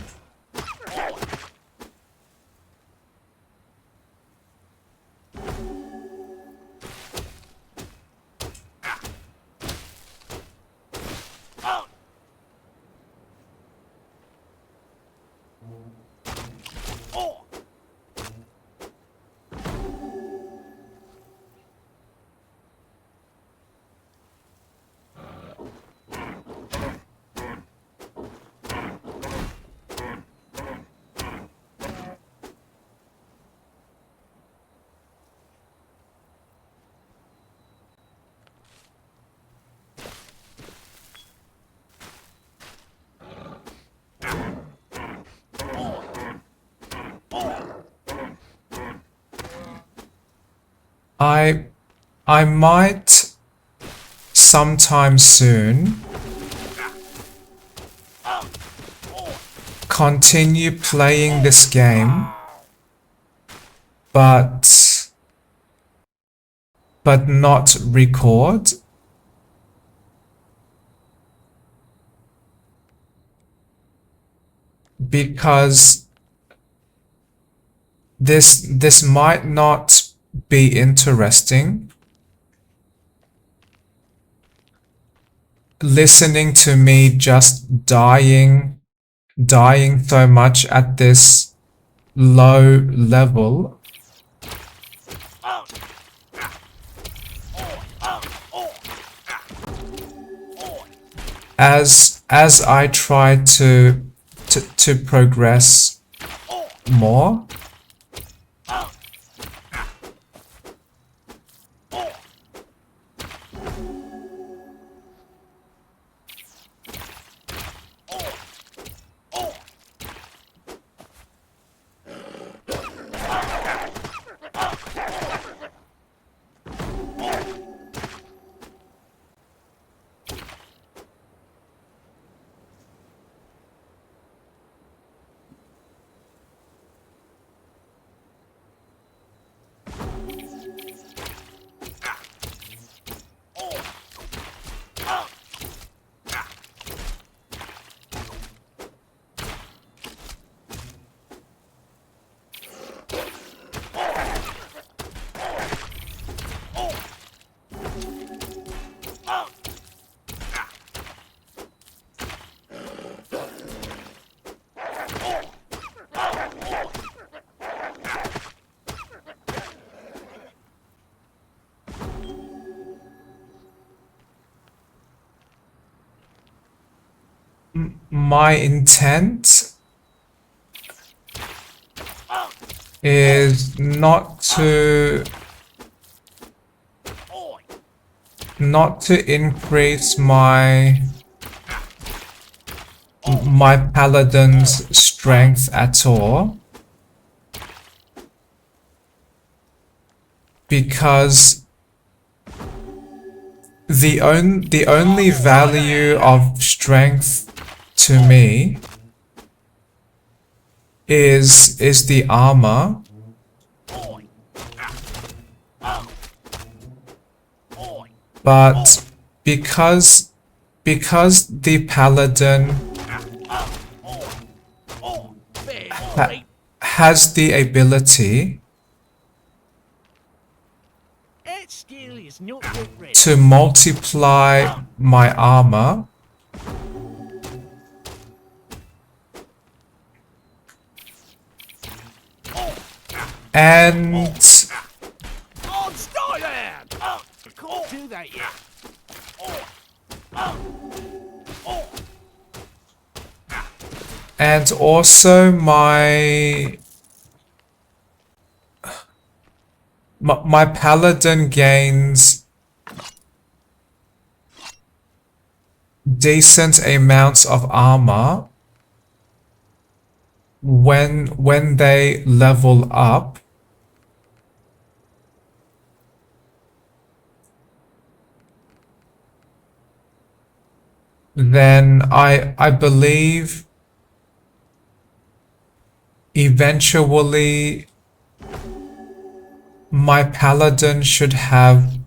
I might sometime soon continue playing this game, but not record. Because this might not be interesting. Listening to me just dying so much at this low level. As I try to progress more. my intent is not to increase my paladin's strength at all, because the only value of strength to me is the armor. But because the paladin has the ability to multiply my armor, and Do that yet. and also my paladin gains decent amounts of armor when they level up. Then I believe eventually my paladin should have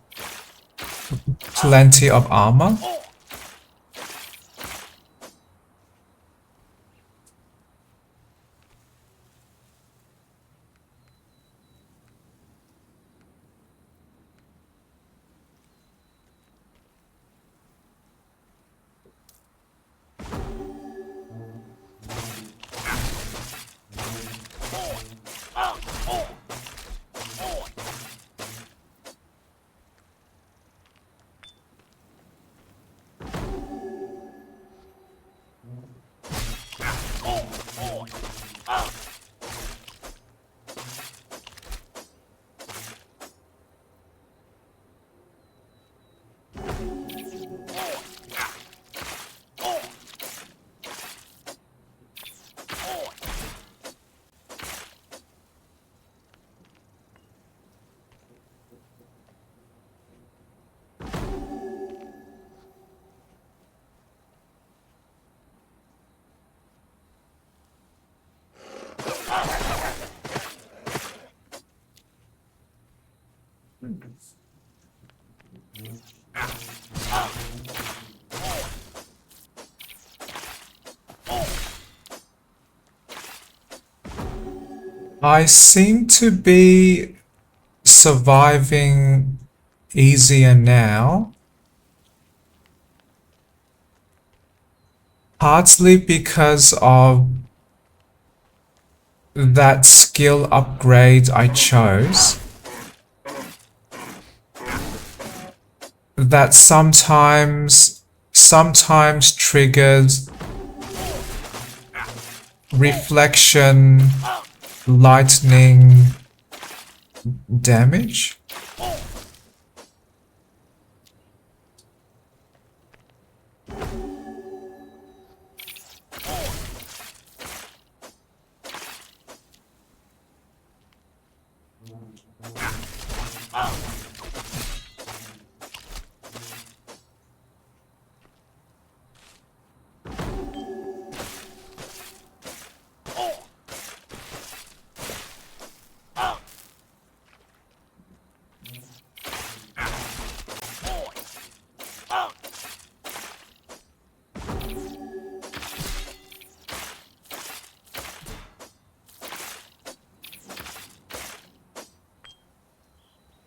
plenty of armor. I seem to be surviving easier now, partly because of that skill upgrade I chose, that sometimes triggers reflection lightning damage.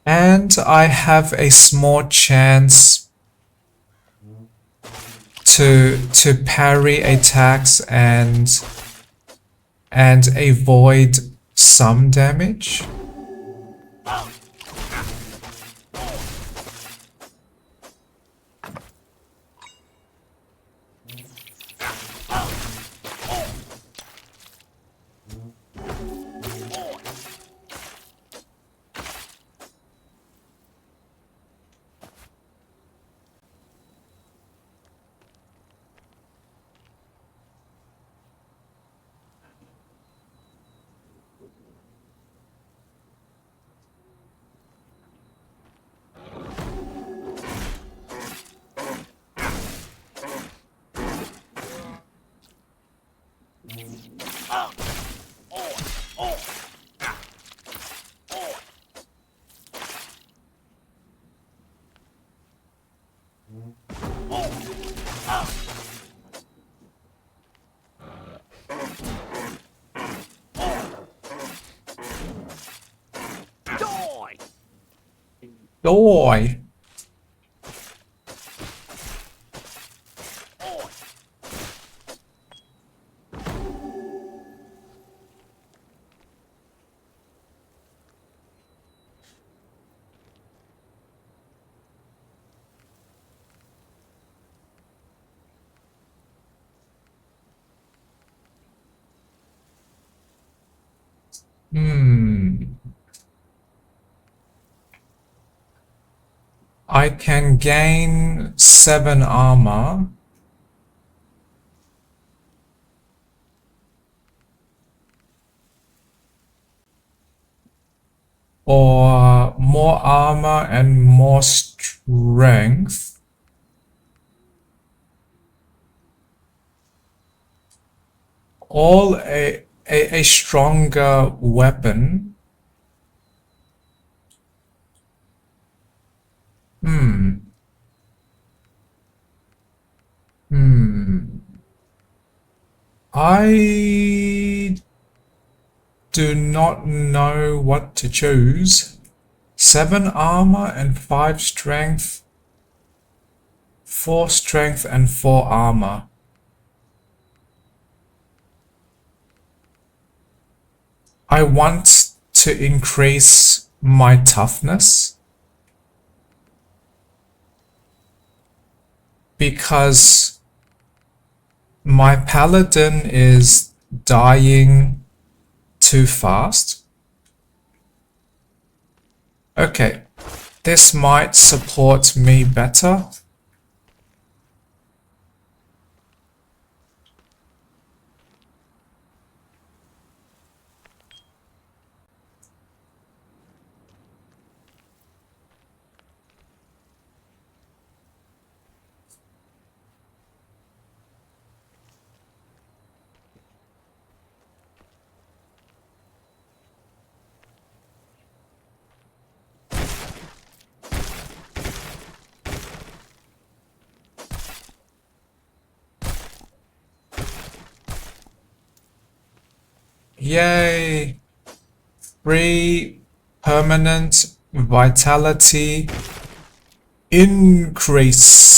And I have a small chance to parry attacks and avoid some damage. Oi. I can gain 7 armor. Or more armor and more strength. All a stronger weapon. I do not know what to choose. 7 armor and 5 strength. 4 strength and 4 armor. I want to increase my toughness because my paladin is dying too fast. Okay, this might support me better. Yay! Free permanent vitality increase.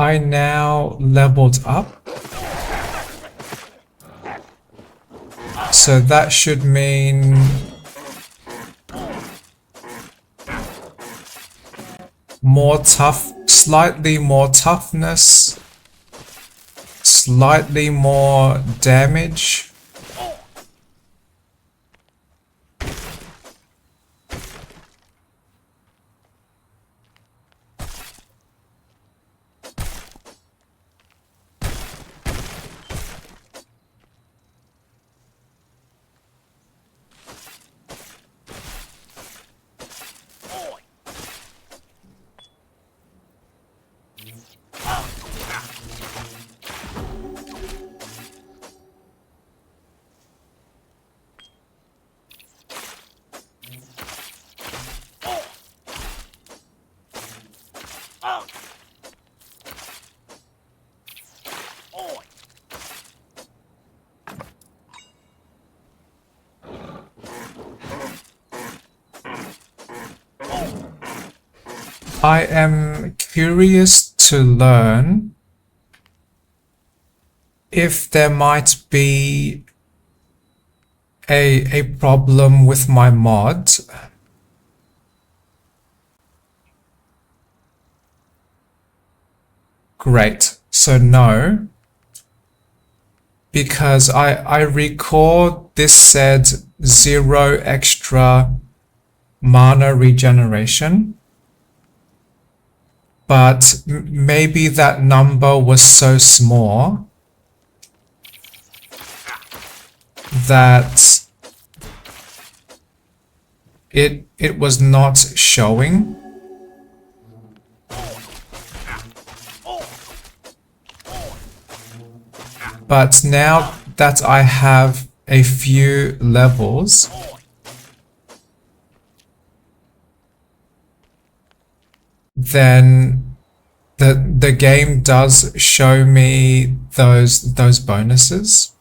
I now leveled up. So that should mean more tough, slightly more toughness, slightly more damage. I am curious to learn if there might be a problem with my mod. Great. So no, because I recall this said 0 extra mana regeneration, but maybe that number was so small that it was not showing. But now that I have a few levels, then the game does show me those bonuses.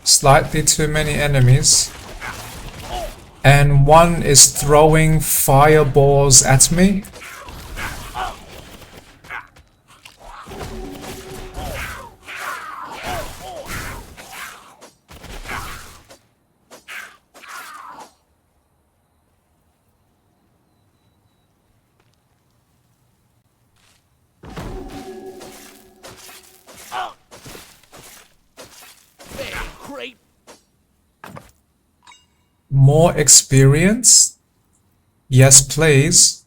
Slightly too many enemies. And one is throwing fireballs at me. More experience? Yes, please.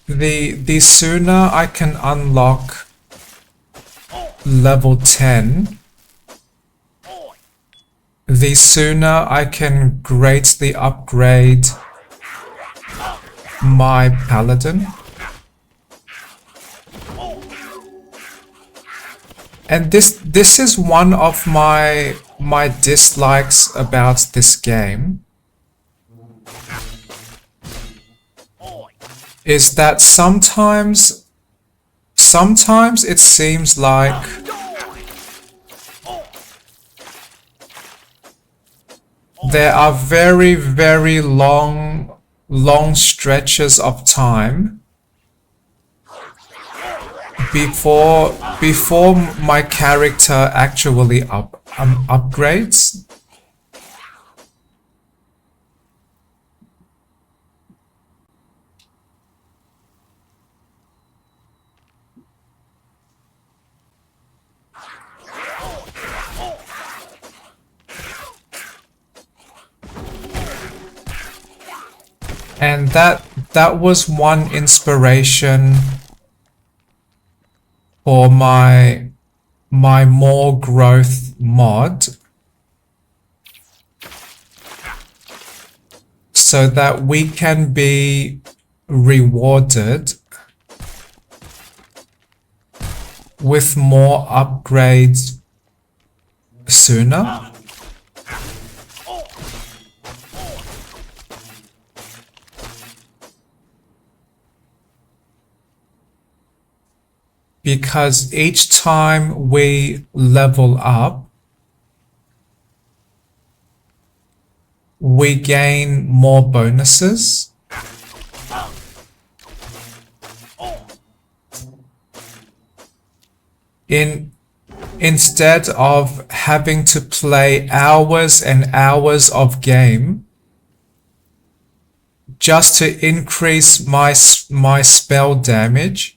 The sooner I can unlock level 10, the sooner I can greatly upgrade my paladin. And this is one of my dislikes about this game, is that sometimes it seems like there are very long stretches of time before my character actually upgrades. And that was one inspiration for my more growth mod, so that we can be rewarded with more upgrades sooner. Because each time we level up, we gain more bonuses. Instead of having to play hours and hours of game just to increase my spell damage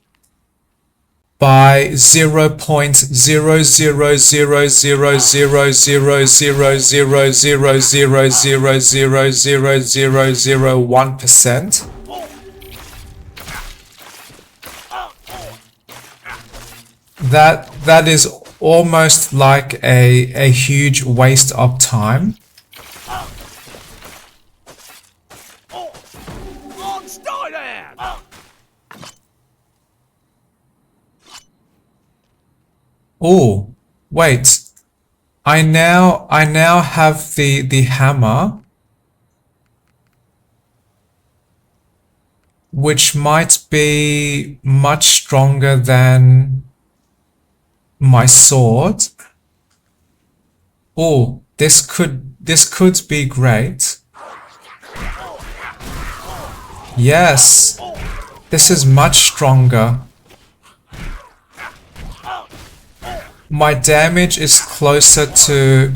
by 0.00000000000000001%. That is almost like a huge waste of time. Oh, wait. I now have the hammer, which might be much stronger than my sword. Oh, this could be great. Yes, this is much stronger. My damage is closer to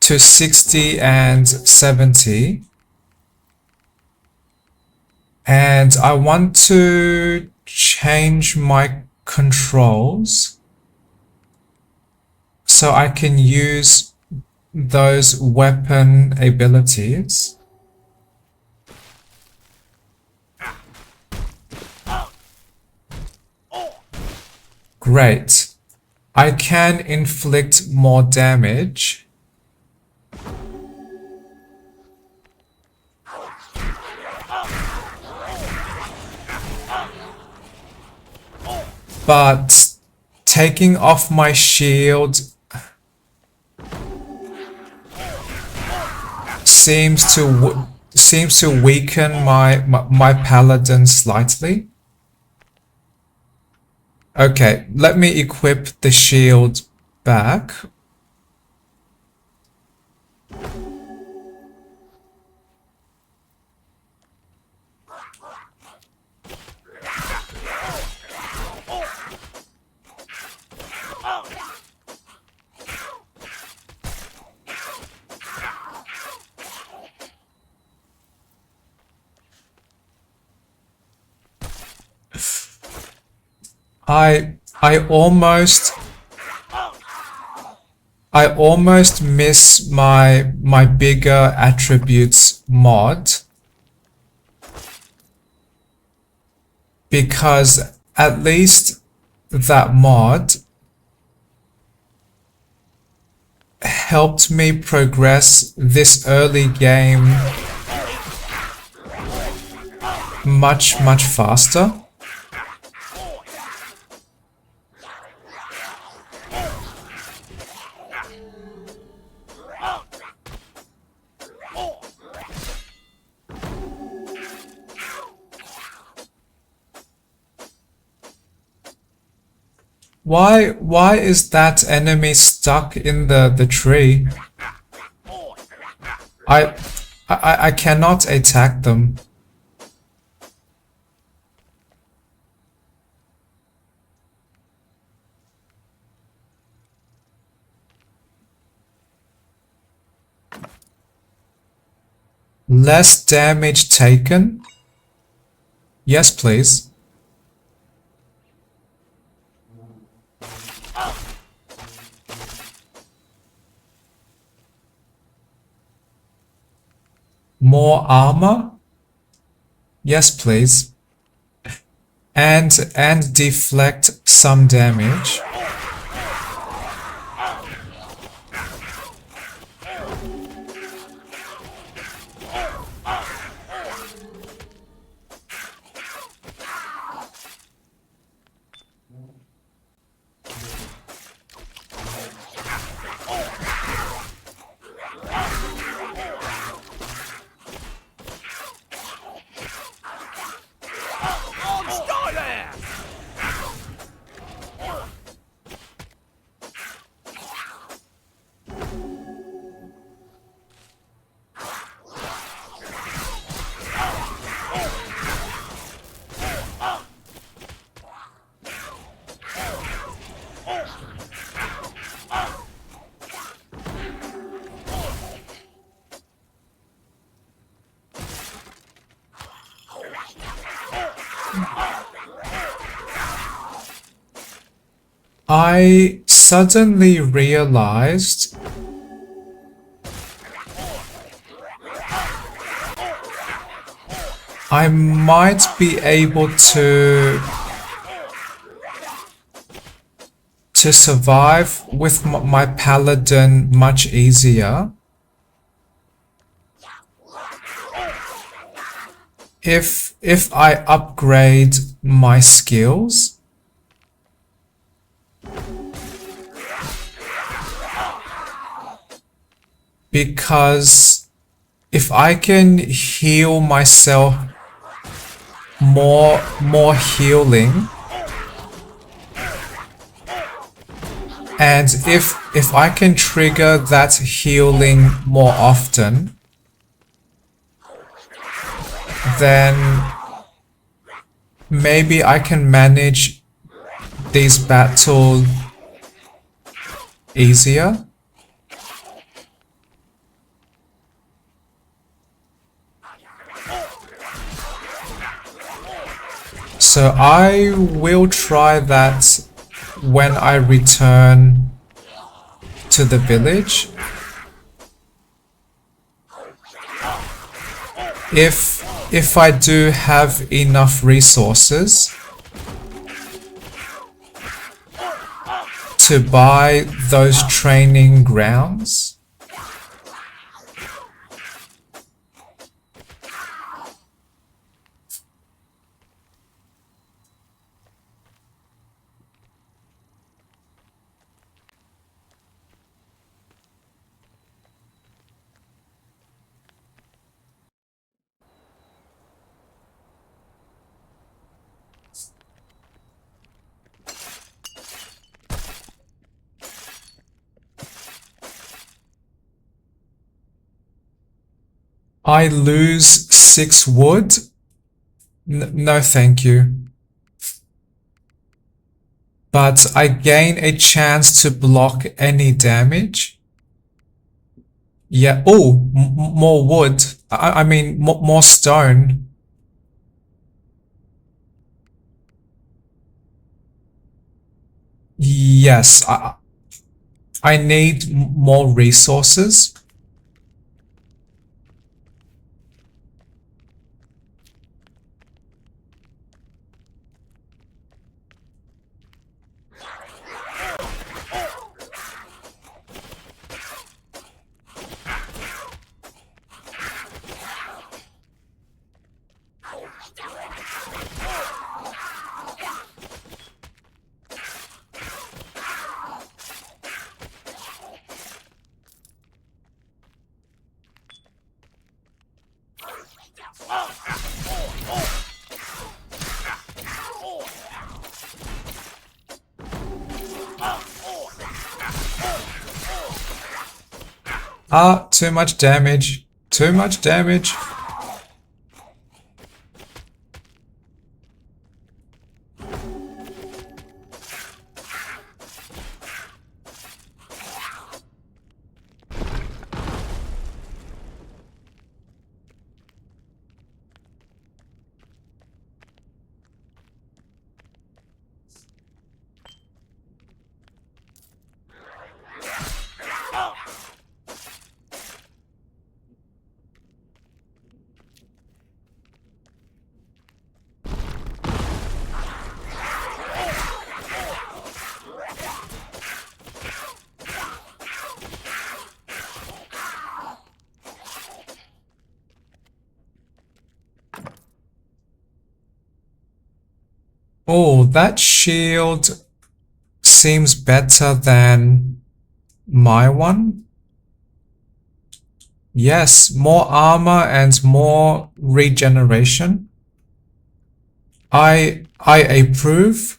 60 and 70. And I want to change my controls so I can use those weapon abilities. Great. I can inflict more damage. But taking off my shield seems to weaken my paladin slightly. Okay, let me equip the shield back. I almost miss my bigger attributes mod, because at least that mod helped me progress this early game much faster. Why is that enemy stuck in the tree? I cannot attack them. Less damage taken? Yes, please. More armor? Yes, please. And deflect some damage. I suddenly realized I might be able to to survive with my paladin much easier if I upgrade my skills. Because if I can heal myself more healing, and if I can trigger that healing more often, then maybe I can manage these battles easier. So I will try that when I return to the village. If I do have enough resources to buy those training grounds. I lose 6 wood? No, thank you. But I gain a chance to block any damage. Yeah. Oh, more wood. I mean, more stone. Yes, I need more resources. Ah, too much damage. Too much damage. Oh, that shield seems better than my one. Yes, more armor and more regeneration. I approve.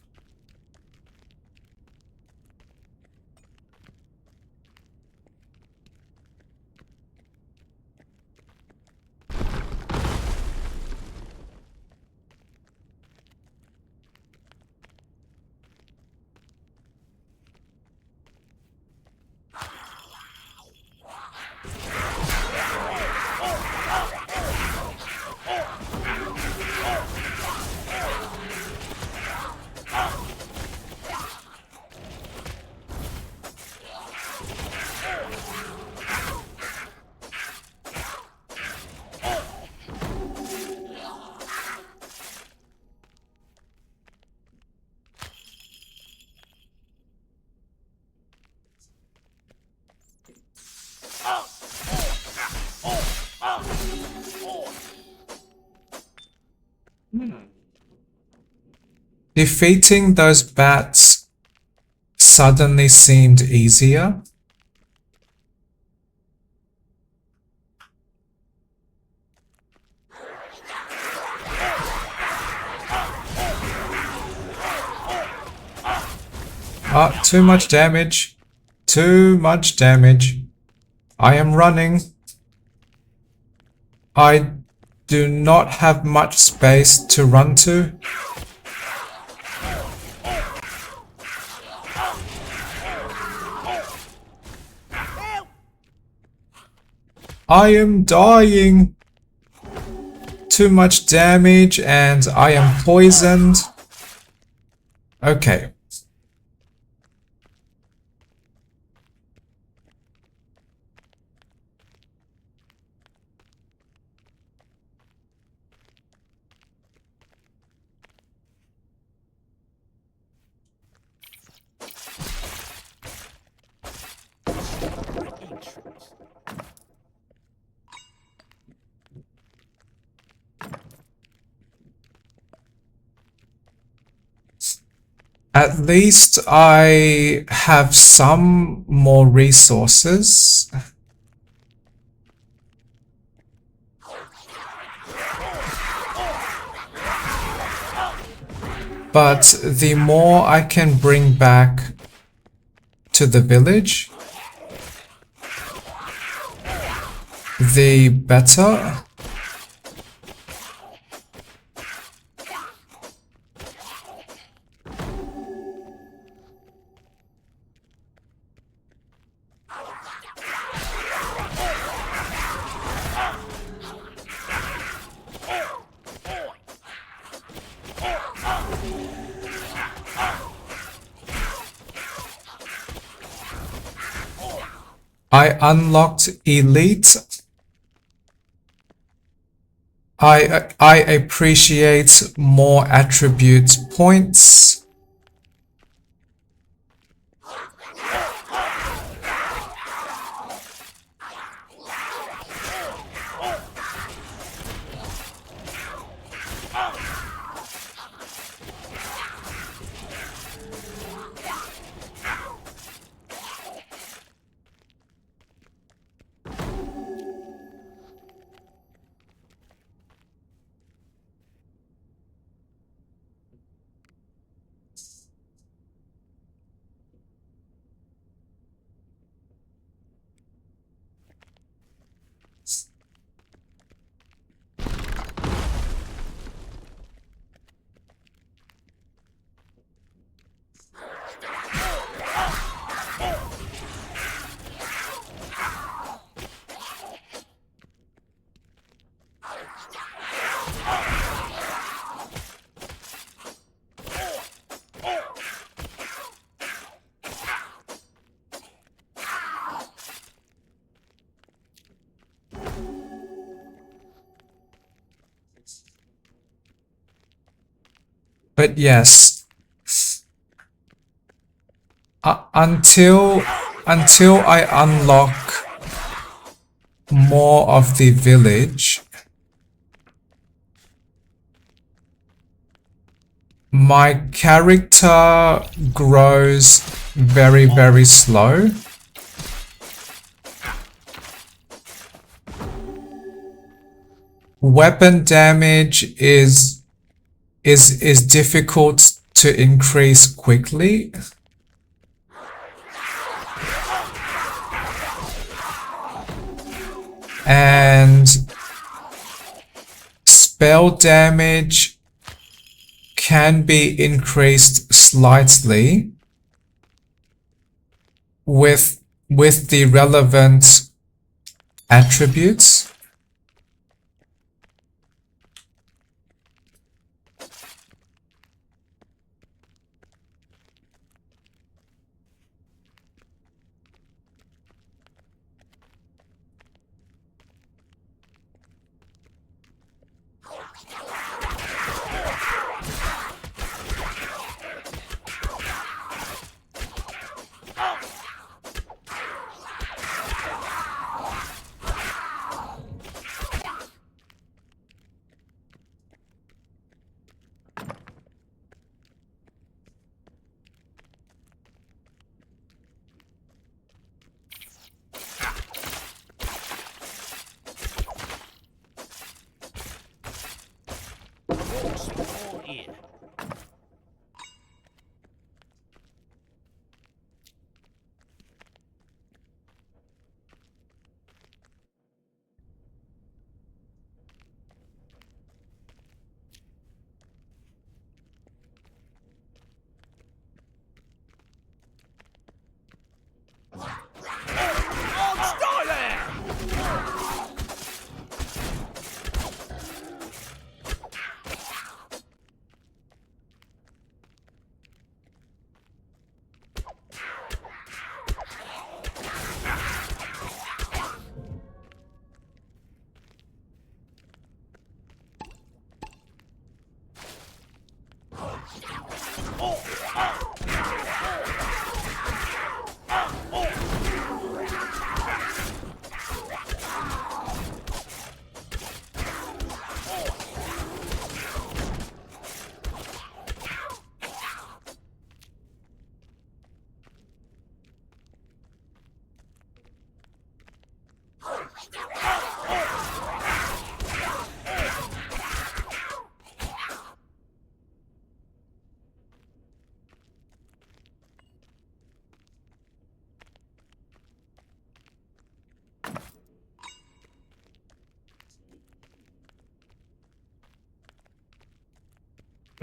Defeating those bats suddenly seemed easier. Ah, too much damage. Too much damage. I am running. I do not have much space to run to. I am dying. Too much damage and I am poisoned. Okay. At least I have some more resources. But the more I can bring back to the village, the better. I unlocked Elite. I appreciate more attribute points. But yes, until I unlock more of the village, my character grows very, very slow. Weapon damage is difficult to increase quickly. And spell damage can be increased slightly with the relevant attributes.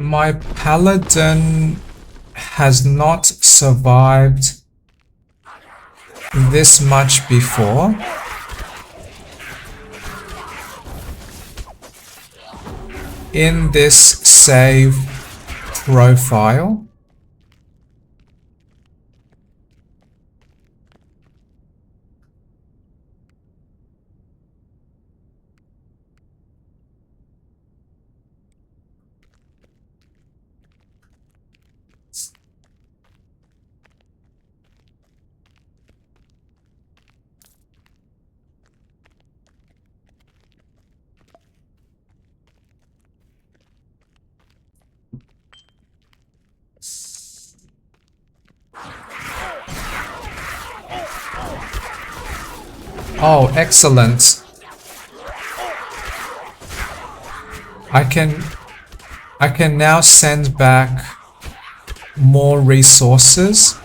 My paladin has not survived this much before. In this save profile. Oh, excellent. I can now send back more resources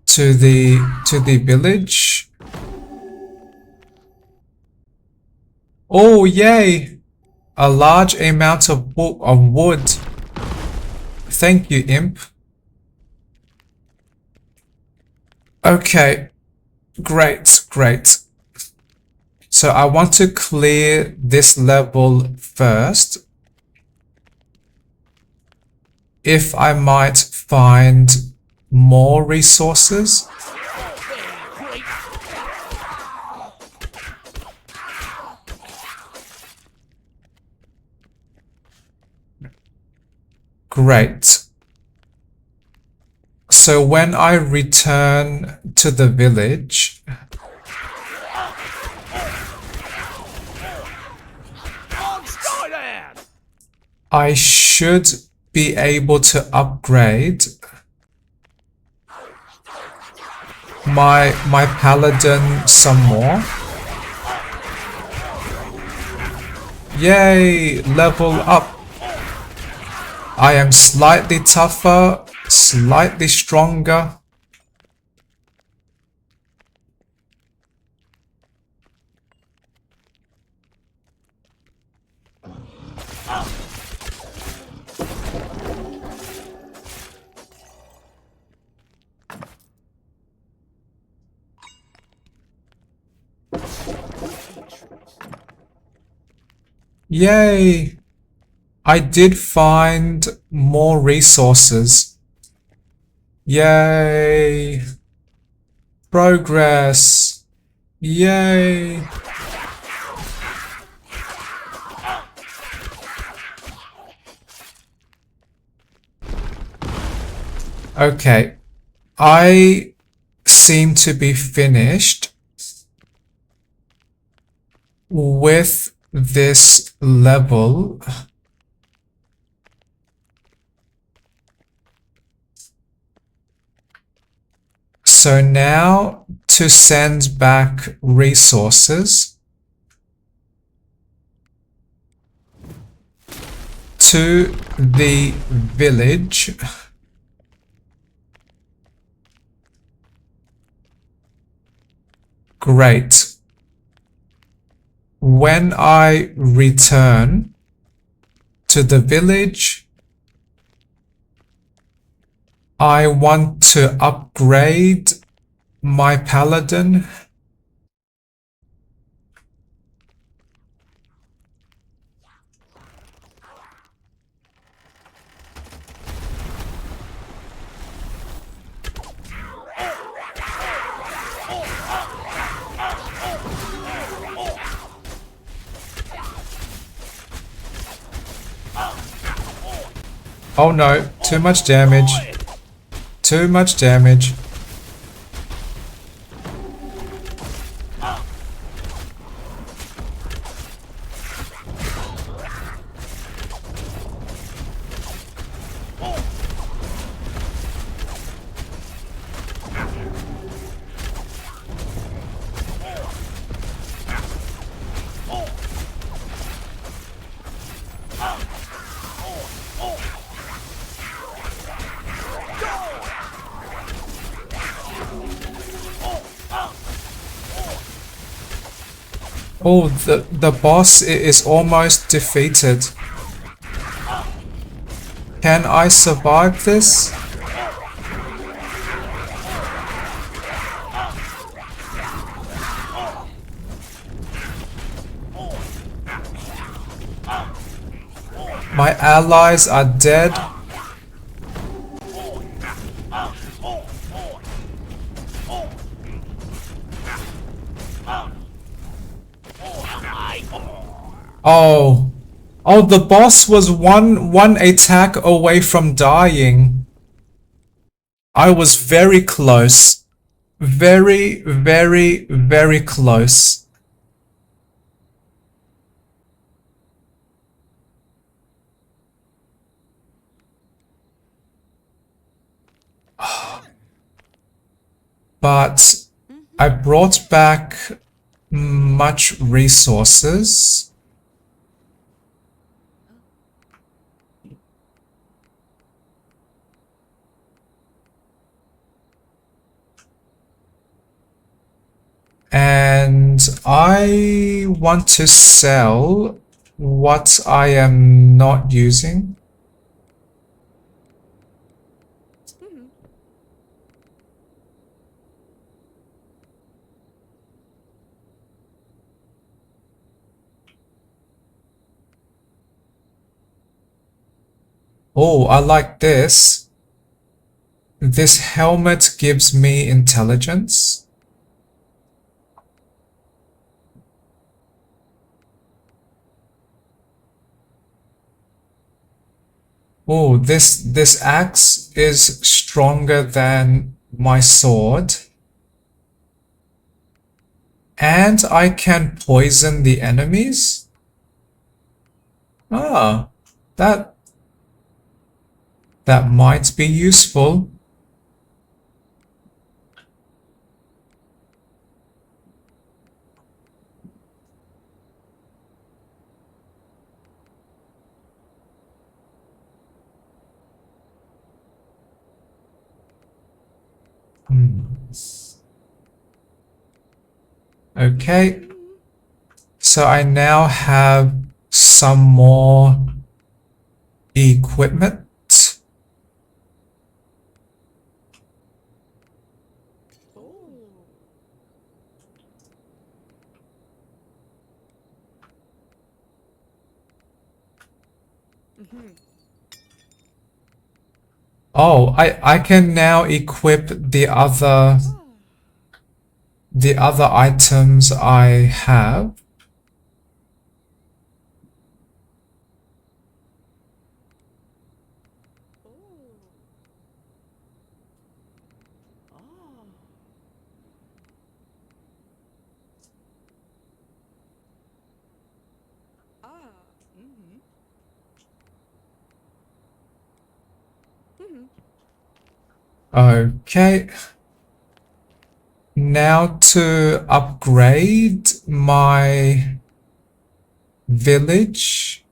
to the village. Oh, yay! A large amount of wood. Thank you, imp. Okay. Great, great. So I want to clear this level first. If I might find more resources. Great. So when I return to the village, I should be able to upgrade my paladin some more. Yay, level up. I am slightly tougher, slightly stronger. Yay! I did find more resources. Yay! Progress! Yay! Okay, I seem to be finished with this level. So now to send back resources to the village. Great. When I return to the village, I want to upgrade my paladin. Oh no, too much damage. Too much damage. Oh, the boss is almost defeated. Can I survive this? My allies are dead. Oh. Oh, the boss was one attack away from dying. I was very close. Very, very, very close. But I brought back much resources. And I want to sell what I am not using. Oh, I like this. This helmet gives me intelligence. Oh, this axe is stronger than my sword. And I can poison the enemies? Ah, that might be useful. Okay. So I now have some more equipment. Oh, I can now equip the other items I have. Okay. Now to upgrade my village.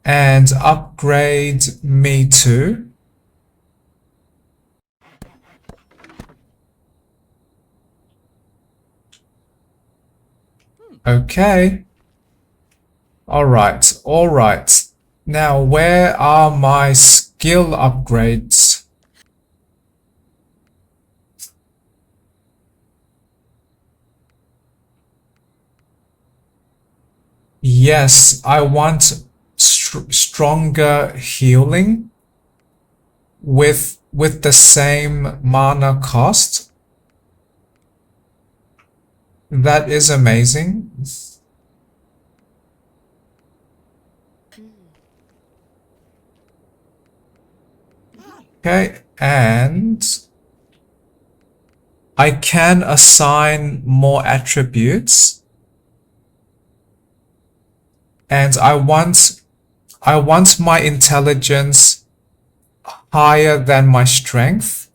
And upgrade me too. Okay. All right. Now, where are my skill upgrades? Yes, I want stronger healing with the same mana cost. That is amazing. Okay, and I can assign more attributes. And I want my intelligence higher than my strength.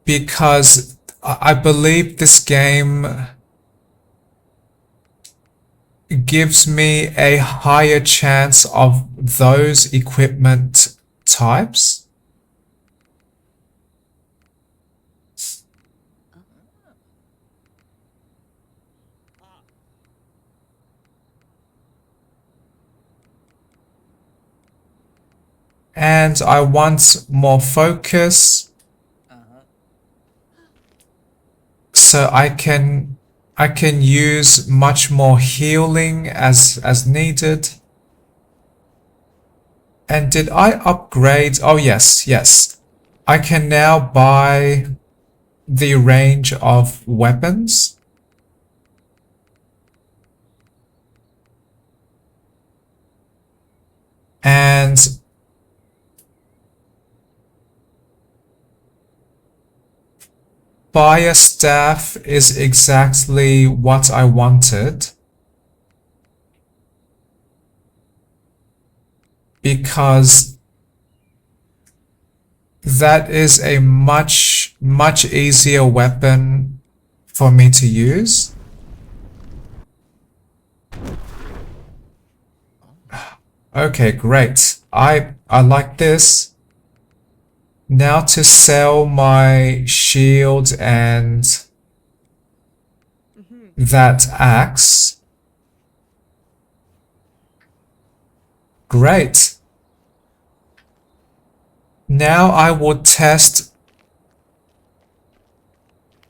Because I believe this game gives me a higher chance of those equipment types. And I want more focus. So I can use much more healing as needed. And did I upgrade? Oh yes, yes. I can now buy the range of weapons. And buy a staff is exactly what I wanted. Because that is a much easier weapon for me to use. Okay, great. I like this. Now to sell my shield and that axe. Great. Now I will test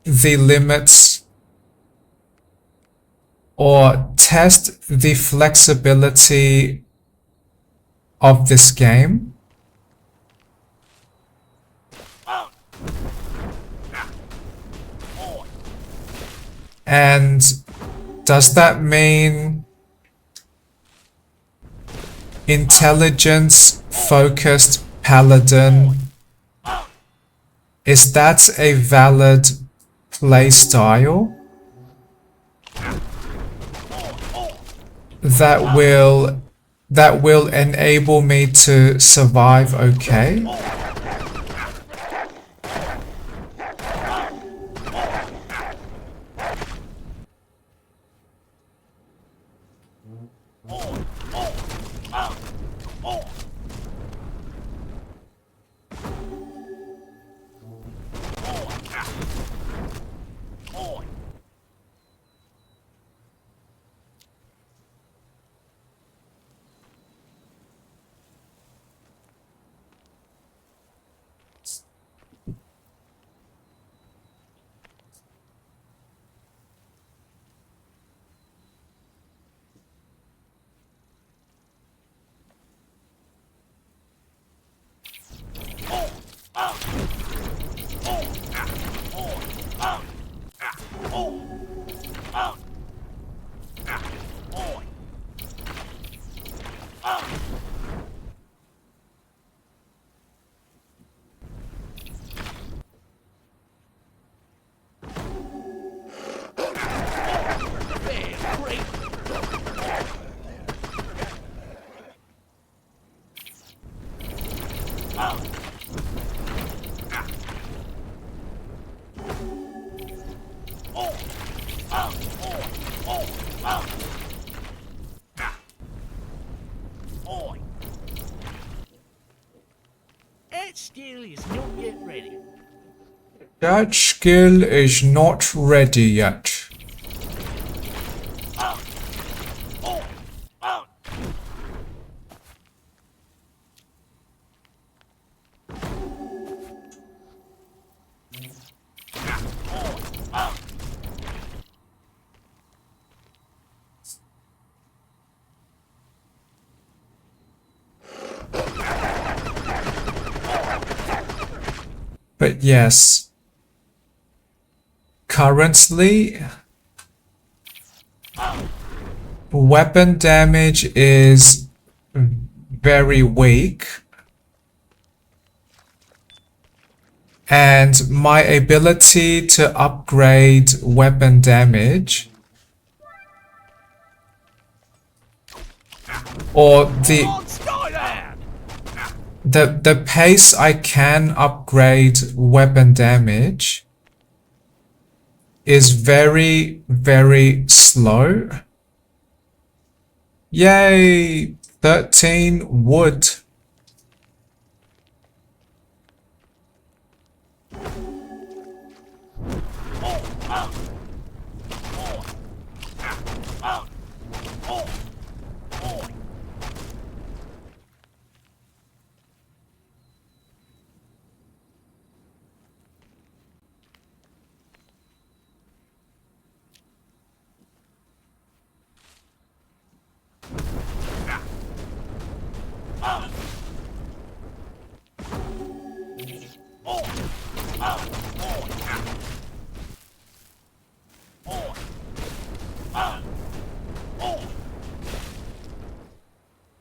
the limits or test the flexibility of this game. And does that mean intelligence focused paladin? Is that a valid play style that will enable me to survive okay? That skill is not ready yet. But yes, currently, weapon damage is very weak. And my ability to upgrade weapon damage or the pace I can upgrade weapon damage is very, very slow. Yay! 13 wood.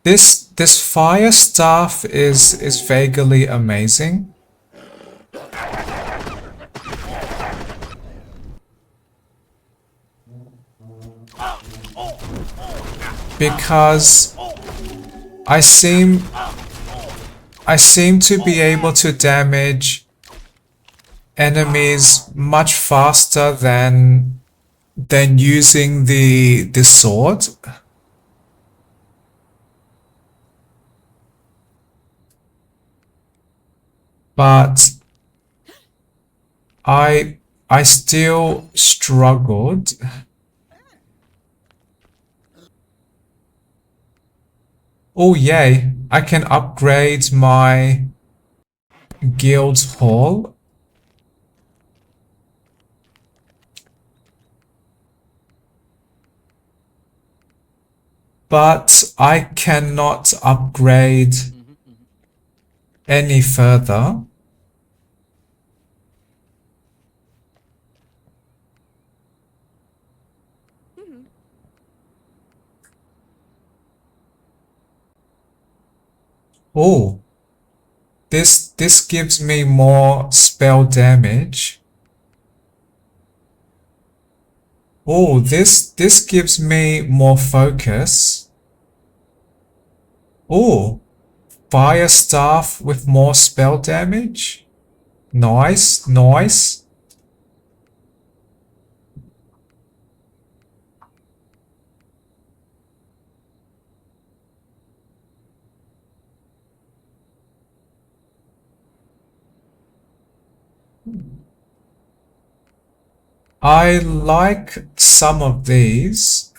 This fire staff is vaguely amazing. Because I seem to be able to damage enemies much faster than using the sword. But I still struggled. Oh yay, I can upgrade my guild hall. But I cannot upgrade any further. Oh, this gives me more spell damage. Oh, this gives me more focus. Oh, fire staff with more spell damage. Nice, nice. I like some of these.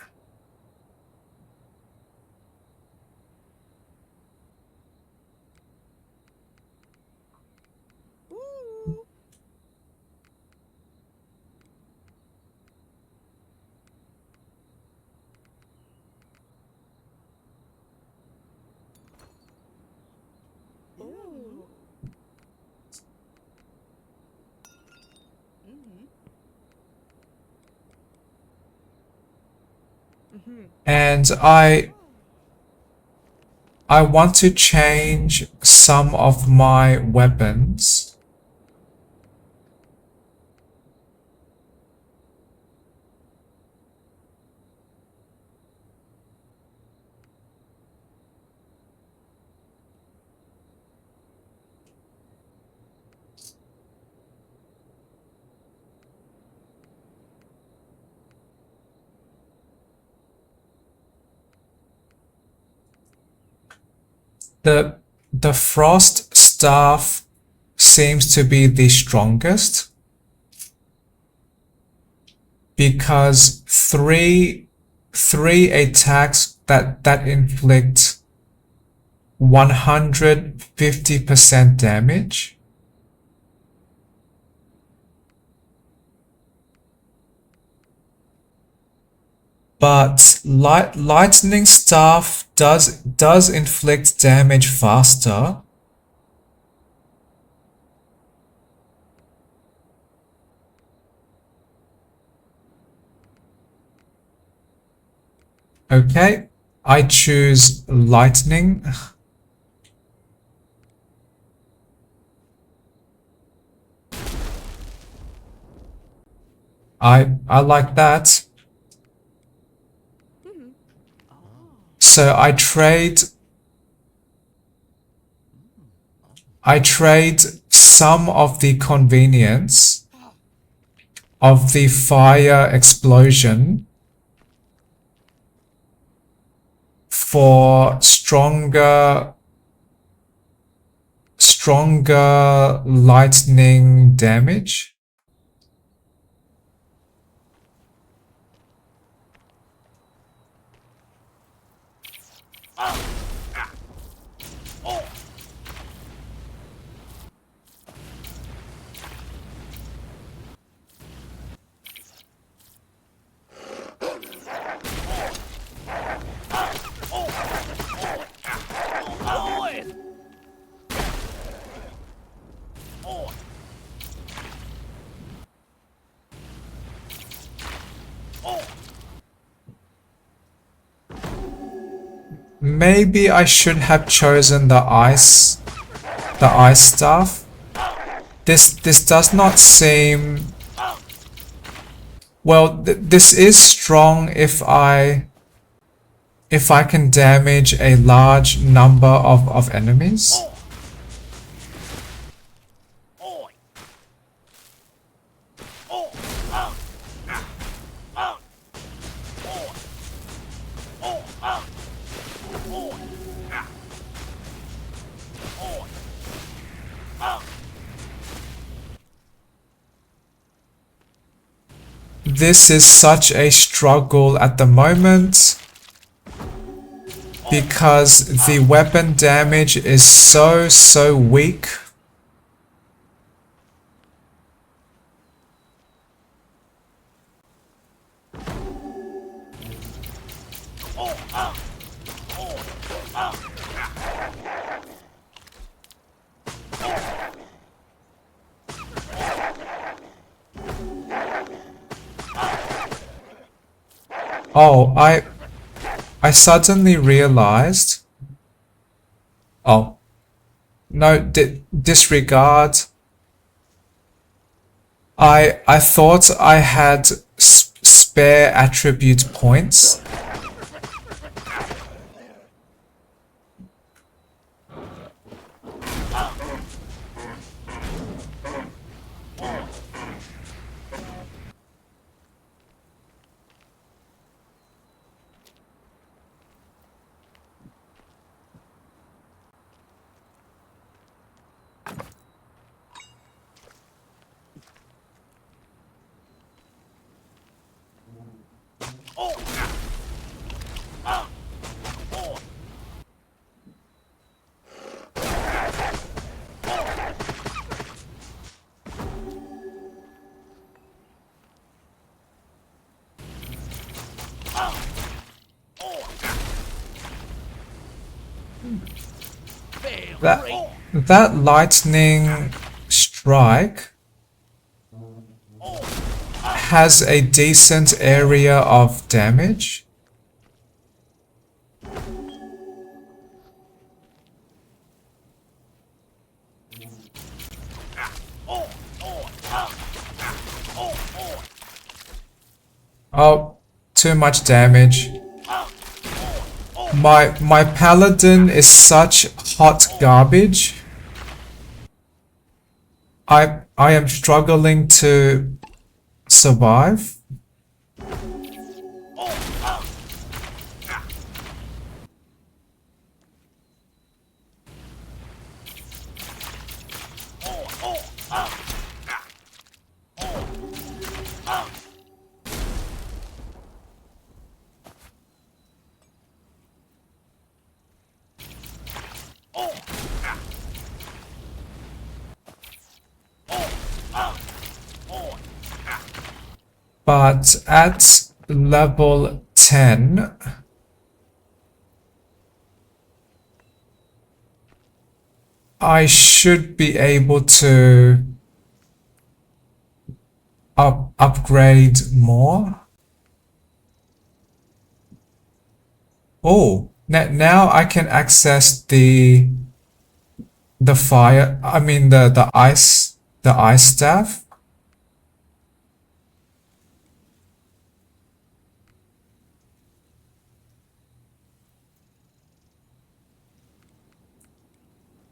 And I want to change some of my weapons. The frost staff seems to be the strongest because three attacks that inflict 150% damage. But lightning staff does inflict damage faster. Okay, I choose lightning. I like that. So I trade some of the convenience of the fire explosion for stronger lightning damage. maybe I should have chosen the ice staff. This does not seem well. This is strong if I can damage a large number of enemies. This is such a struggle at the moment because the weapon damage is so weak. Oh, I suddenly realized. Oh, no, disregard. I thought I had spare attribute points. That lightning strike has a decent area of damage. Oh, too much damage. My paladin is such hot garbage. I am struggling to survive. But at level 10, I should be able to upgrade more. Oh, now I can access the fire. I mean the ice staff.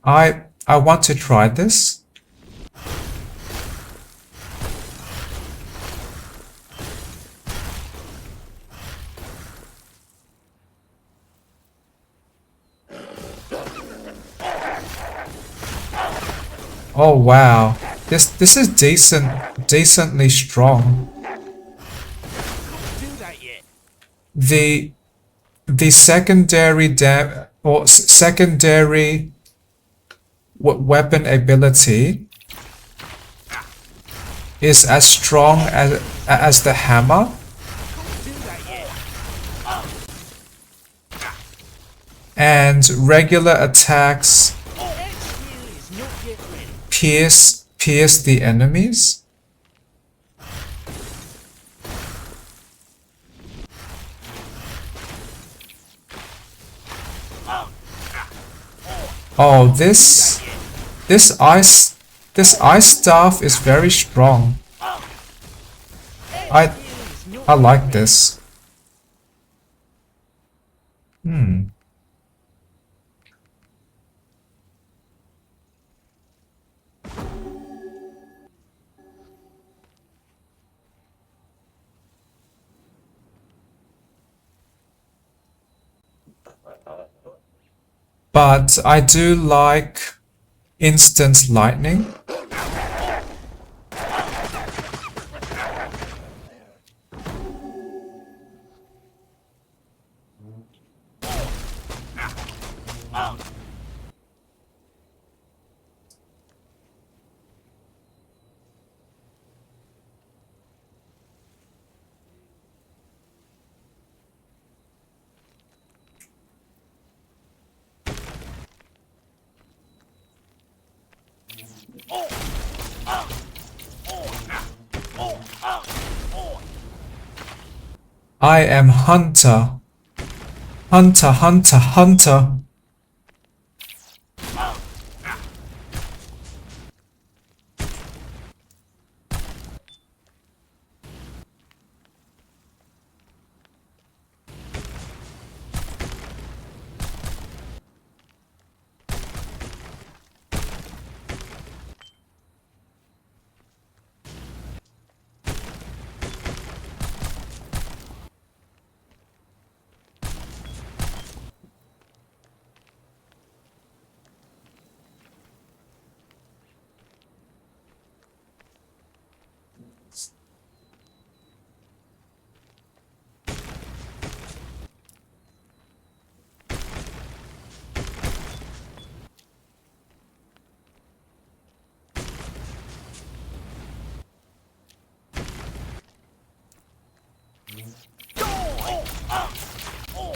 I want to try this. Oh wow. This is decently strong. The secondary secondary weapon ability is as strong as the hammer. And regular attacks pierce the enemies. Oh, this ice staff is very strong. I like this. But I do like instant lightning. I am Hunter. Hunter, Hunter, Hunter.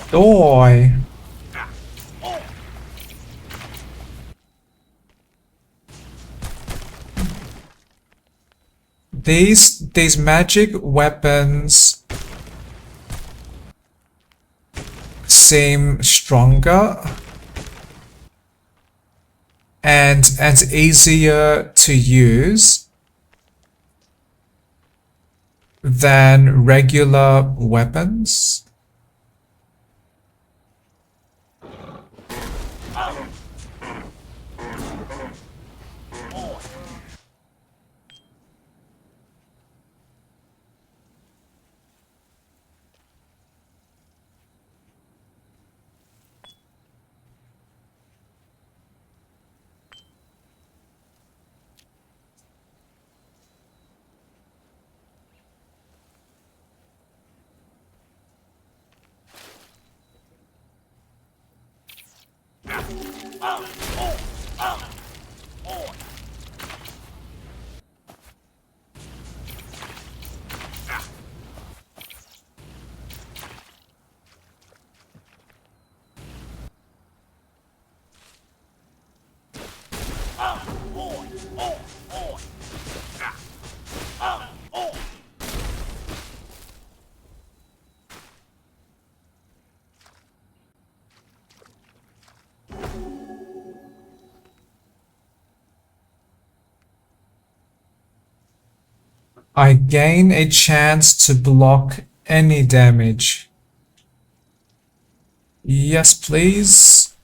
Doy. These magic weapons seem stronger and easier to use than regular weapons. I gain a chance to block any damage. Yes, please.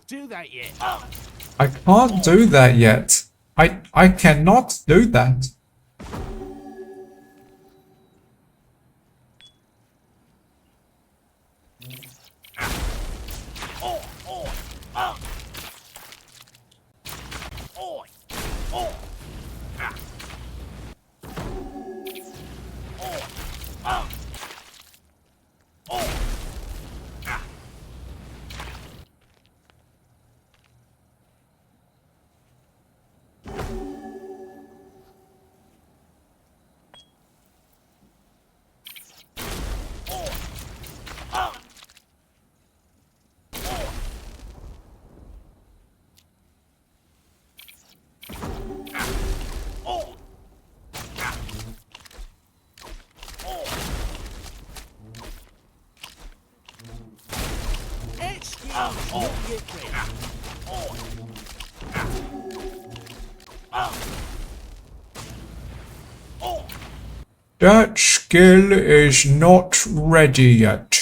Do that yet. I can't do that yet. I cannot do that. That skill is not ready yet.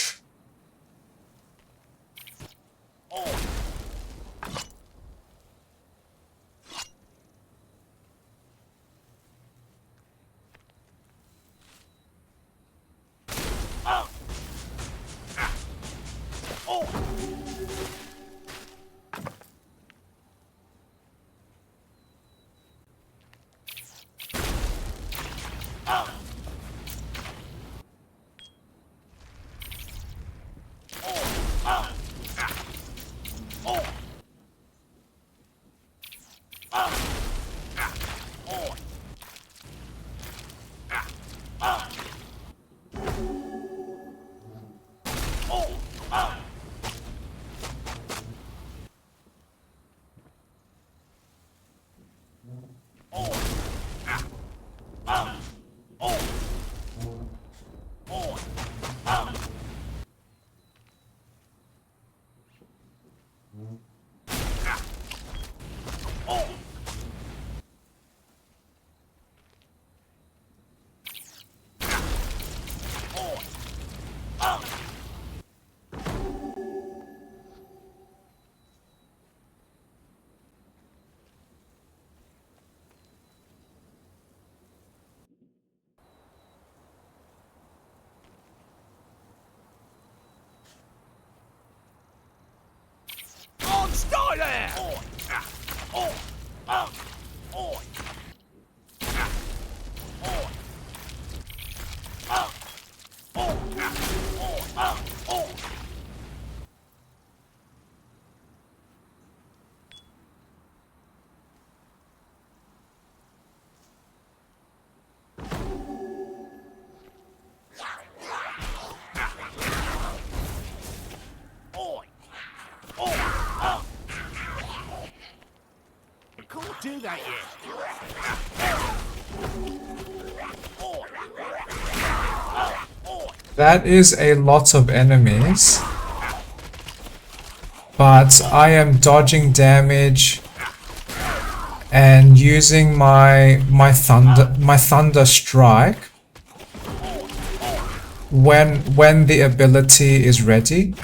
On, stay there! Can't do that yet. That is a lot of enemies. But I am dodging damage and using my thunder strike when the ability is ready.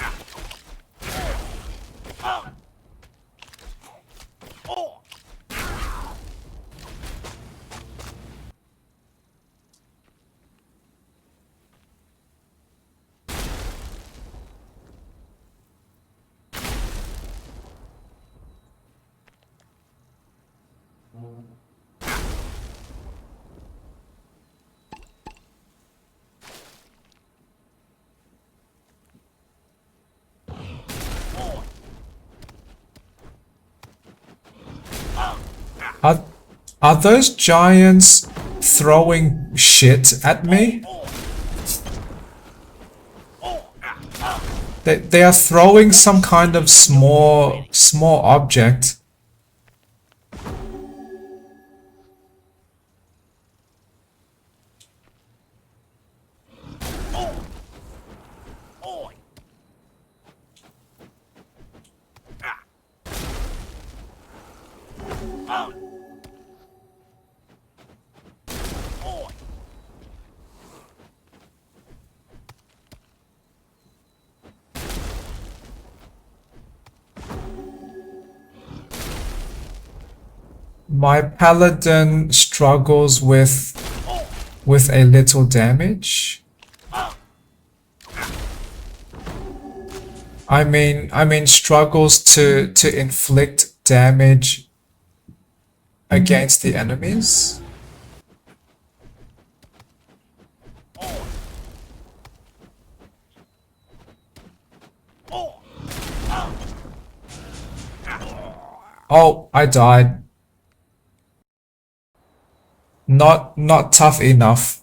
Are those giants throwing shit at me? They are throwing some kind of small object. My paladin struggles with a little damage. I mean struggles to inflict damage against the enemies. Oh, I died. Not tough enough.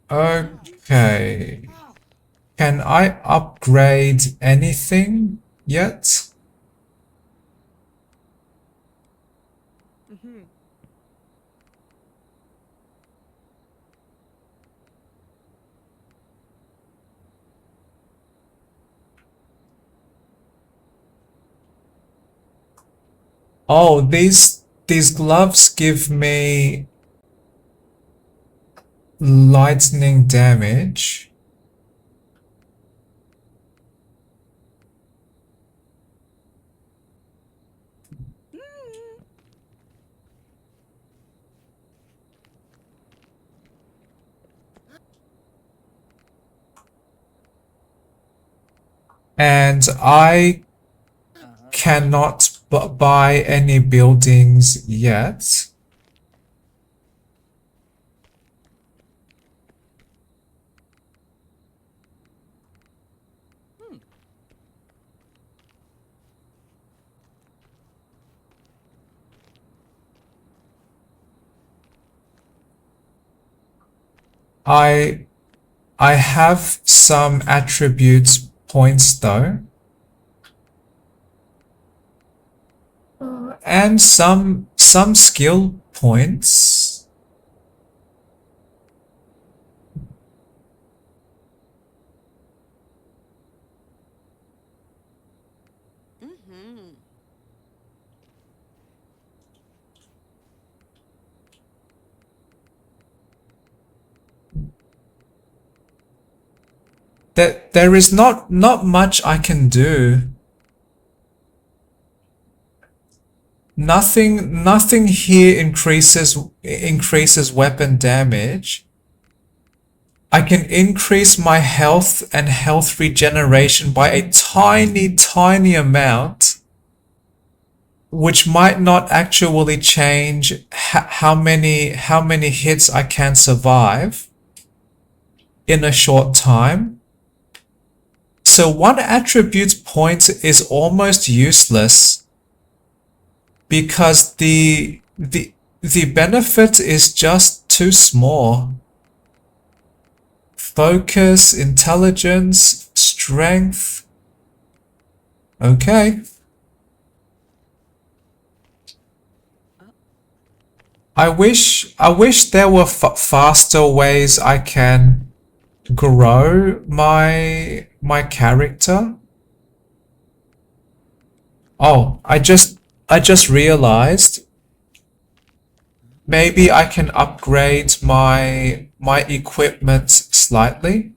Okay. Can I upgrade anything yet? Oh, these gloves give me lightning damage. And I cannot buy any buildings yet. I I have some attributes points though. And some skill points. There is not much I can do. Nothing here increases weapon damage. I can increase my health and health regeneration by a tiny amount, which might not actually change how many hits I can survive in a short time. So one attribute point is almost useless because the benefit is just too small. Focus, intelligence, strength. Okay. I wish there were faster ways I can grow my character. Oh, I just realized maybe I can upgrade my equipment slightly.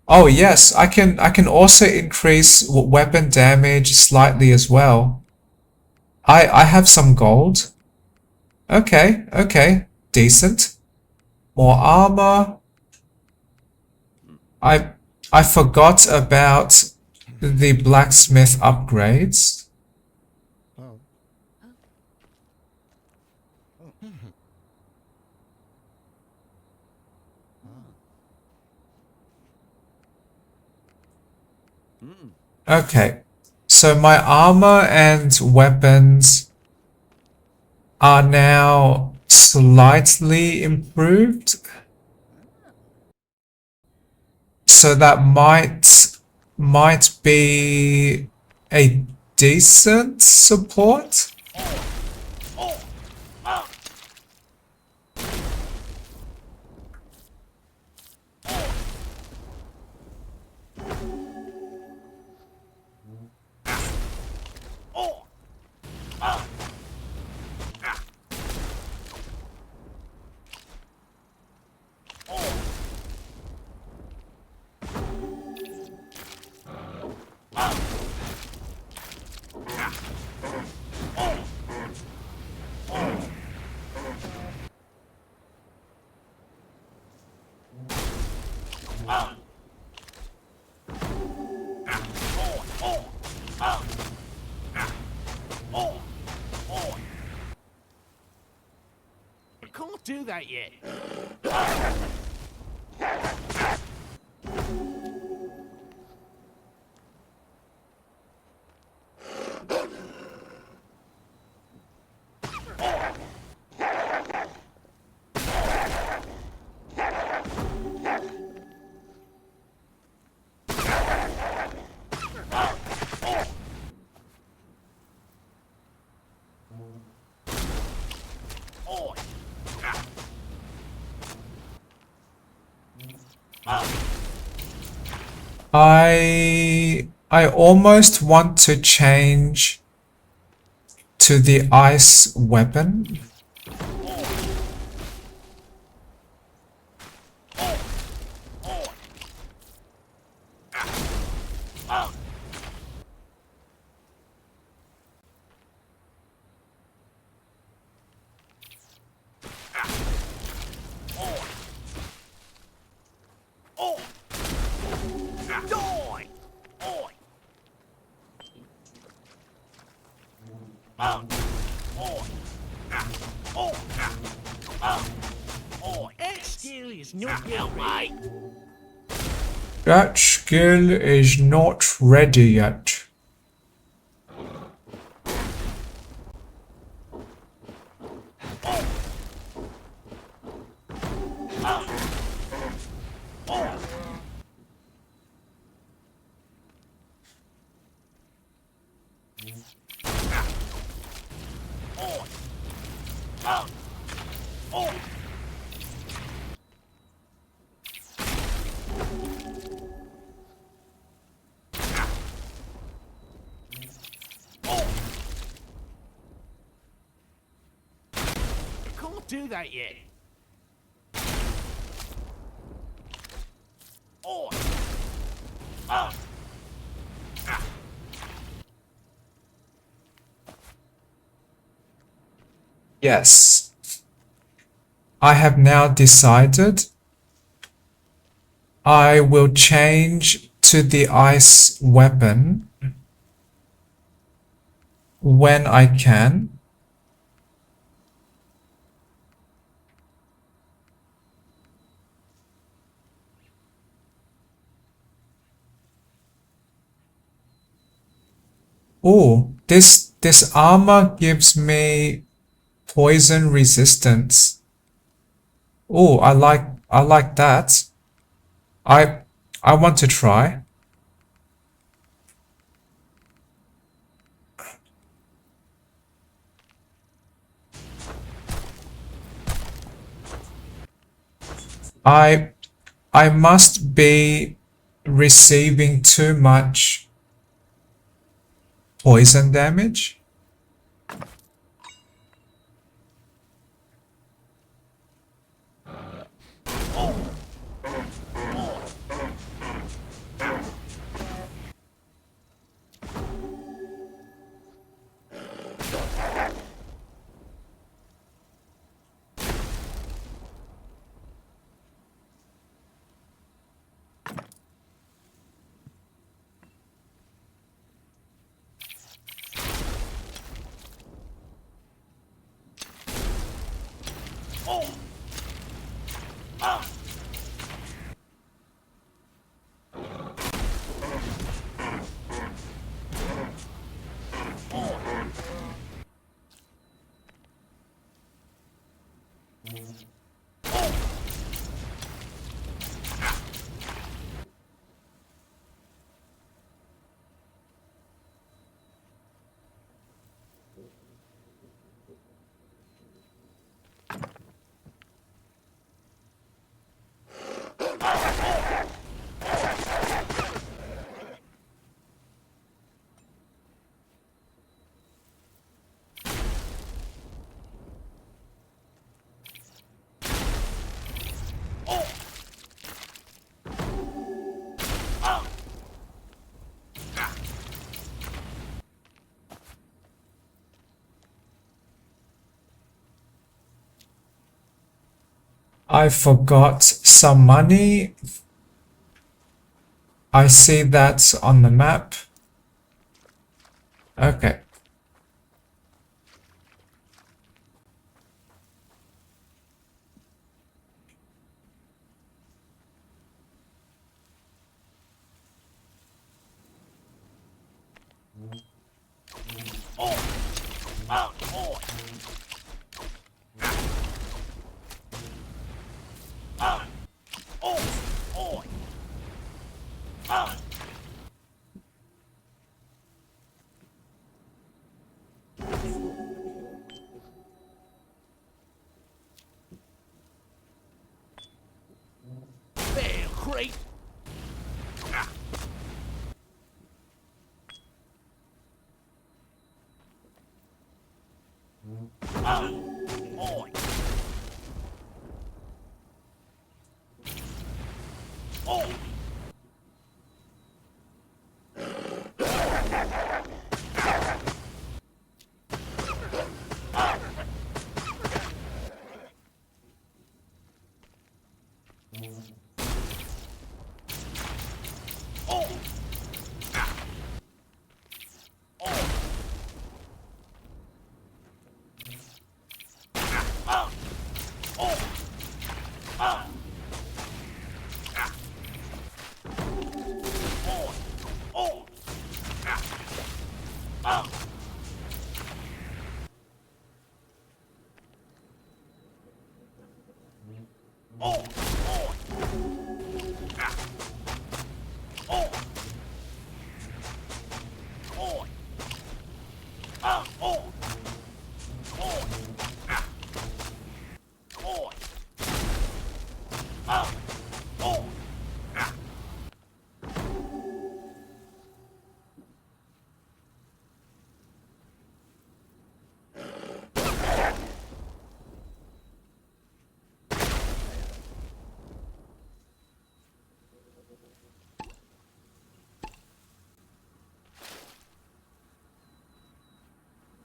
Oh yes, I can also increase weapon damage slightly as well. I have some gold. Okay, decent. More armor. I forgot about the blacksmith upgrades. Okay, so my armor and weapons are now slightly improved. So that might be a decent support. Can't do that yet. I almost want to change to the ice weapon. That skill is not ready yet. Do that yet. Yes. I have now decided I will change to the ice weapon when I can. Oh, this armor gives me poison resistance. Oh, I like that. I want to try. I I must be receiving too much poison damage. I forgot some money. I see that on the map. Okay. Bam, great.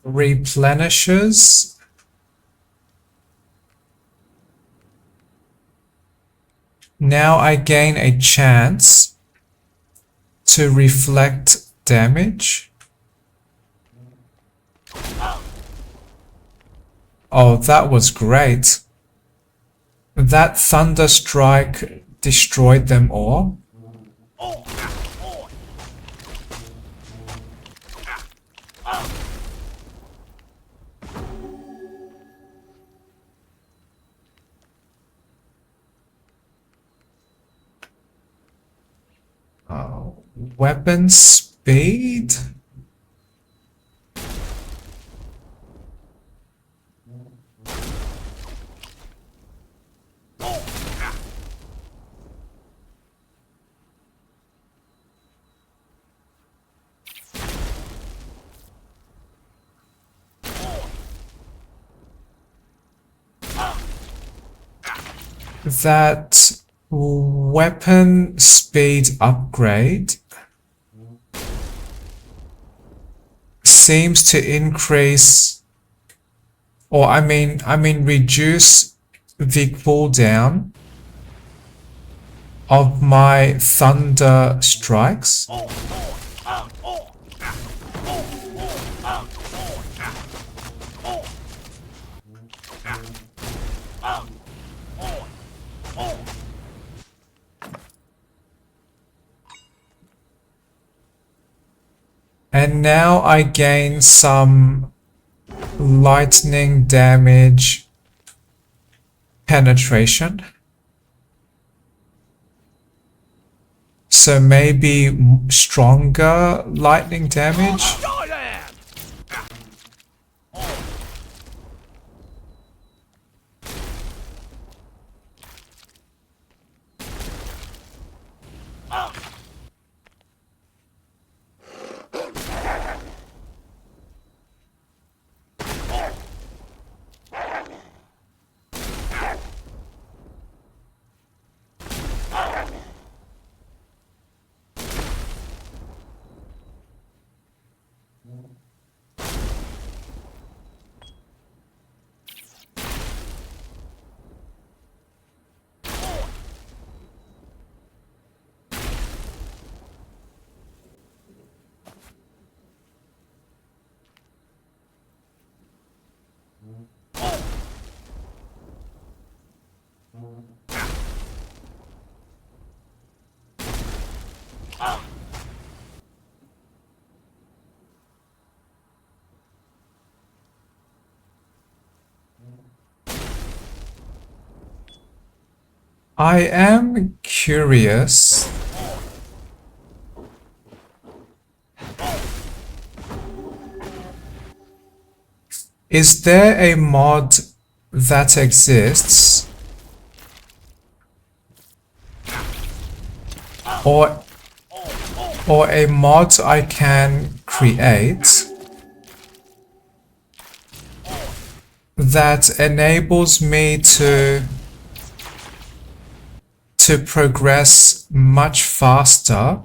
Replenishes. Now I gain a chance to reflect damage. Oh, that was great. That thunder strike destroyed them all. Weapon speed? That weapon speed upgrade seems to increase, or I mean reduce the cooldown of my thunder strikes. And now I gain some lightning damage penetration. So maybe stronger lightning damage. I am curious. Is there a mod that exists or a mod I can create that enables me to progress much faster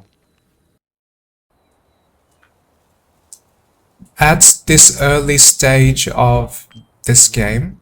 at this early stage of this game.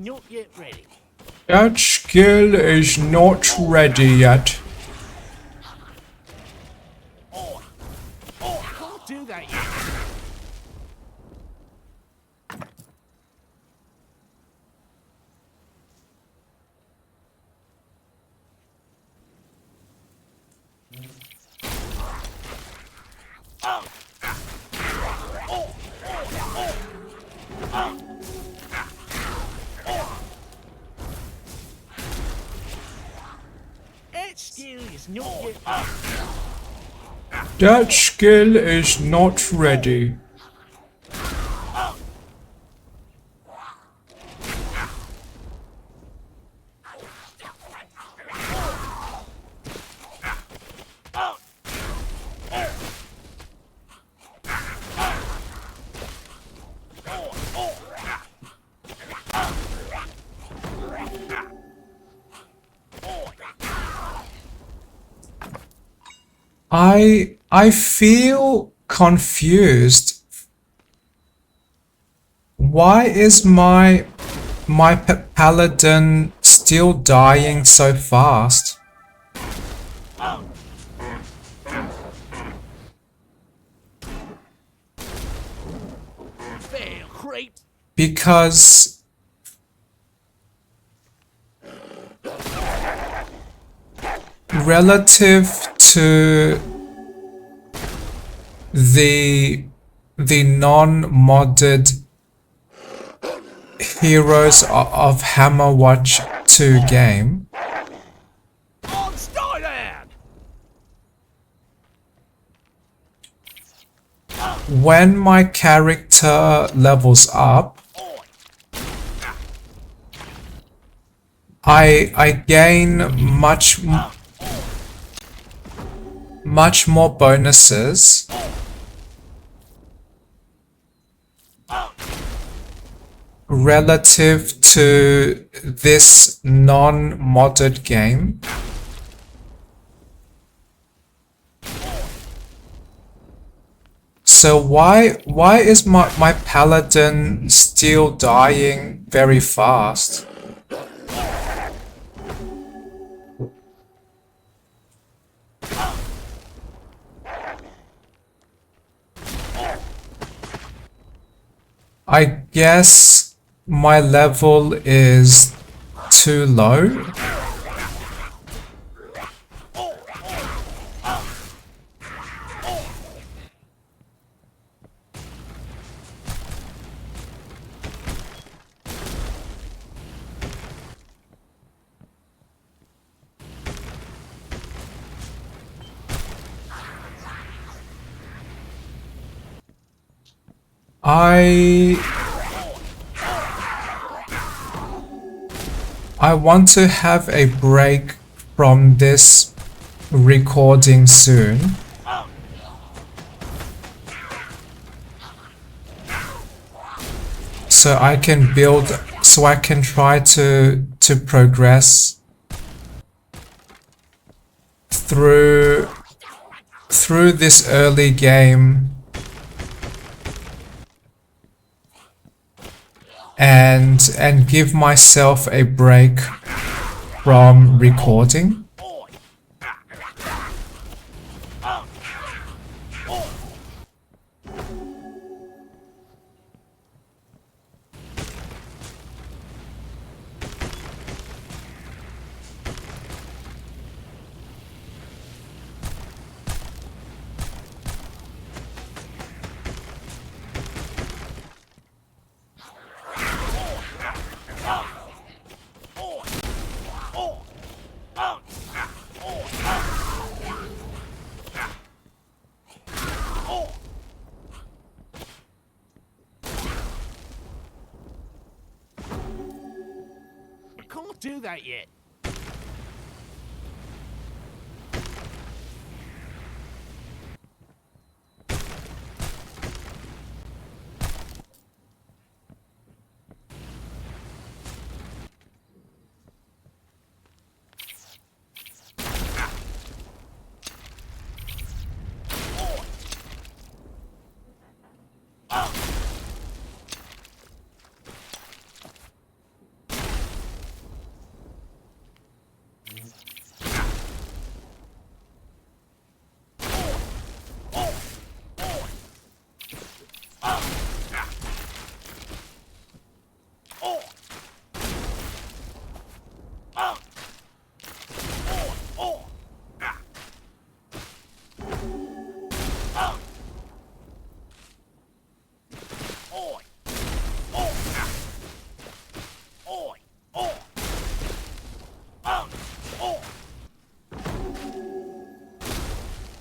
Not yet ready. That skill is not ready yet. Can't do that yet. That skill is not ready. I feel confused. Why is my paladin still dying so fast? Fair creep. Because relative to the non-modded heroes of Hammerwatch 2 game, On Skyland! when my character levels up, I gain much more bonuses relative to this non-modded game. So why is my paladin still dying very fast? I guess my level is too low. I want to have a break from this recording soon. so I can build, so I can try to progress through this early game and give myself a break from recording. Can't do that yet.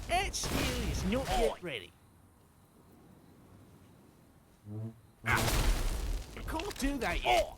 That steel is not yet ready. I can't do that yet.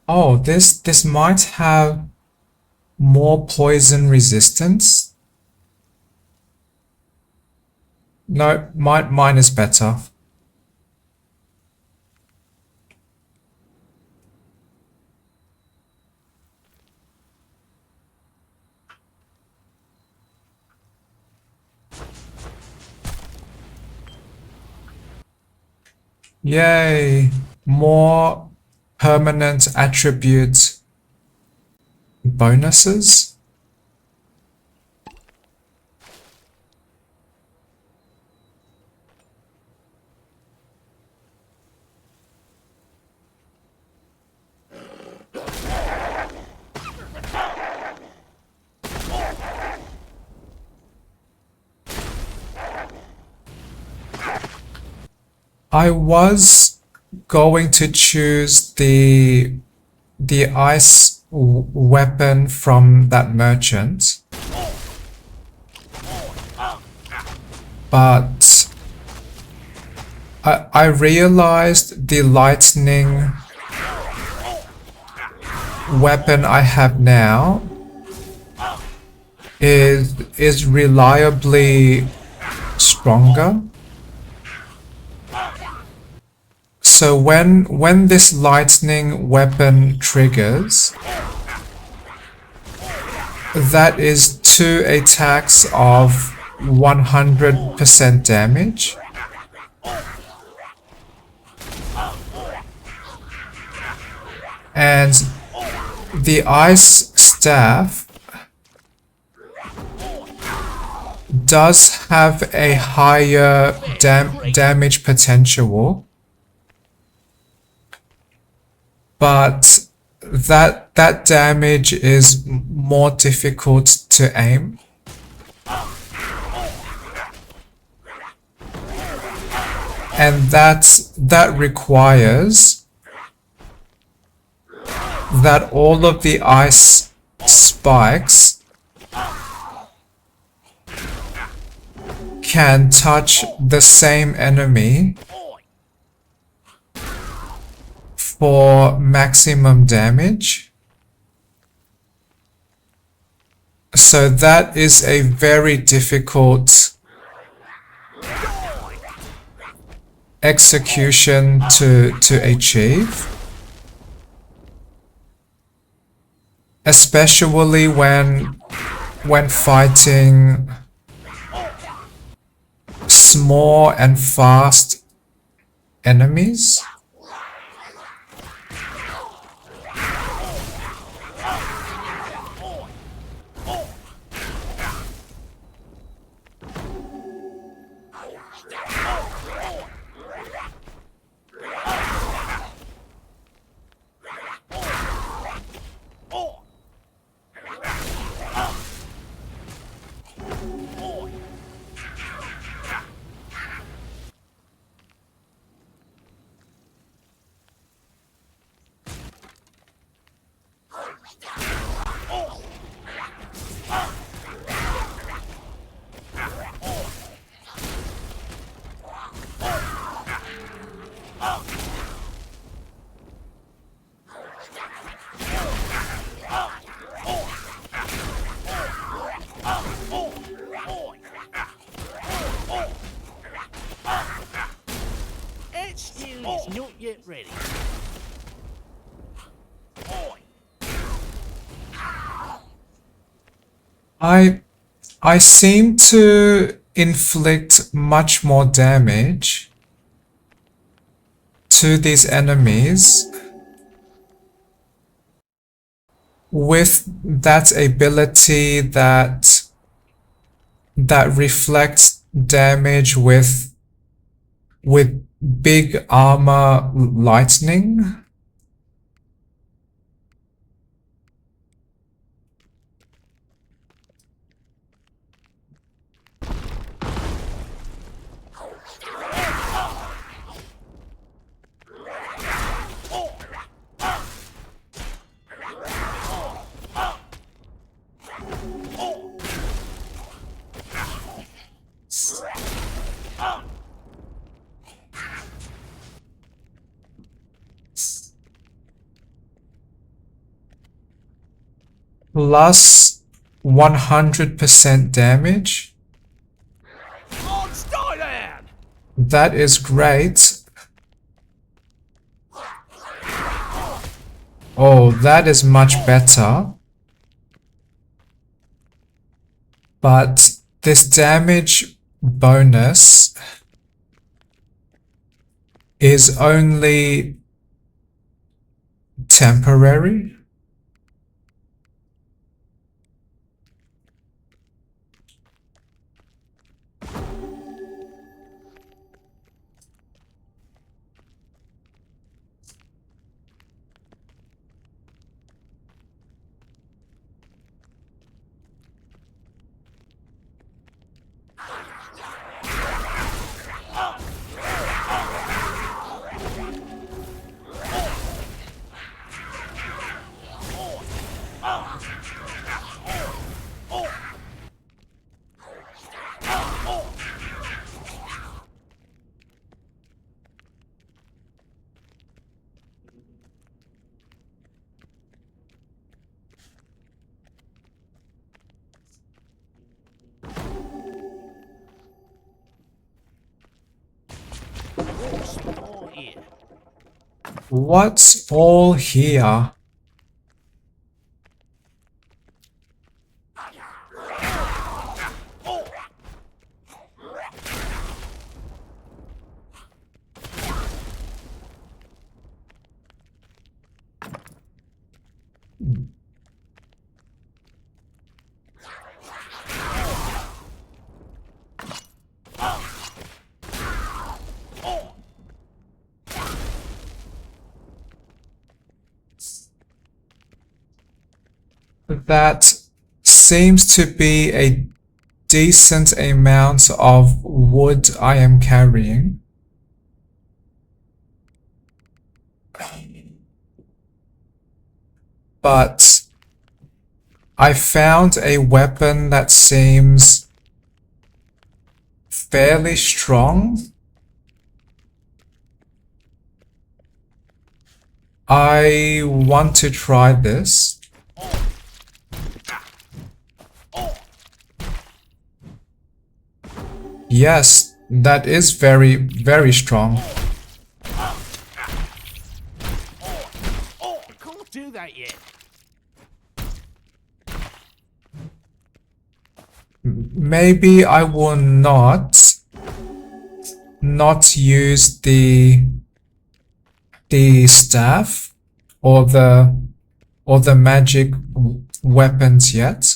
Oh, this might have more poison resistance. No, mine is better. Yay! More permanent attribute bonuses. I was going to choose the ice weapon from that merchant, but I realized the lightning weapon I have now is reliably stronger. So when this lightning weapon triggers, that is 2 attacks of 100% damage. And the ice staff does have a higher damage potential, but that damage is more difficult to aim. And that requires that all of the ice spikes can touch the same enemy for maximum damage. So that is a very difficult execution to achieve, especially when fighting small and fast enemies. It's not yet ready. I seem to inflict much more damage to these enemies with that ability that reflects damage with big armor lightning. plus 100% damage. That is great. Oh, that is much better. But this damage bonus is only temporary. What's all here? That seems to be a decent amount of wood I am carrying. But I found a weapon that seems fairly strong. I want to try this. Yes, that is very, very strong. Can't do that yet. Maybe I will not use the staff or the magic weapons yet.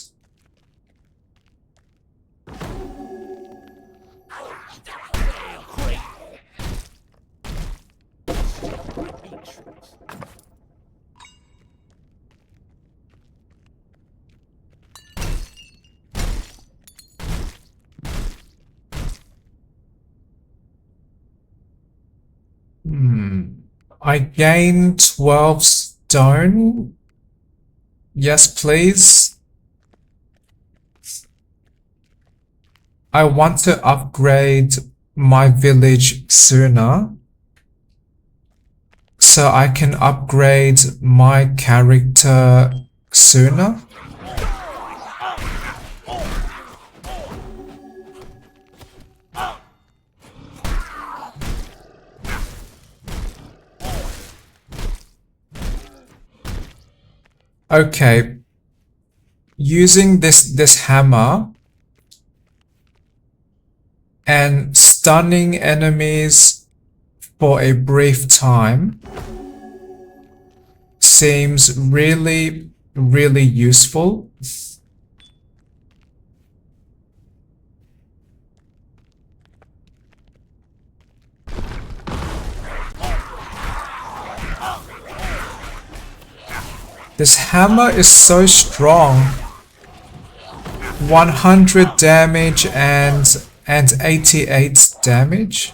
I gain 12 stone. Yes, please. I want to upgrade my village sooner, so I can upgrade my character sooner. Okay, using this hammer and stunning enemies for a brief time seems really, really useful. This hammer is so strong. 100 damage and 88 damage.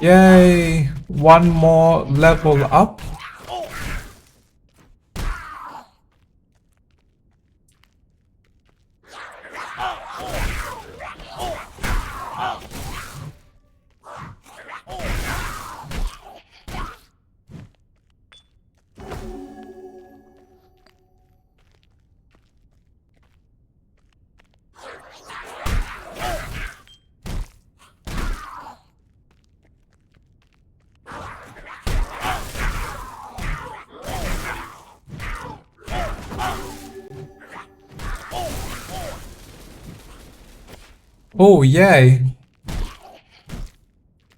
Yay! One more level up. Oh, yay!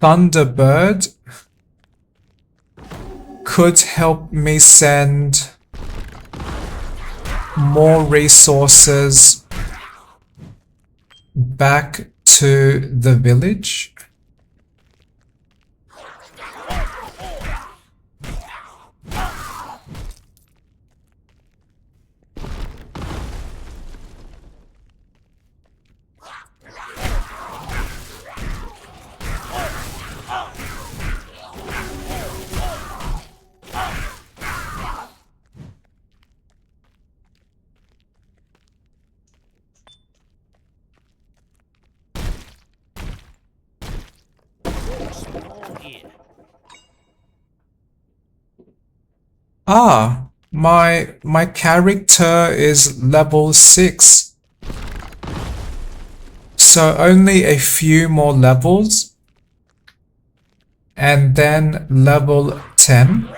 Thunderbird could help me send more resources back to the village. Ah, my character is level 6. So only a few more levels. And then level 10.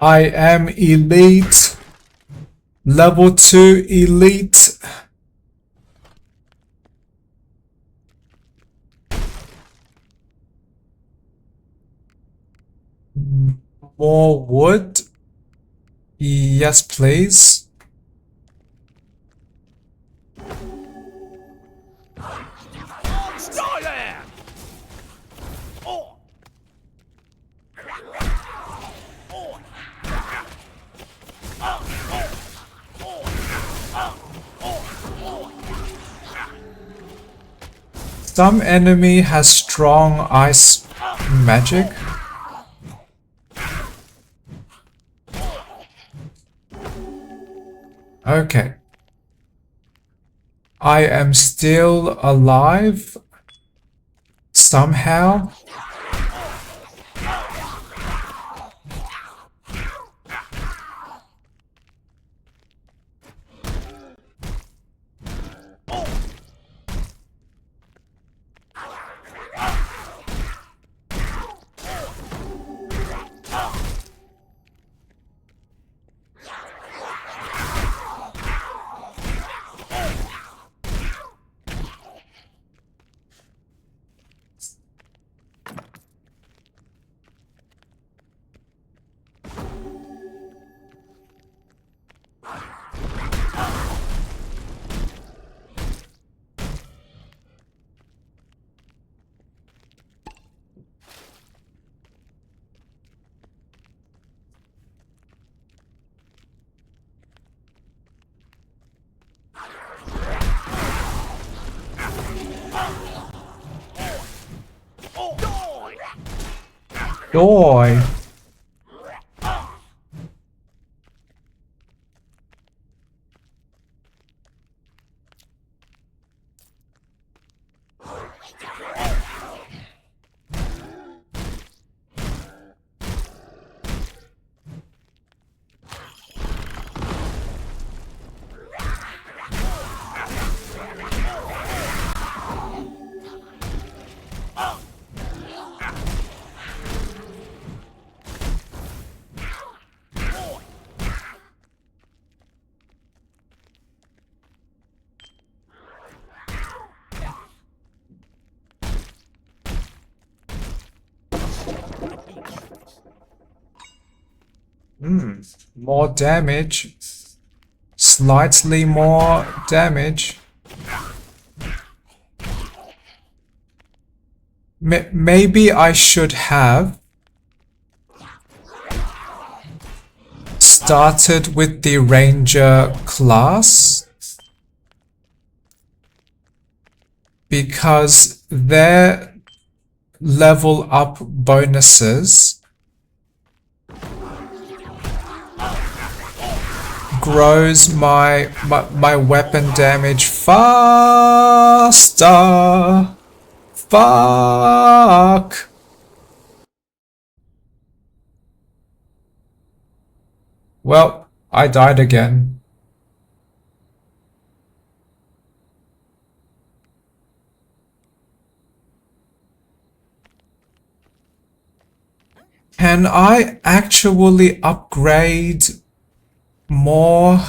I am elite. Level 2 elite. More wood? Yes, please. Stop there! Some enemy has strong ice magic. Okay. I am still alive somehow. Joy. More damage. Slightly more damage. Maybe I should have started with the Ranger class, because their level up bonuses grows my weapon damage faster. Fuck. Well, I died again. Can I actually upgrade more?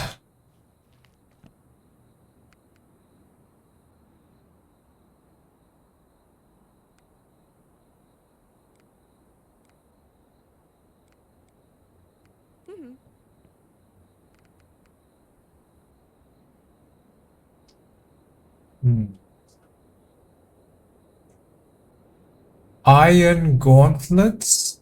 Iron gauntlets?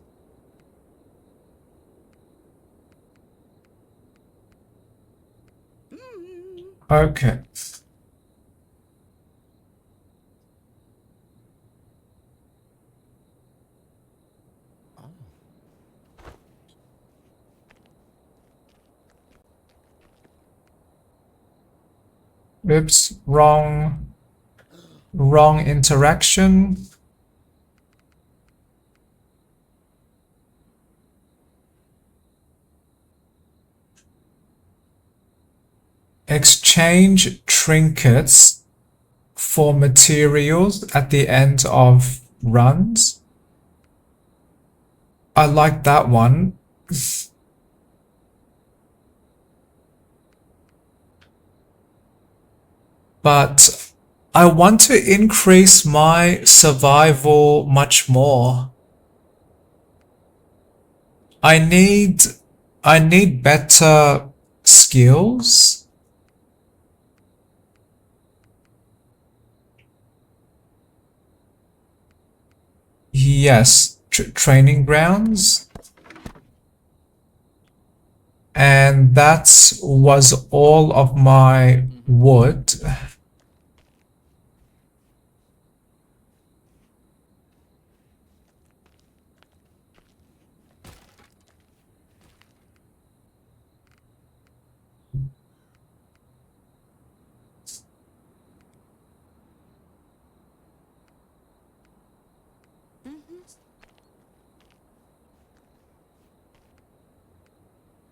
Okay. Oops, wrong interaction. Exchange trinkets for materials at the end of runs. I like that one. But I want to increase my survival much more. I need better skills. Yes, training grounds. And that was all of my wood.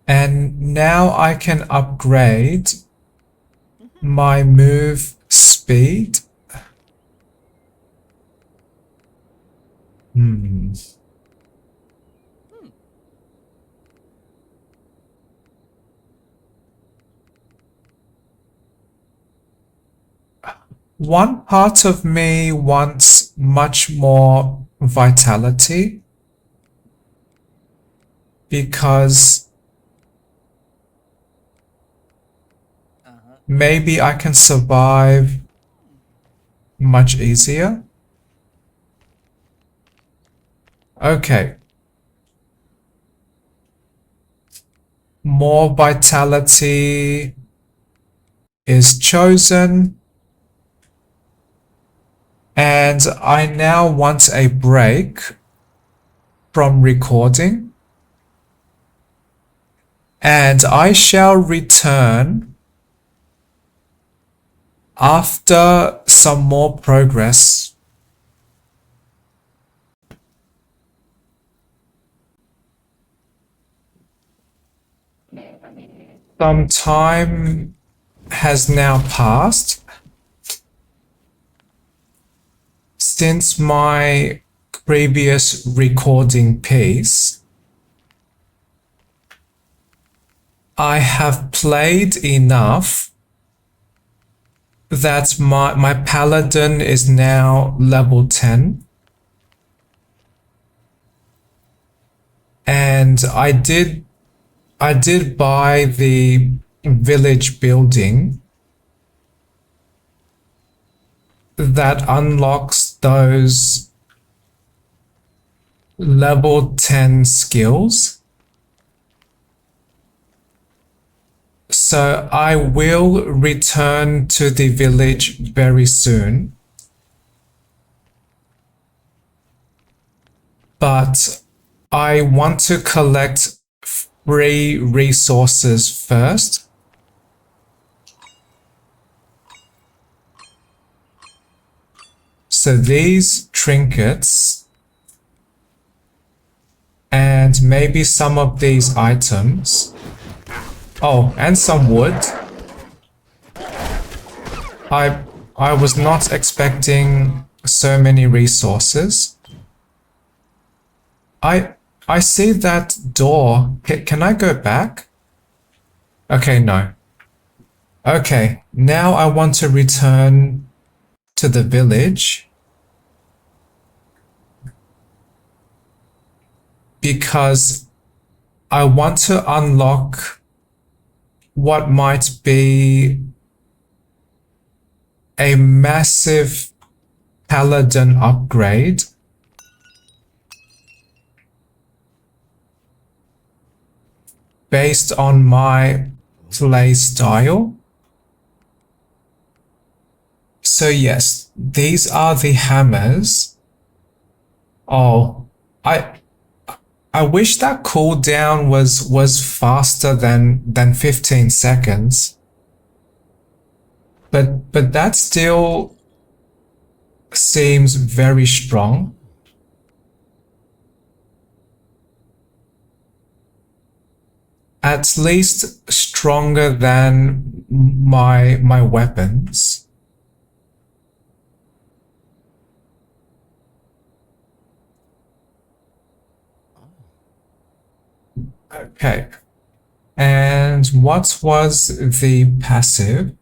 And now I can upgrade my move speed. One part of me wants much more vitality, because maybe I can survive much easier. Okay. More vitality is chosen. And I now want a break from recording, and I shall return after some more progress. Some time has now passed since my previous recording piece. I have played enough that my paladin is now level 10. And I did buy the village building that unlocks those level 10 skills. So I will return to the village very soon. But I want to collect free resources first. So these trinkets and maybe some of these items. Oh, and some wood. I was not expecting so many resources. I see that door. Can I go back? Okay, no. Okay, now I want to return to the village because I want to unlock what might be a massive paladin upgrade. Based on my play style. So yes, these are the hammers. Oh, I wish that cooldown was faster than 15 seconds. But that still seems very strong. At least stronger than my weapons. Okay. And what was the passive?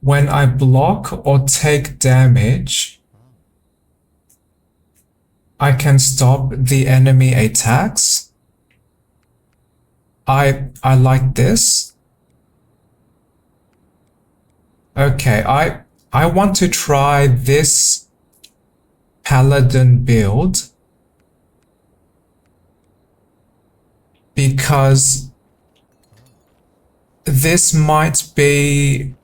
When I block or take damage, I can stop the enemy attacks. I like this. Okay, I want to try this paladin build because this might be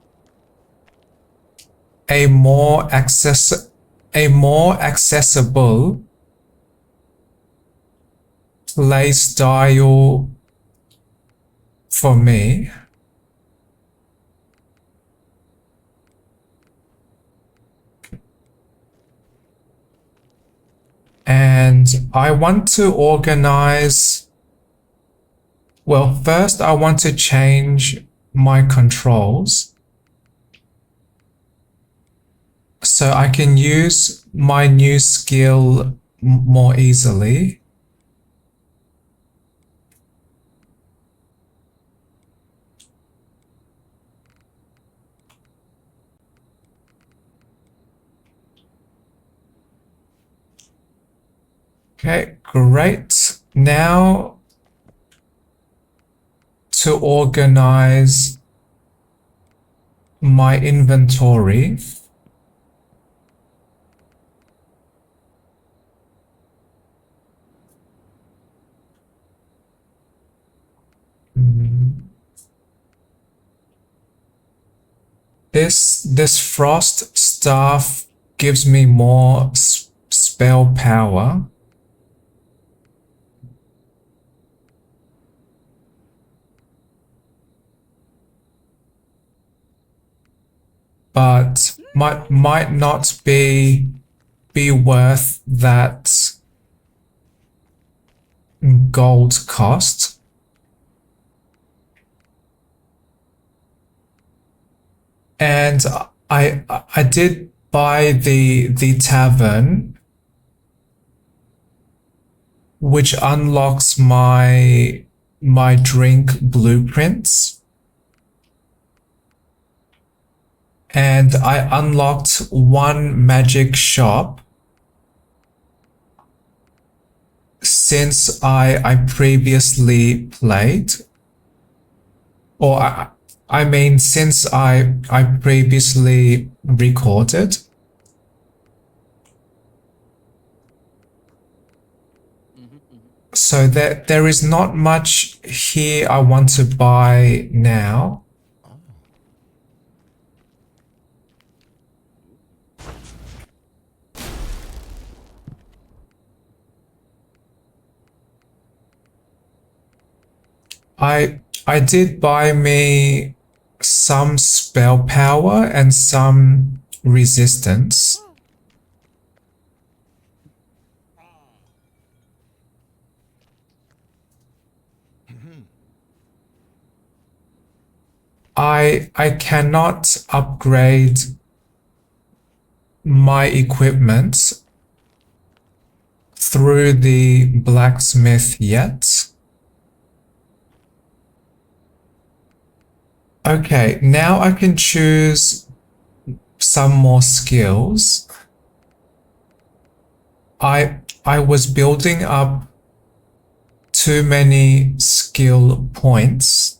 a more accessible play style for me. And I want to organize. Well, first I want to change my controls so I can use my new skill more easily. Okay, great. Now to organize my inventory. This frost staff gives me more spell power. but might not be worth that gold cost. And I did buy the tavern, which unlocks my drink blueprints. And I unlocked one magic shop since I previously played, or I mean since I previously recorded. So there is not much here I want to buy now. I did buy me some spell power and some resistance. I cannot upgrade my equipment through the blacksmith yet. Okay, now I can choose some more skills. I was building up too many skill points.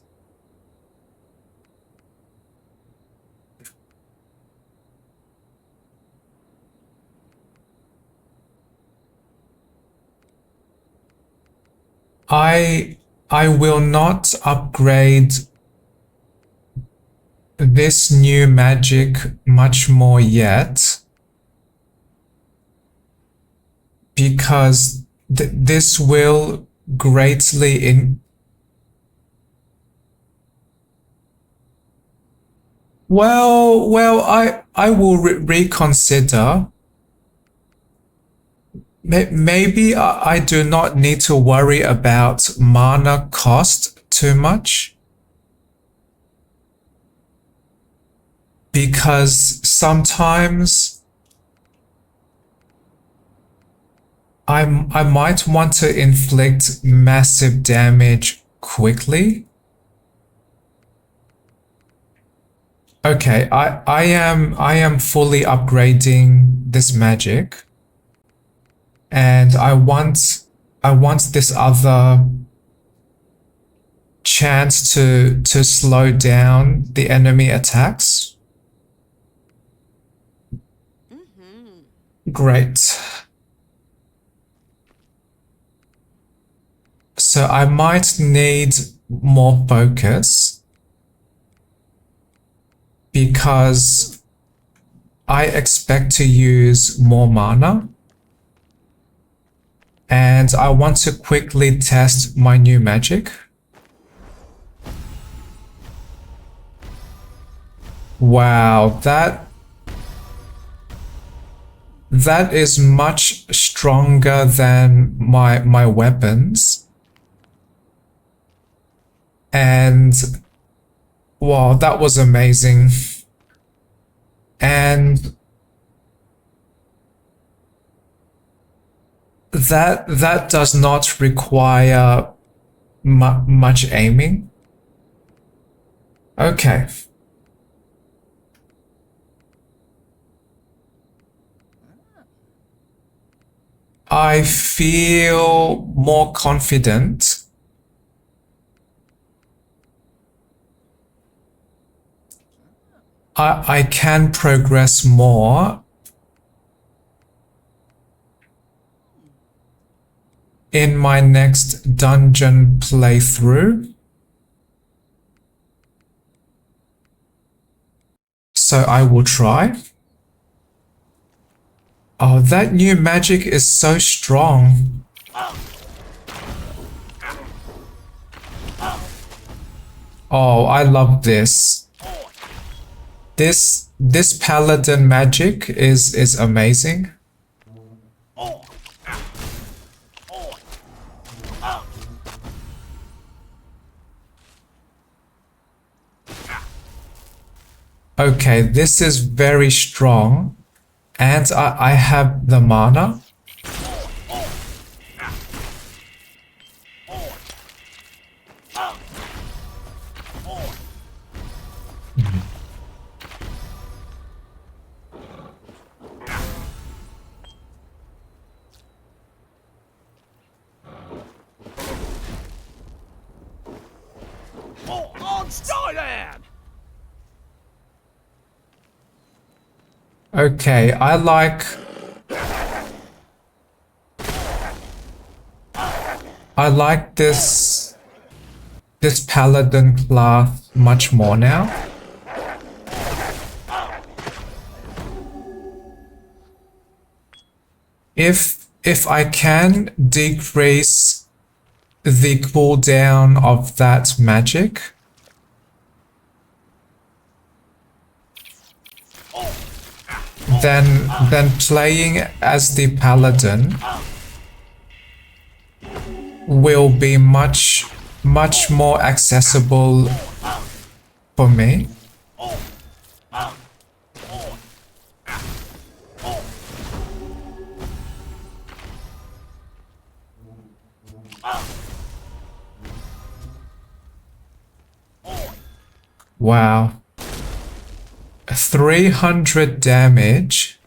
I will not upgrade this new magic much more yet, because this will greatly well, I will reconsider. Maybe I do not need to worry about mana cost too much, because sometimes I might want to inflict massive damage quickly. Okay, I am fully upgrading this magic, and I want this other chance to slow down the enemy attacks. Great. So I might need more focus, because I expect to use more mana, and I want to quickly test my new magic. Wow, that is much stronger than my weapons. And wow, that was amazing. And that does not require much aiming. Okay. I feel more confident. I can progress more in my next dungeon playthrough. So I will try. Oh, that new magic is so strong. Oh, I love this. This this paladin magic is amazing. Okay, this is very strong, and I have the mana. Okay, I like this paladin class much more now. If I can decrease the cooldown of that magic, then playing as the paladin will be much more accessible for me. Wow. 300 damage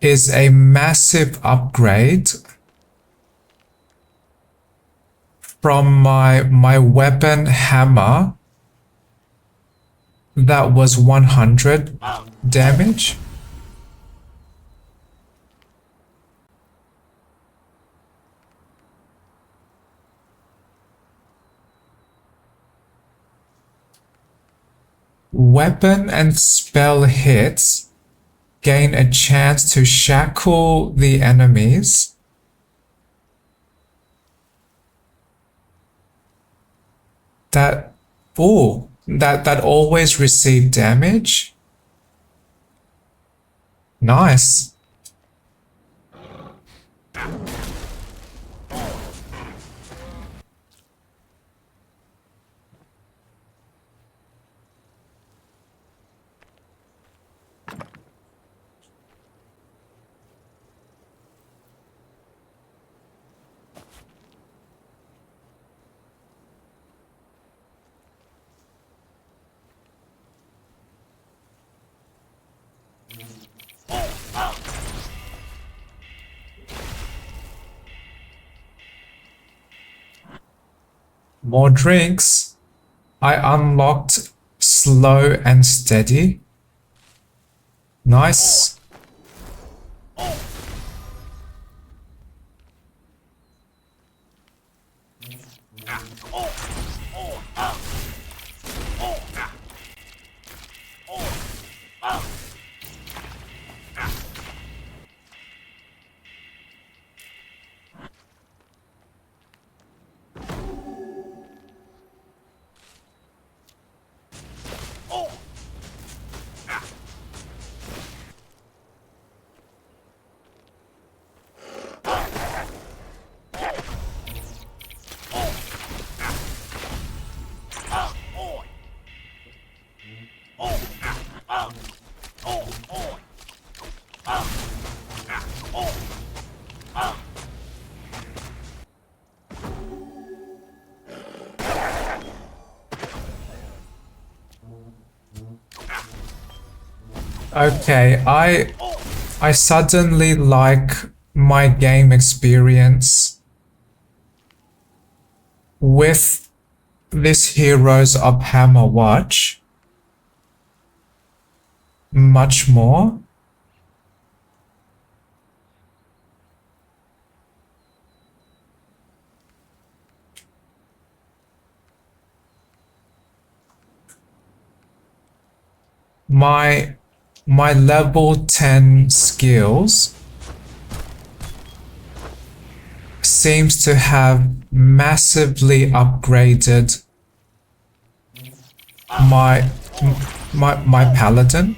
is a massive upgrade from my weapon hammer that was 100 damage. Weapon and spell hits gain a chance to shackle the enemies. That always receive damage. Nice. More drinks. I unlocked slow and steady. Nice. Okay, I suddenly like my game experience with this Heroes of Hammerwatch much more. My level 10 skills seems to have massively upgraded My paladin.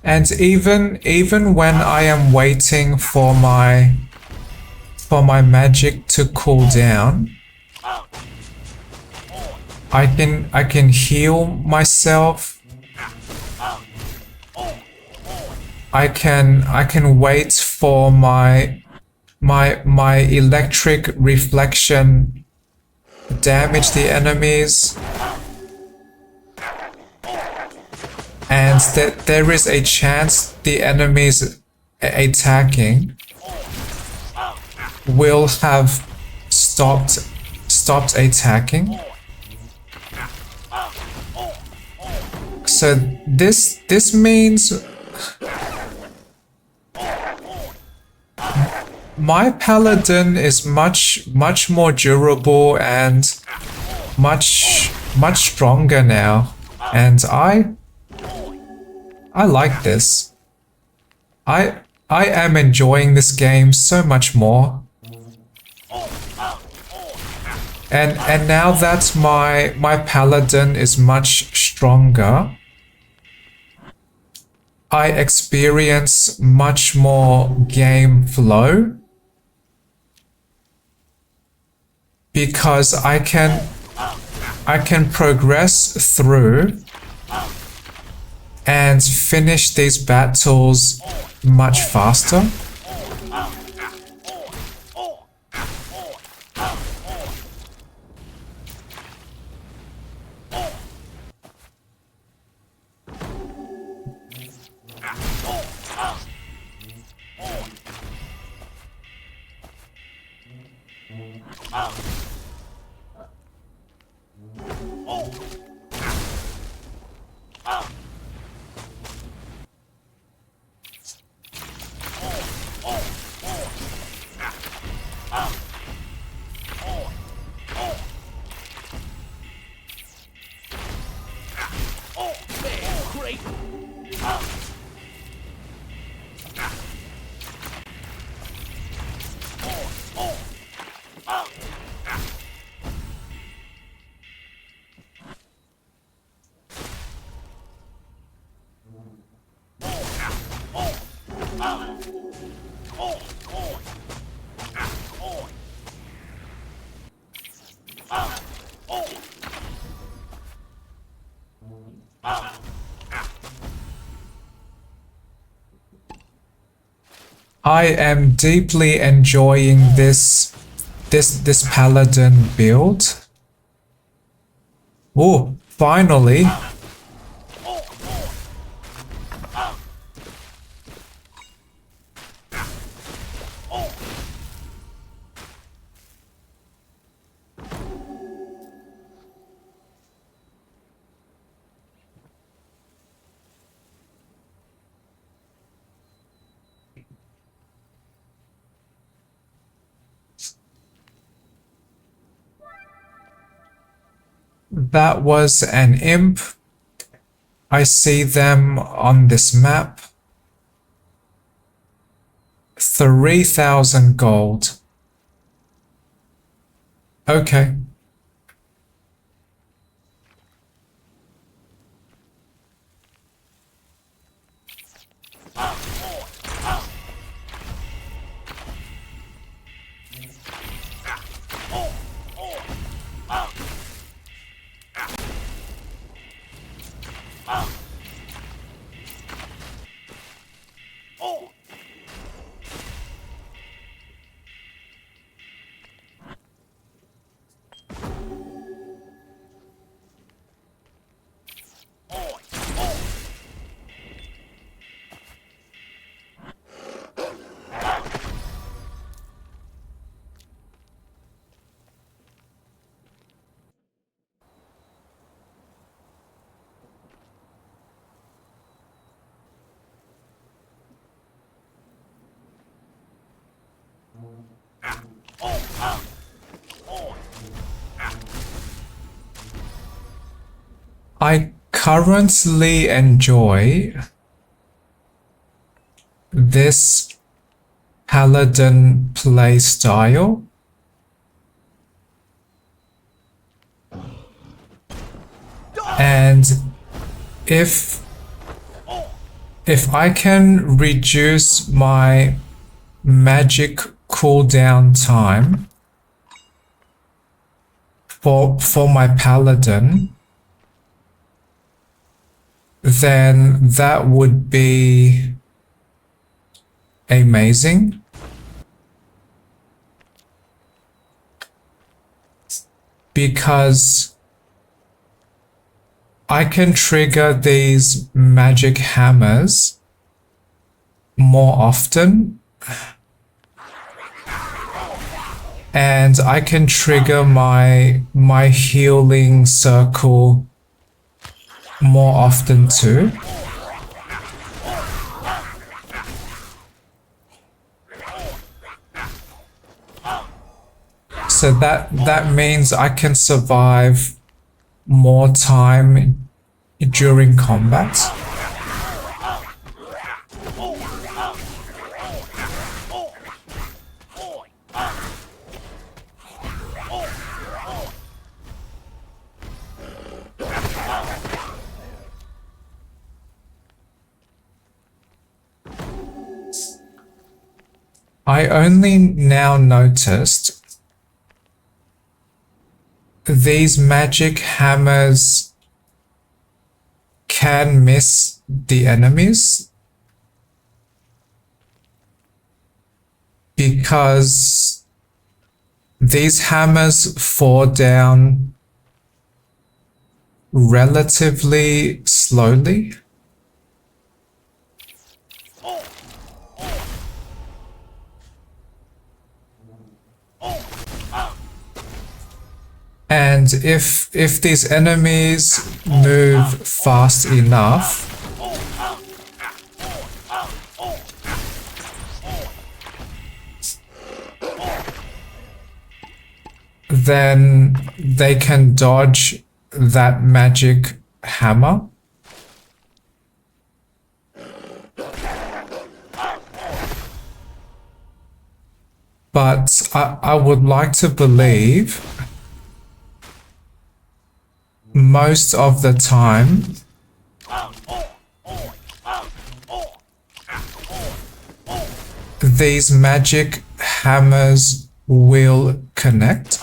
And even when I am waiting for my magic to cool down, I can heal myself. I can wait for my electric reflection damage the enemies. And that there is a chance the enemies attacking will have stopped attacking. So this means my paladin is much more durable and much stronger now, and I like this. I am enjoying this game so much more. And now that my paladin is much stronger, I experience much more game flow because I can progress through and finish these battles much faster. I am deeply enjoying this paladin build. Oh, finally. That was an imp. I see them on this map. 3,000 gold. Okay. I currently enjoy this paladin play style. And if I can reduce my magic cooldown time for my paladin, then that would be amazing. Because I can trigger these magic hammers more often, and I can trigger my healing circle more often too. So that means I can survive more time during combat. I only now noticed these magic hammers can miss the enemies because these hammers fall down relatively slowly. And if these enemies move fast enough, then they can dodge that magic hammer. But I would like to believe most of the time these magic hammers will connect.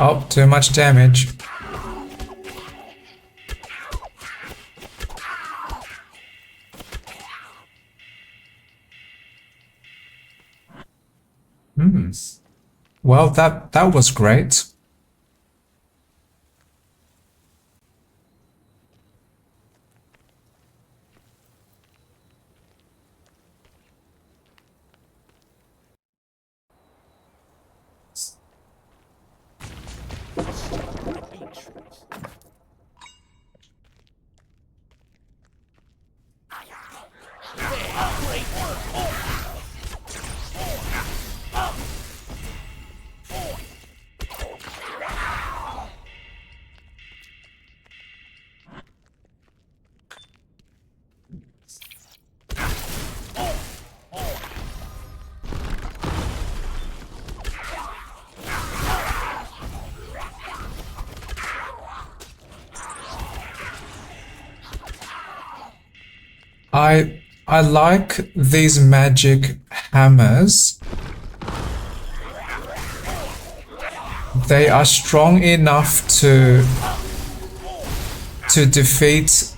Oh, too much damage. Well, that was great. I like these magic hammers. They are strong enough to defeat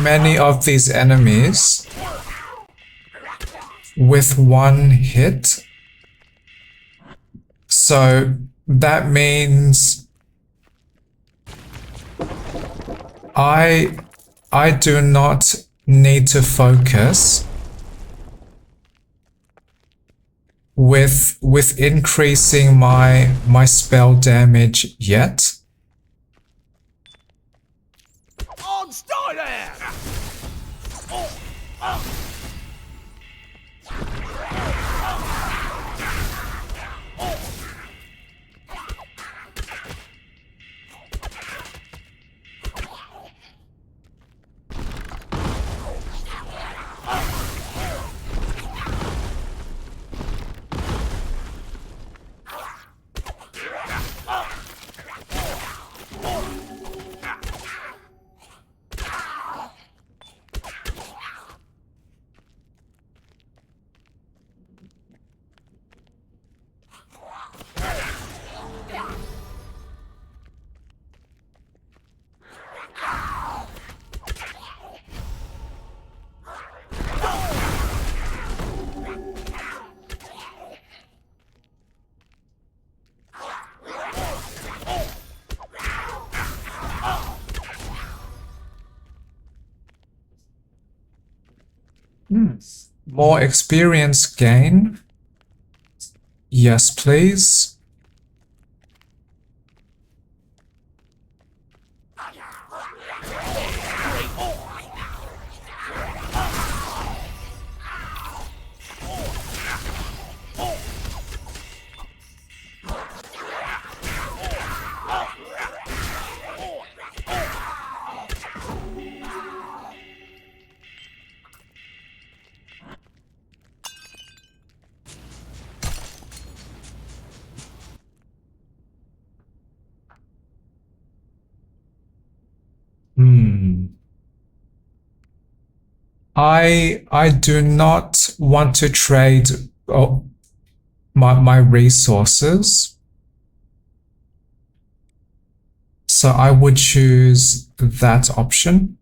many of these enemies with one hit. So that means I do not need to focus with increasing my spell damage yet. On stay there! More experience gain. Yes, please. I do not want to trade my resources. So I would choose that option.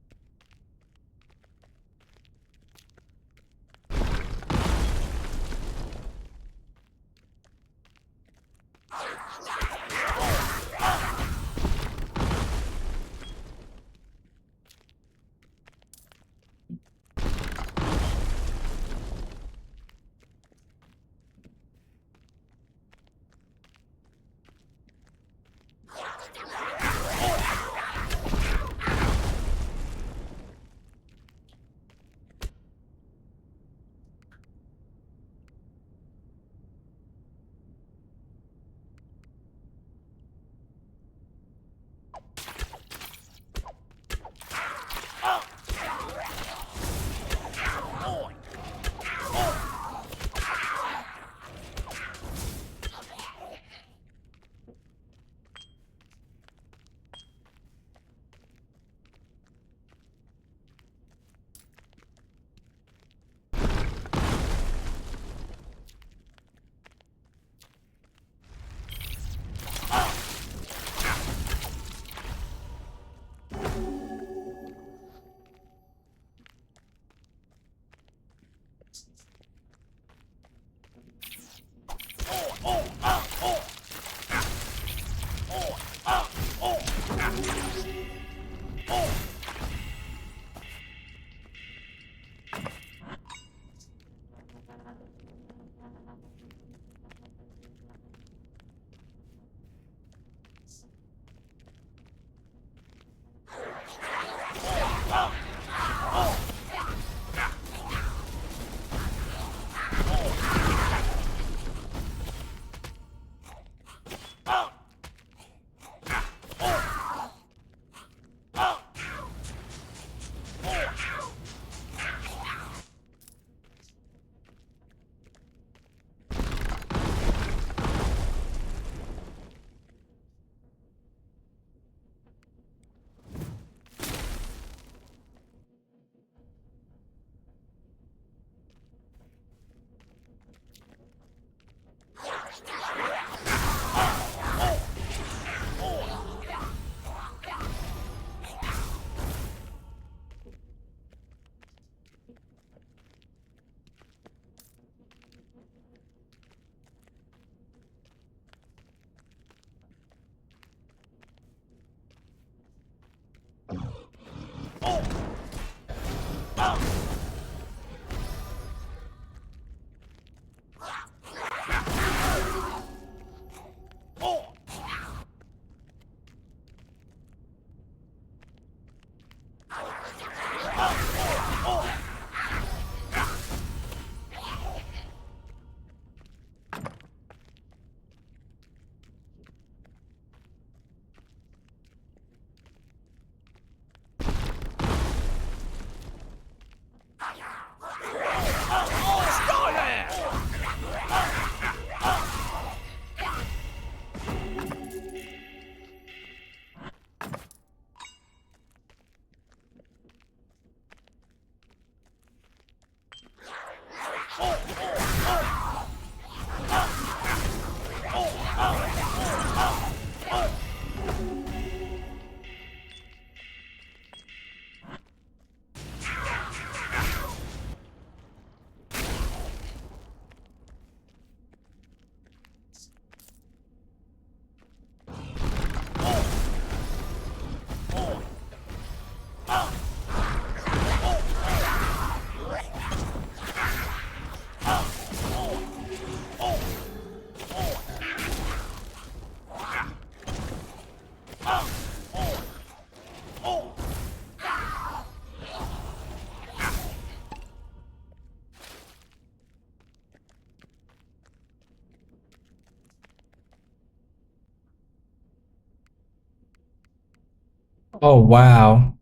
Oh wow.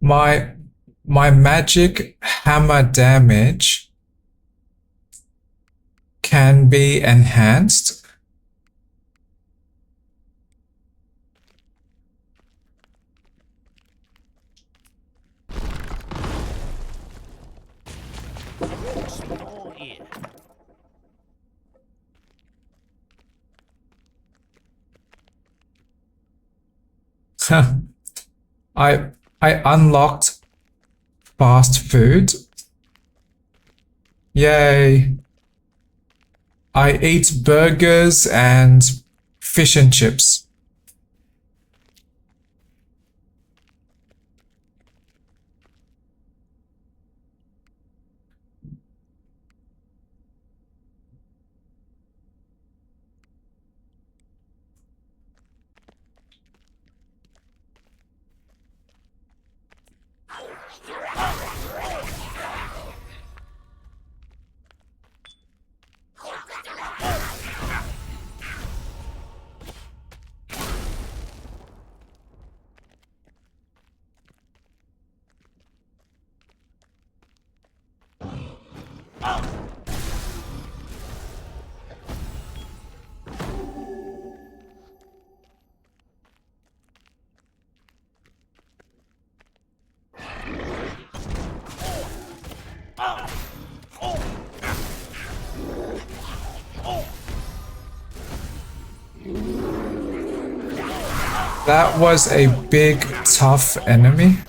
My my magic hammer damage can be enhanced. Small ear. I I unlocked fast food. Yay. I eat burgers and fish and chips. That was a big, tough enemy.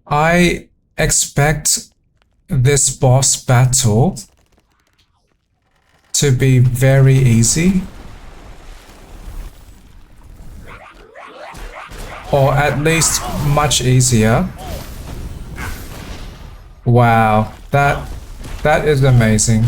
I expect this boss battle to be very easy. Or at least much easier. Wow, that is amazing.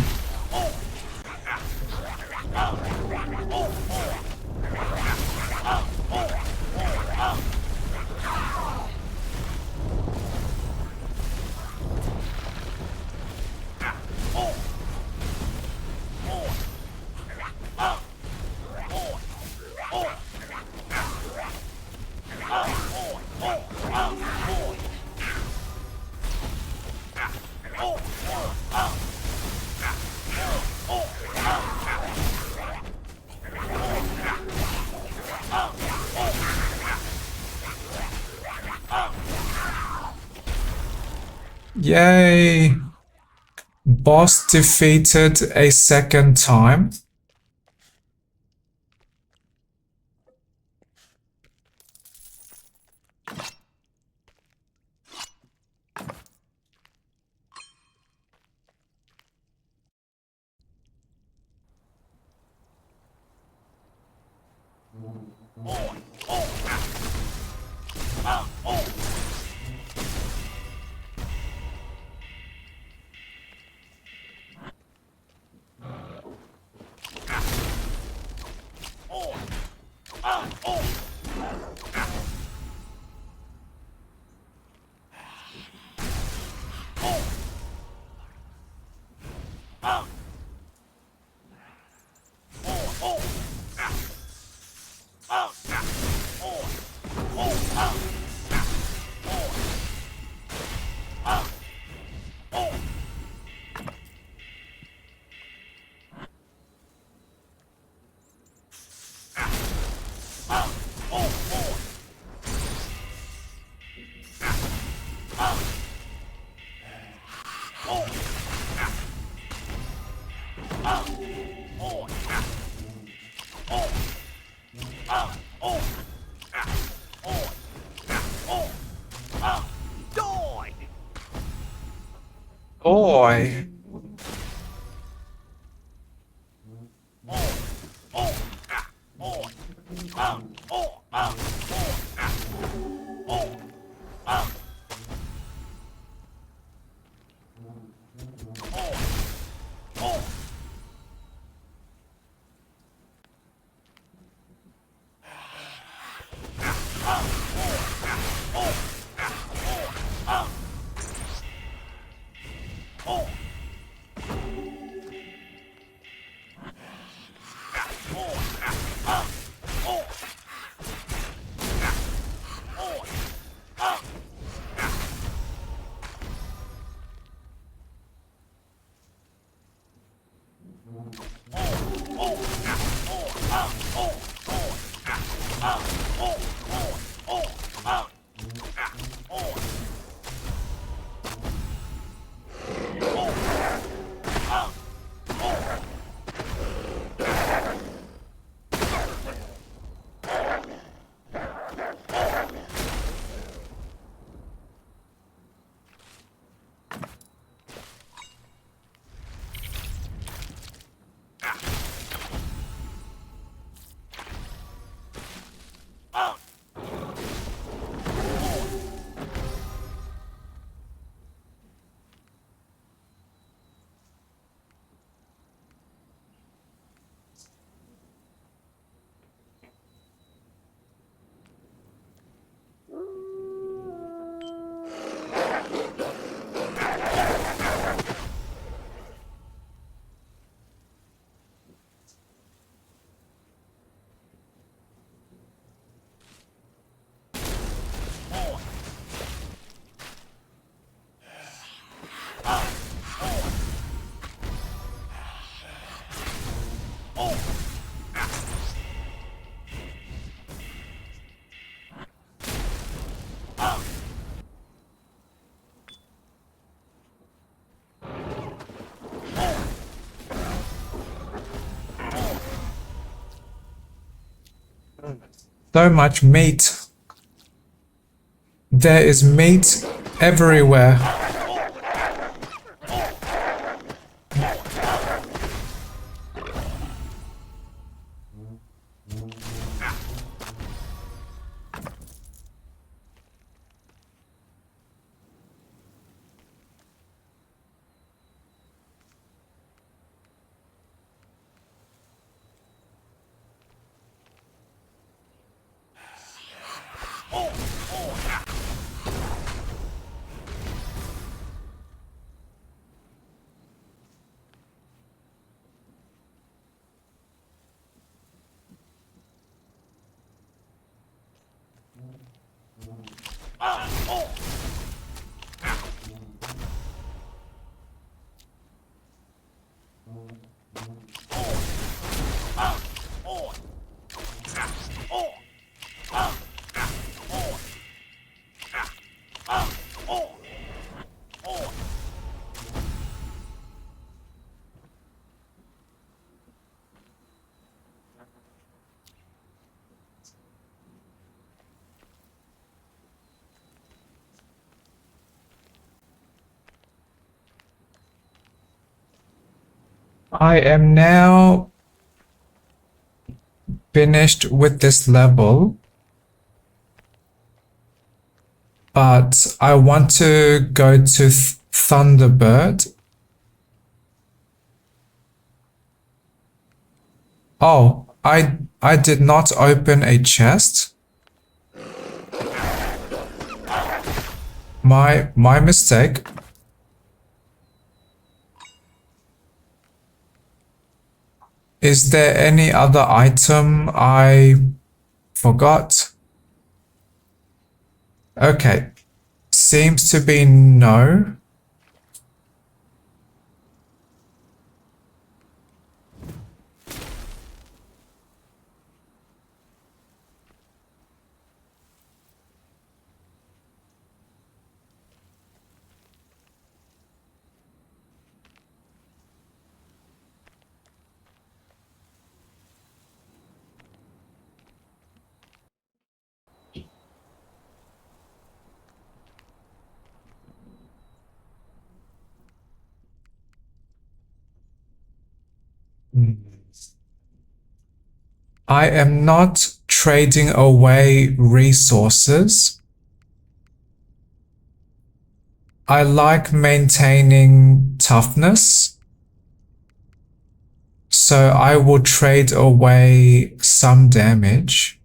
Yay! Boss defeated a second time. Die! Boy. So much meat. There is meat everywhere. I am now finished with this level, but I want to go to Thunderbird. Oh, I did not open a chest. My mistake. Is there any other item I forgot? Okay, seems to be no. I am not trading away resources. I like maintaining toughness, so I will trade away some damage.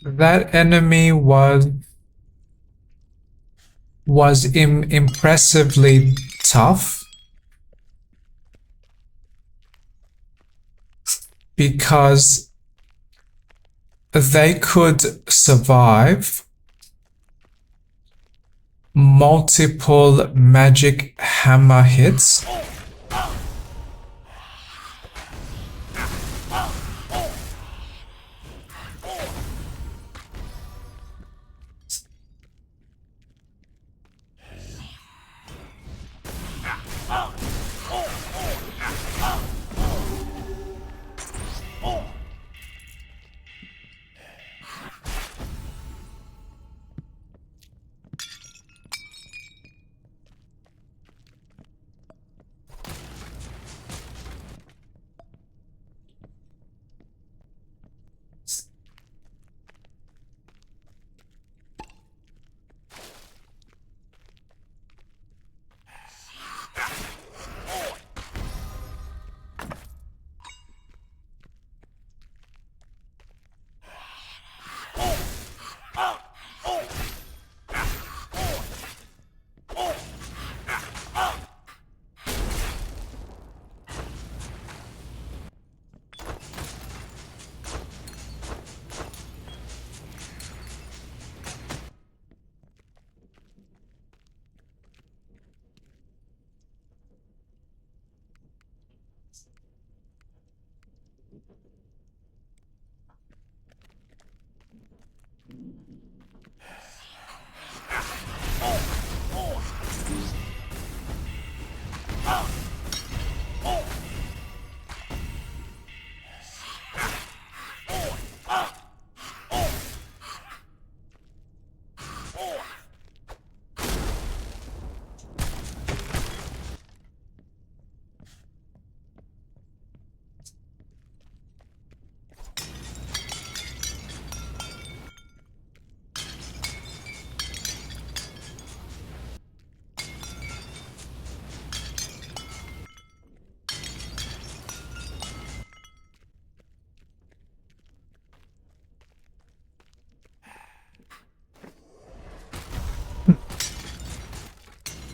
That enemy was impressively tough because they could survive multiple magic hammer hits.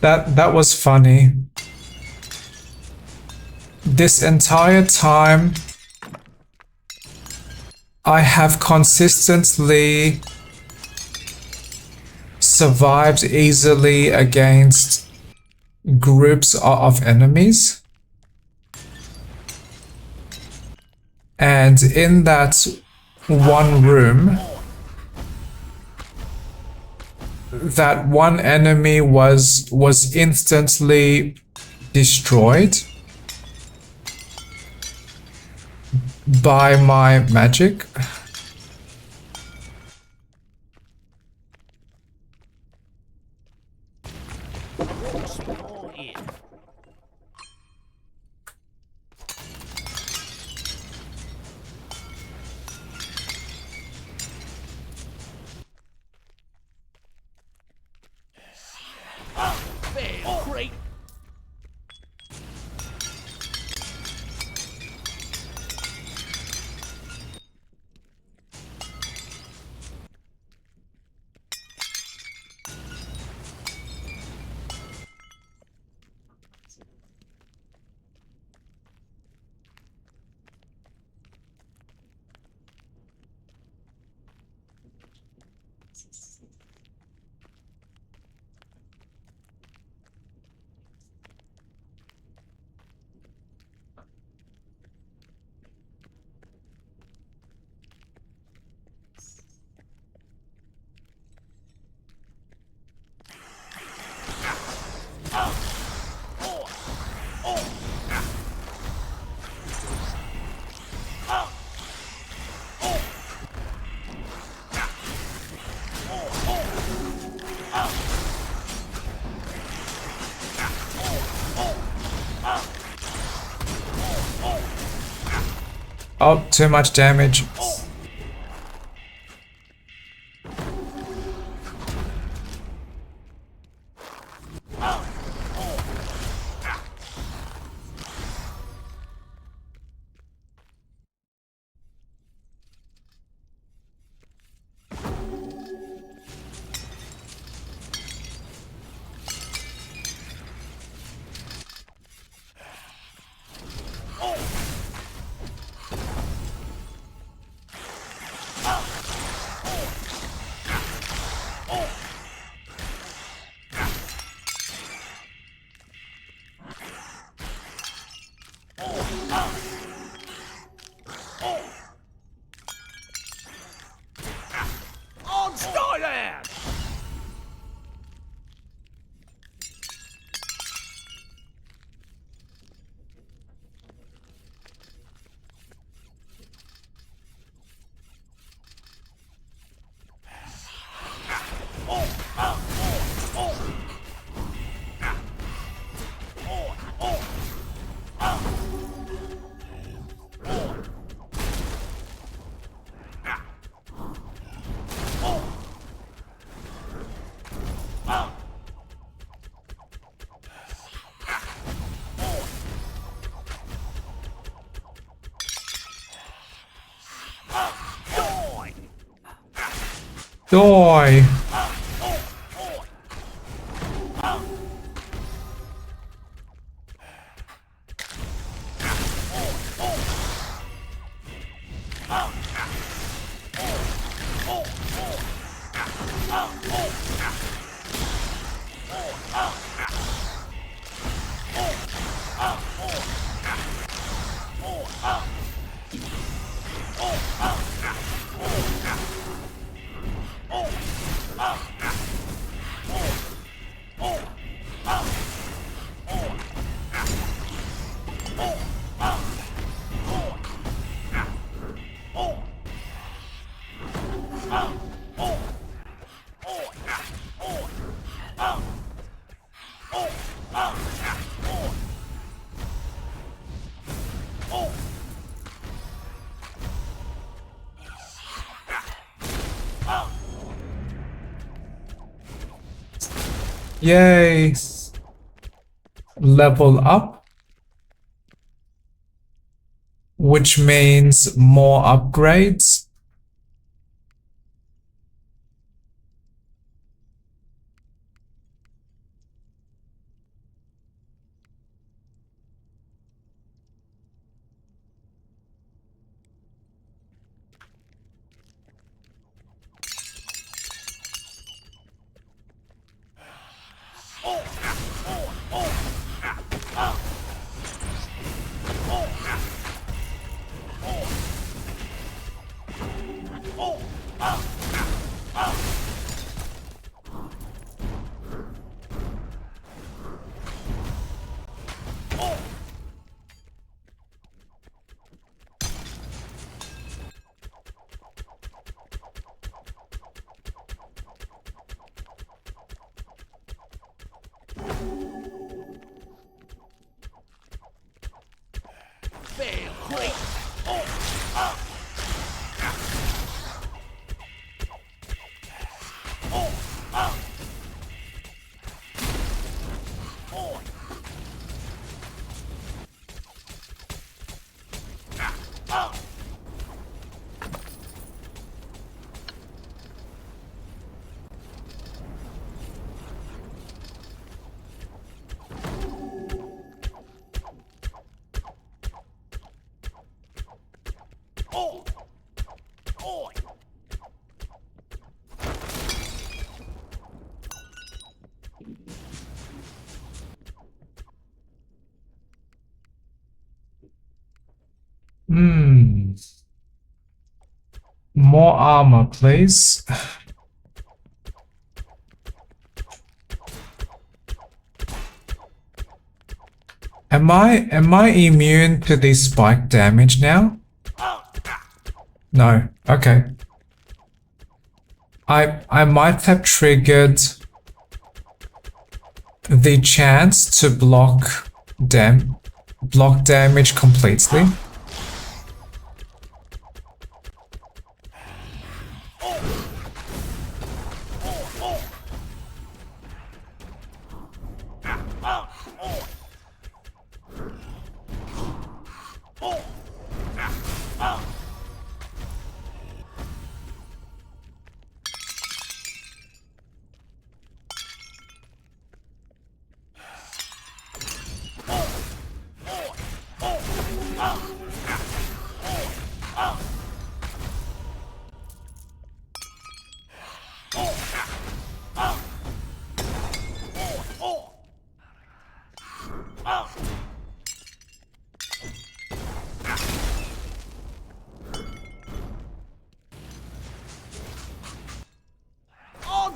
That was funny. This entire time, I have consistently survived easily against groups of enemies. And in that one room, that one enemy was instantly destroyed by my magic. Great. Oh, too much damage. Die! Yay! Level up, which means more upgrades. More armor, please. Am I immune to the spike damage now? No. Okay. I might have triggered the chance to block damage completely.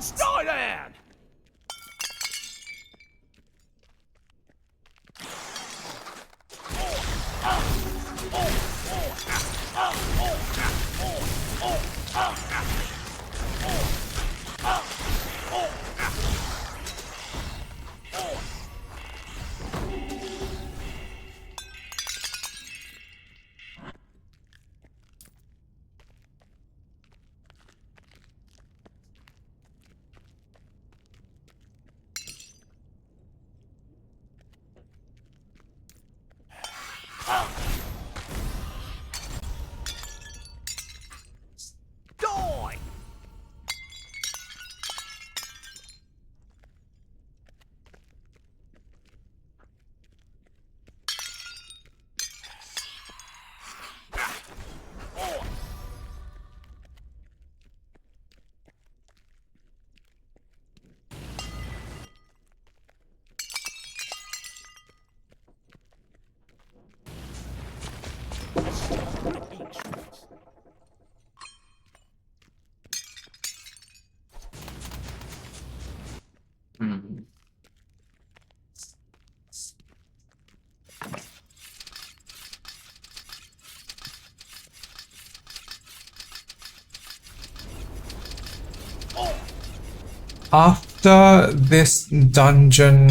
Stein! After this dungeon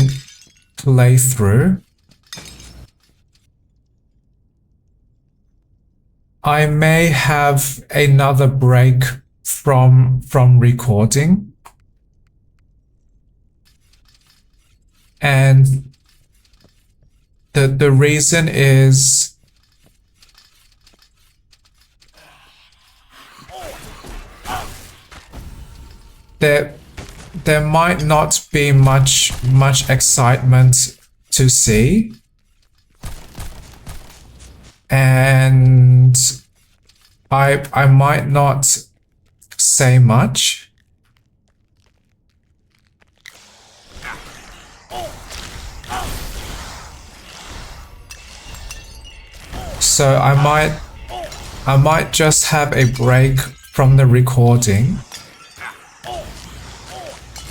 playthrough, I may have another break from recording, and the reason is there might not be much excitement to see, and I might not say much. So I might just have a break from the recording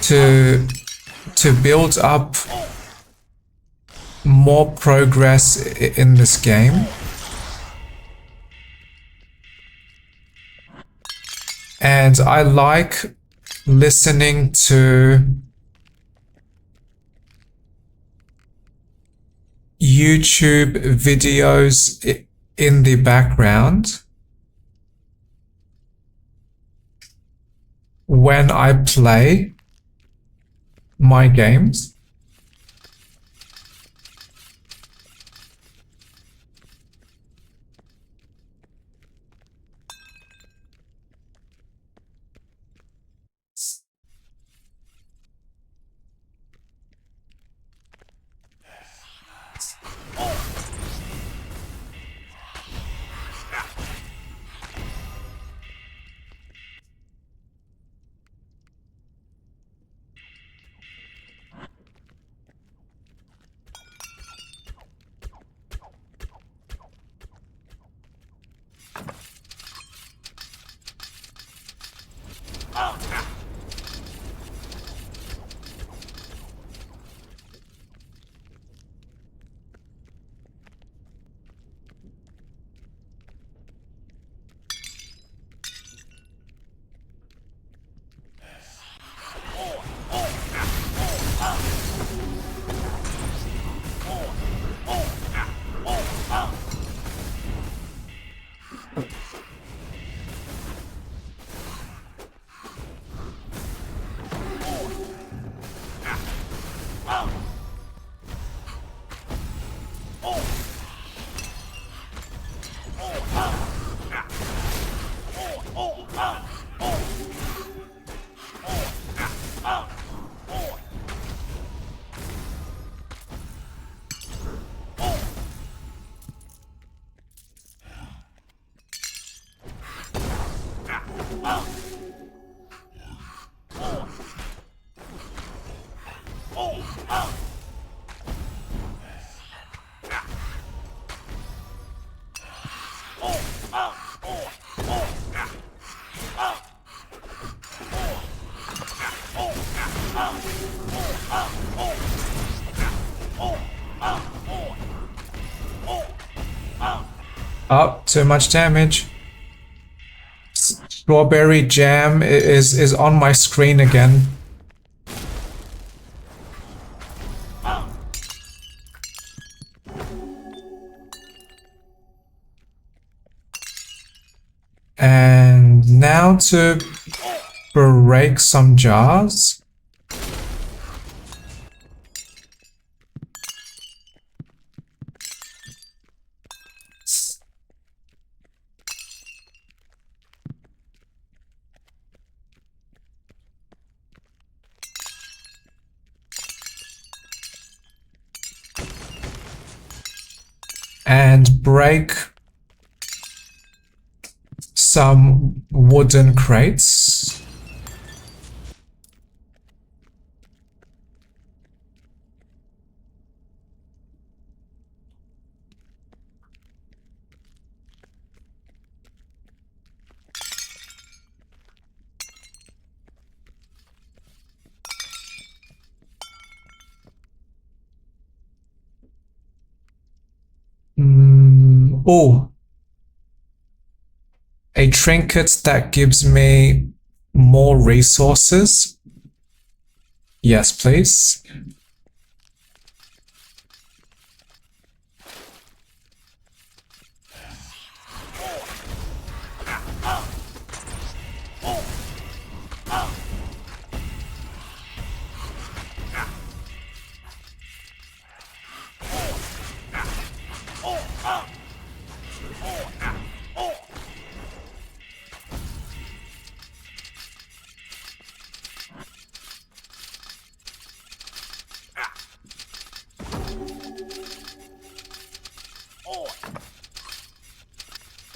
to build up more progress in this game. And I like listening to YouTube videos in the background when I play my games. Oh, too much damage. Strawberry jam is on my screen again. And now to break some jars. And break some wooden crates. Oh, a trinket that gives me more resources. Yes, please.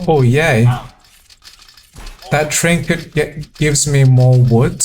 Oh, yay. That trinket gives me more wood.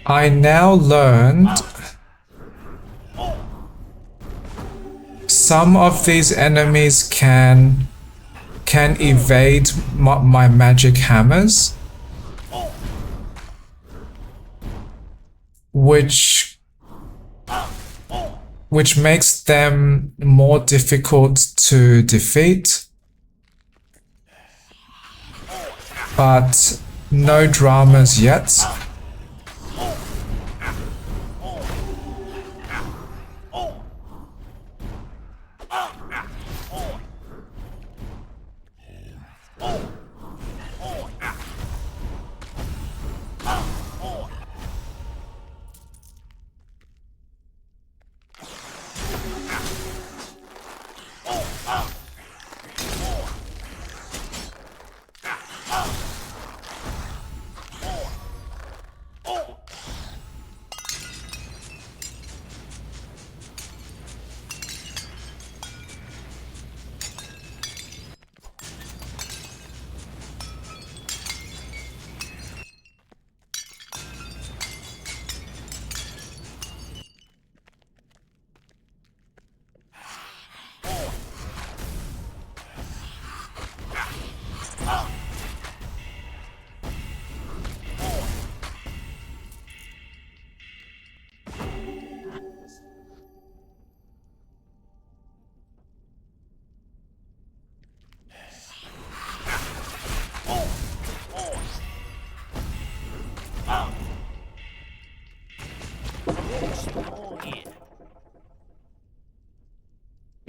I now learned some of these enemies can evade my magic hammers, which makes them more difficult to defeat. But no dramas yet.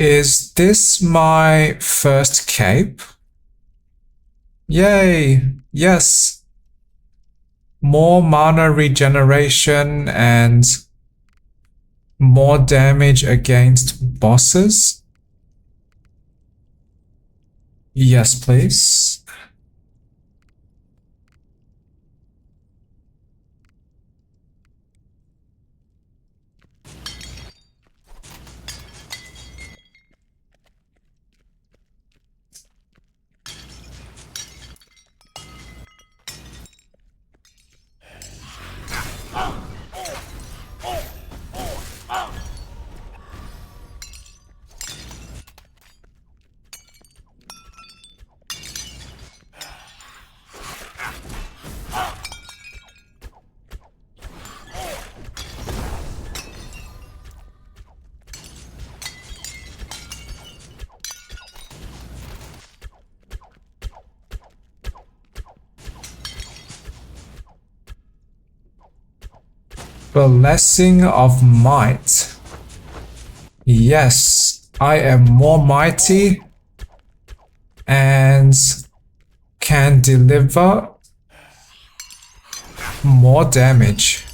Is this my first cape? Yay! Yes! More mana regeneration and more damage against bosses? Yes, please. Blessing of Might. Yes, I am more mighty and can deliver more damage.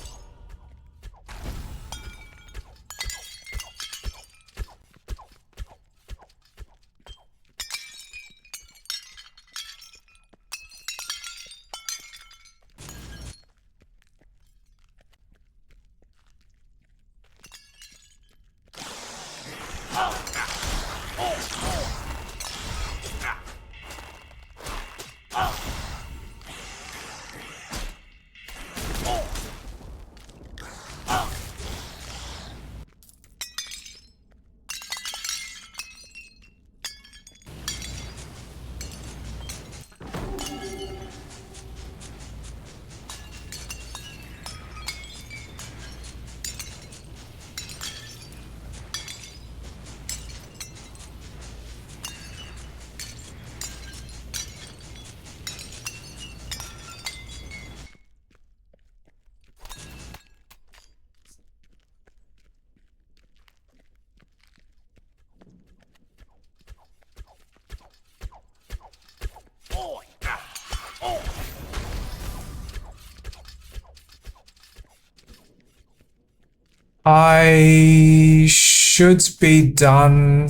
I should be done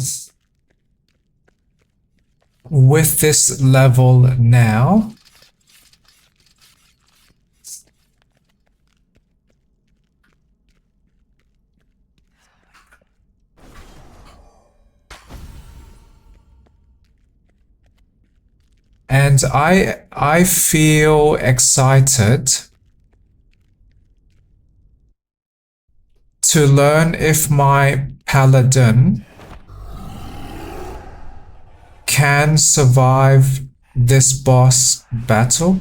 with this level now. And I feel excited to learn if my paladin can survive this boss battle.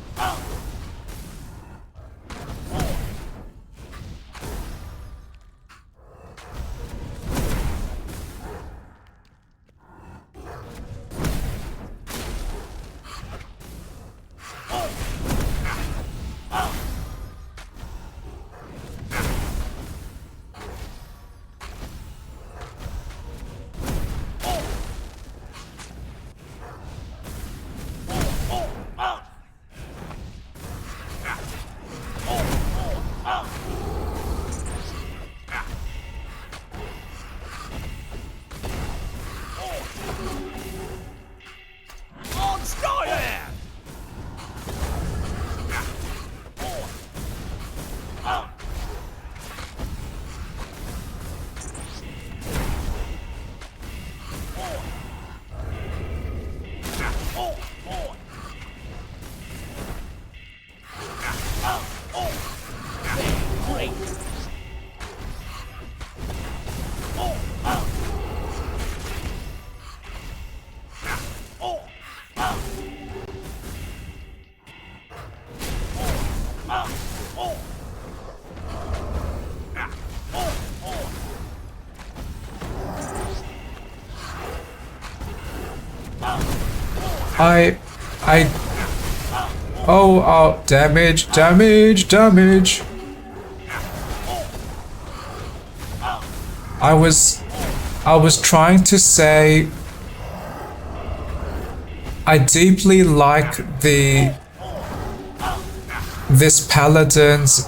Oh, damage. I was trying to say I deeply like this paladin's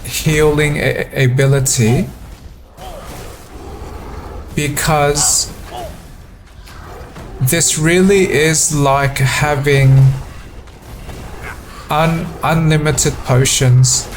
healing ability because this really is like having unlimited potions.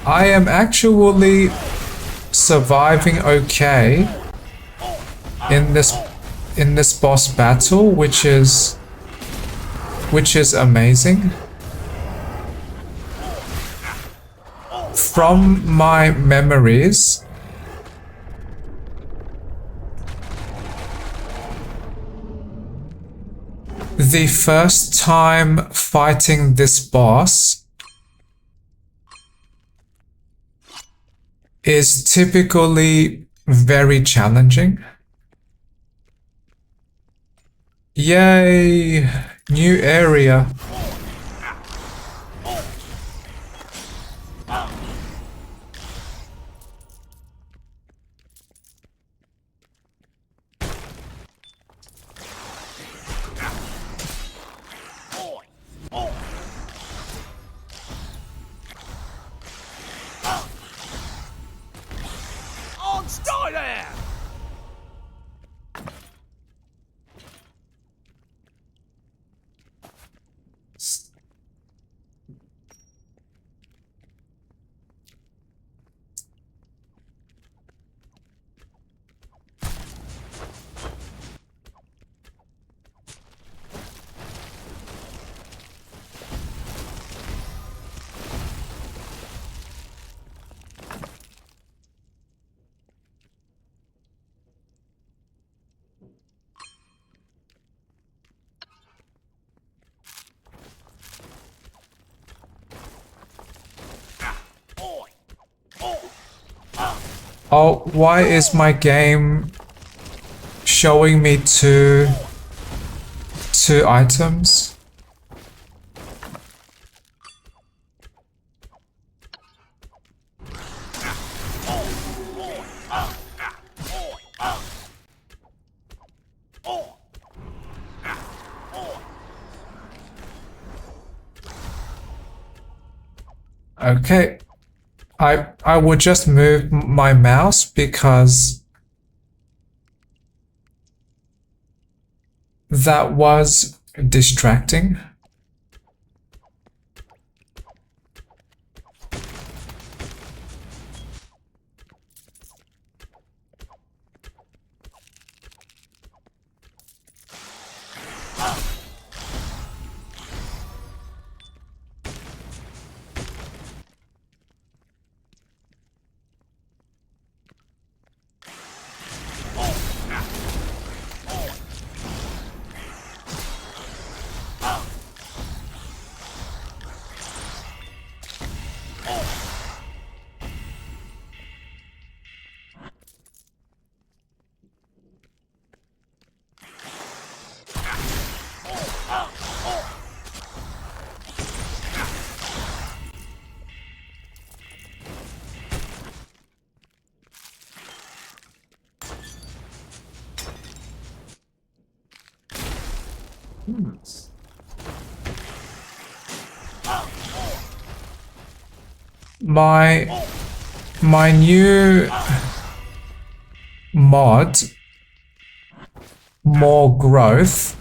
I am actually surviving okay in this boss battle, which is amazing. From my memories, the first time fighting this boss is typically very challenging. Yay! New area. Stay there! Oh, why is my game showing me two items? Okay. I will just move my mouse because that was distracting. My new mod, more growth,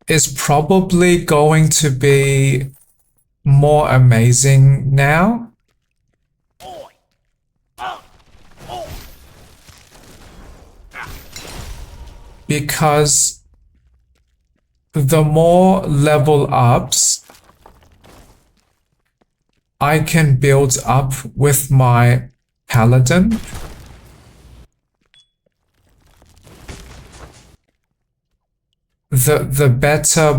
is probably going to be more amazing now. Because the more level ups I can build up with my paladin, the better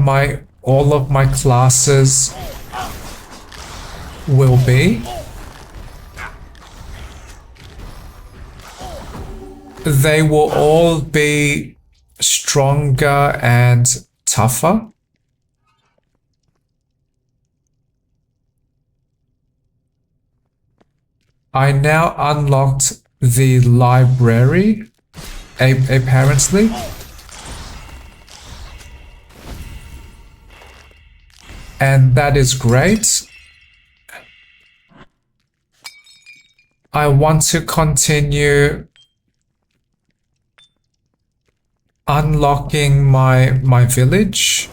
all of my classes will be. They will all be stronger and tougher. I now unlocked the library, apparently. And that is great. I want to continue unlocking my village.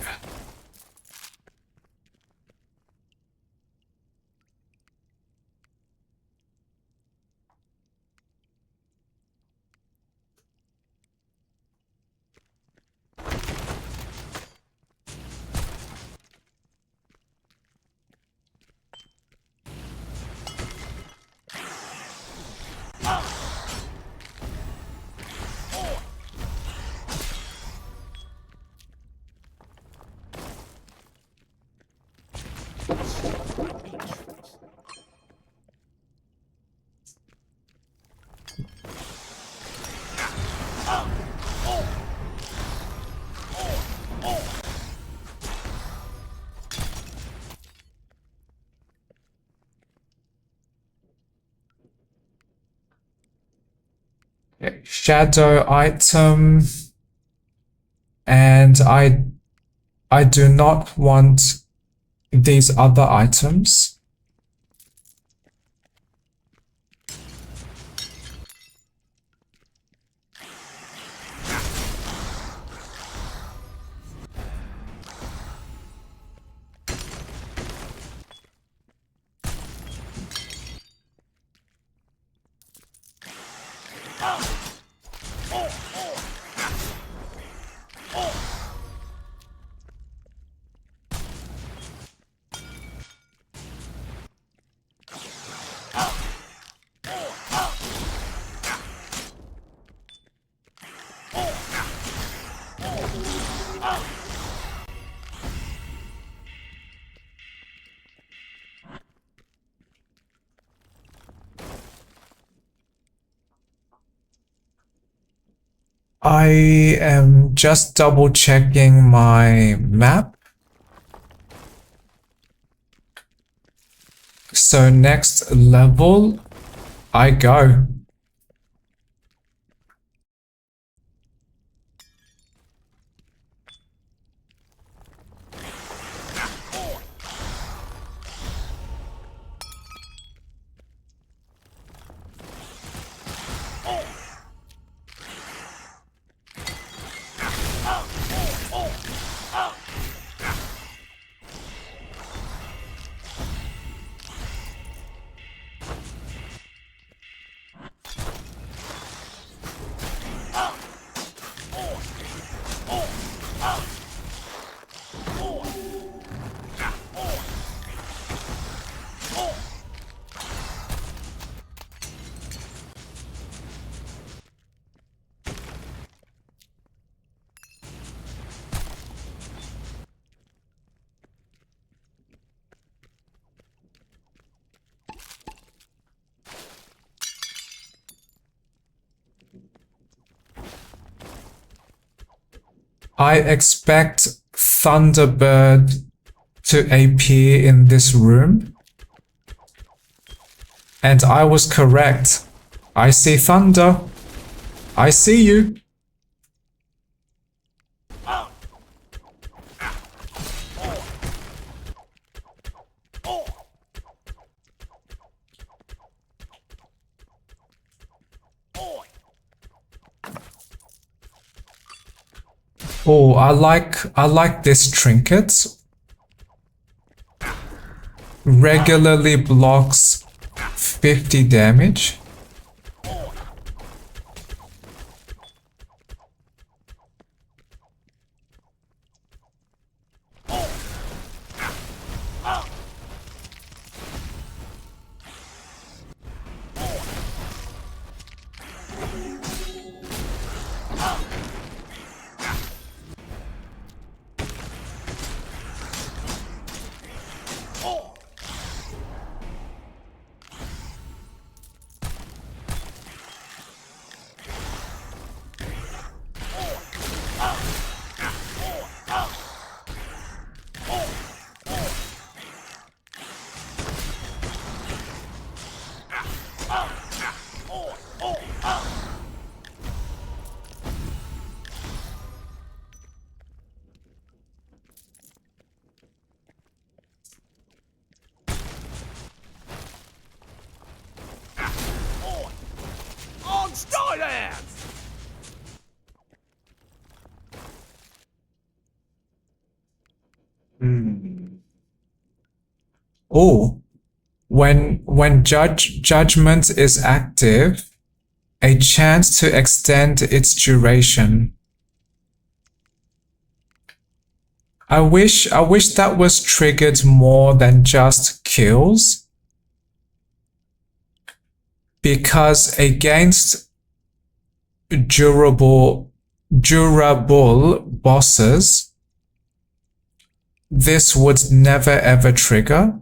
Shadow item, and I do not want these other items. I am just double checking my map. So next level, I go. I expect Thunderbird to appear in this room. And I was correct. I see thunder. I see you. Oh, I like this trinket. Regularly blocks 50 damage. Oh, when judgment is active, a chance to extend its duration. I wish that was triggered more than just kills. Because against durable bosses, this would never ever trigger.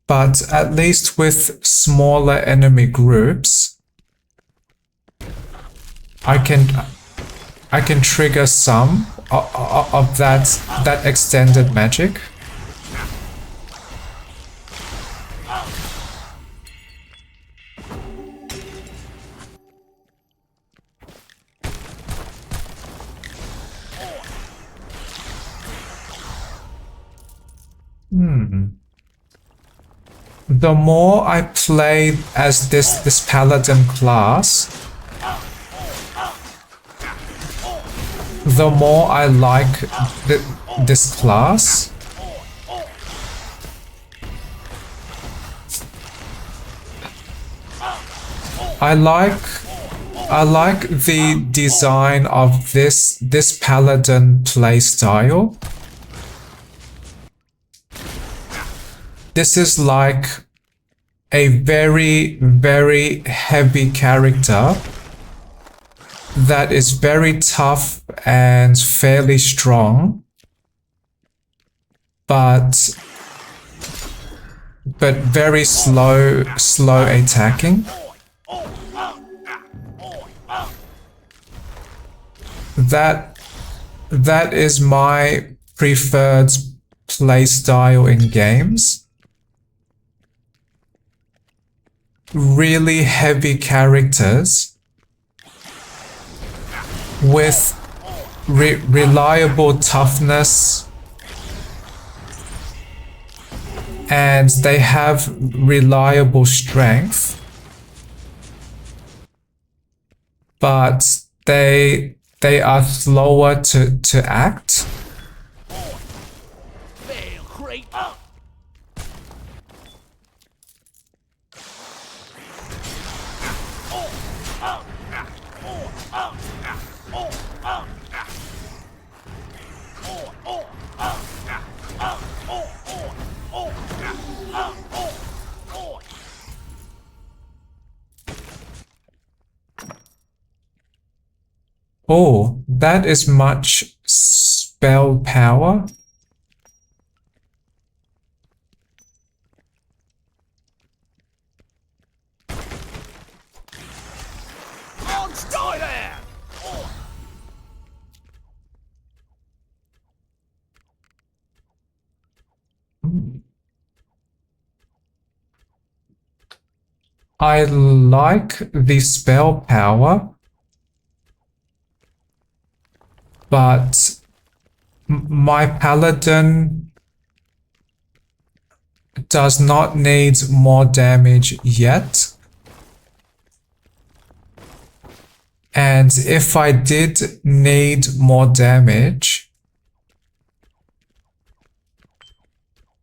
But at least with smaller enemy groups, I can trigger some of that extended magic. The more I play as this paladin class, the more I like this class. I like the design of this paladin playstyle. This is like a very, very heavy character that is very tough and fairly strong, but very slow attacking. That is my preferred playstyle in games. Really heavy characters with reliable toughness, and they have reliable strength, but they are slower to act. Oh, that is much spell power. I like the spell power, but my paladin does not need more damage yet. And if I did need more damage,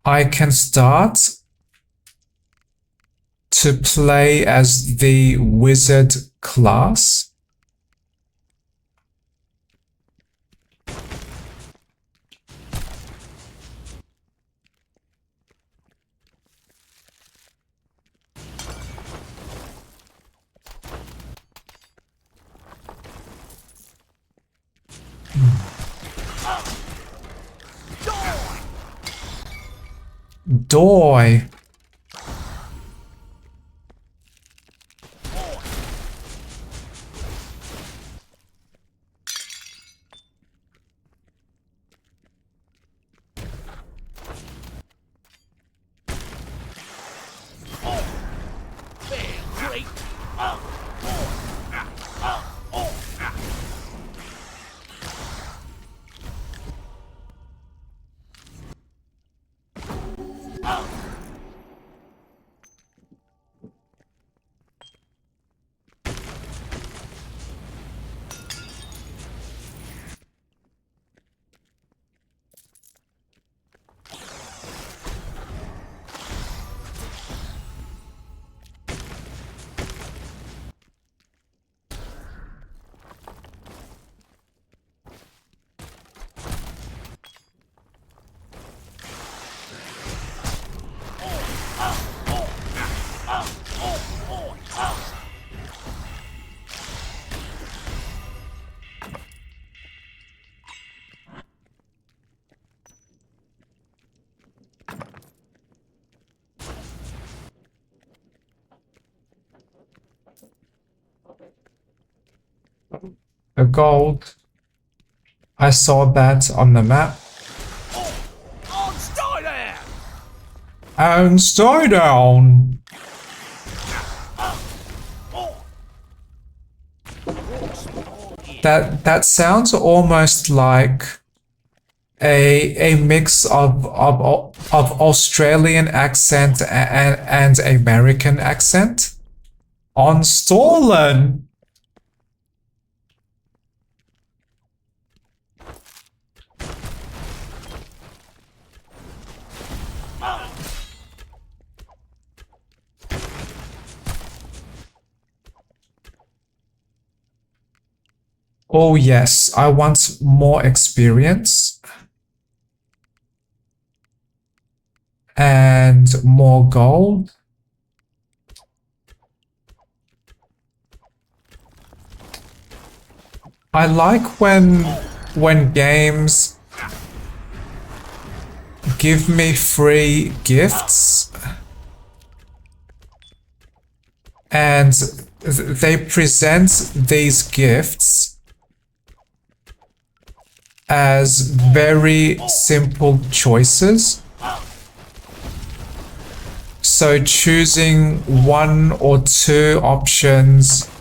I can start to play as the wizard class. Doi. A gold. I saw that on the map. Stay there! And stay down. That sounds almost like a mix of Australian accent and American accent. On stolen. Oh yes, I want more experience and more gold. I like when games give me free gifts and they present these gifts as very simple choices. So choosing one or two options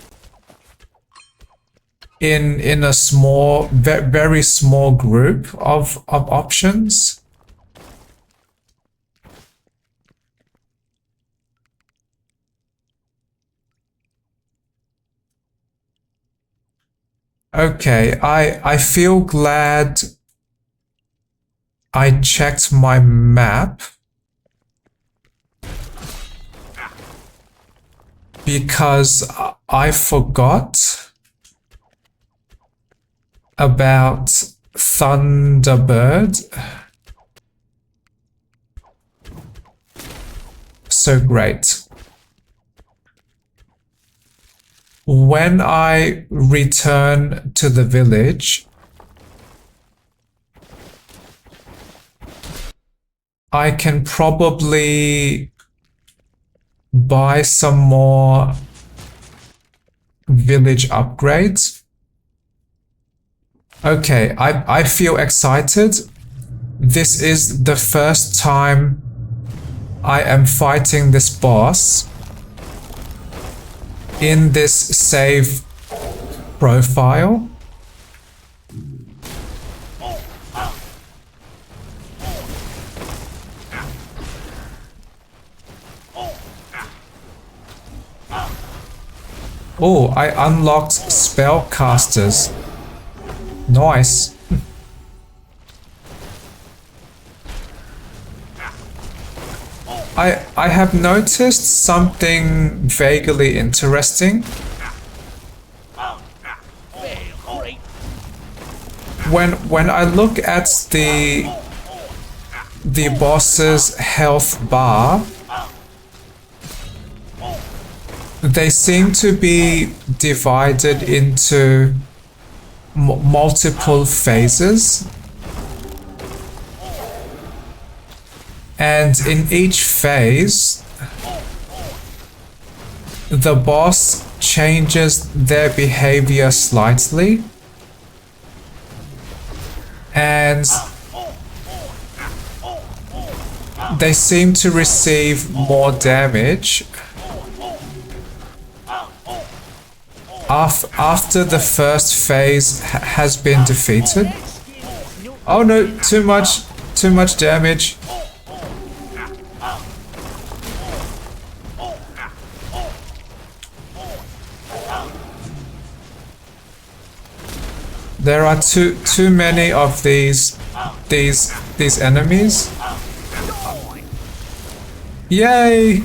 in a small, very small group of options. Okay, I feel glad I checked my map because I forgot about Thunderbird. So great. When I return to the village, I can probably buy some more village upgrades. Okay, I feel excited. This is the first time I am fighting this boss. in this save profile. Oh, I unlocked spellcasters. Nice. I have noticed something vaguely interesting. When I look at the boss's health bar, they seem to be divided into multiple phases. And in each phase, the boss changes their behavior slightly. And they seem to receive more damage after the first phase has been defeated. Oh no, too much damage. There are too many of these enemies. Yay!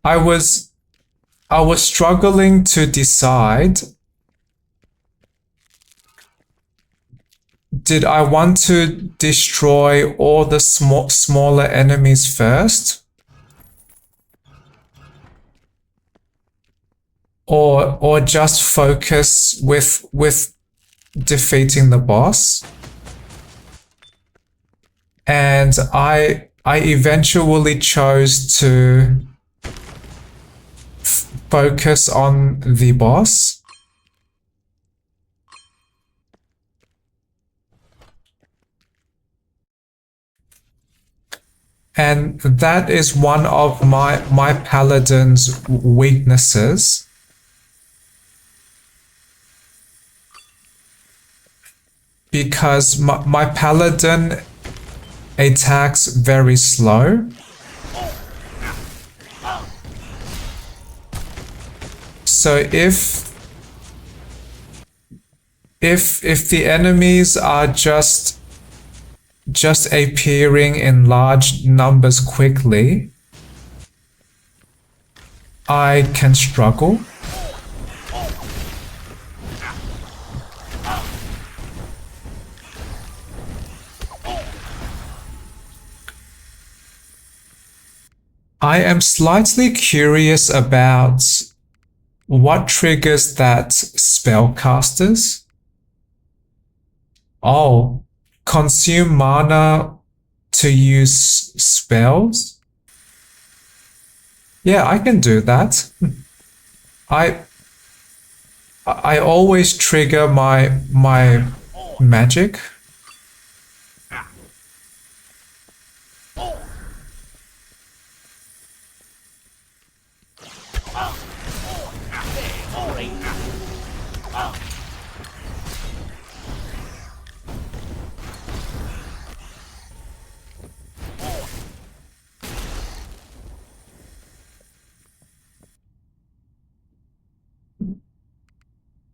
I was struggling to decide, did I want to destroy all the smaller enemies first? Or just focus with defeating the boss? And I eventually chose to focus on the boss. And that is one of my paladin's weaknesses. Because my paladin attacks very slow. So if the enemies are just appearing in large numbers quickly, I can struggle. I am slightly curious about what triggers that spellcasters. Oh, consume mana to use spells? Yeah, I can do that. I always trigger my magic.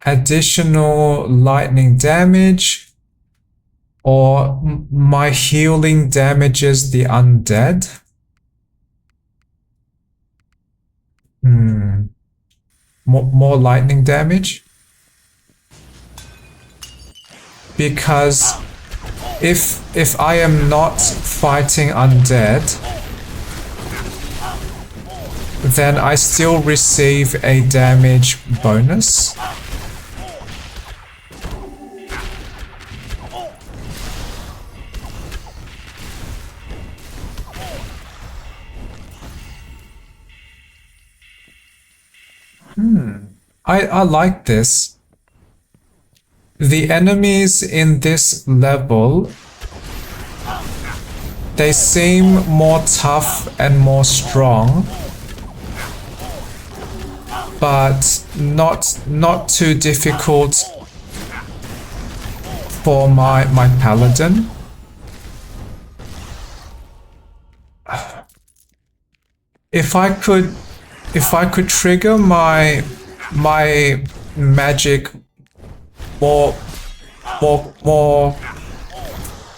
Additional lightning damage, or my healing damages the undead. More lightning damage. Because if I am not fighting undead, then I still receive a damage bonus. I like this. The enemies in this level, they seem more tough and more strong. but not too difficult for my paladin. If I could trigger my magic more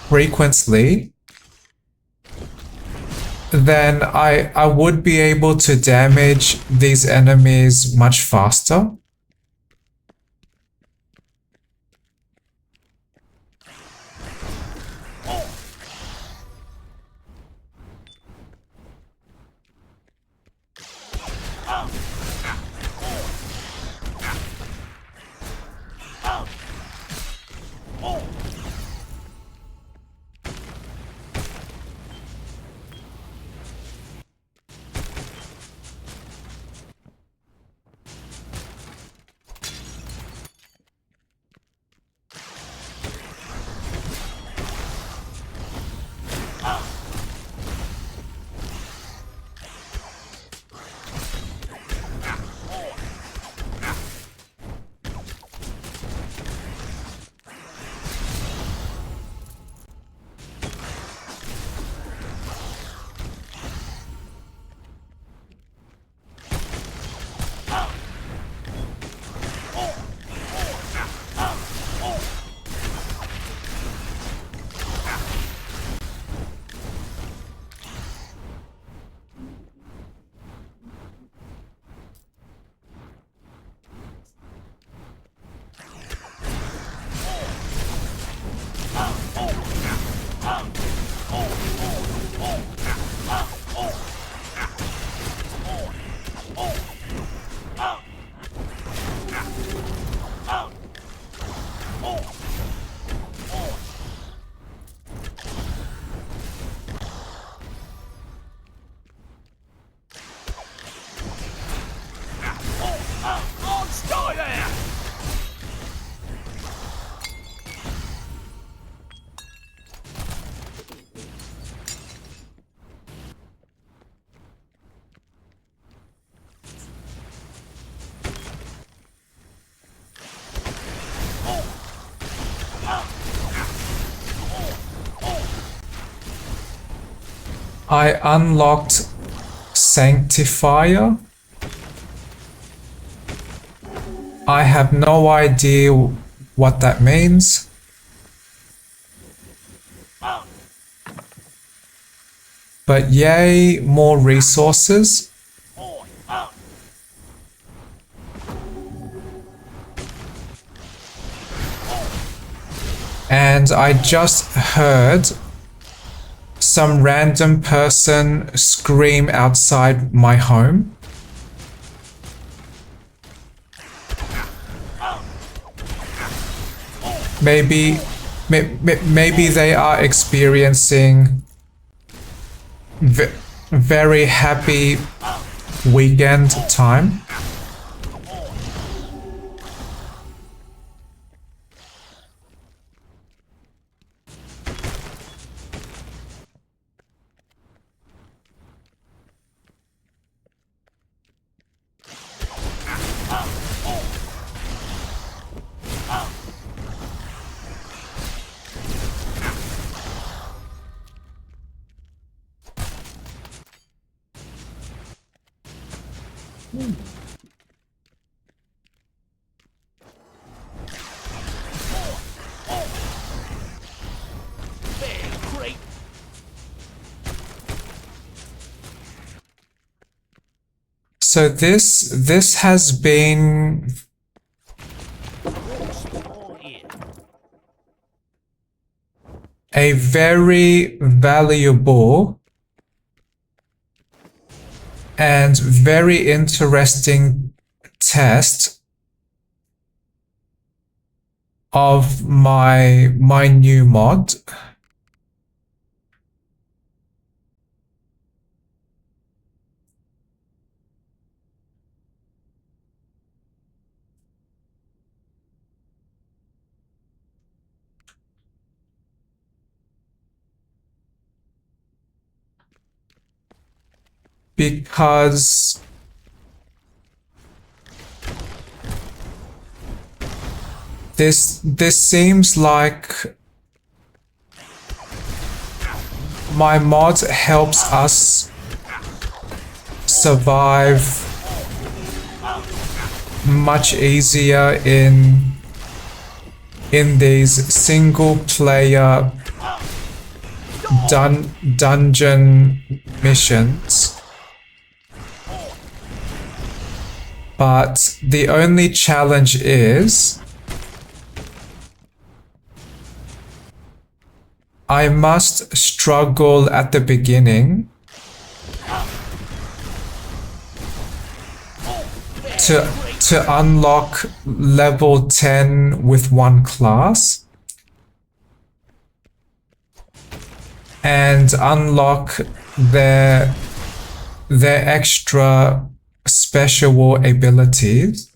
frequently, then I would be able to damage these enemies much faster. I unlocked Sanctifier. I have no idea what that means. But yay, more resources. And I just heard some random person scream outside my home. Maybe they are experiencing very happy weekend time. So this has been a very valuable and very interesting test of my new mod. Because This seems like my mod helps us survive much easier in these single player dungeon missions. But the only challenge is I must struggle at the beginning to unlock level 10 with one class and unlock their extra special abilities.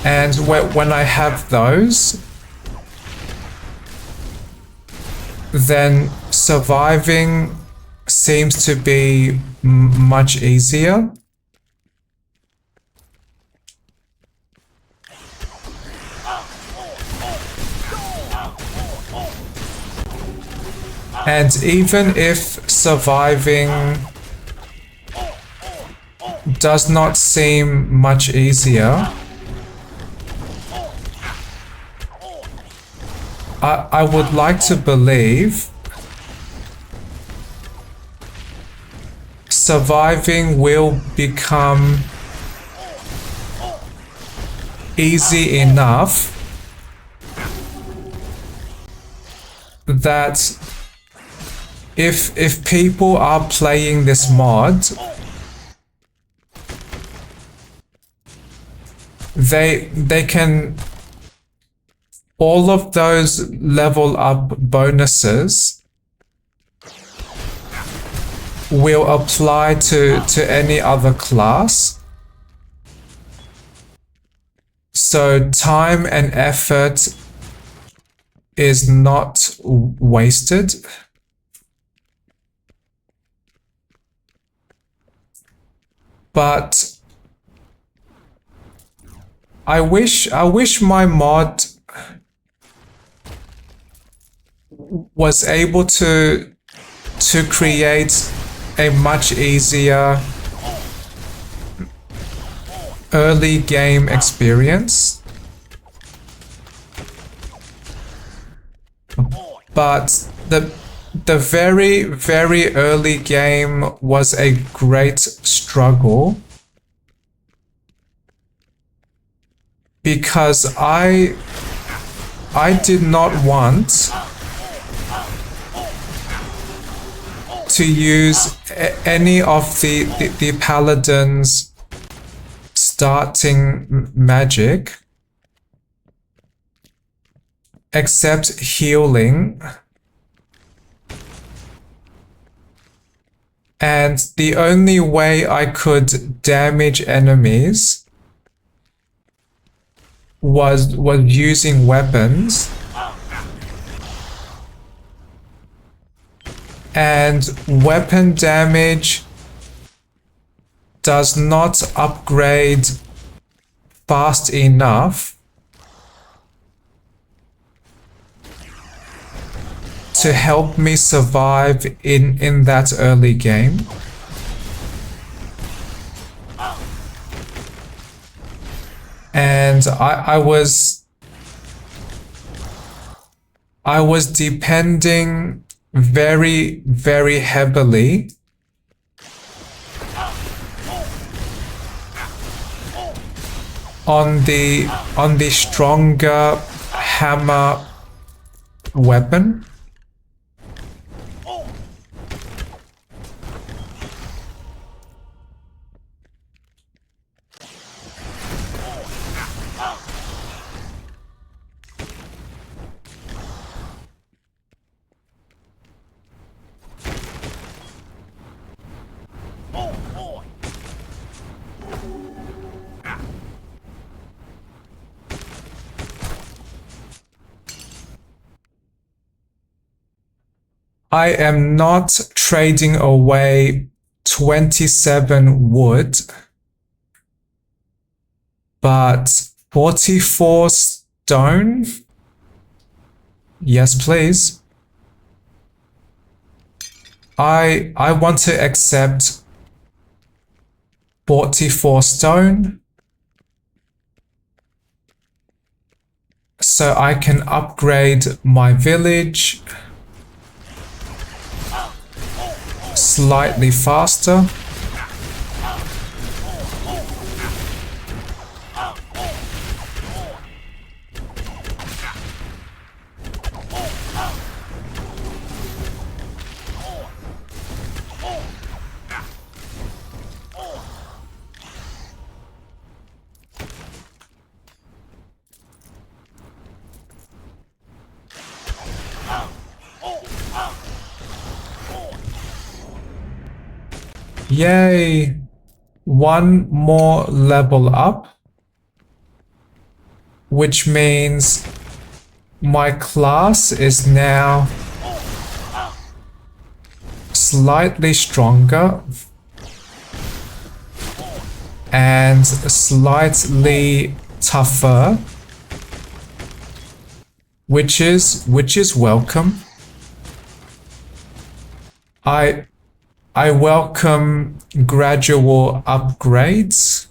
And when I have those, then surviving seems to be much easier. And even if surviving does not seem much easier, I would like to believe surviving will become easy enough that if people are playing this mod, they can, all of those level up bonuses will apply to any other class. So time and effort is not wasted. But I wish my mod was able to create a much easier early game experience. But the very, very early game was a great struggle because I did not want to use any of the paladin's starting magic except healing. And the only way I could damage enemies was using weapons. And weapon damage does not upgrade fast enough to help me survive in that early game. And I was depending very, very heavily on the stronger hammer weapon. I am not trading away 27 wood, but 44 stone? Yes, please. I want to accept 44 stone so I can upgrade my village slightly faster. Yay! One more level up, which means my class is now slightly stronger and slightly tougher, which is welcome. I welcome gradual upgrades.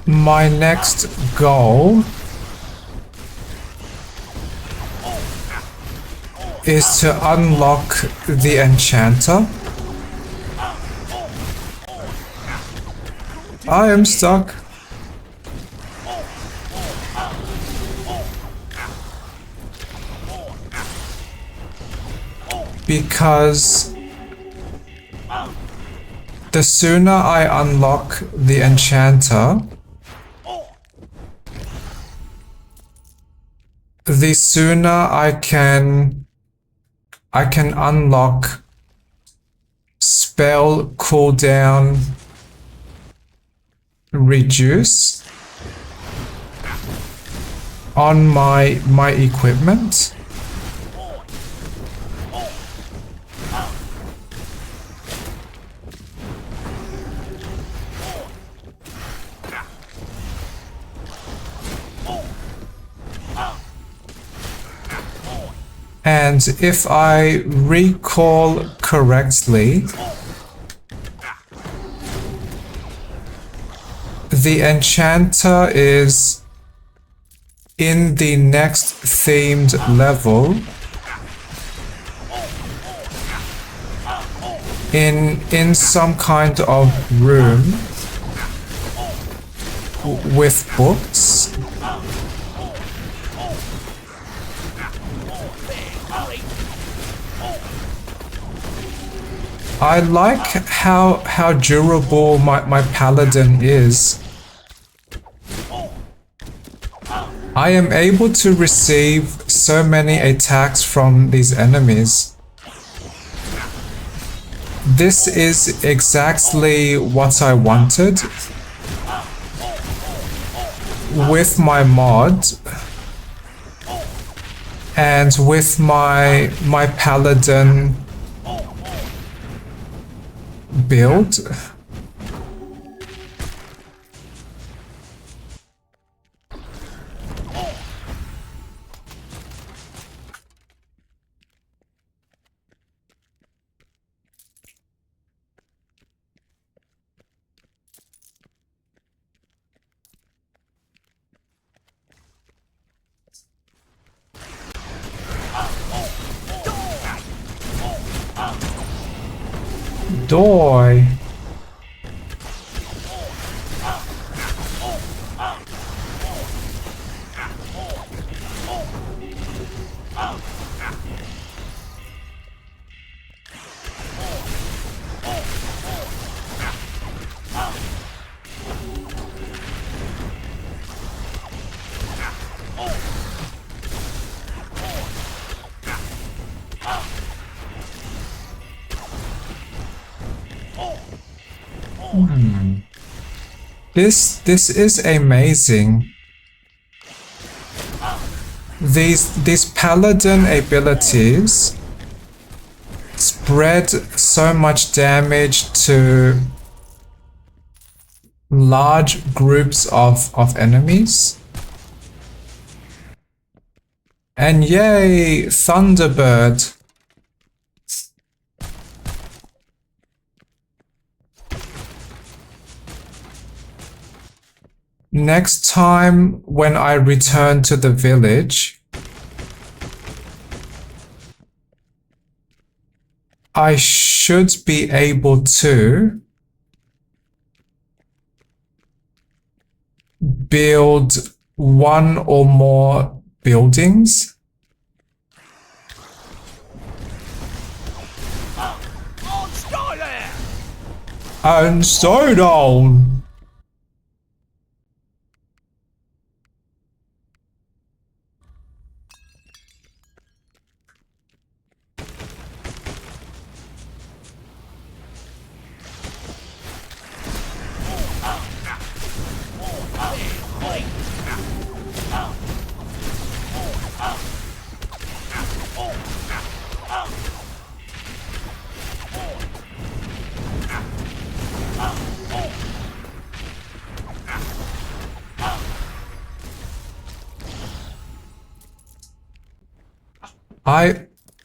My next goal is to unlock the enchanter. I am stuck. Because the sooner I unlock the enchanter, the sooner I can unlock spell cooldown reduce on my equipment. And if I recall correctly, the enchanter is in the next themed level in some kind of room with books. I like how durable my paladin is. I am able to receive so many attacks from these enemies. This is exactly what I wanted with my mod and with my paladin build. Doi. This is amazing. These paladin abilities spread so much damage to large groups of enemies. And yay, Thunderbird. Next time when I return to the village, I should be able to build one or more buildings. And so down.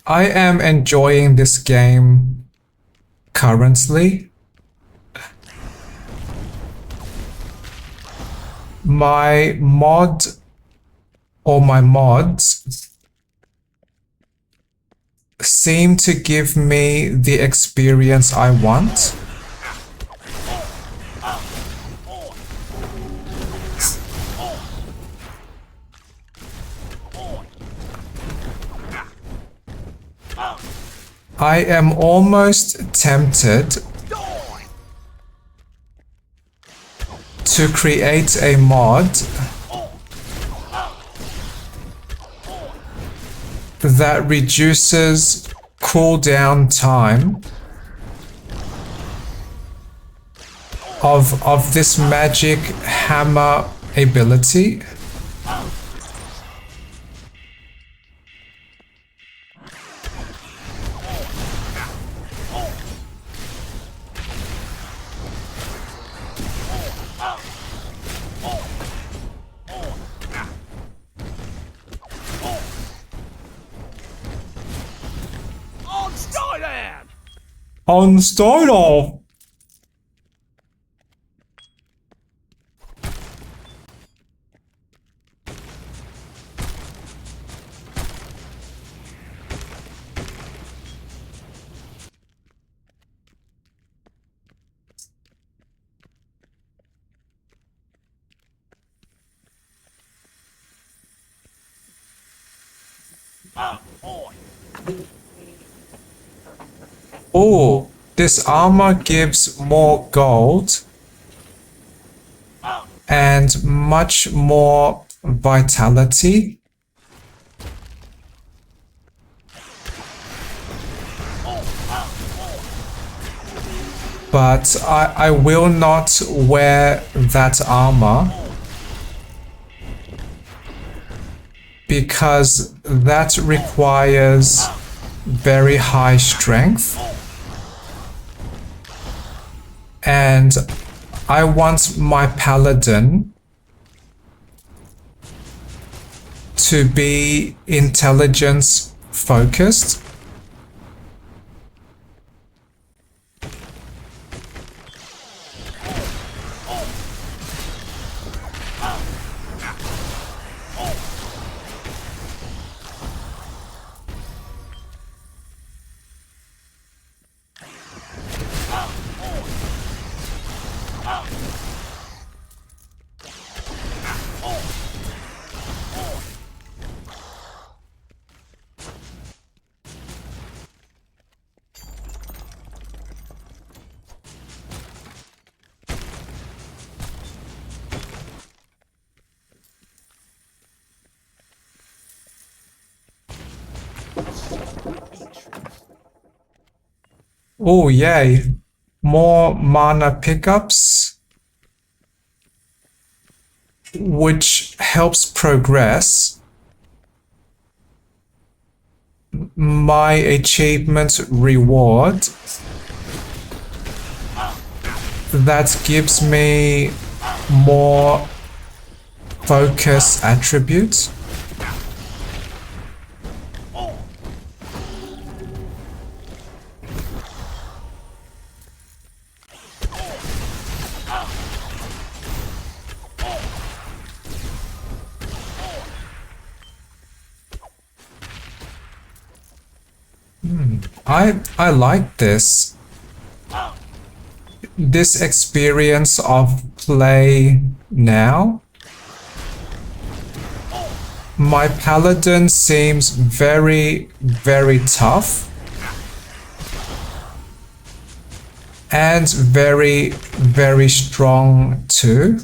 I am enjoying this game currently. My mod or my mods seem to give me the experience I want. I am almost tempted to create a mod that reduces cooldown time of this magic hammer ability. On start off. Oh, this armor gives more gold and much more vitality. But I will not wear that armor because that requires very high strength. And I want my paladin to be intelligence focused. Oh, yay. more mana pickups, which helps progress my achievement reward that gives me more focus attributes. I like this. This experience of play now. My paladin seems very, very tough. And very, very strong too.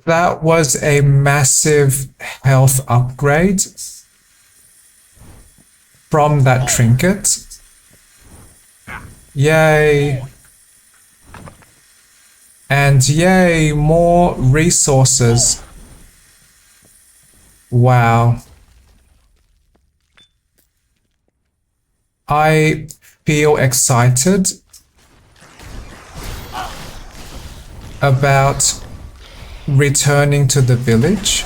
That was a massive health upgrade from that trinket. Yay. And yay, more resources. Wow. I feel excited about returning to the village.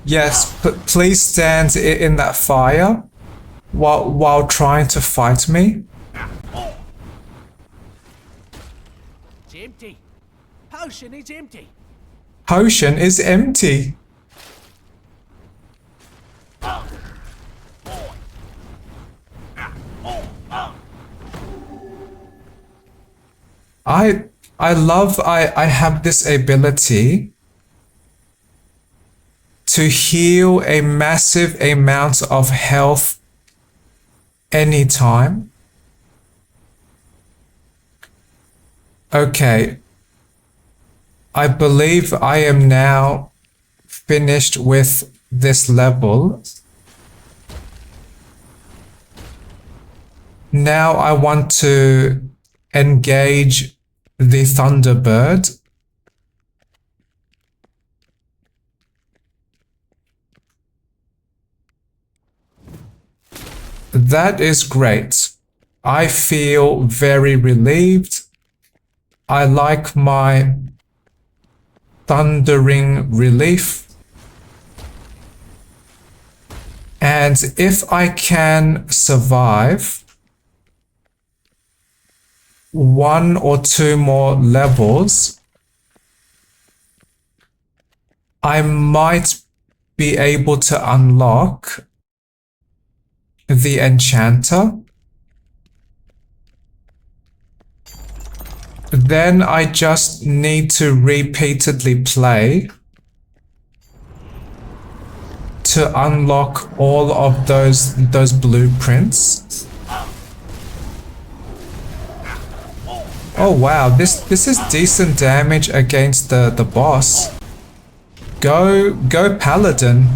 Yes, please stand in that fire while trying to fight me. It's empty. Potion is empty. Potion is empty. I love I have this ability to heal a massive amount of health anytime. Okay. I believe I am now finished with this level. Now I want to engage the Thunderbird. That is great. I feel very relieved. I like my thundering relief. And if I can survive 1 or 2 more levels, I might be able to unlock the enchanter. Then I just need to repeatedly play to unlock all of those blueprints. Oh wow, this is decent damage against the boss. Go Paladin.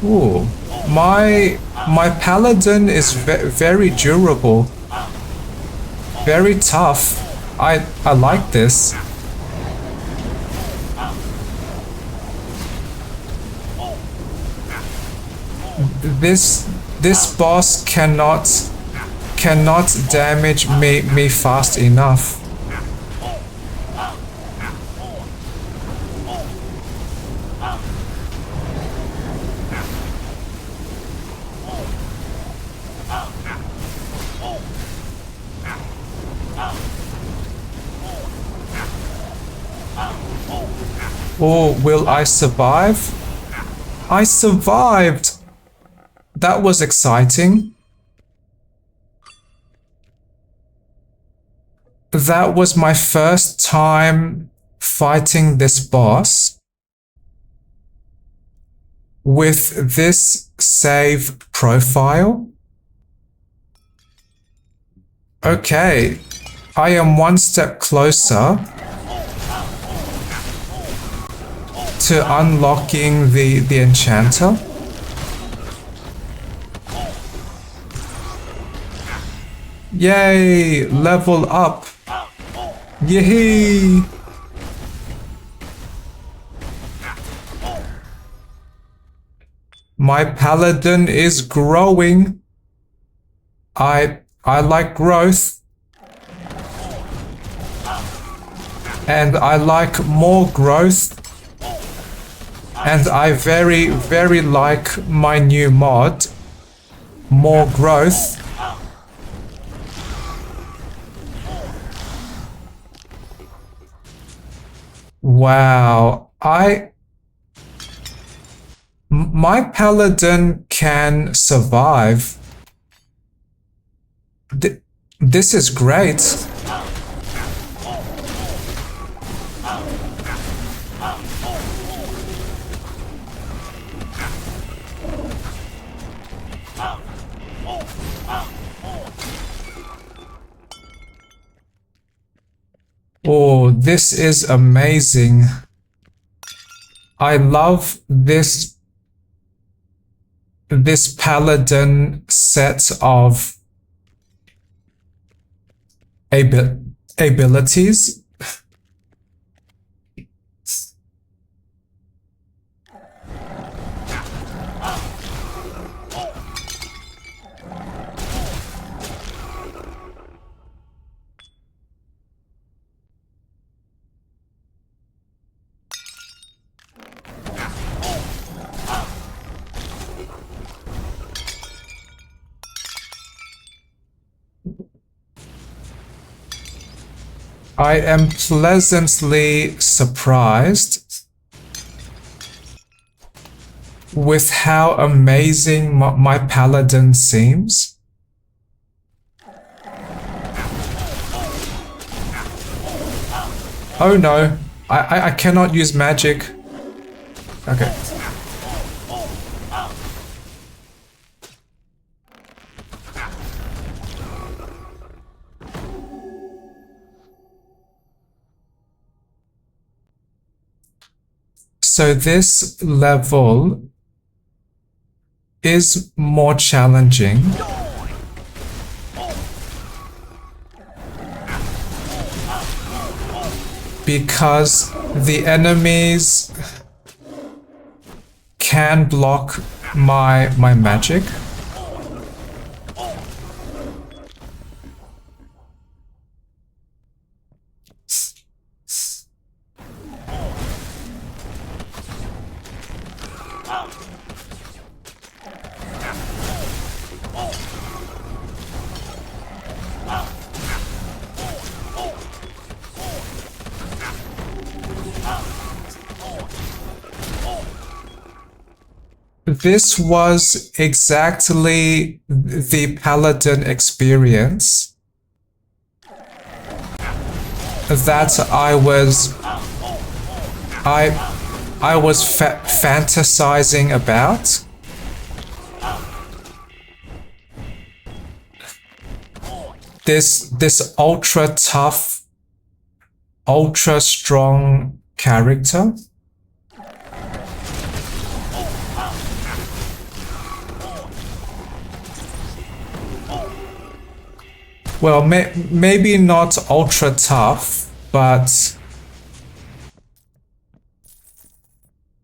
Ooh, my Paladin is very durable, very tough. I like this. This boss cannot damage me fast enough. Or will I survive? I survived! That was exciting. That was my first time fighting this boss with this save profile. Okay, I am 1 step closer to unlocking the enchanter. Yay! Level up! Yay! My paladin is growing. I like growth. And I like more growth. And I very like my new mod. More growth. Wow, my paladin can survive. This is great. Oh, this is amazing. I love this paladin set of abilities. I am pleasantly surprised with how amazing my paladin seems. Oh no, I cannot use magic. Okay. So this level is more challenging because the enemies can block my magic. This was exactly the paladin experience that I was fantasizing about. This ultra tough, ultra strong character. Well, maybe not ultra tough, but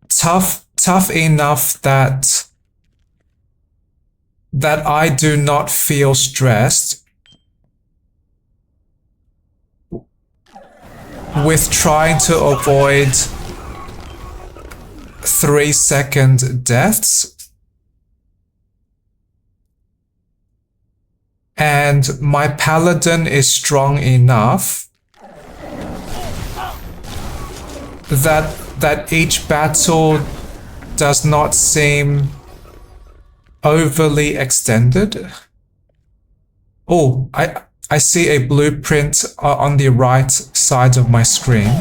tough enough that I do not feel stressed with trying to avoid 3-second deaths. And my paladin is strong enough that each battle does not seem overly extended. Oh, I see a blueprint on the right side of my screen.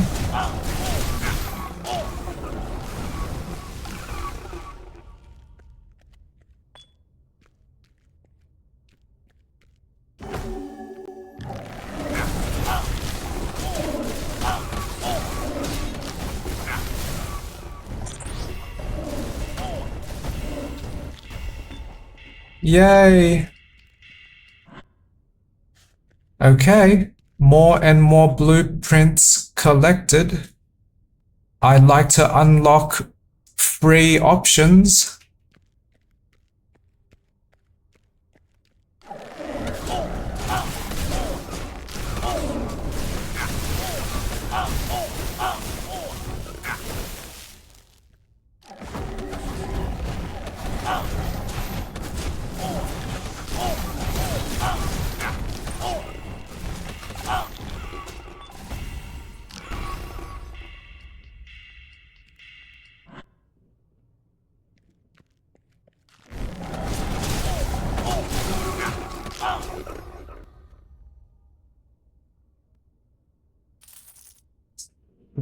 Yay! Okay, more and more blueprints collected. I'd like to unlock free options.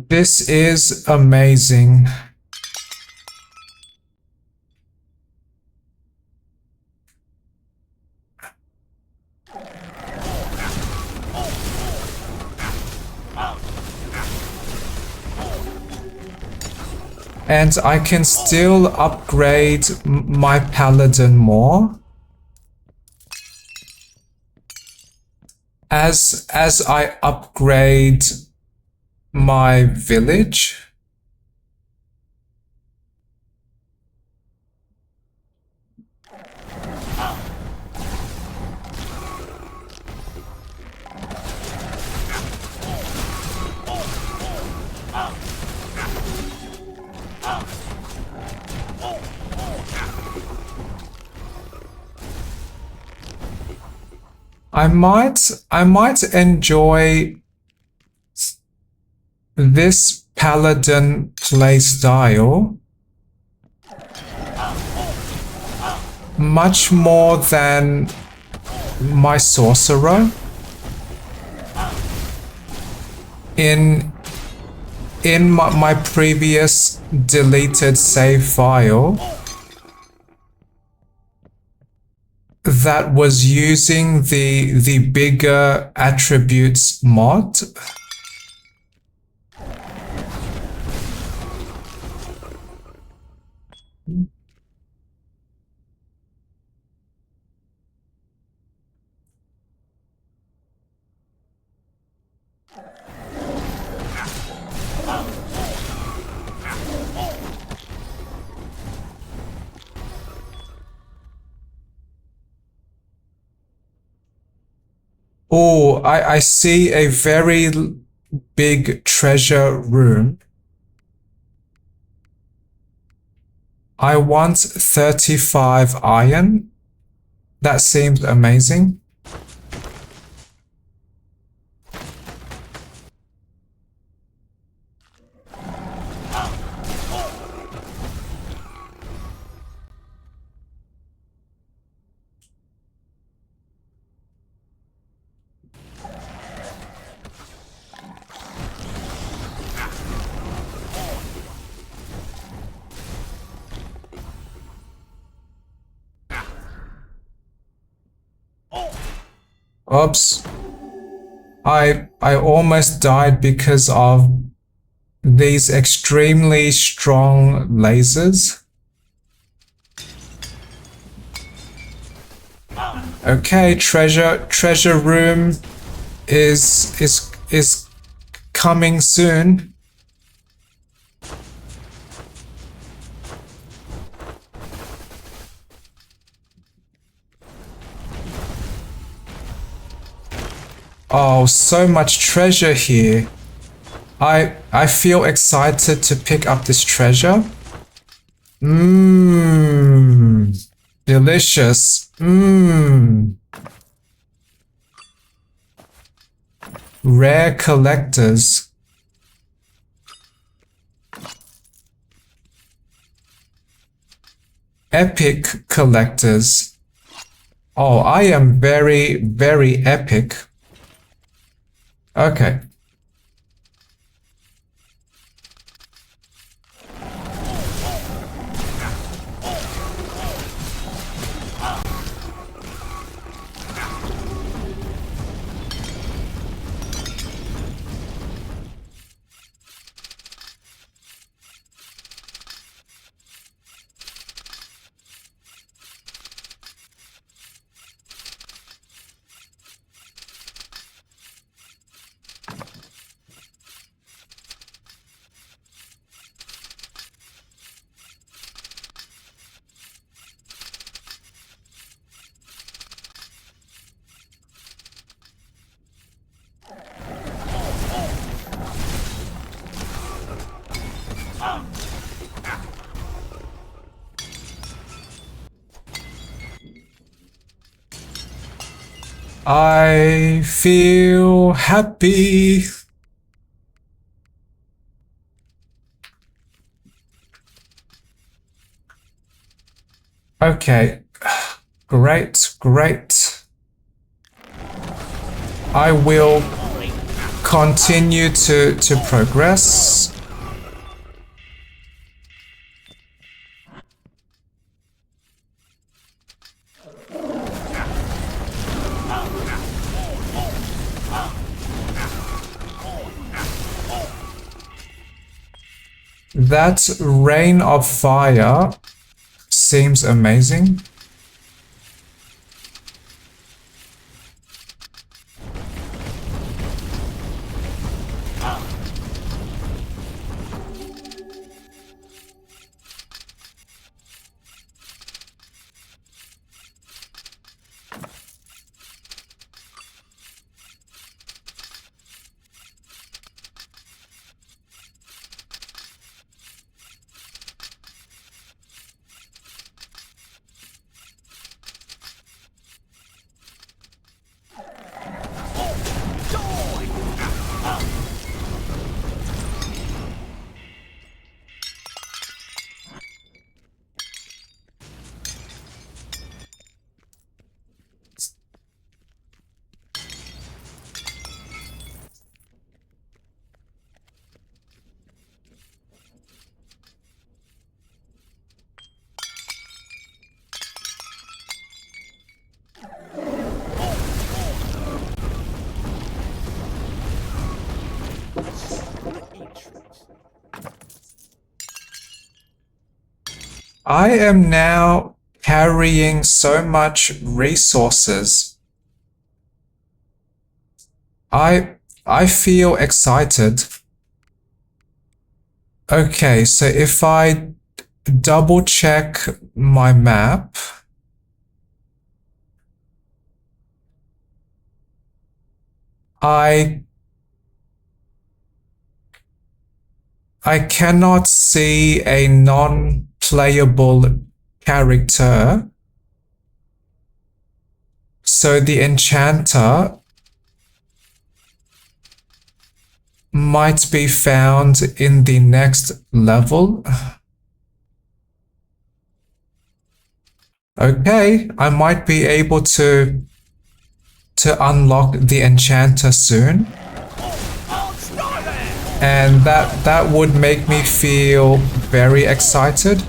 This is amazing. And I can still upgrade my paladin more as I upgrade my village. I might enjoy this paladin playstyle much more than my sorcerer. In my previous deleted save file that was using the bigger attributes mod. Oh, I see a very big treasure room. I want 35 iron. That seems amazing. Oops. I almost died because of these extremely strong lasers. Okay, treasure room is coming soon. Oh, so much treasure here. I feel excited to pick up this treasure. Mmm. Delicious. Mmm. Rare collectors. Epic collectors. Oh, I am very, very epic. Okay. I feel happy. Okay. Great, great. I will continue to progress. That rain of fire seems amazing. I am now carrying so much resources. I feel excited. Okay, so if I double check my map, I cannot see a non-playable character. So the enchanter might be found in the next level. Okay, I might be able to unlock the enchanter soon. And that would make me feel very excited.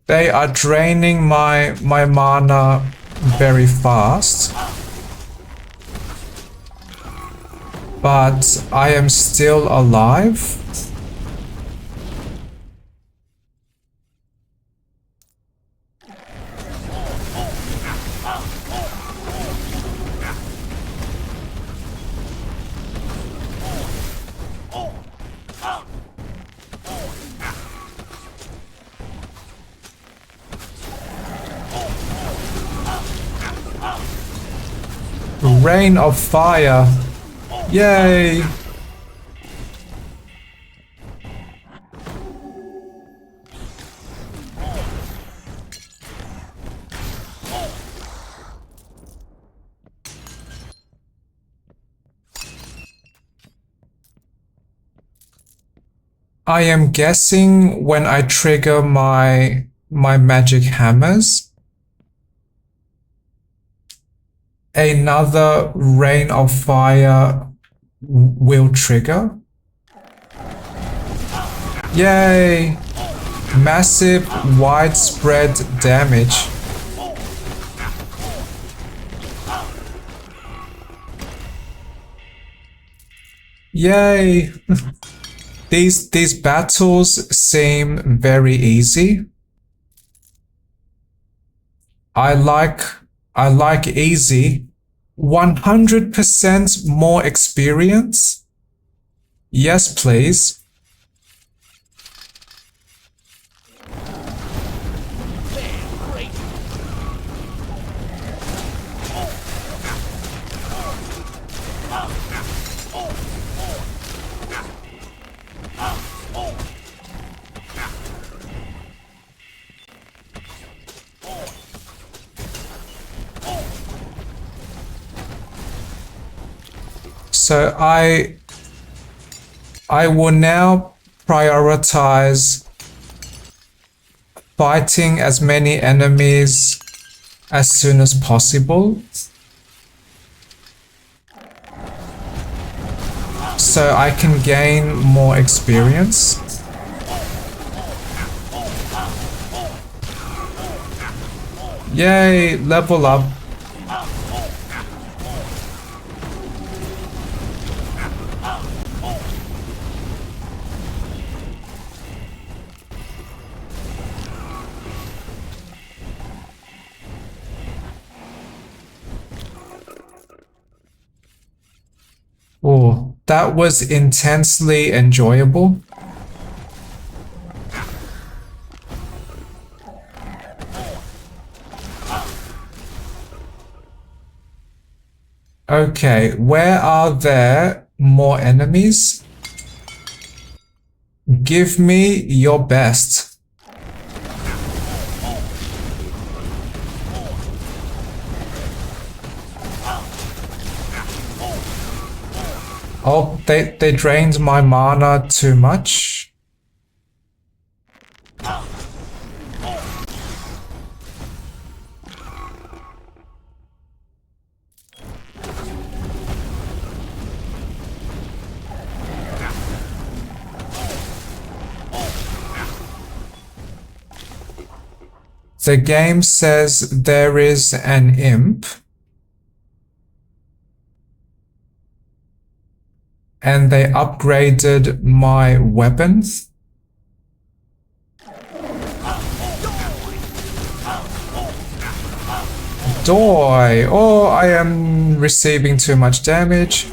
They are draining my mana very fast. But I am still alive. Rain of fire. Yay! I am guessing when I trigger my magic hammers, another rain of fire will trigger. Yay! Massive, widespread damage. Yay! These battles seem very easy. I like easy. 100% more experience? Yes, please. So I will now prioritize fighting as many enemies as soon as possible. So I can gain more experience. Yay, level up. Oh, that was intensely enjoyable. Okay, where are there more enemies? Give me your best. Oh, they drained my mana too much. The game says there is an imp. And they upgraded my weapons. Die! Oh, I am receiving too much damage.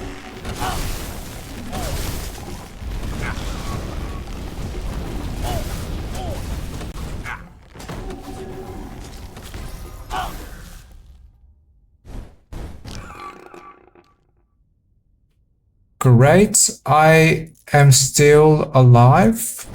Great, I am still alive.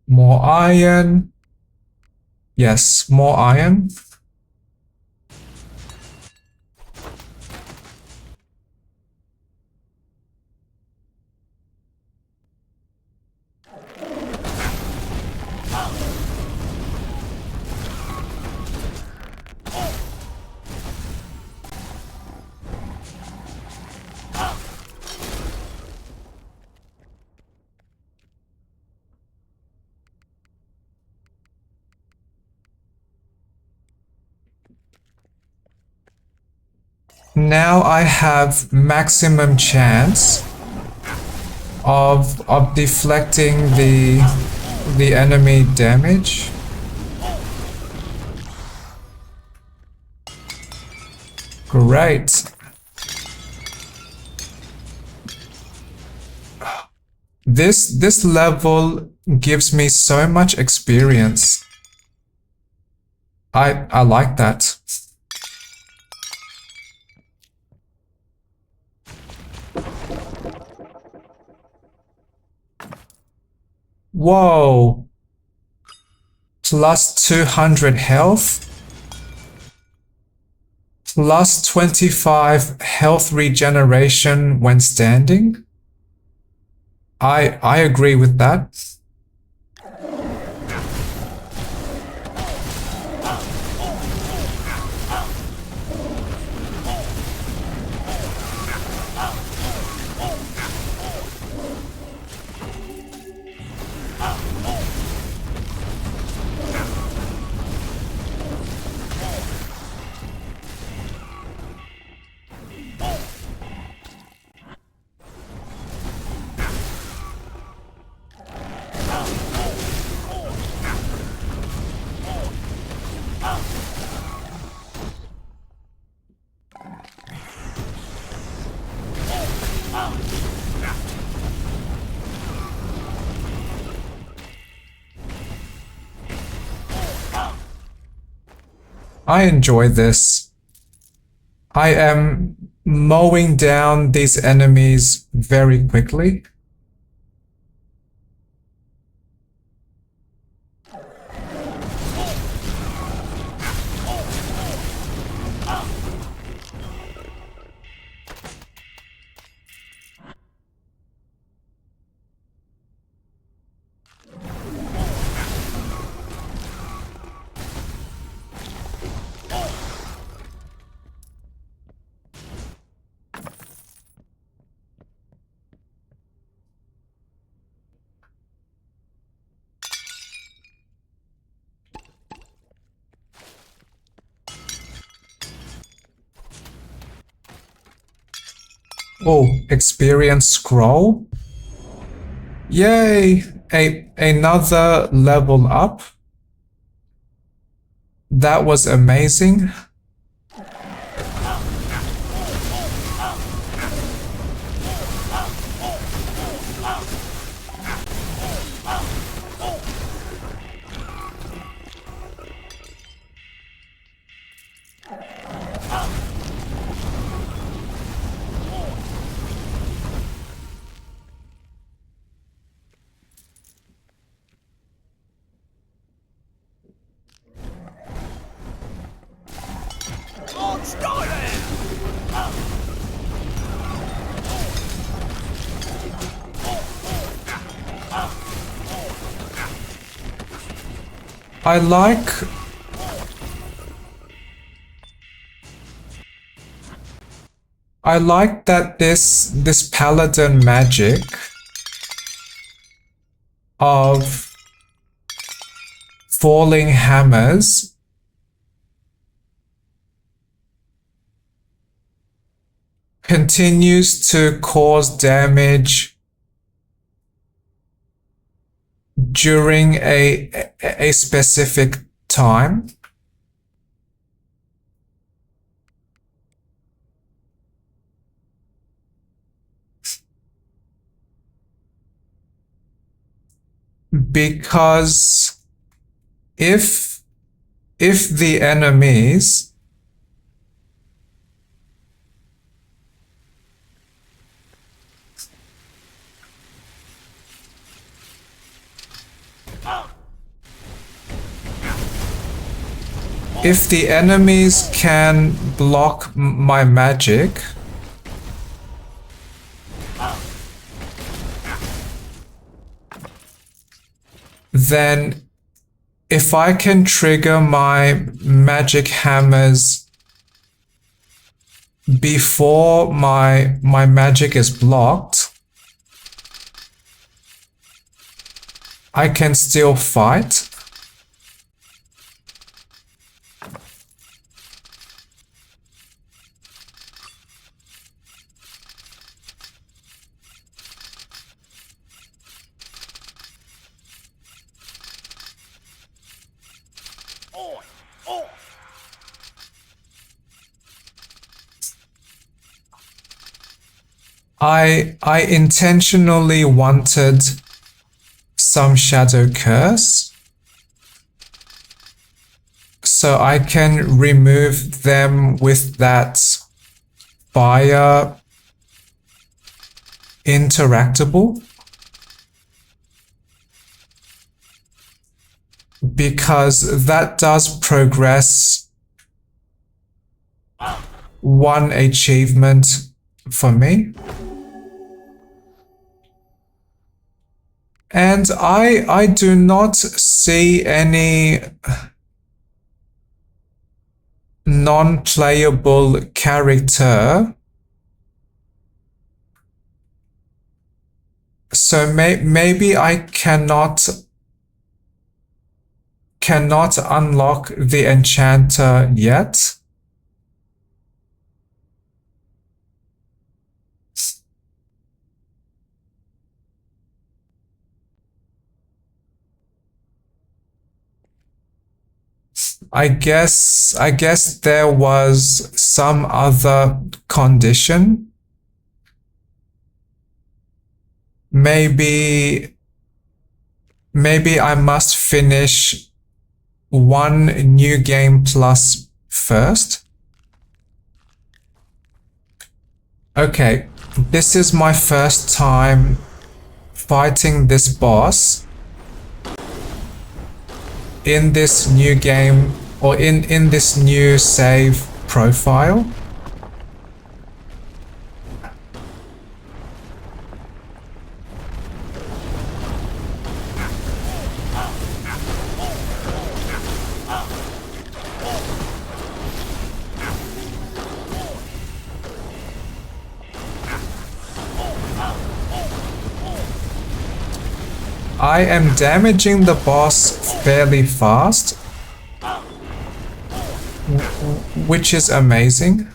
More iron. Yes, more iron. Now I have maximum chance of deflecting the enemy damage. Great. This level gives me so much experience. I like that. Whoa. Plus 200 health. Plus 25 health regeneration when standing. I agree with that. I enjoy this. I am mowing down these enemies very quickly. Oh, experience scroll. Yay! Another level up. That was amazing. I like that this paladin magic of falling hammers continues to cause damage during a specific time. Because if the enemies can block my magic, then if I can trigger my magic hammers before my magic is blocked, I can still fight. I intentionally wanted some shadow curse so I can remove them with that fire interactable, because that does progress one achievement for me. And I do not see any non-playable character. So maybe I cannot unlock the enchanter yet. I guess there was some other condition. Maybe I must finish one new game plus first. Okay, this is my first time fighting this boss in this new game, or in this new save profile. I am damaging the boss fairly fast, which is amazing.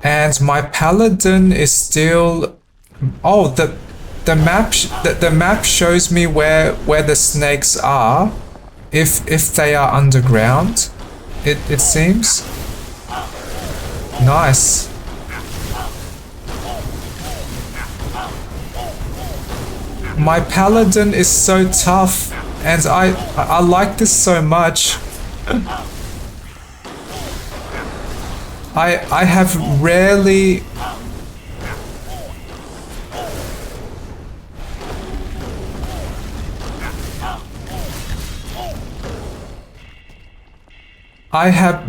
And my paladin is still... Oh, the map shows me where the snakes are if they are underground, it seems. Nice. My paladin is so tough, and I like this so much. I have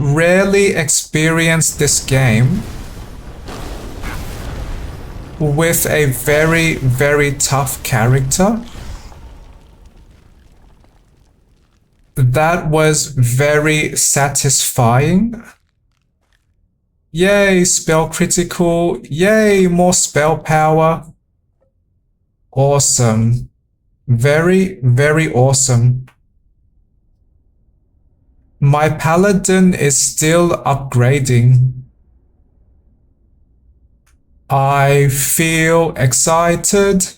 rarely experienced this game with a very, very tough character. That was very satisfying. Yay, spell critical. Yay, more spell power. Awesome. Very, very awesome. My paladin is still upgrading. I feel excited.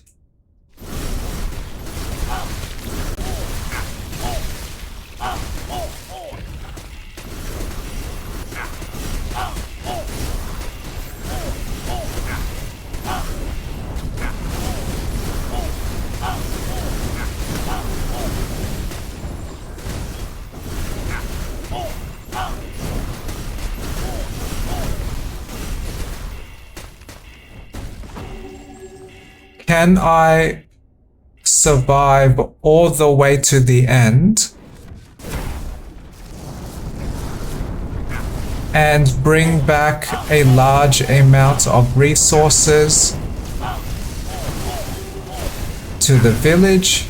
Can I survive all the way to the end and bring back a large amount of resources to the village?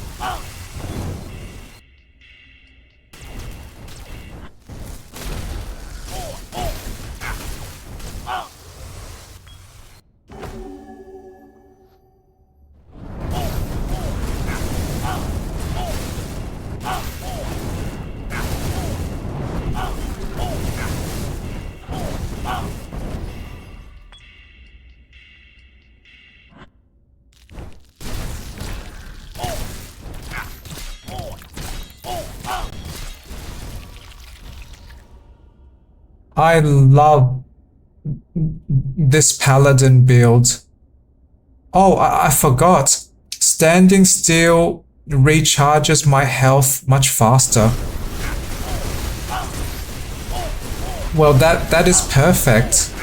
I love this paladin build. Oh, I forgot. Standing still recharges my health much faster. Well, that is perfect.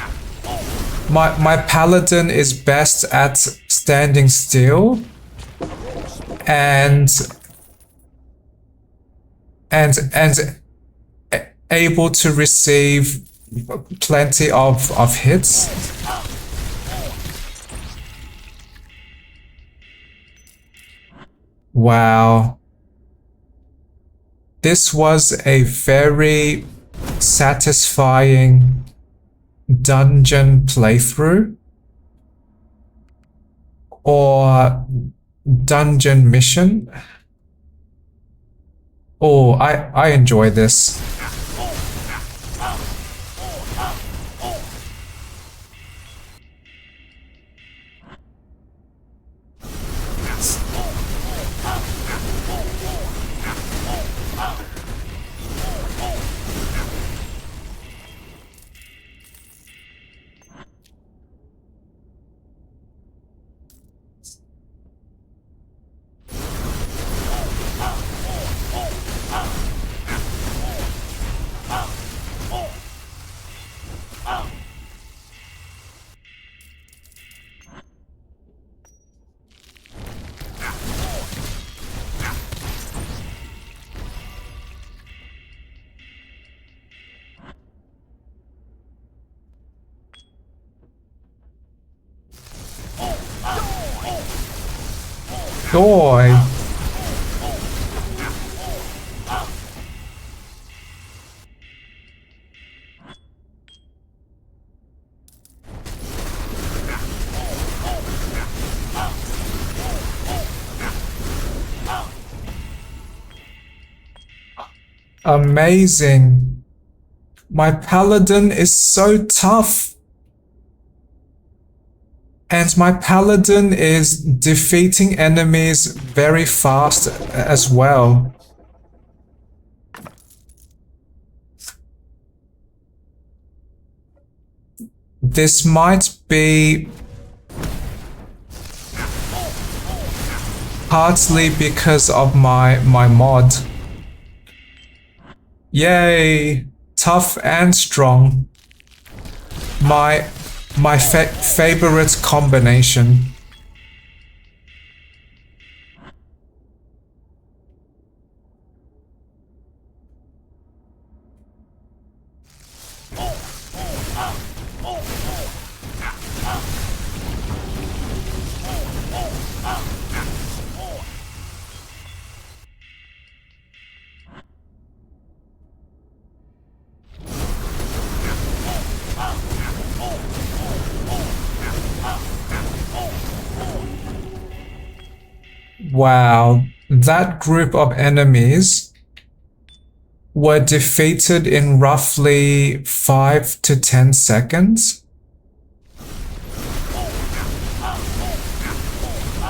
My paladin is best at standing still and able to receive plenty of hits. Wow. This was a very satisfying dungeon playthrough or dungeon mission. Oh, I enjoy this. Joy. Amazing. My paladin is so tough. And my paladin is defeating enemies very fast as well. This might be partly because of my mod. Yay! Tough and strong. My favorite combination. Wow, that group of enemies were defeated in roughly 5 to 10 seconds.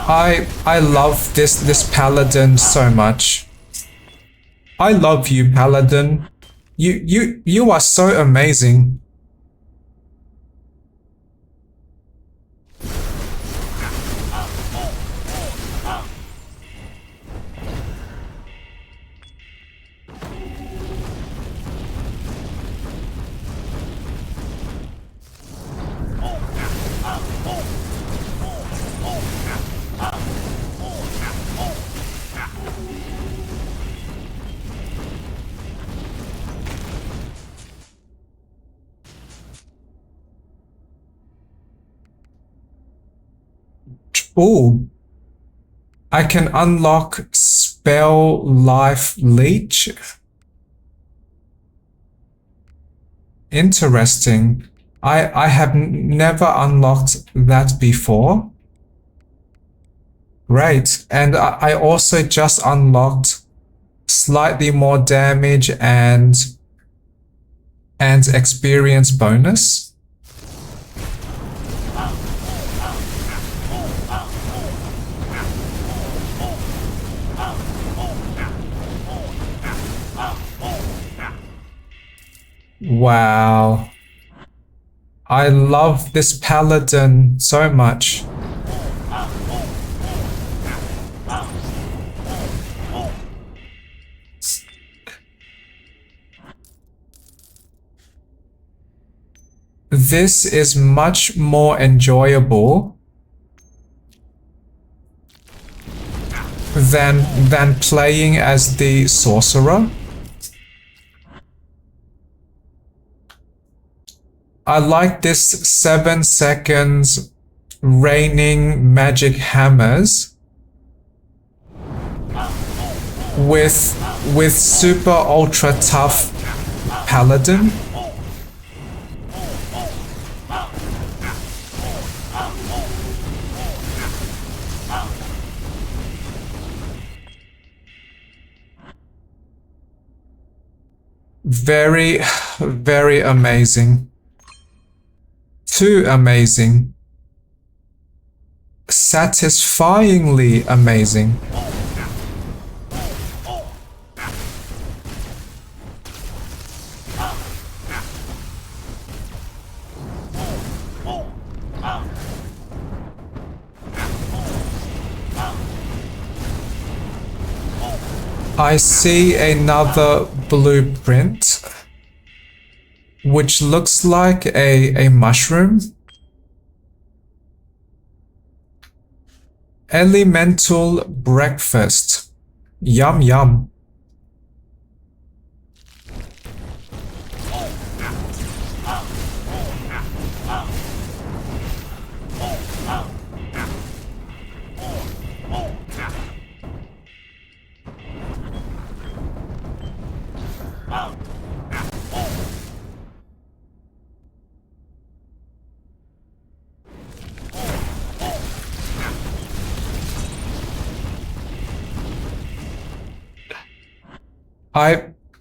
I love this paladin so much. I love you, paladin. You are so amazing. Ooh. I can unlock Spell Life Leech. Interesting. I have never unlocked that before. Great. And I also just unlocked slightly more damage and experience bonus. Wow. I love this paladin so much. This is much more enjoyable than playing as the sorcerer. I like this 7 seconds raining magic hammers with super ultra tough paladin. Very, very amazing. Too amazing. Satisfyingly amazing. I see another blueprint, which looks like a mushroom. Elemental breakfast. Yum yum.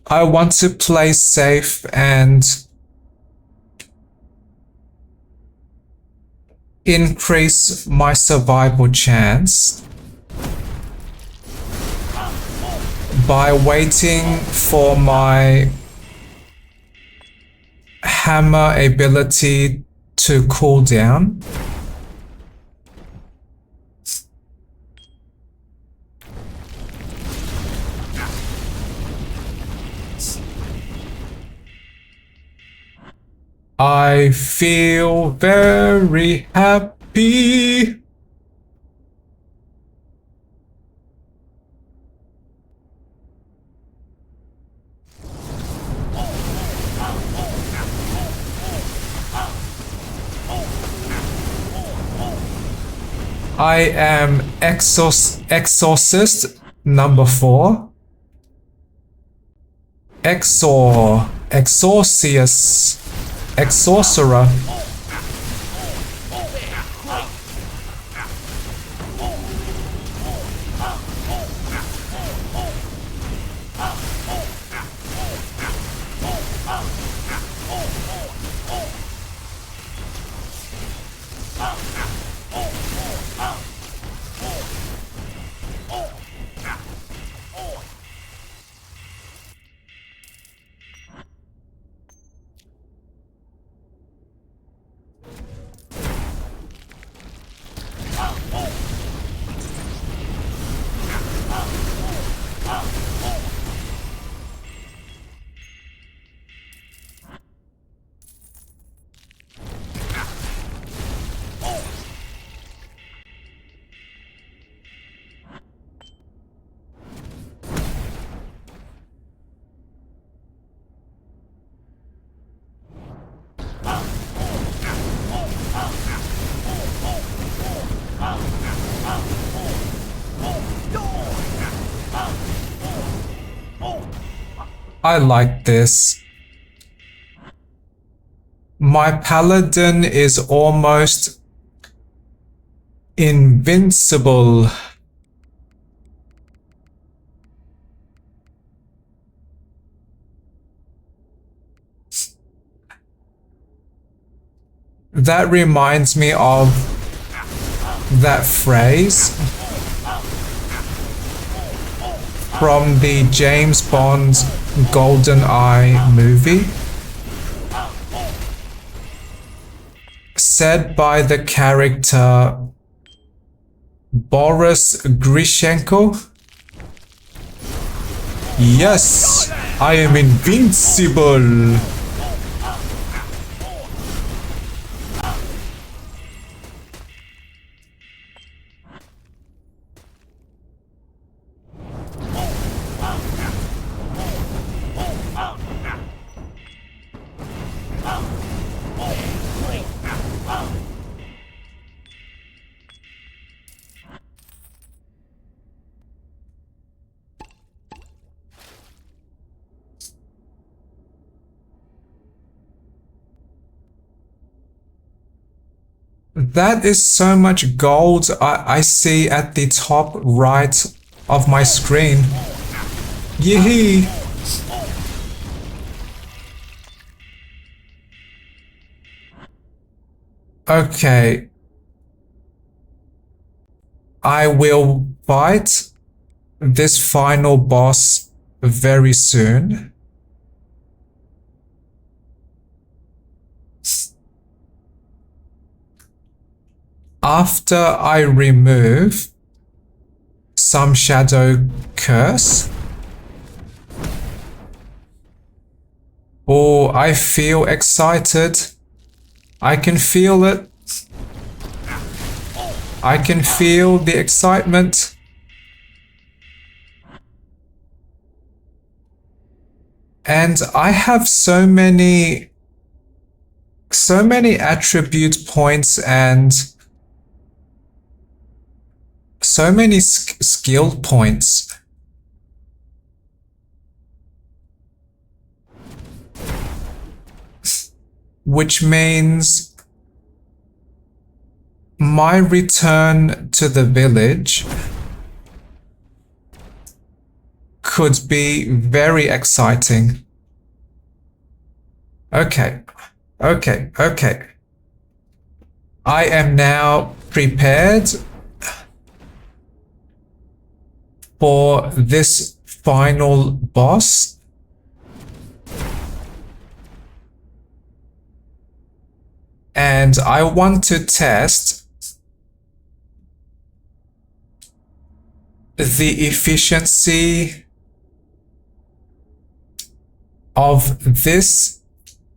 I want to play safe and increase my survival chance by waiting for my hammer ability to cool down. I feel very happy. I am Exorcist number 4. Exorcius. Exorcerer. I like this. My paladin is almost invincible. That reminds me of that phrase from the James Bond GoldenEye movie, said by the character Boris Grishenko. Yes, I am invincible. That is so much gold I see at the top right of my screen. Yee! Okay. I will fight this final boss very soon. After I remove some shadow curse. Oh, I feel excited. I can feel it. I can feel the excitement. And I have so many attribute points and so many skill points. Which means my return to the village could be very exciting. Okay. I am now prepared for this final boss. and I want to test the efficiency of this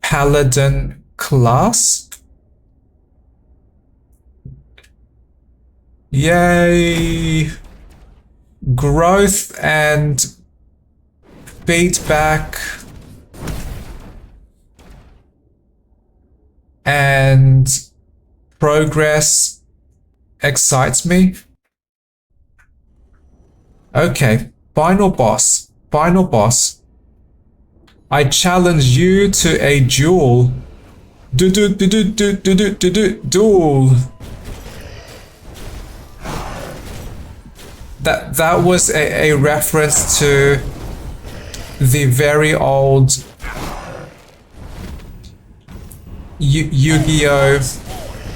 paladin class. Yay! Growth and feedback and progress excites me. Okay, final boss. Final boss. I challenge you to a duel. Duel. That was a reference to the very old Yu-Gi-Oh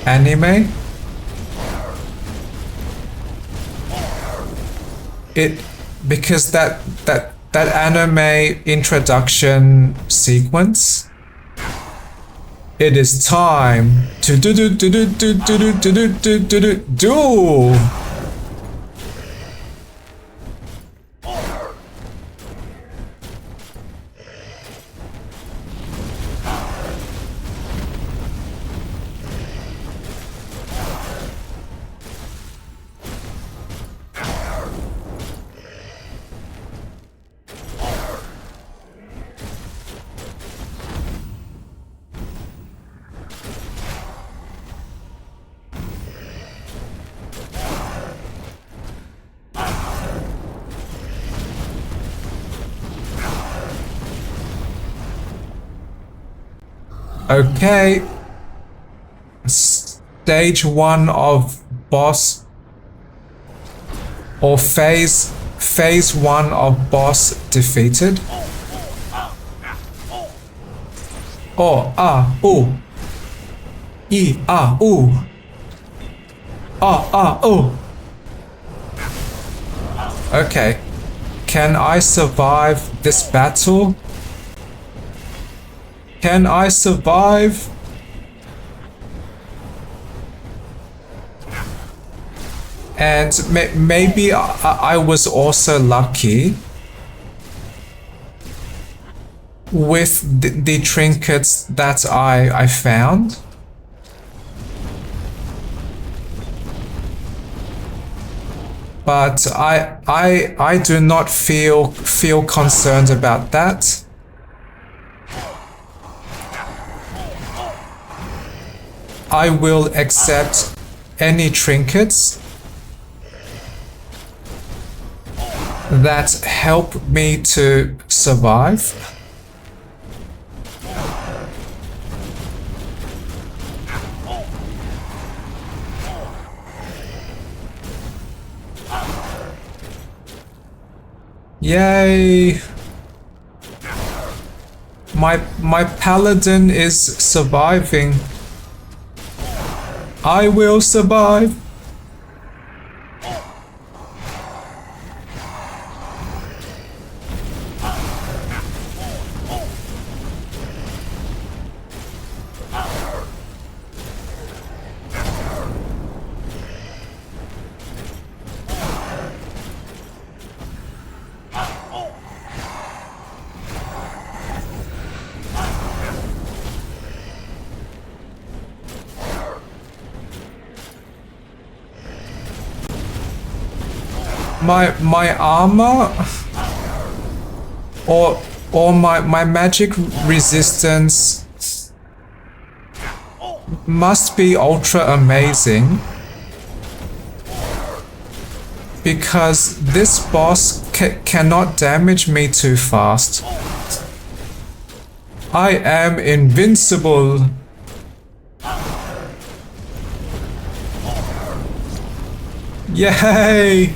anime. Because that anime introduction sequence, it is time to duel. Okay, stage 1 of boss, or phase 1 of boss defeated. Oh, ah, ooh. E, ah, ooh. Ah, ah, ooh. Okay, can I survive this battle? Can I survive? And maybe I was also lucky with the trinkets that I found. But I do not feel concerned about that. I will accept any trinkets that help me to survive. Yay! My paladin is surviving. I will survive. My armor or my magic resistance must be ultra amazing, because this boss cannot damage me too fast. I am invincible. Yay!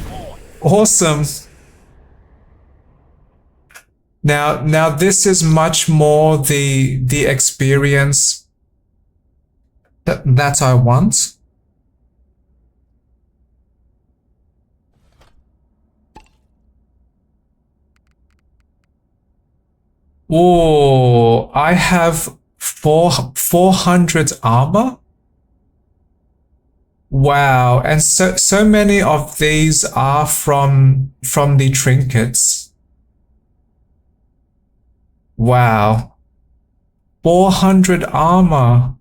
Awesome. Now this is much more the experience that I want. Oh, I have 400 armor. Wow, and so many of these are from the trinkets. Wow. 400 armor.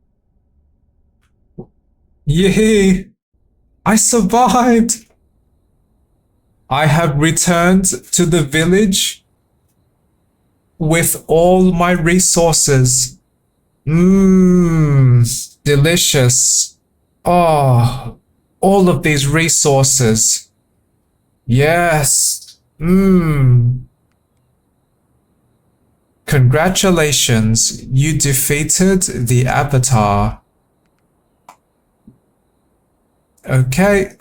Yay! I survived! I have returned to the village with all my resources. Mmm, delicious. Oh, all of these resources. Yes. Mmm. Congratulations, you defeated the Avatar. Okay.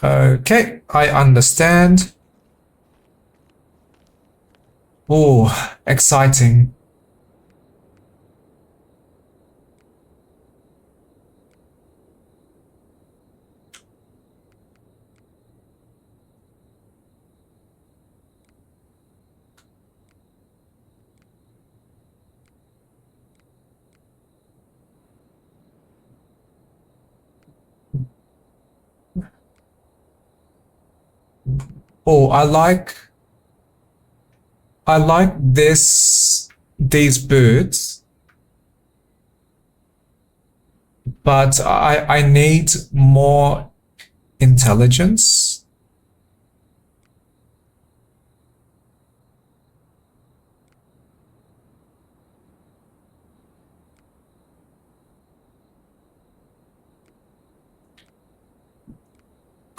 Okay, I understand. Oh, exciting. Oh, I like these boots, but I need more intelligence.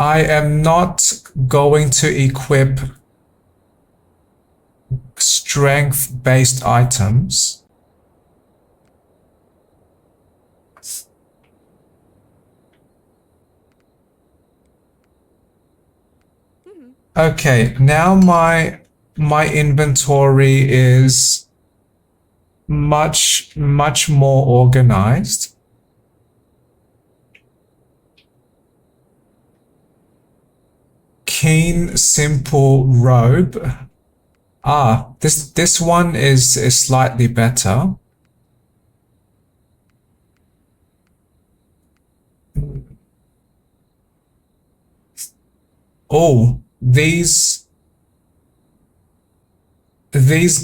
I am not going to equip strength-based items. Okay, now my inventory is much more organized. Keen simple robe. Ah, this one is slightly better. Oh, these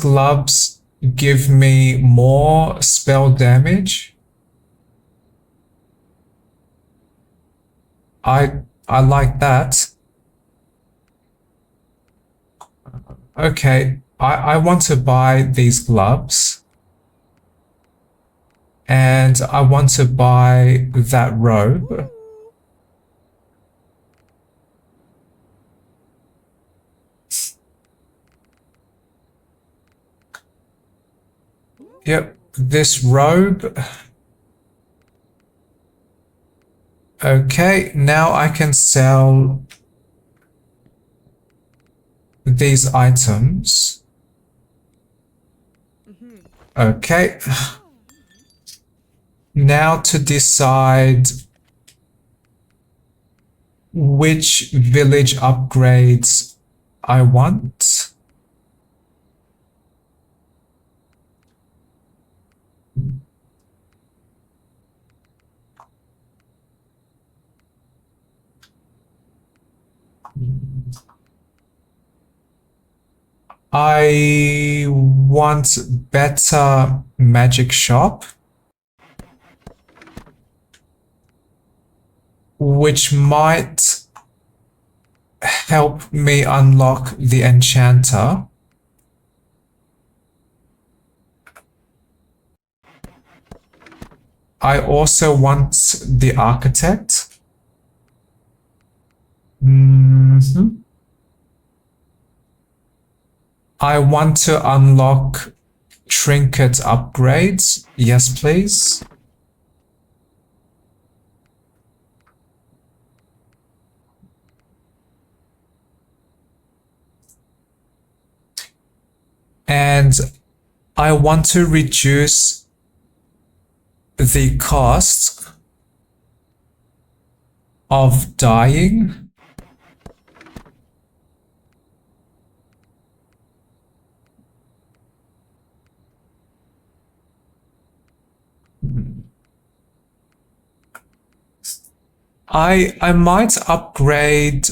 gloves give me more spell damage. I like that. Okay, I want to buy these gloves. And I want to buy that robe. Yep, this robe. Okay, now I can sell these items. Okay. Now to decide which village upgrades I want. I want better magic shop, which might help me unlock the enchanter. I also want the architect. I want to unlock trinket upgrades. Yes, please. And I want to reduce the cost of dying. I might upgrade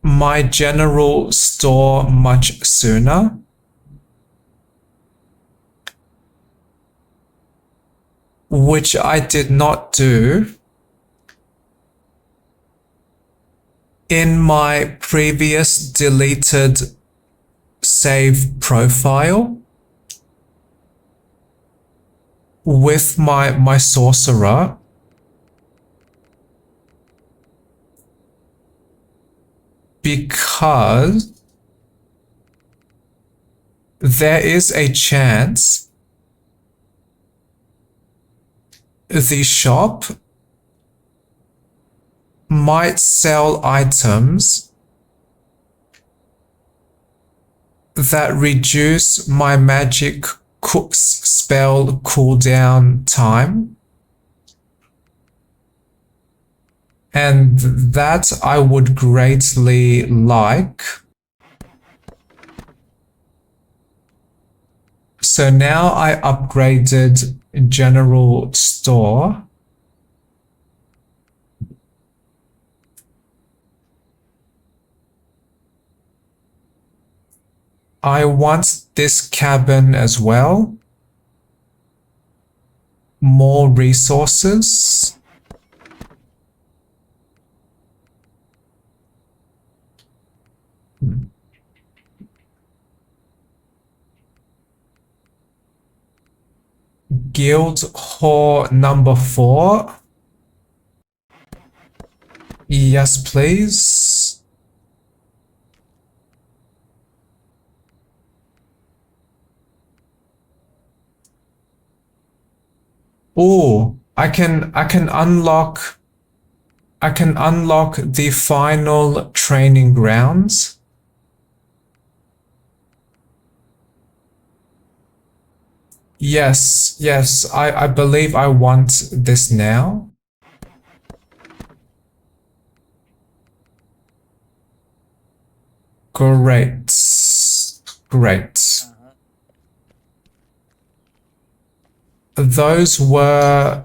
my general store much sooner. Which I did not do in my previous deleted save profile with my sorcerer. Because there is a chance the shop might sell items that reduce my magic spell cooldown time. And that I would greatly like. So now I upgraded general store. I want this cabin as well. More resources. Guild Hall number 4. Yes, please. Oh, I can unlock the final training grounds. Yes, I believe I want this now. Great. Those were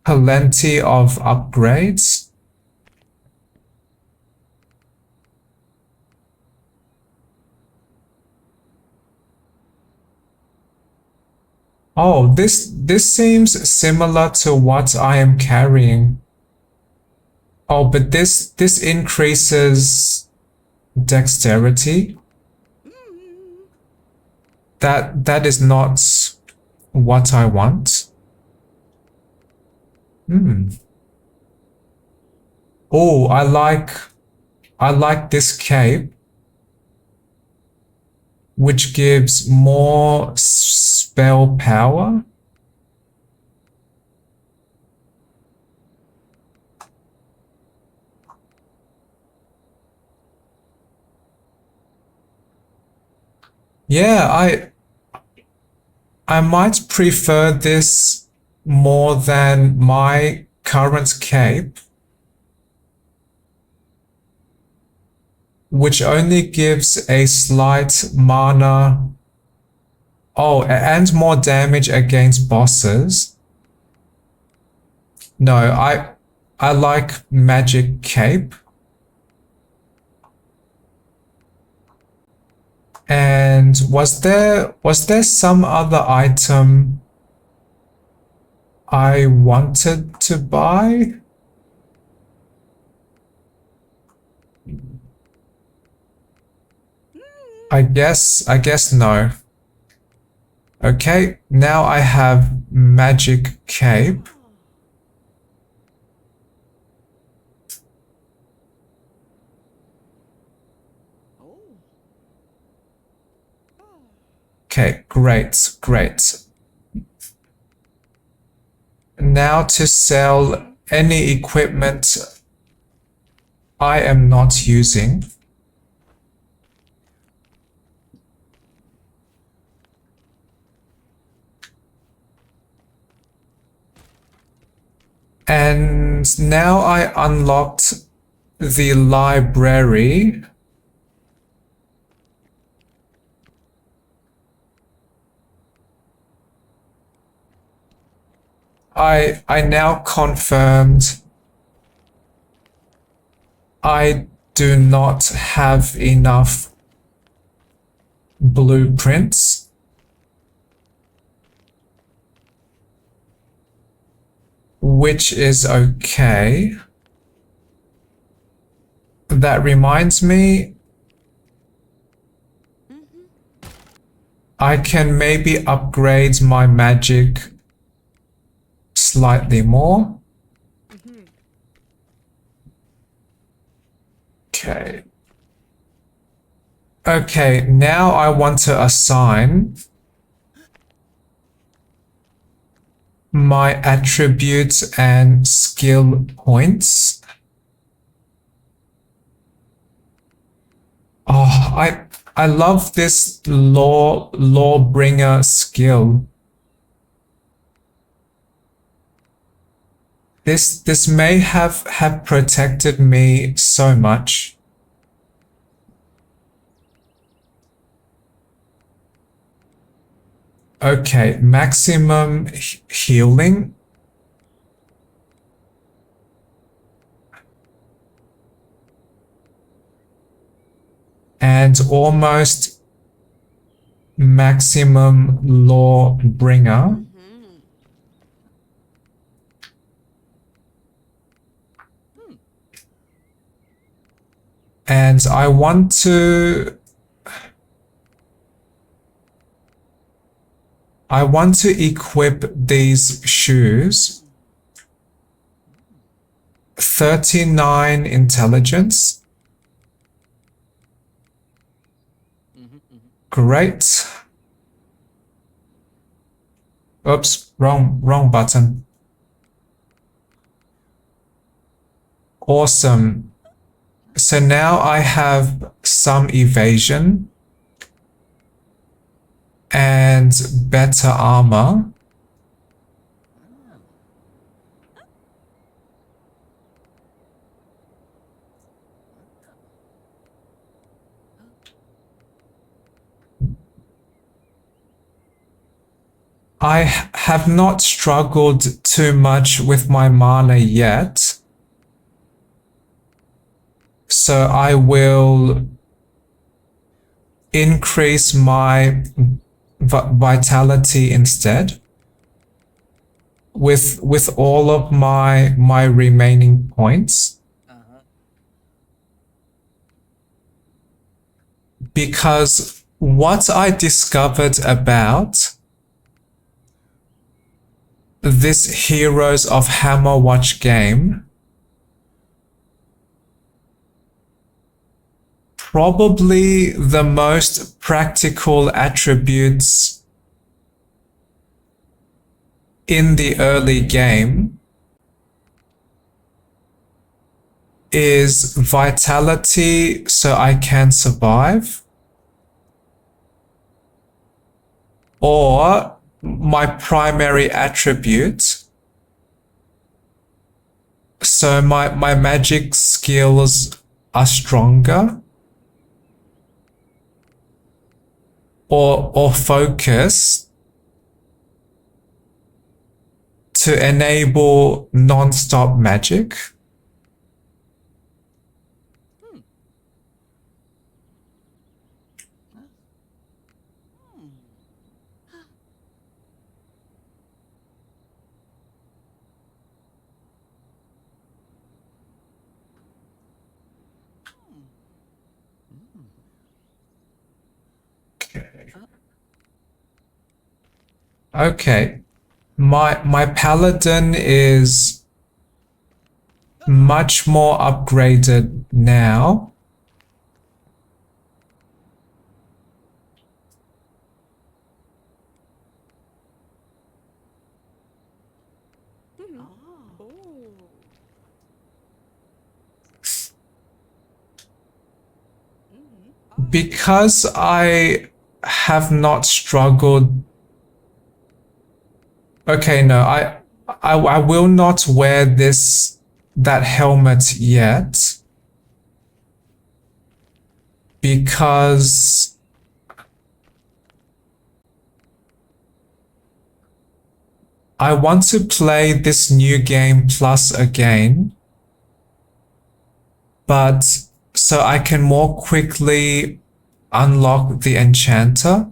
plenty of upgrades. Oh, this seems similar to what I am carrying. Oh, but this increases dexterity. That is not what I want. Oh, I like this cape, which gives more spell power. Yeah, I might prefer this more than my current cape, which only gives a slight mana. Oh, and more damage against bosses. No, I like magic cape. And was there some other item I wanted to buy? I guess no. Okay, now I have magic cape. Okay, great. Now to sell any equipment I am not using. And now I unlocked the library. I now confirmed I do not have enough blueprints, which is okay. That reminds me, I can maybe upgrade my magic slightly more. Okay. Okay, now I want to assign my attributes and skill points. Oh, I love this lawbringer skill. This may have protected me so much. Okay, maximum healing. And almost maximum lawbringer. And I want to equip these shoes. 39 intelligence. Great. Oops, wrong button. Awesome. So now I have some evasion and better armor. I have not struggled too much with my mana yet. So I will increase my vitality instead with all of my remaining points. Because what I discovered about this Heroes of Hammerwatch game, probably the most practical attributes in the early game is vitality, so I can survive, or my primary attribute, so my magic skills are stronger, or focus to enable non-stop magic. Okay. My paladin is much more upgraded now. Because I have not struggled. Okay, no, I will not wear that helmet yet, because I want to play this new game plus again, but so I can more quickly unlock the enchanter.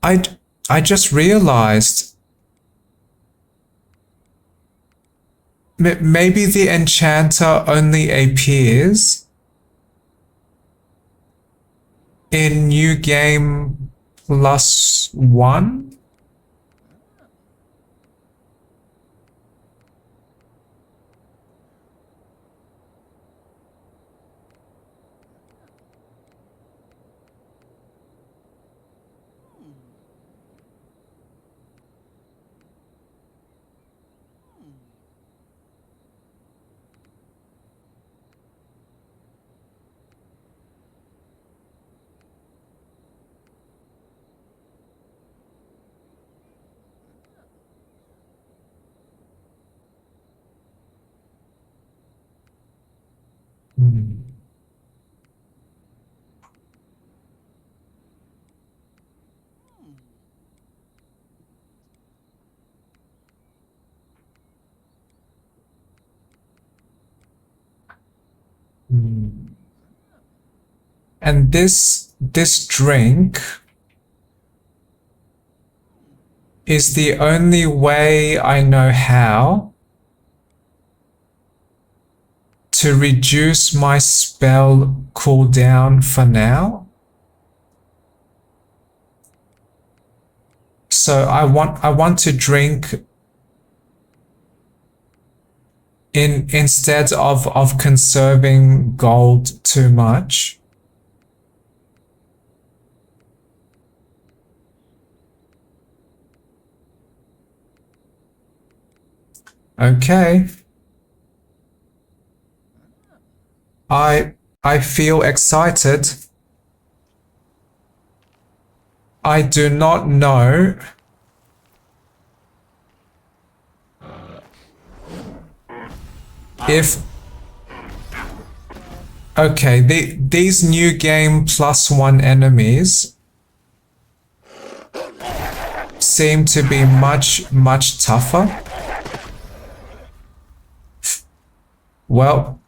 I just realized maybe the enchanter only appears in new game +1. And this drink is the only way I know how to reduce my spell cooldown for now. So I want to drink instead of conserving gold too much. Okay. I feel excited. I do not know if okay, these new game +1 enemies seem to be much tougher. Well,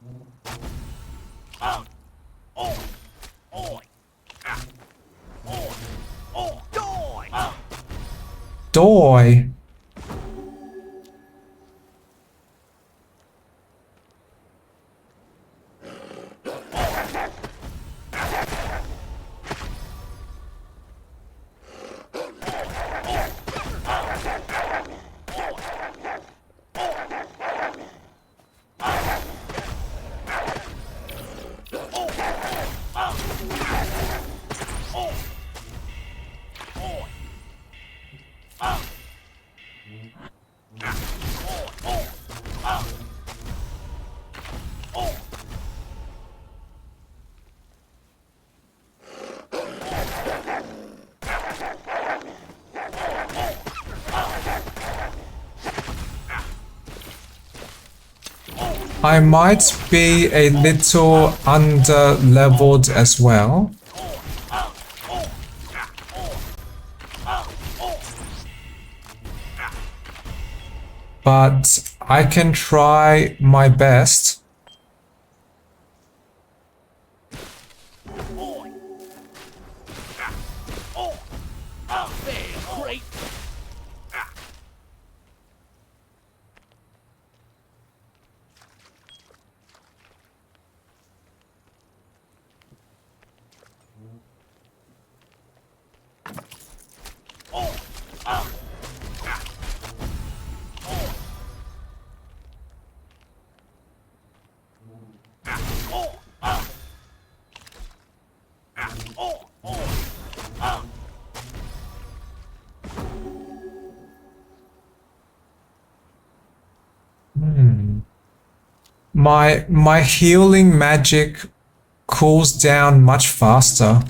Doi. I might be a little under-leveled as well. But I can try my best. My healing magic cools down much faster.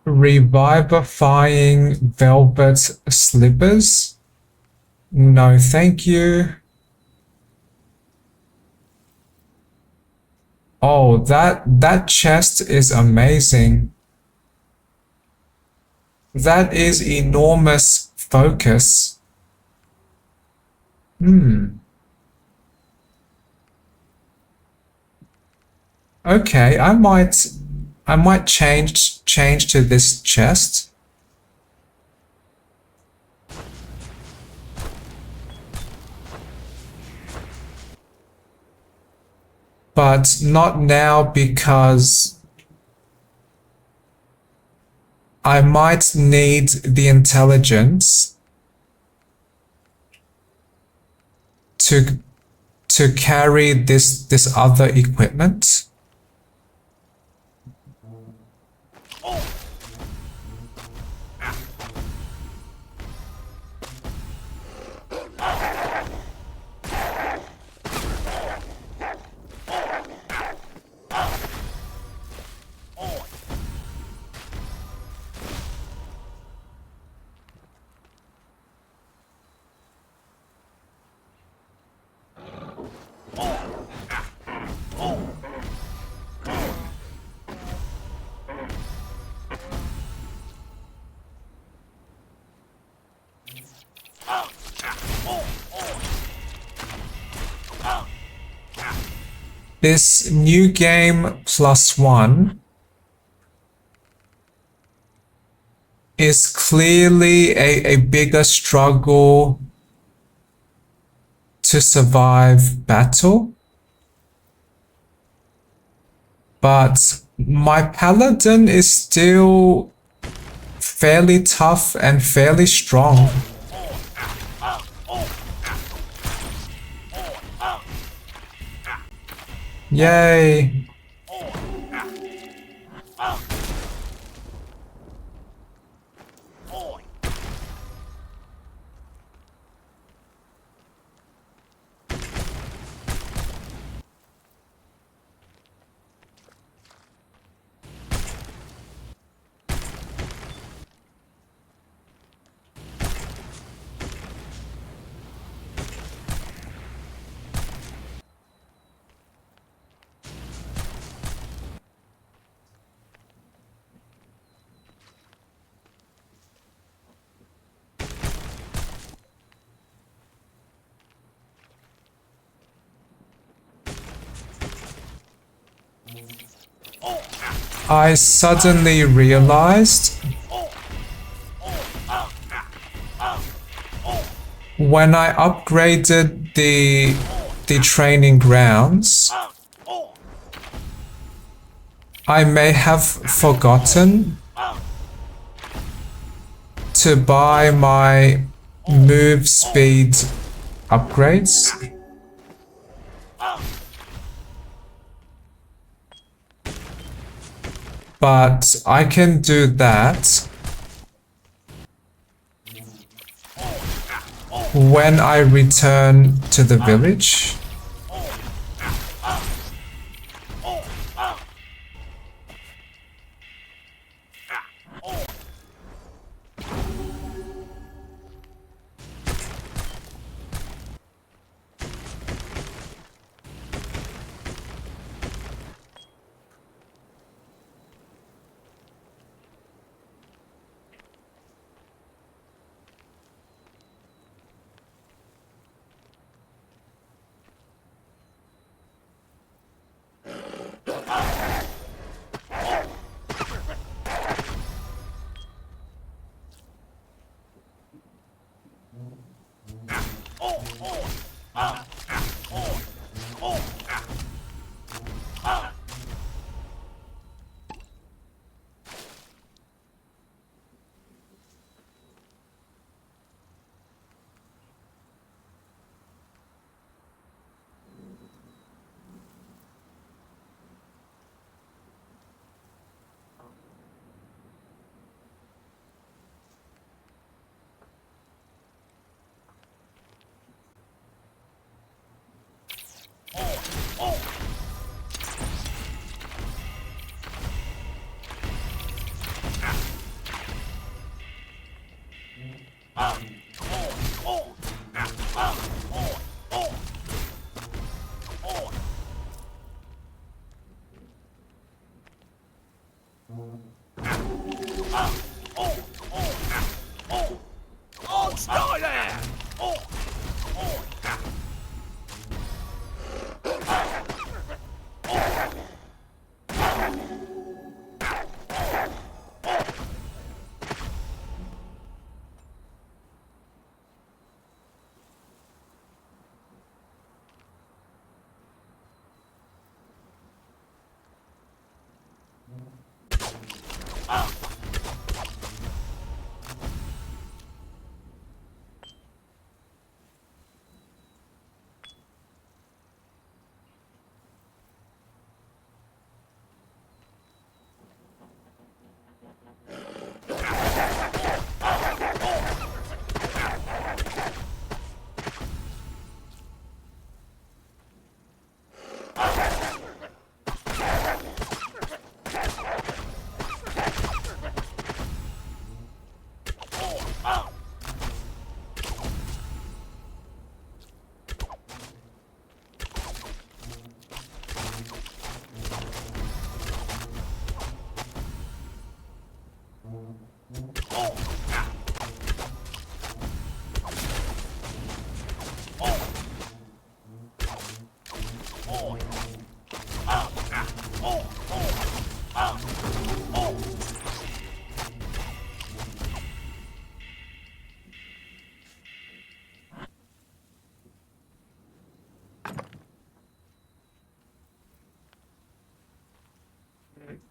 Revivifying velvet slippers? No, thank you. Oh, that chest is amazing. That is enormous focus. Okay, I might change to this chest. But not now because I might need the intelligence to carry this other equipment. This new game +1 is clearly a bigger struggle to survive battle. But my paladin is still fairly tough and fairly strong. Yay! I suddenly realized when I upgraded the training grounds, I may have forgotten to buy my move speed upgrades. But I can do that when I return to the village. Oh, stop there!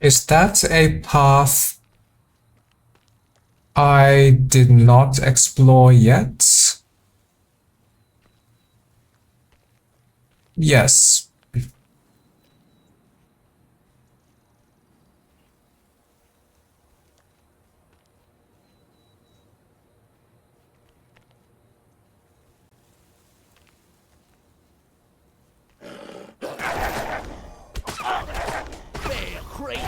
Is that a path I did not explore yet? Yes. Bear Creek!